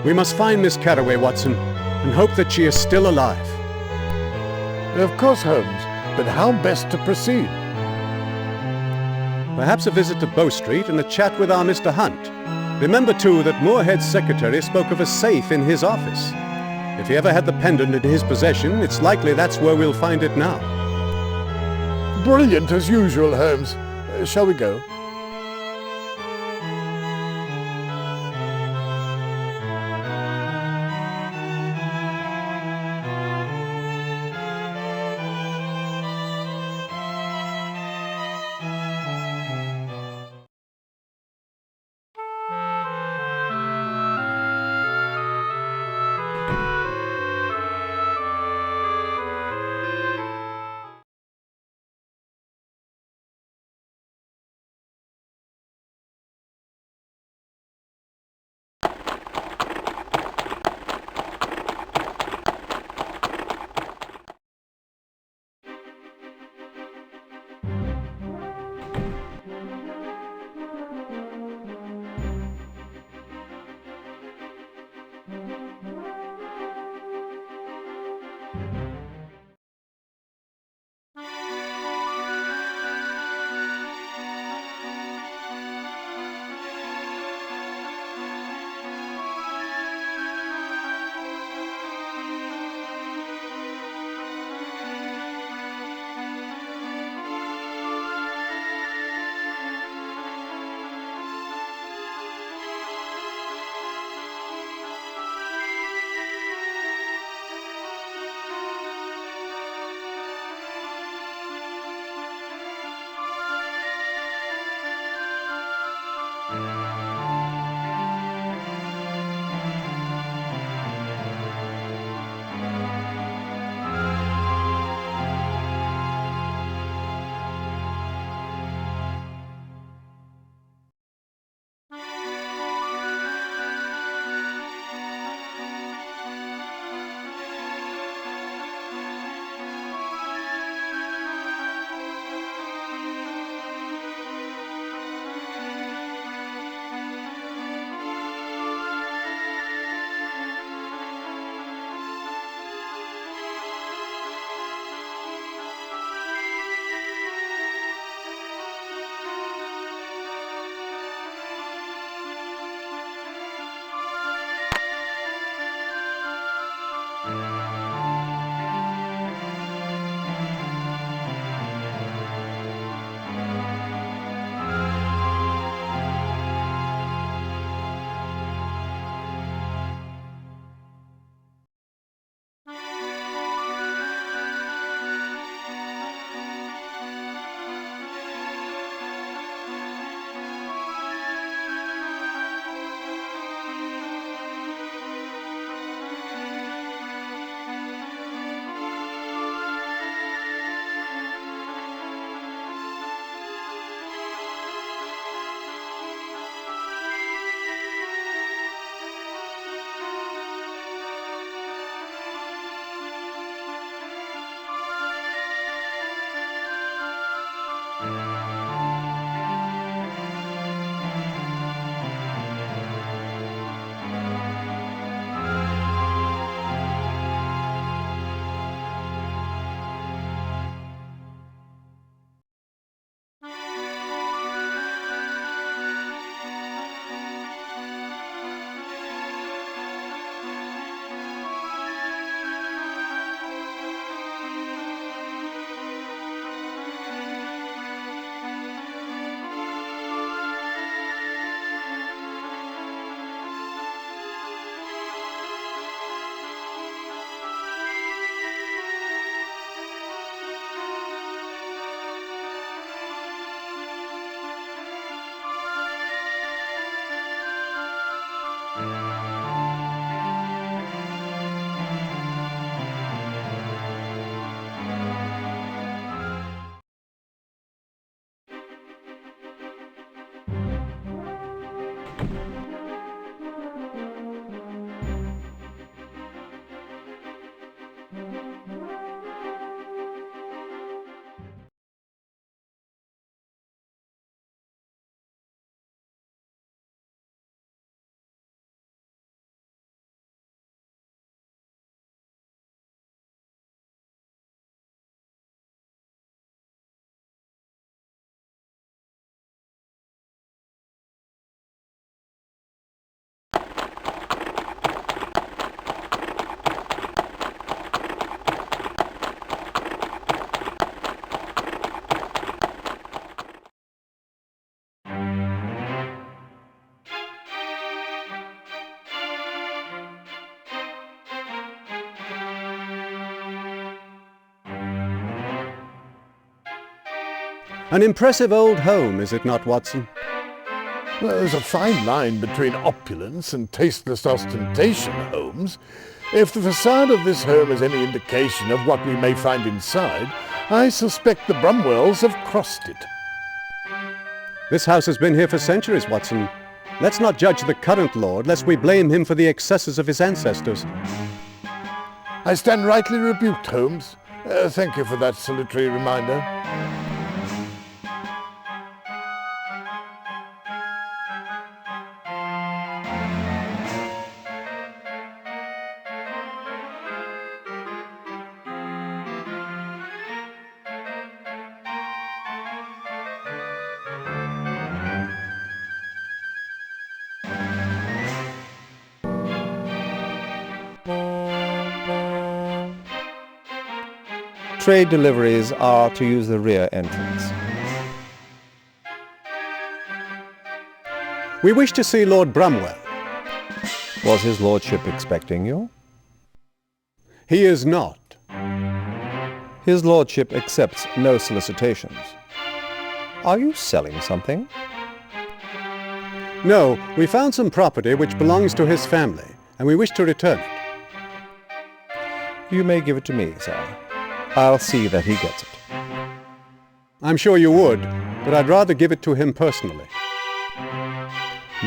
We must find Miss Caraway, Watson, and hope that she is still alive. Of course, Holmes, but how best to proceed? Perhaps a visit to Bow Street and a chat with our Mr. Hunt. Remember, too, that Moorhead's secretary spoke of a safe in his office. If he ever had the pendant in his possession, it's likely that's where we'll find it now. Brilliant as usual, Holmes. Shall we go? An impressive old home, is it not, Watson? Well, there's a fine line between opulence and tasteless ostentation, Holmes. If the facade of this home is any indication of what we may find inside, I suspect the Brumwells have crossed it. This house has been here for centuries, Watson. Let's not judge the current lord, lest we blame him for the excesses of his ancestors. I stand rightly rebuked, Holmes. Thank you for that salutary reminder. Trade deliveries are to use the rear entrance. We wish to see Lord Brumwell. Was his lordship expecting you? He is not. His lordship accepts no solicitations. Are you selling something? No, we found some property which belongs to his family, and we wish to return it. You may give it to me, sir. I'll see that he gets it. I'm sure you would, but I'd rather give it to him personally.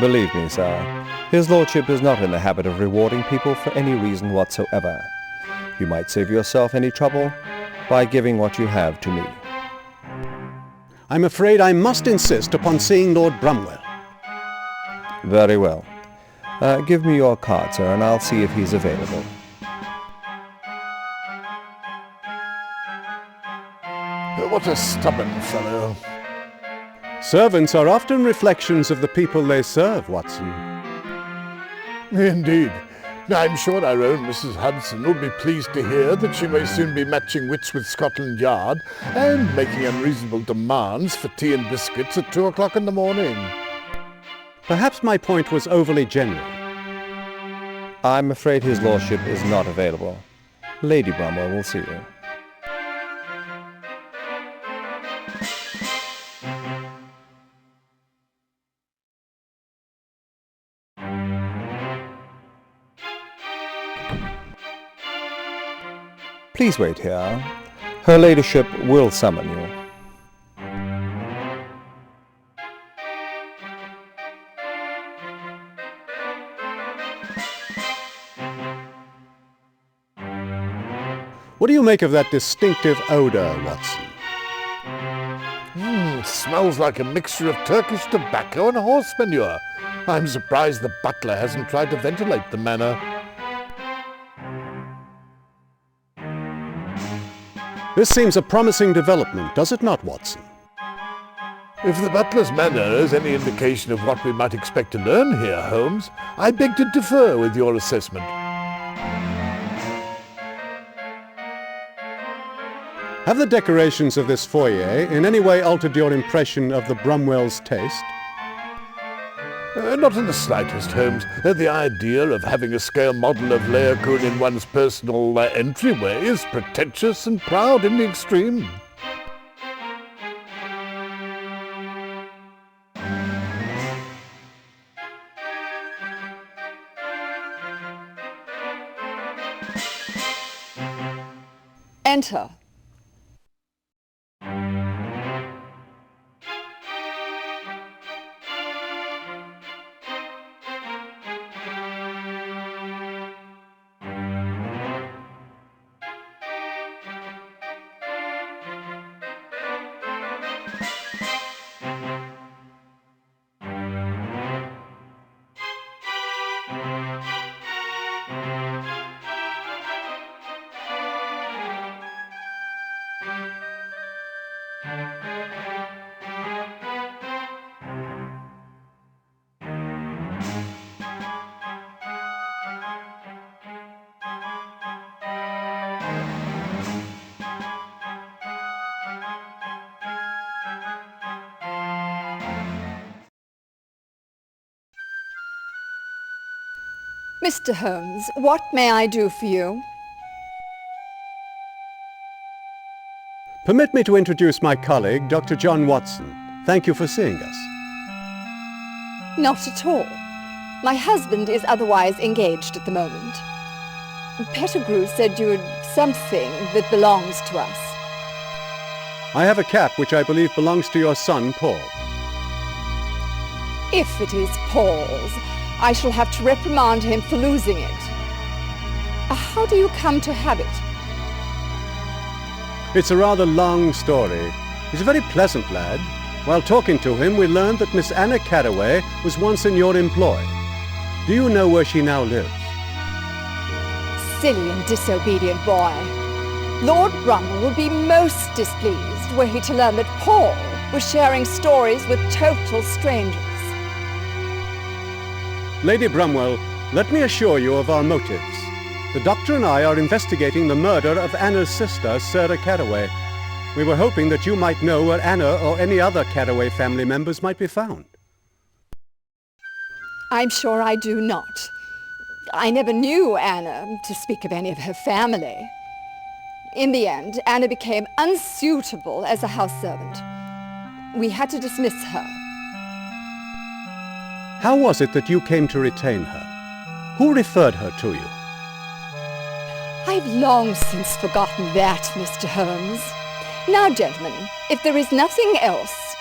Believe me, sir, his lordship is not in the habit of rewarding people for any reason whatsoever. You might save yourself any trouble by giving what you have to me. I'm afraid I must insist upon seeing Lord Brumwell. Very well. Give me your card, sir, and I'll see if he's available. What a stubborn fellow. Servants are often reflections of the people they serve, Watson. Indeed. I'm sure our own Mrs. Hudson will be pleased to hear that she may soon be matching wits with Scotland Yard and making unreasonable demands for tea and biscuits at 2 o'clock in the morning. Perhaps my point was overly general. I'm afraid his lordship is not available. Lady Brumwell will see you. Please wait here. Her ladyship will summon you. What do you make of that distinctive odour, Watson? Smells like a mixture of Turkish tobacco and horse manure. I'm surprised the butler hasn't tried to ventilate the manor. This seems a promising development, does it not, Watson? If the butler's manner is any indication of what we might expect to learn here, Holmes, I beg to differ with your assessment. Have the decorations of this foyer in any way altered your impression of the Brumwells' taste? Not in the slightest, Holmes. The idea of having a scale model of Laocoon in one's personal entryway is pretentious and proud in the extreme. Enter. Mr. Holmes, what may I do for you? Permit me to introduce my colleague, Dr. John Watson. Thank you for seeing us. Not at all. My husband is otherwise engaged at the moment. Pettigrew said you had something that belongs to us. I have a cap which I believe belongs to your son, Paul. If it is Paul's, I shall have to reprimand him for losing it. How do you come to have it? It's a rather long story. He's a very pleasant lad. While talking to him, we learned that Miss Anna Caraway was once in your employ. Do you know where she now lives? Silly and disobedient boy. Lord Brumwell would be most displeased were he to learn that Paul was sharing stories with total strangers. Lady Brumwell, let me assure you of our motives. The doctor and I are investigating the murder of Anna's sister, Sarah Caraway. We were hoping that you might know where Anna or any other Caraway family members might be found. I'm sure I do not. I never knew Anna, to speak of any of her family. In the end, Anna became unsuitable as a house servant. We had to dismiss her. How was it that you came to retain her? Who referred her to you? I've long since forgotten that, Mr. Holmes. Now, gentlemen, if there is nothing else...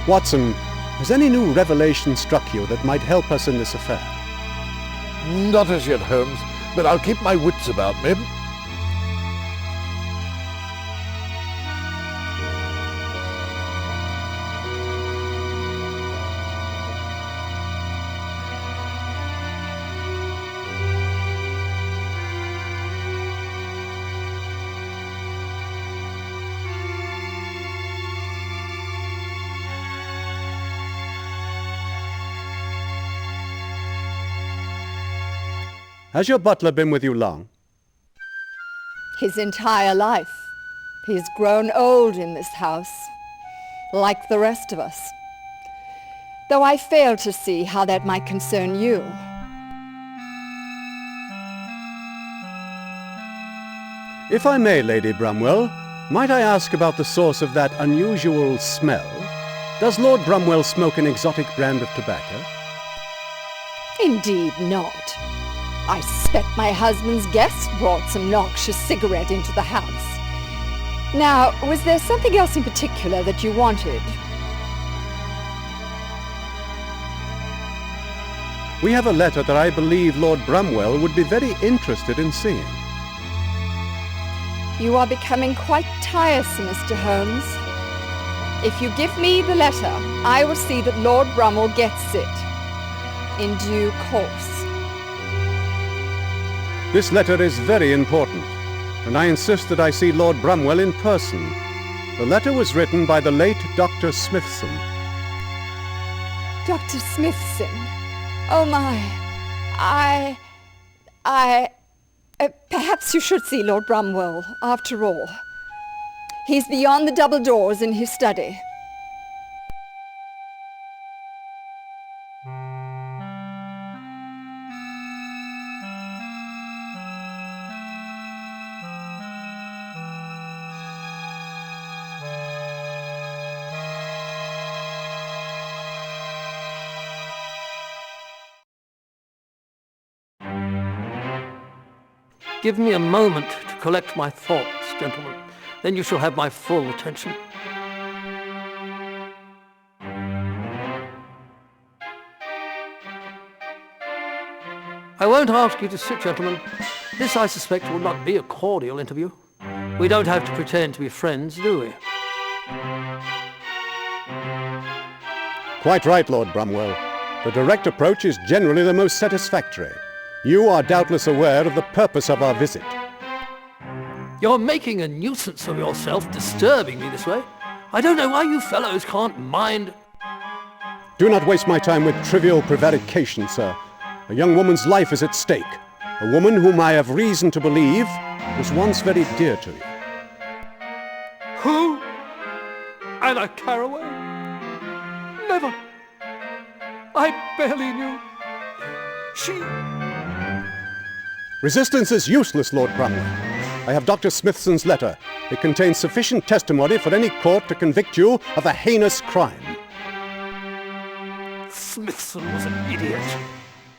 Watson, has any new revelation struck you that might help us in this affair? Not as yet, Holmes, but I'll keep my wits about me. Has your butler been with you long? His entire life. He's grown old in this house, like the rest of us. Though I fail to see how that might concern you. If I may, Lady Brumwell, might I ask about the source of that unusual smell? Does Lord Brumwell smoke an exotic brand of tobacco? Indeed not. I suspect my husband's guest brought some noxious cigarette into the house. Now, was there something else in particular that you wanted? We have a letter that I believe Lord Brumwell would be very interested in seeing. You are becoming quite tiresome, Mr. Holmes. If you give me the letter, I will see that Lord Brumwell gets it in due course. This letter is very important, and I insist that I see Lord Brumwell in person. The letter was written by the late Dr. Smithson. Dr. Smithson? Oh my, perhaps you should see Lord Brumwell, after all. He's beyond the double doors in his study. Give me a moment to collect my thoughts, gentlemen. Then you shall have my full attention. I won't ask you to sit, gentlemen. This, I suspect, will not be a cordial interview. We don't have to pretend to be friends, do we? Quite right, Lord Brumwell. The direct approach is generally the most satisfactory. You are doubtless aware of the purpose of our visit. You're making a nuisance of yourself, disturbing me this way. I don't know why you fellows can't mind... Do not waste my time with trivial prevarication, sir. A young woman's life is at stake. A woman whom I have reason to believe was once very dear to you. Who? Anna Caraway? Never. I barely knew. She... Resistance is useless, Lord Brumwell. I have Dr. Smithson's letter. It contains sufficient testimony for any court to convict you of a heinous crime. Smithson was an idiot.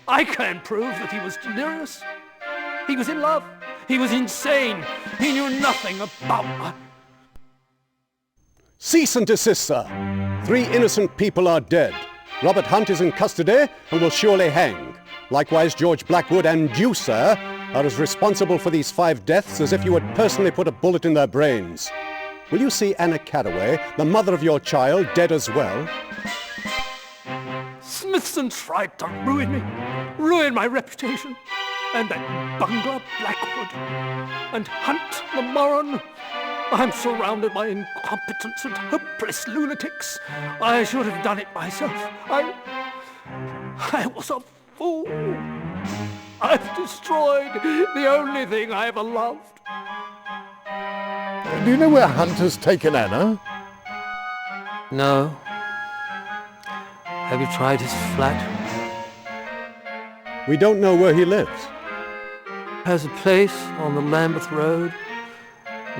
I can't prove that he was delirious. He was in love. He was insane. He knew nothing about... Cease and desist, sir. 3 innocent people are dead. Robert Hunt is in custody and will surely hang. Likewise, George Blackwood and you, sir, are as responsible for these 5 deaths as if you had personally put a bullet in their brains. Will you see Anna Caraway, the mother of your child, dead as well? Smithson tried to ruin me, ruin my reputation. And that bungler Blackwood, and Hunt the Moran. I'm surrounded by incompetents and hopeless lunatics. I should have done it myself. I was a fool. I've destroyed the only thing I ever loved. Do you know where Hunt has taken Anna? No. Have you tried his flat? We don't know where he lives. Has a place on the Lambeth Road,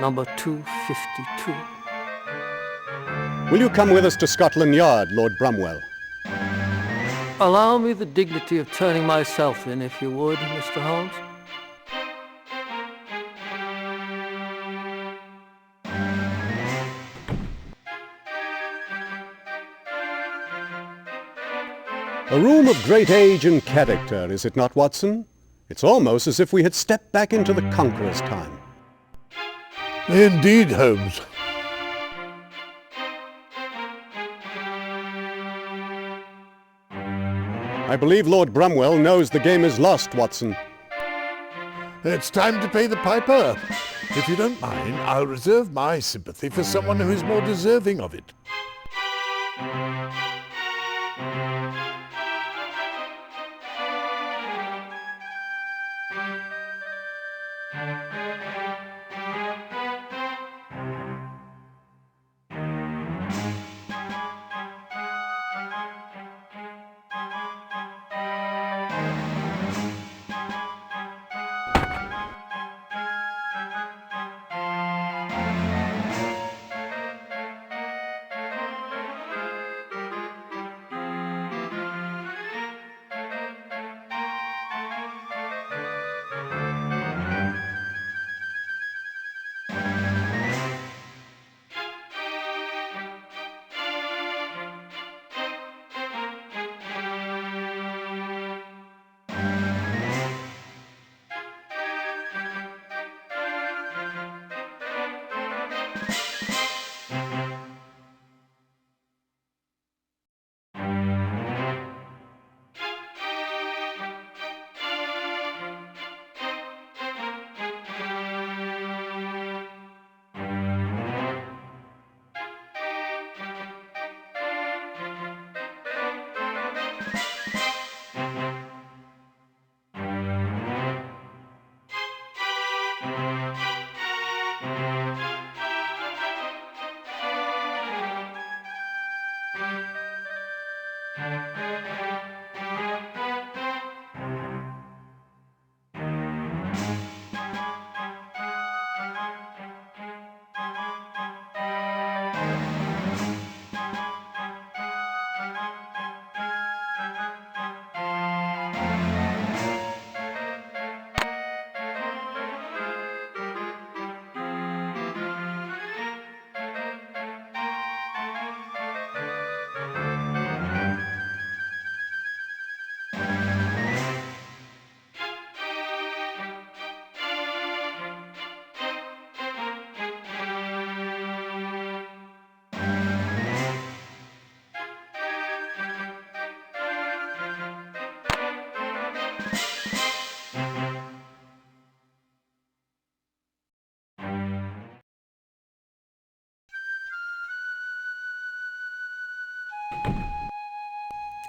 number 252. Will you come with us to Scotland Yard, Lord Brumwell? Allow me the dignity of turning myself in, if you would, Mr. Holmes. A room of great age and character, is it not, Watson? It's almost as if we had stepped back into the Conqueror's time. Indeed, Holmes. I believe Lord Brumwell knows the game is lost, Watson. It's time to pay the piper. If you don't mind, I'll reserve my sympathy for someone who is more deserving of it.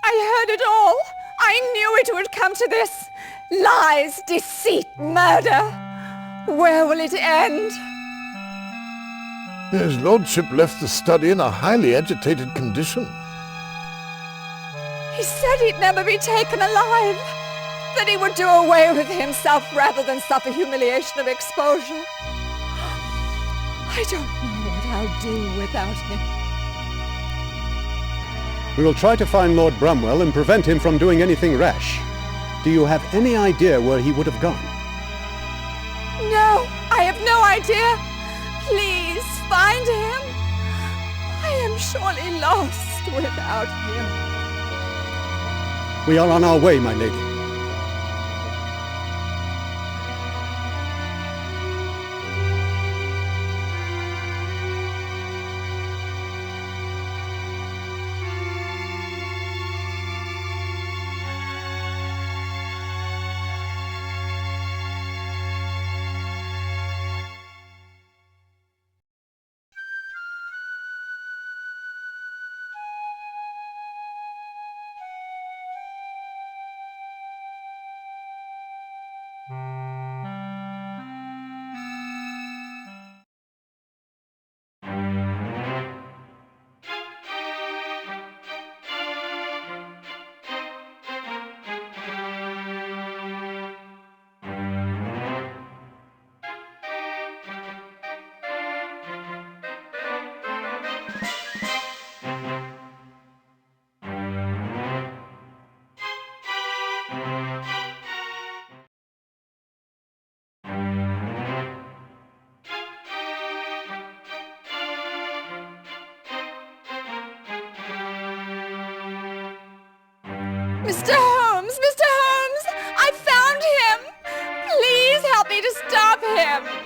I heard it all. I knew it would come to this. Lies, deceit, murder. Where will it end? His lordship left the study in a highly agitated condition. He said he'd never be taken alive. That he would do away with himself rather than suffer humiliation of exposure. I don't know what I'll do without him. We will try to find Lord Brumwell and prevent him from doing anything rash. Do you have any idea where he would have gone? No, I have no idea. Please, find him. I am surely lost without him. We are on our way, my lady. Mr. Holmes! Mr. Holmes! I found him! Please help me to stop him!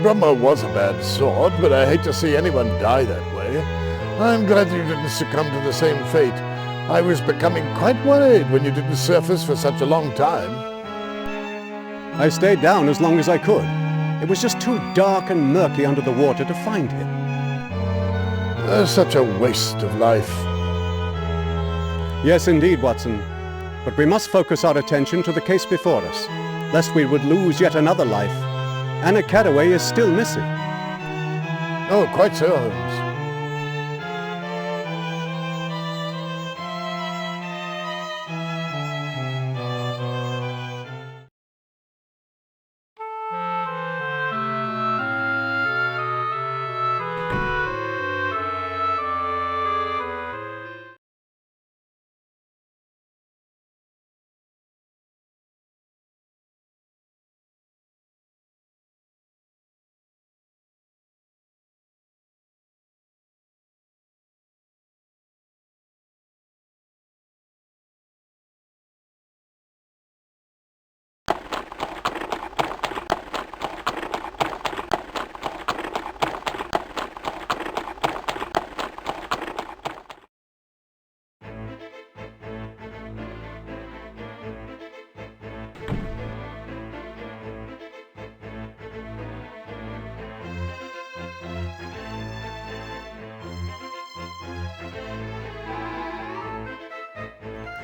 Brumwell was a bad sort, but I hate to see anyone die that way. I'm glad you didn't succumb to the same fate. I was becoming quite worried when you didn't surface for such a long time. I stayed down as long as I could. It was just too dark and murky under the water to find him. Such a waste of life. Yes, indeed, Watson. But we must focus our attention to the case before us, lest we would lose yet another life. Anna Cattaway is still missing. Oh, quite so, Holmes.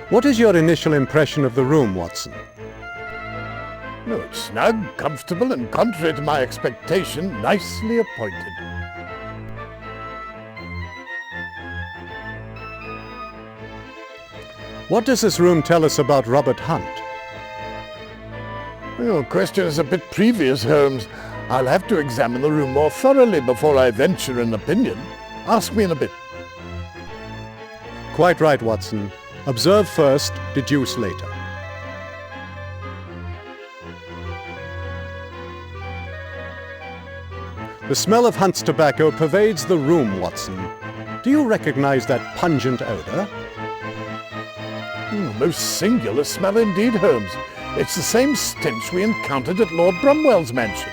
What is your initial impression of the room, Watson? No, it's snug, comfortable, and contrary to my expectation, nicely appointed. What does this room tell us about Robert Hunt? Your question is a bit previous, Holmes. I'll have to examine the room more thoroughly before I venture an opinion. Ask me in a bit. Quite right, Watson. Observe first, deduce later. The smell of Hunt's tobacco pervades the room, Watson. Do you recognize that pungent odor? Most singular smell indeed, Holmes. It's the same stench we encountered at Lord Brumwell's mansion.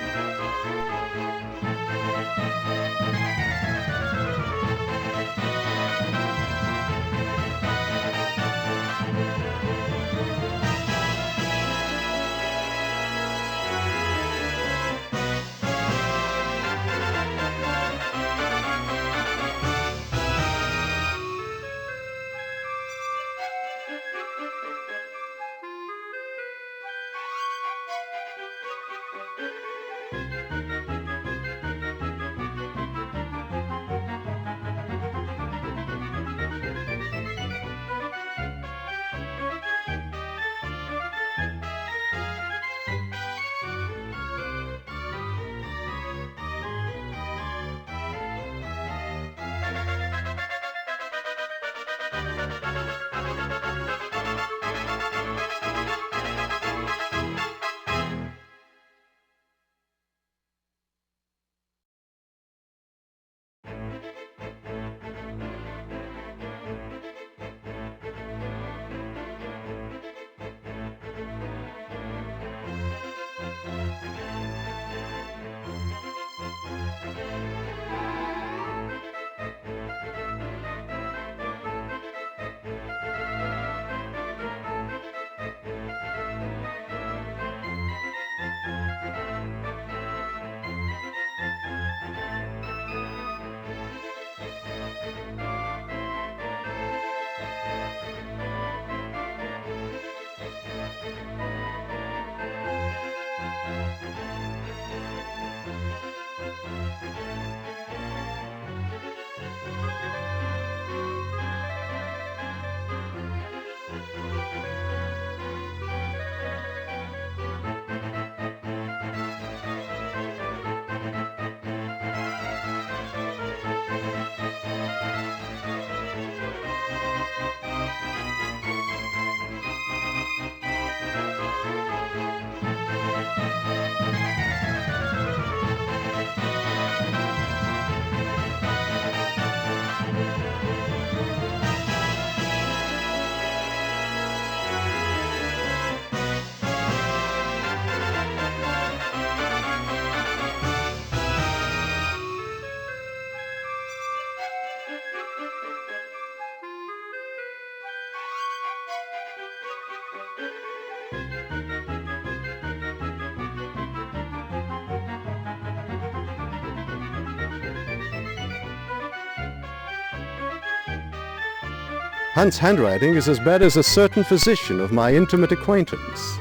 Hunt's handwriting is as bad as a certain physician of my intimate acquaintance.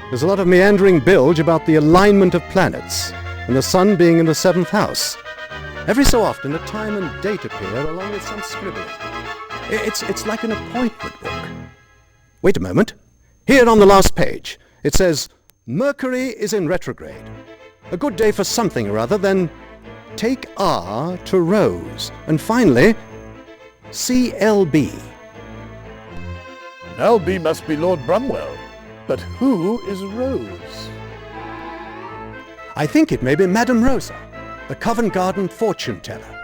There's a lot of meandering bilge about the alignment of planets, and the sun being in the 7th house. Every so often a time and date appear along with some scribbling. It's like an appointment book. Wait a moment. Here on the last page, it says, Mercury is in retrograde. A good day for something or other, then take R to Rose, and finally, CLB. LB must be Lord Brumwell. But who is Rose? I think it may be Madame Rosa, the Covent Garden fortune teller.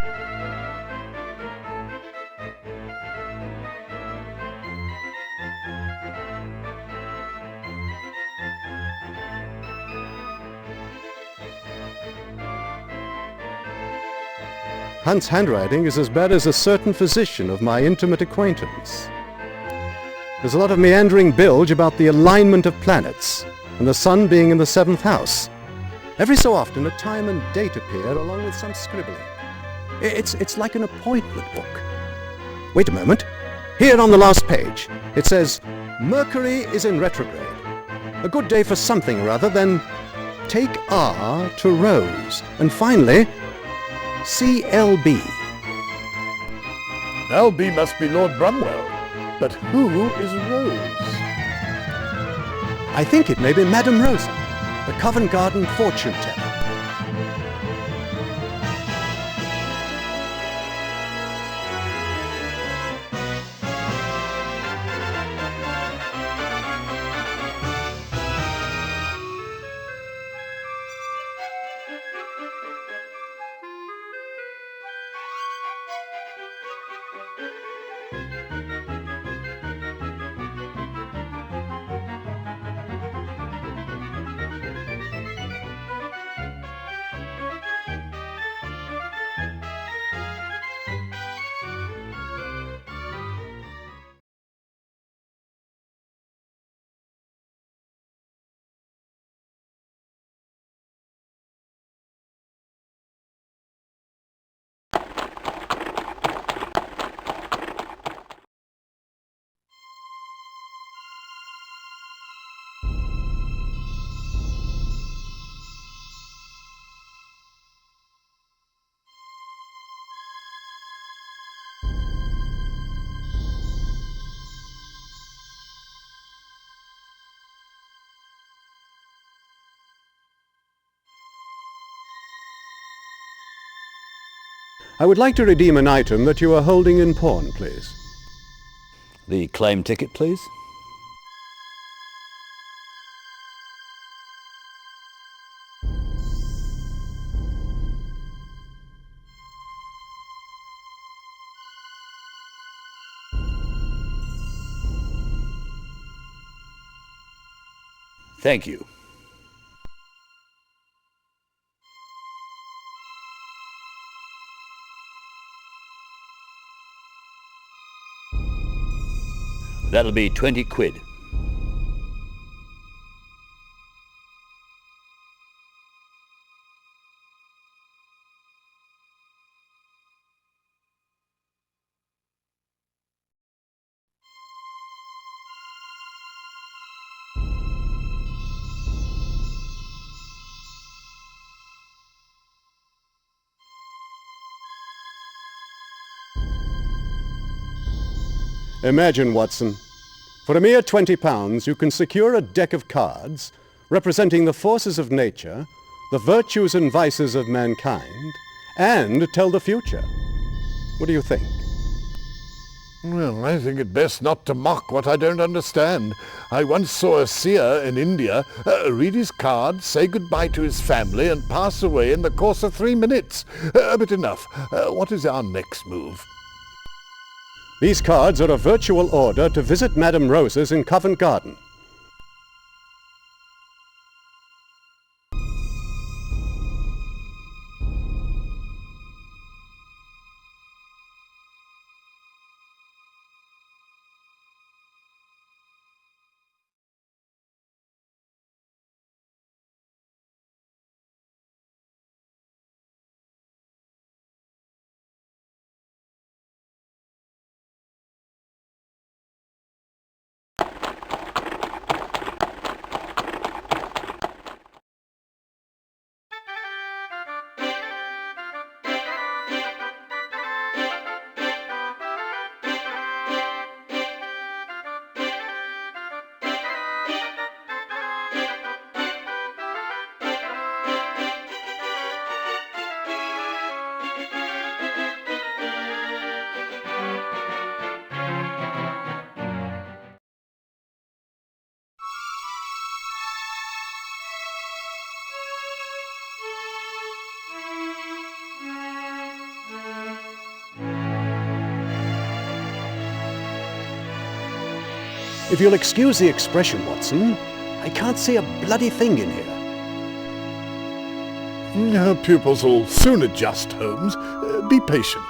Hunt's handwriting is as bad as a certain physician of my intimate acquaintance. There's a lot of meandering bilge about the alignment of planets, and the sun being in the 7th house. Every so often a time and date appear along with some scribbling. It's like an appointment book. Wait a moment. Here on the last page, it says, Mercury is in retrograde. A good day for something or other, then take R to Rose, and finally, CLB. LB must be Lord Brumwell. But who is Rose? I think it may be Madame Rosa, the Covent Garden fortune teller. I would like to redeem an item that you are holding in pawn, please. The claim ticket, please. Thank you. That'll be 20 quid. Imagine, Watson. For a mere £20, you can secure a deck of cards representing the forces of nature, the virtues and vices of mankind, and tell the future. What do you think? Well, I think it best not to mock what I don't understand. I once saw a seer in India read his card, say goodbye to his family, and pass away in the course of 3 minutes. But enough. What is our next move? These cards are a virtual order to visit Madame Rose's in Covent Garden. If you'll excuse the expression, Watson, I can't see a bloody thing in here. Our pupils will soon adjust, Holmes. Be patient.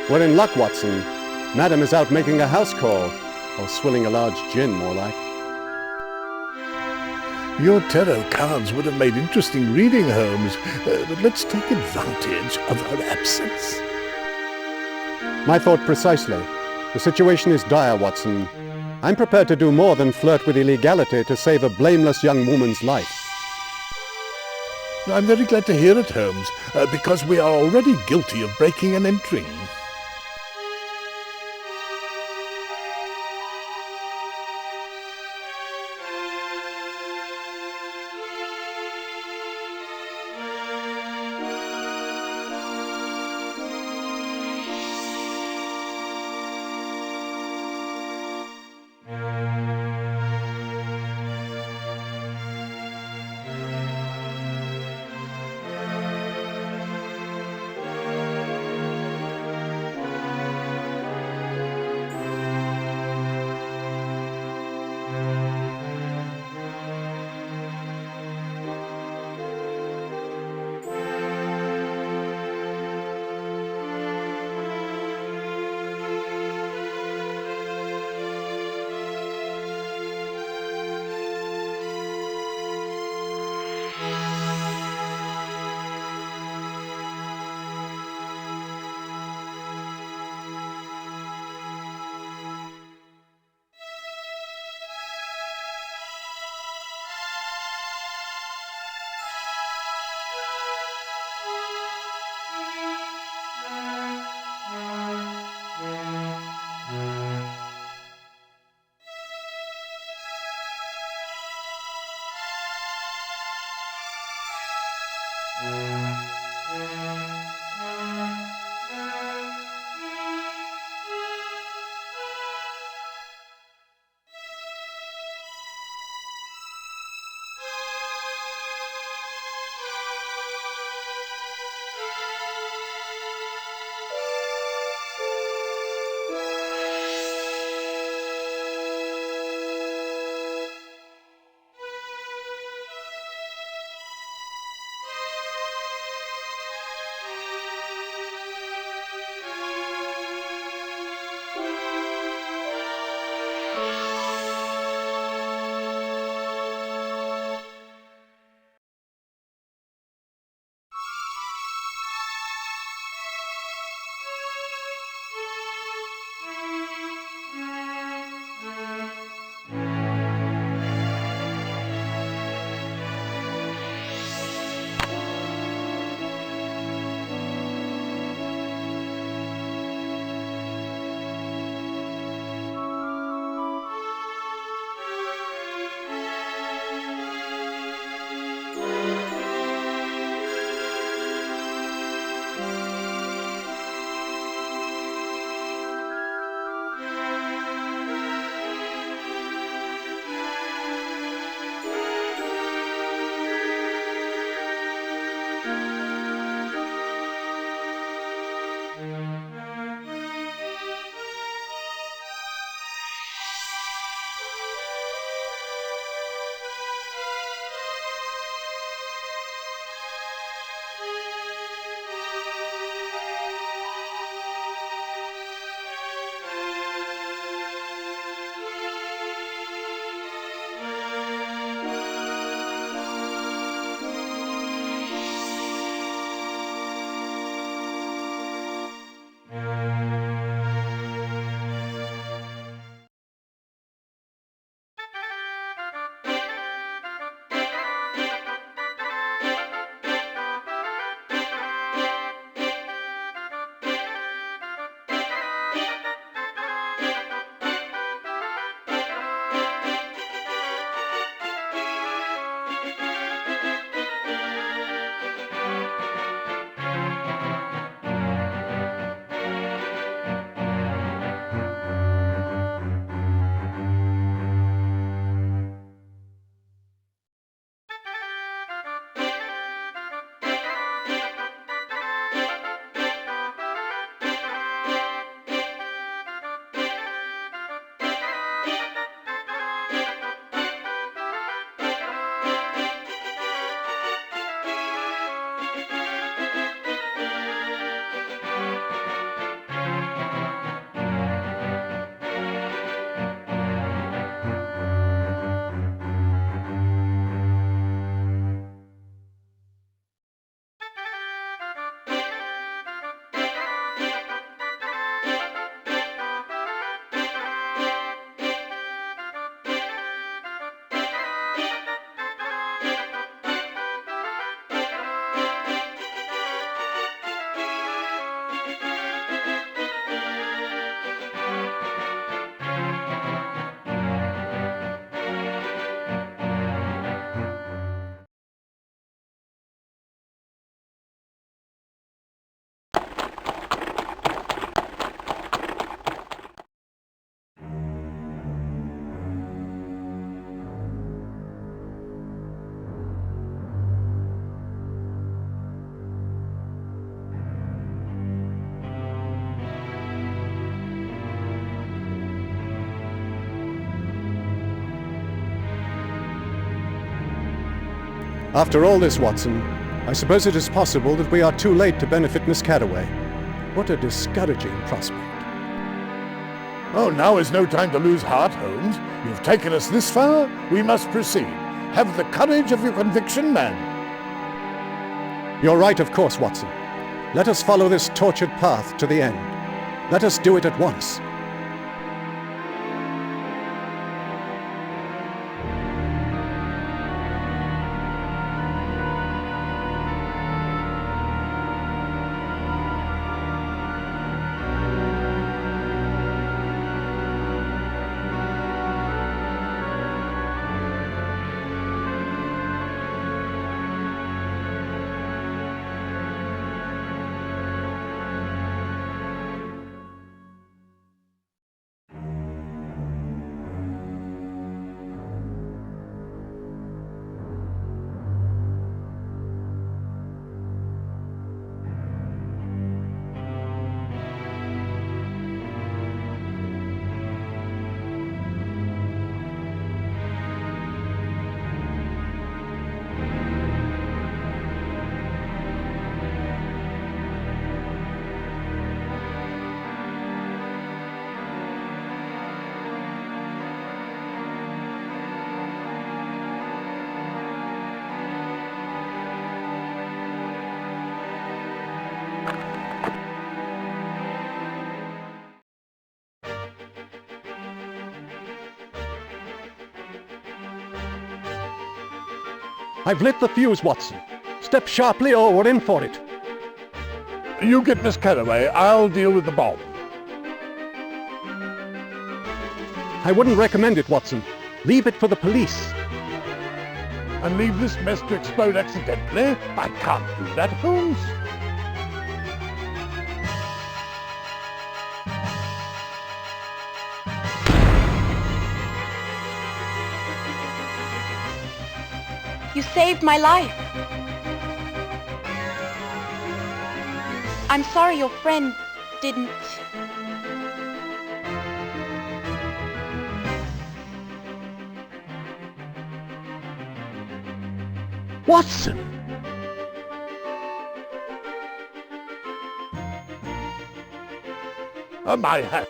We're in luck, Watson. Madam is out making a house call, or swilling a large gin, more like. Your tarot cards would have made interesting reading, Holmes, but let's take advantage of our absence. My thought precisely. The situation is dire, Watson. I'm prepared to do more than flirt with illegality to save a blameless young woman's life. I'm very glad to hear it, Holmes, because we are already guilty of breaking and entering. After all this, Watson, I suppose it is possible that we are too late to benefit Miss Carraway. What a discouraging prospect. Oh, now is no time to lose heart, Holmes. You've taken us this far, we must proceed. Have the courage of your conviction, man. You're right, of course, Watson. Let us follow this tortured path to the end. Let us do it at once. I've lit the fuse, Watson. Step sharply or we're in for it. You get Miss Carraway, I'll deal with the bomb. I wouldn't recommend it, Watson. Leave it for the police. And leave this mess to explode accidentally? I can't do that, Holmes. You saved my life. I'm sorry your friend didn't... Watson! Oh, my hat.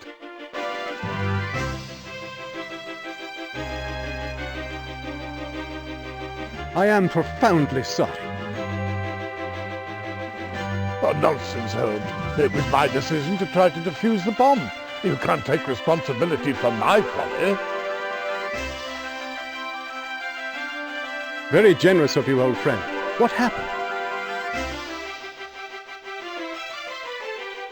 I am profoundly sorry. Oh, nonsense, Holmes. It was my decision to try to defuse the bomb. You can't take responsibility for my folly. Very generous of you, old friend. What happened?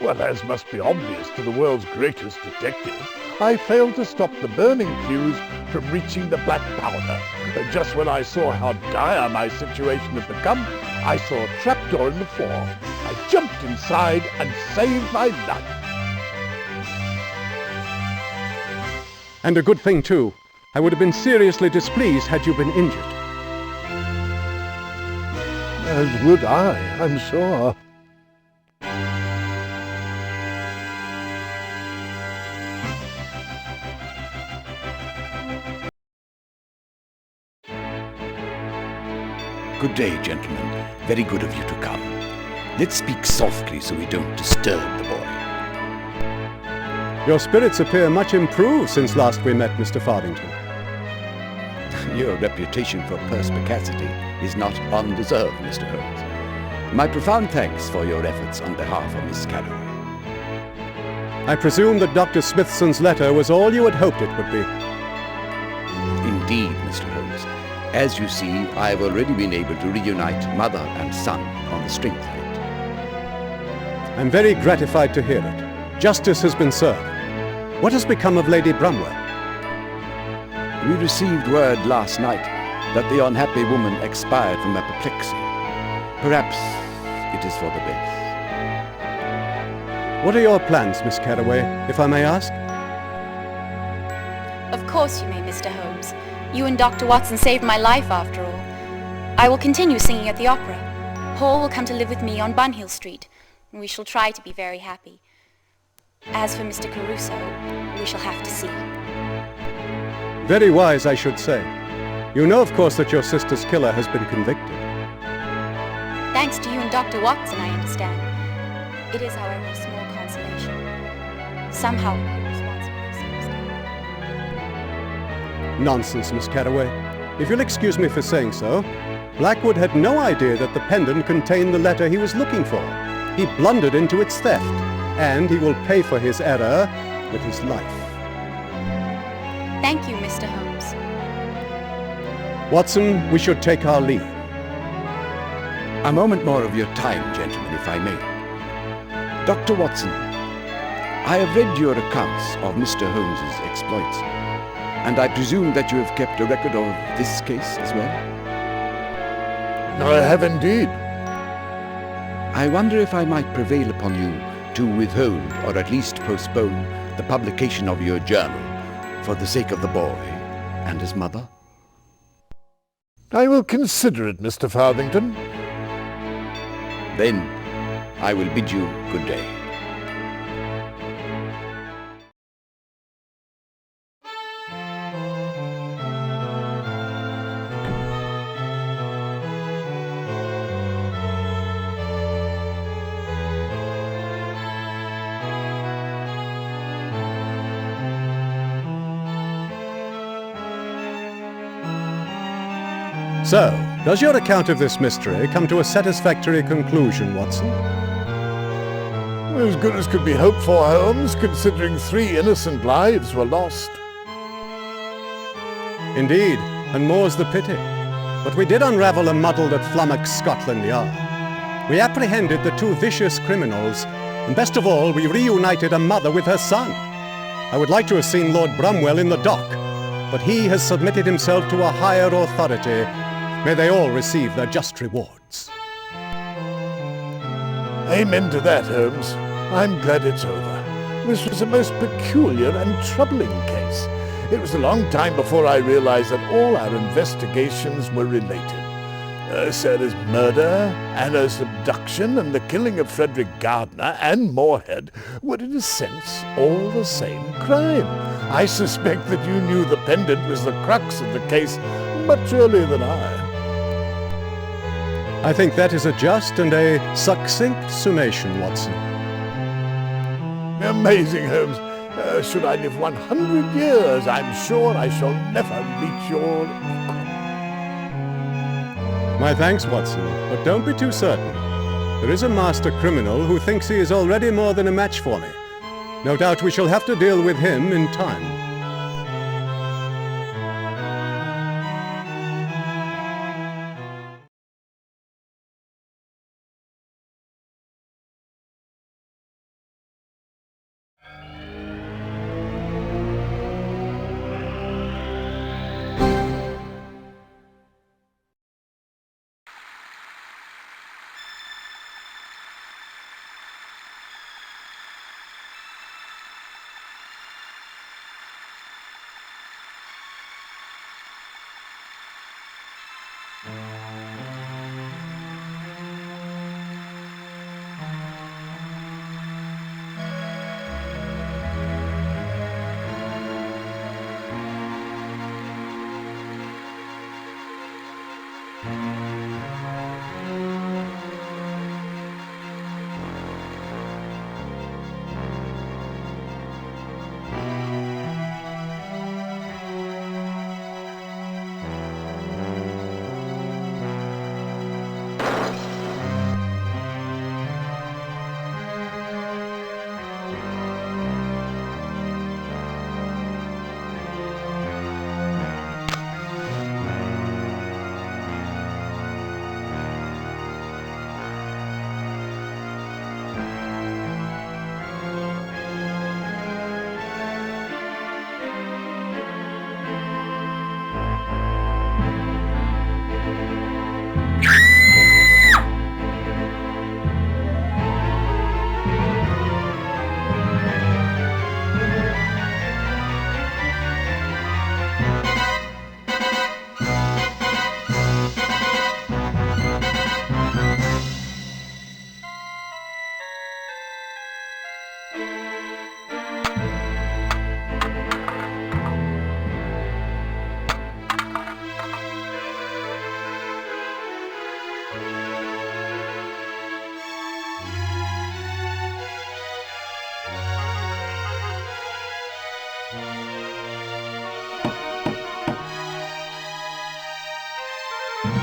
Well, as must be obvious to the world's greatest detective, I failed to stop the burning fuse from reaching the black powder. Just when I saw how dire my situation had become, I saw a trapdoor in the floor. I jumped inside and saved my life. And a good thing, too. I would have been seriously displeased had you been injured. As would I, I'm sure. Good day, gentlemen. Very good of you to come. Let's speak softly so we don't disturb the boy. Your spirits appear much improved since last we met, Mr. Farthington. Your reputation for perspicacity is not undeserved, Mr. Holmes. My profound thanks for your efforts on behalf of Miss Carraway. I presume that Dr. Smithson's letter was all you had hoped it would be. Indeed, Mr. Holmes. As you see, I have already been able to reunite mother and son on the strength of it. I'm very gratified to hear it. Justice has been served. What has become of Lady Brumwell? We received word last night that the unhappy woman expired from apoplexy. Perhaps it is for the best. What are your plans, Miss Carraway, if I may ask? Of course you may, Mr. Holmes. You and Dr. Watson saved my life, after all. I will continue singing at the opera. Paul will come to live with me on Bunhill Street, and we shall try to be very happy. As for Mr. Caruso, we shall have to see. Very wise, I should say. You know, of course, that your sister's killer has been convicted. Thanks to you and Dr. Watson, I understand. It is, however, a small consolation. Somehow, Nonsense, Miss Carraway. If you'll excuse me for saying so, Blackwood had no idea that the pendant contained the letter he was looking for. He blundered into its theft, and he will pay for his error with his life. Thank you, Mr. Holmes. Watson, we should take our leave. A moment more of your time, gentlemen, if I may. Dr. Watson, I have read your accounts of Mr. Holmes's exploits, and I presume that you have kept a record of this case as well? I have indeed. I wonder if I might prevail upon you to withhold, or at least postpone, the publication of your journal for the sake of the boy and his mother? I will consider it, Mr. Farthington. Then I will bid you good day. So, does your account of this mystery come to a satisfactory conclusion, Watson? As good as could be hoped for, Holmes, considering 3 innocent lives were lost. Indeed, and more's the pity. But we did unravel a muddle that flummoxed Scotland Yard. We apprehended the 2 vicious criminals, and best of all, we reunited a mother with her son. I would like to have seen Lord Brumwell in the dock, but he has submitted himself to a higher authority. May they all receive their just rewards. Amen to that, Holmes. I'm glad it's over. This was a most peculiar and troubling case. It was a long time before I realized that all our investigations were related. Sarah's murder, Anna's abduction, and the killing of Frederick Gardner and Moorhead were, in a sense, all the same crime. I suspect that you knew the pendant was the crux of the case much earlier than I. I think that is a just and a succinct summation, Watson. Amazing, Holmes. Should I live 100 years, I'm sure I shall never meet your equal. My thanks, Watson, but don't be too certain. There is a master criminal who thinks he is already more than a match for me. No doubt we shall have to deal with him in time.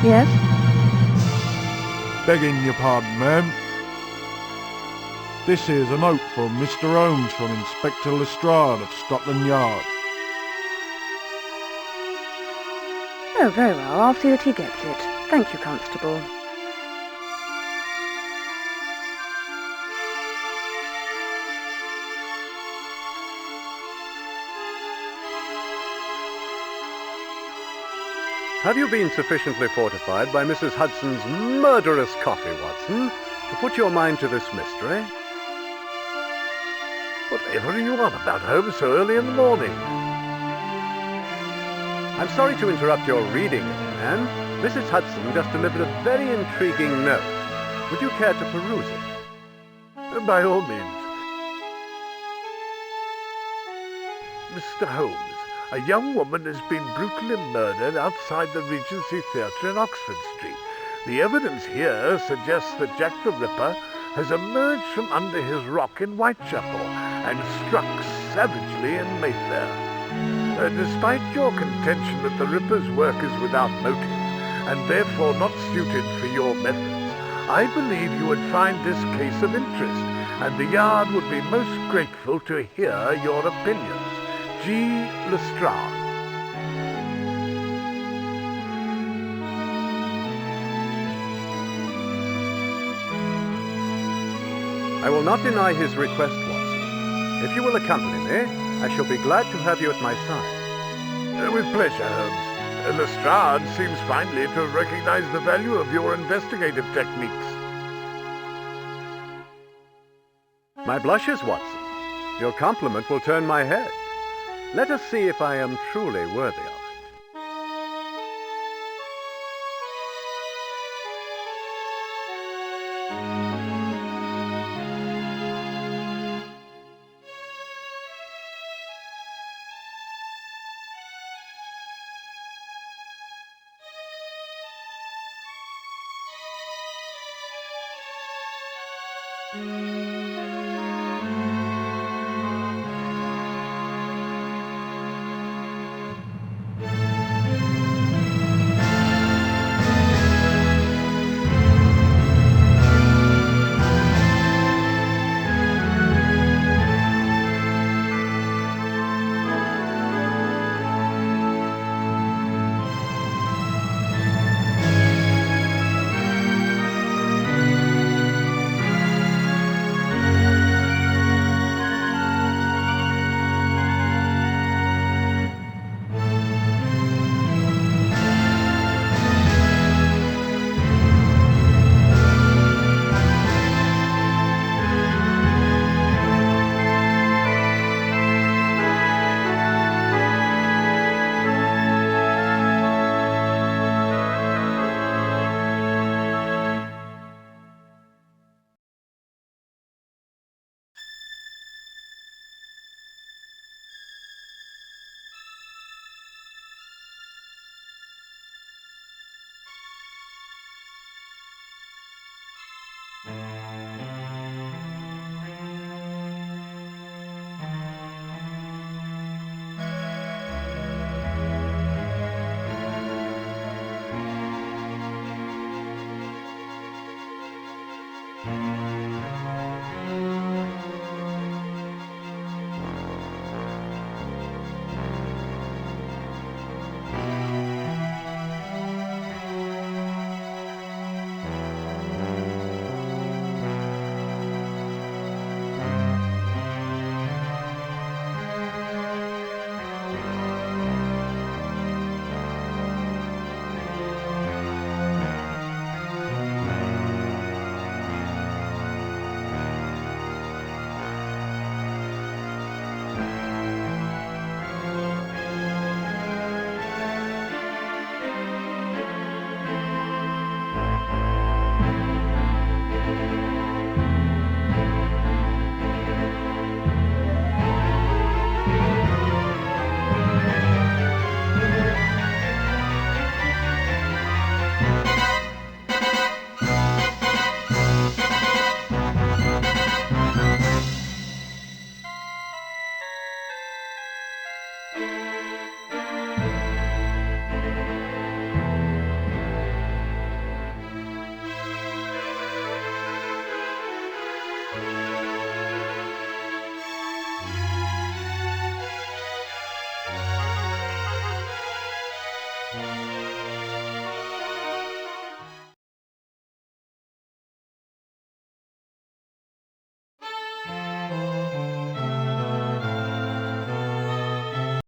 Yes? Begging your pardon, ma'am. This here's a note from Mr. Holmes from Inspector Lestrade of Scotland Yard. Oh, very well. I'll see that he gets it. Thank you, Constable. Have you been sufficiently fortified by Mrs. Hudson's murderous coffee, Watson, to put your mind to this mystery? Whatever are you on about, Holmes, so early in the morning? I'm sorry to interrupt your reading, young man. Mrs. Hudson just delivered a very intriguing note. Would you care to peruse it? By all means. Mr. Holmes, a young woman has been brutally murdered outside the Regency Theatre in Oxford Street. The evidence here suggests that Jack the Ripper has emerged from under his rock in Whitechapel and struck savagely in Mayfair. Despite your contention that the Ripper's work is without motive and therefore not suited for your methods, I believe you would find this case of interest, and the Yard would be most grateful to hear your opinions. G. Lestrade. I will not deny his request, Watson. If you will accompany me, I shall be glad to have you at my side. With pleasure, Holmes. Lestrade seems finally to recognize the value of your investigative techniques. My blushes, Watson. Your compliment will turn my head. Let us see if I am truly worthy of it.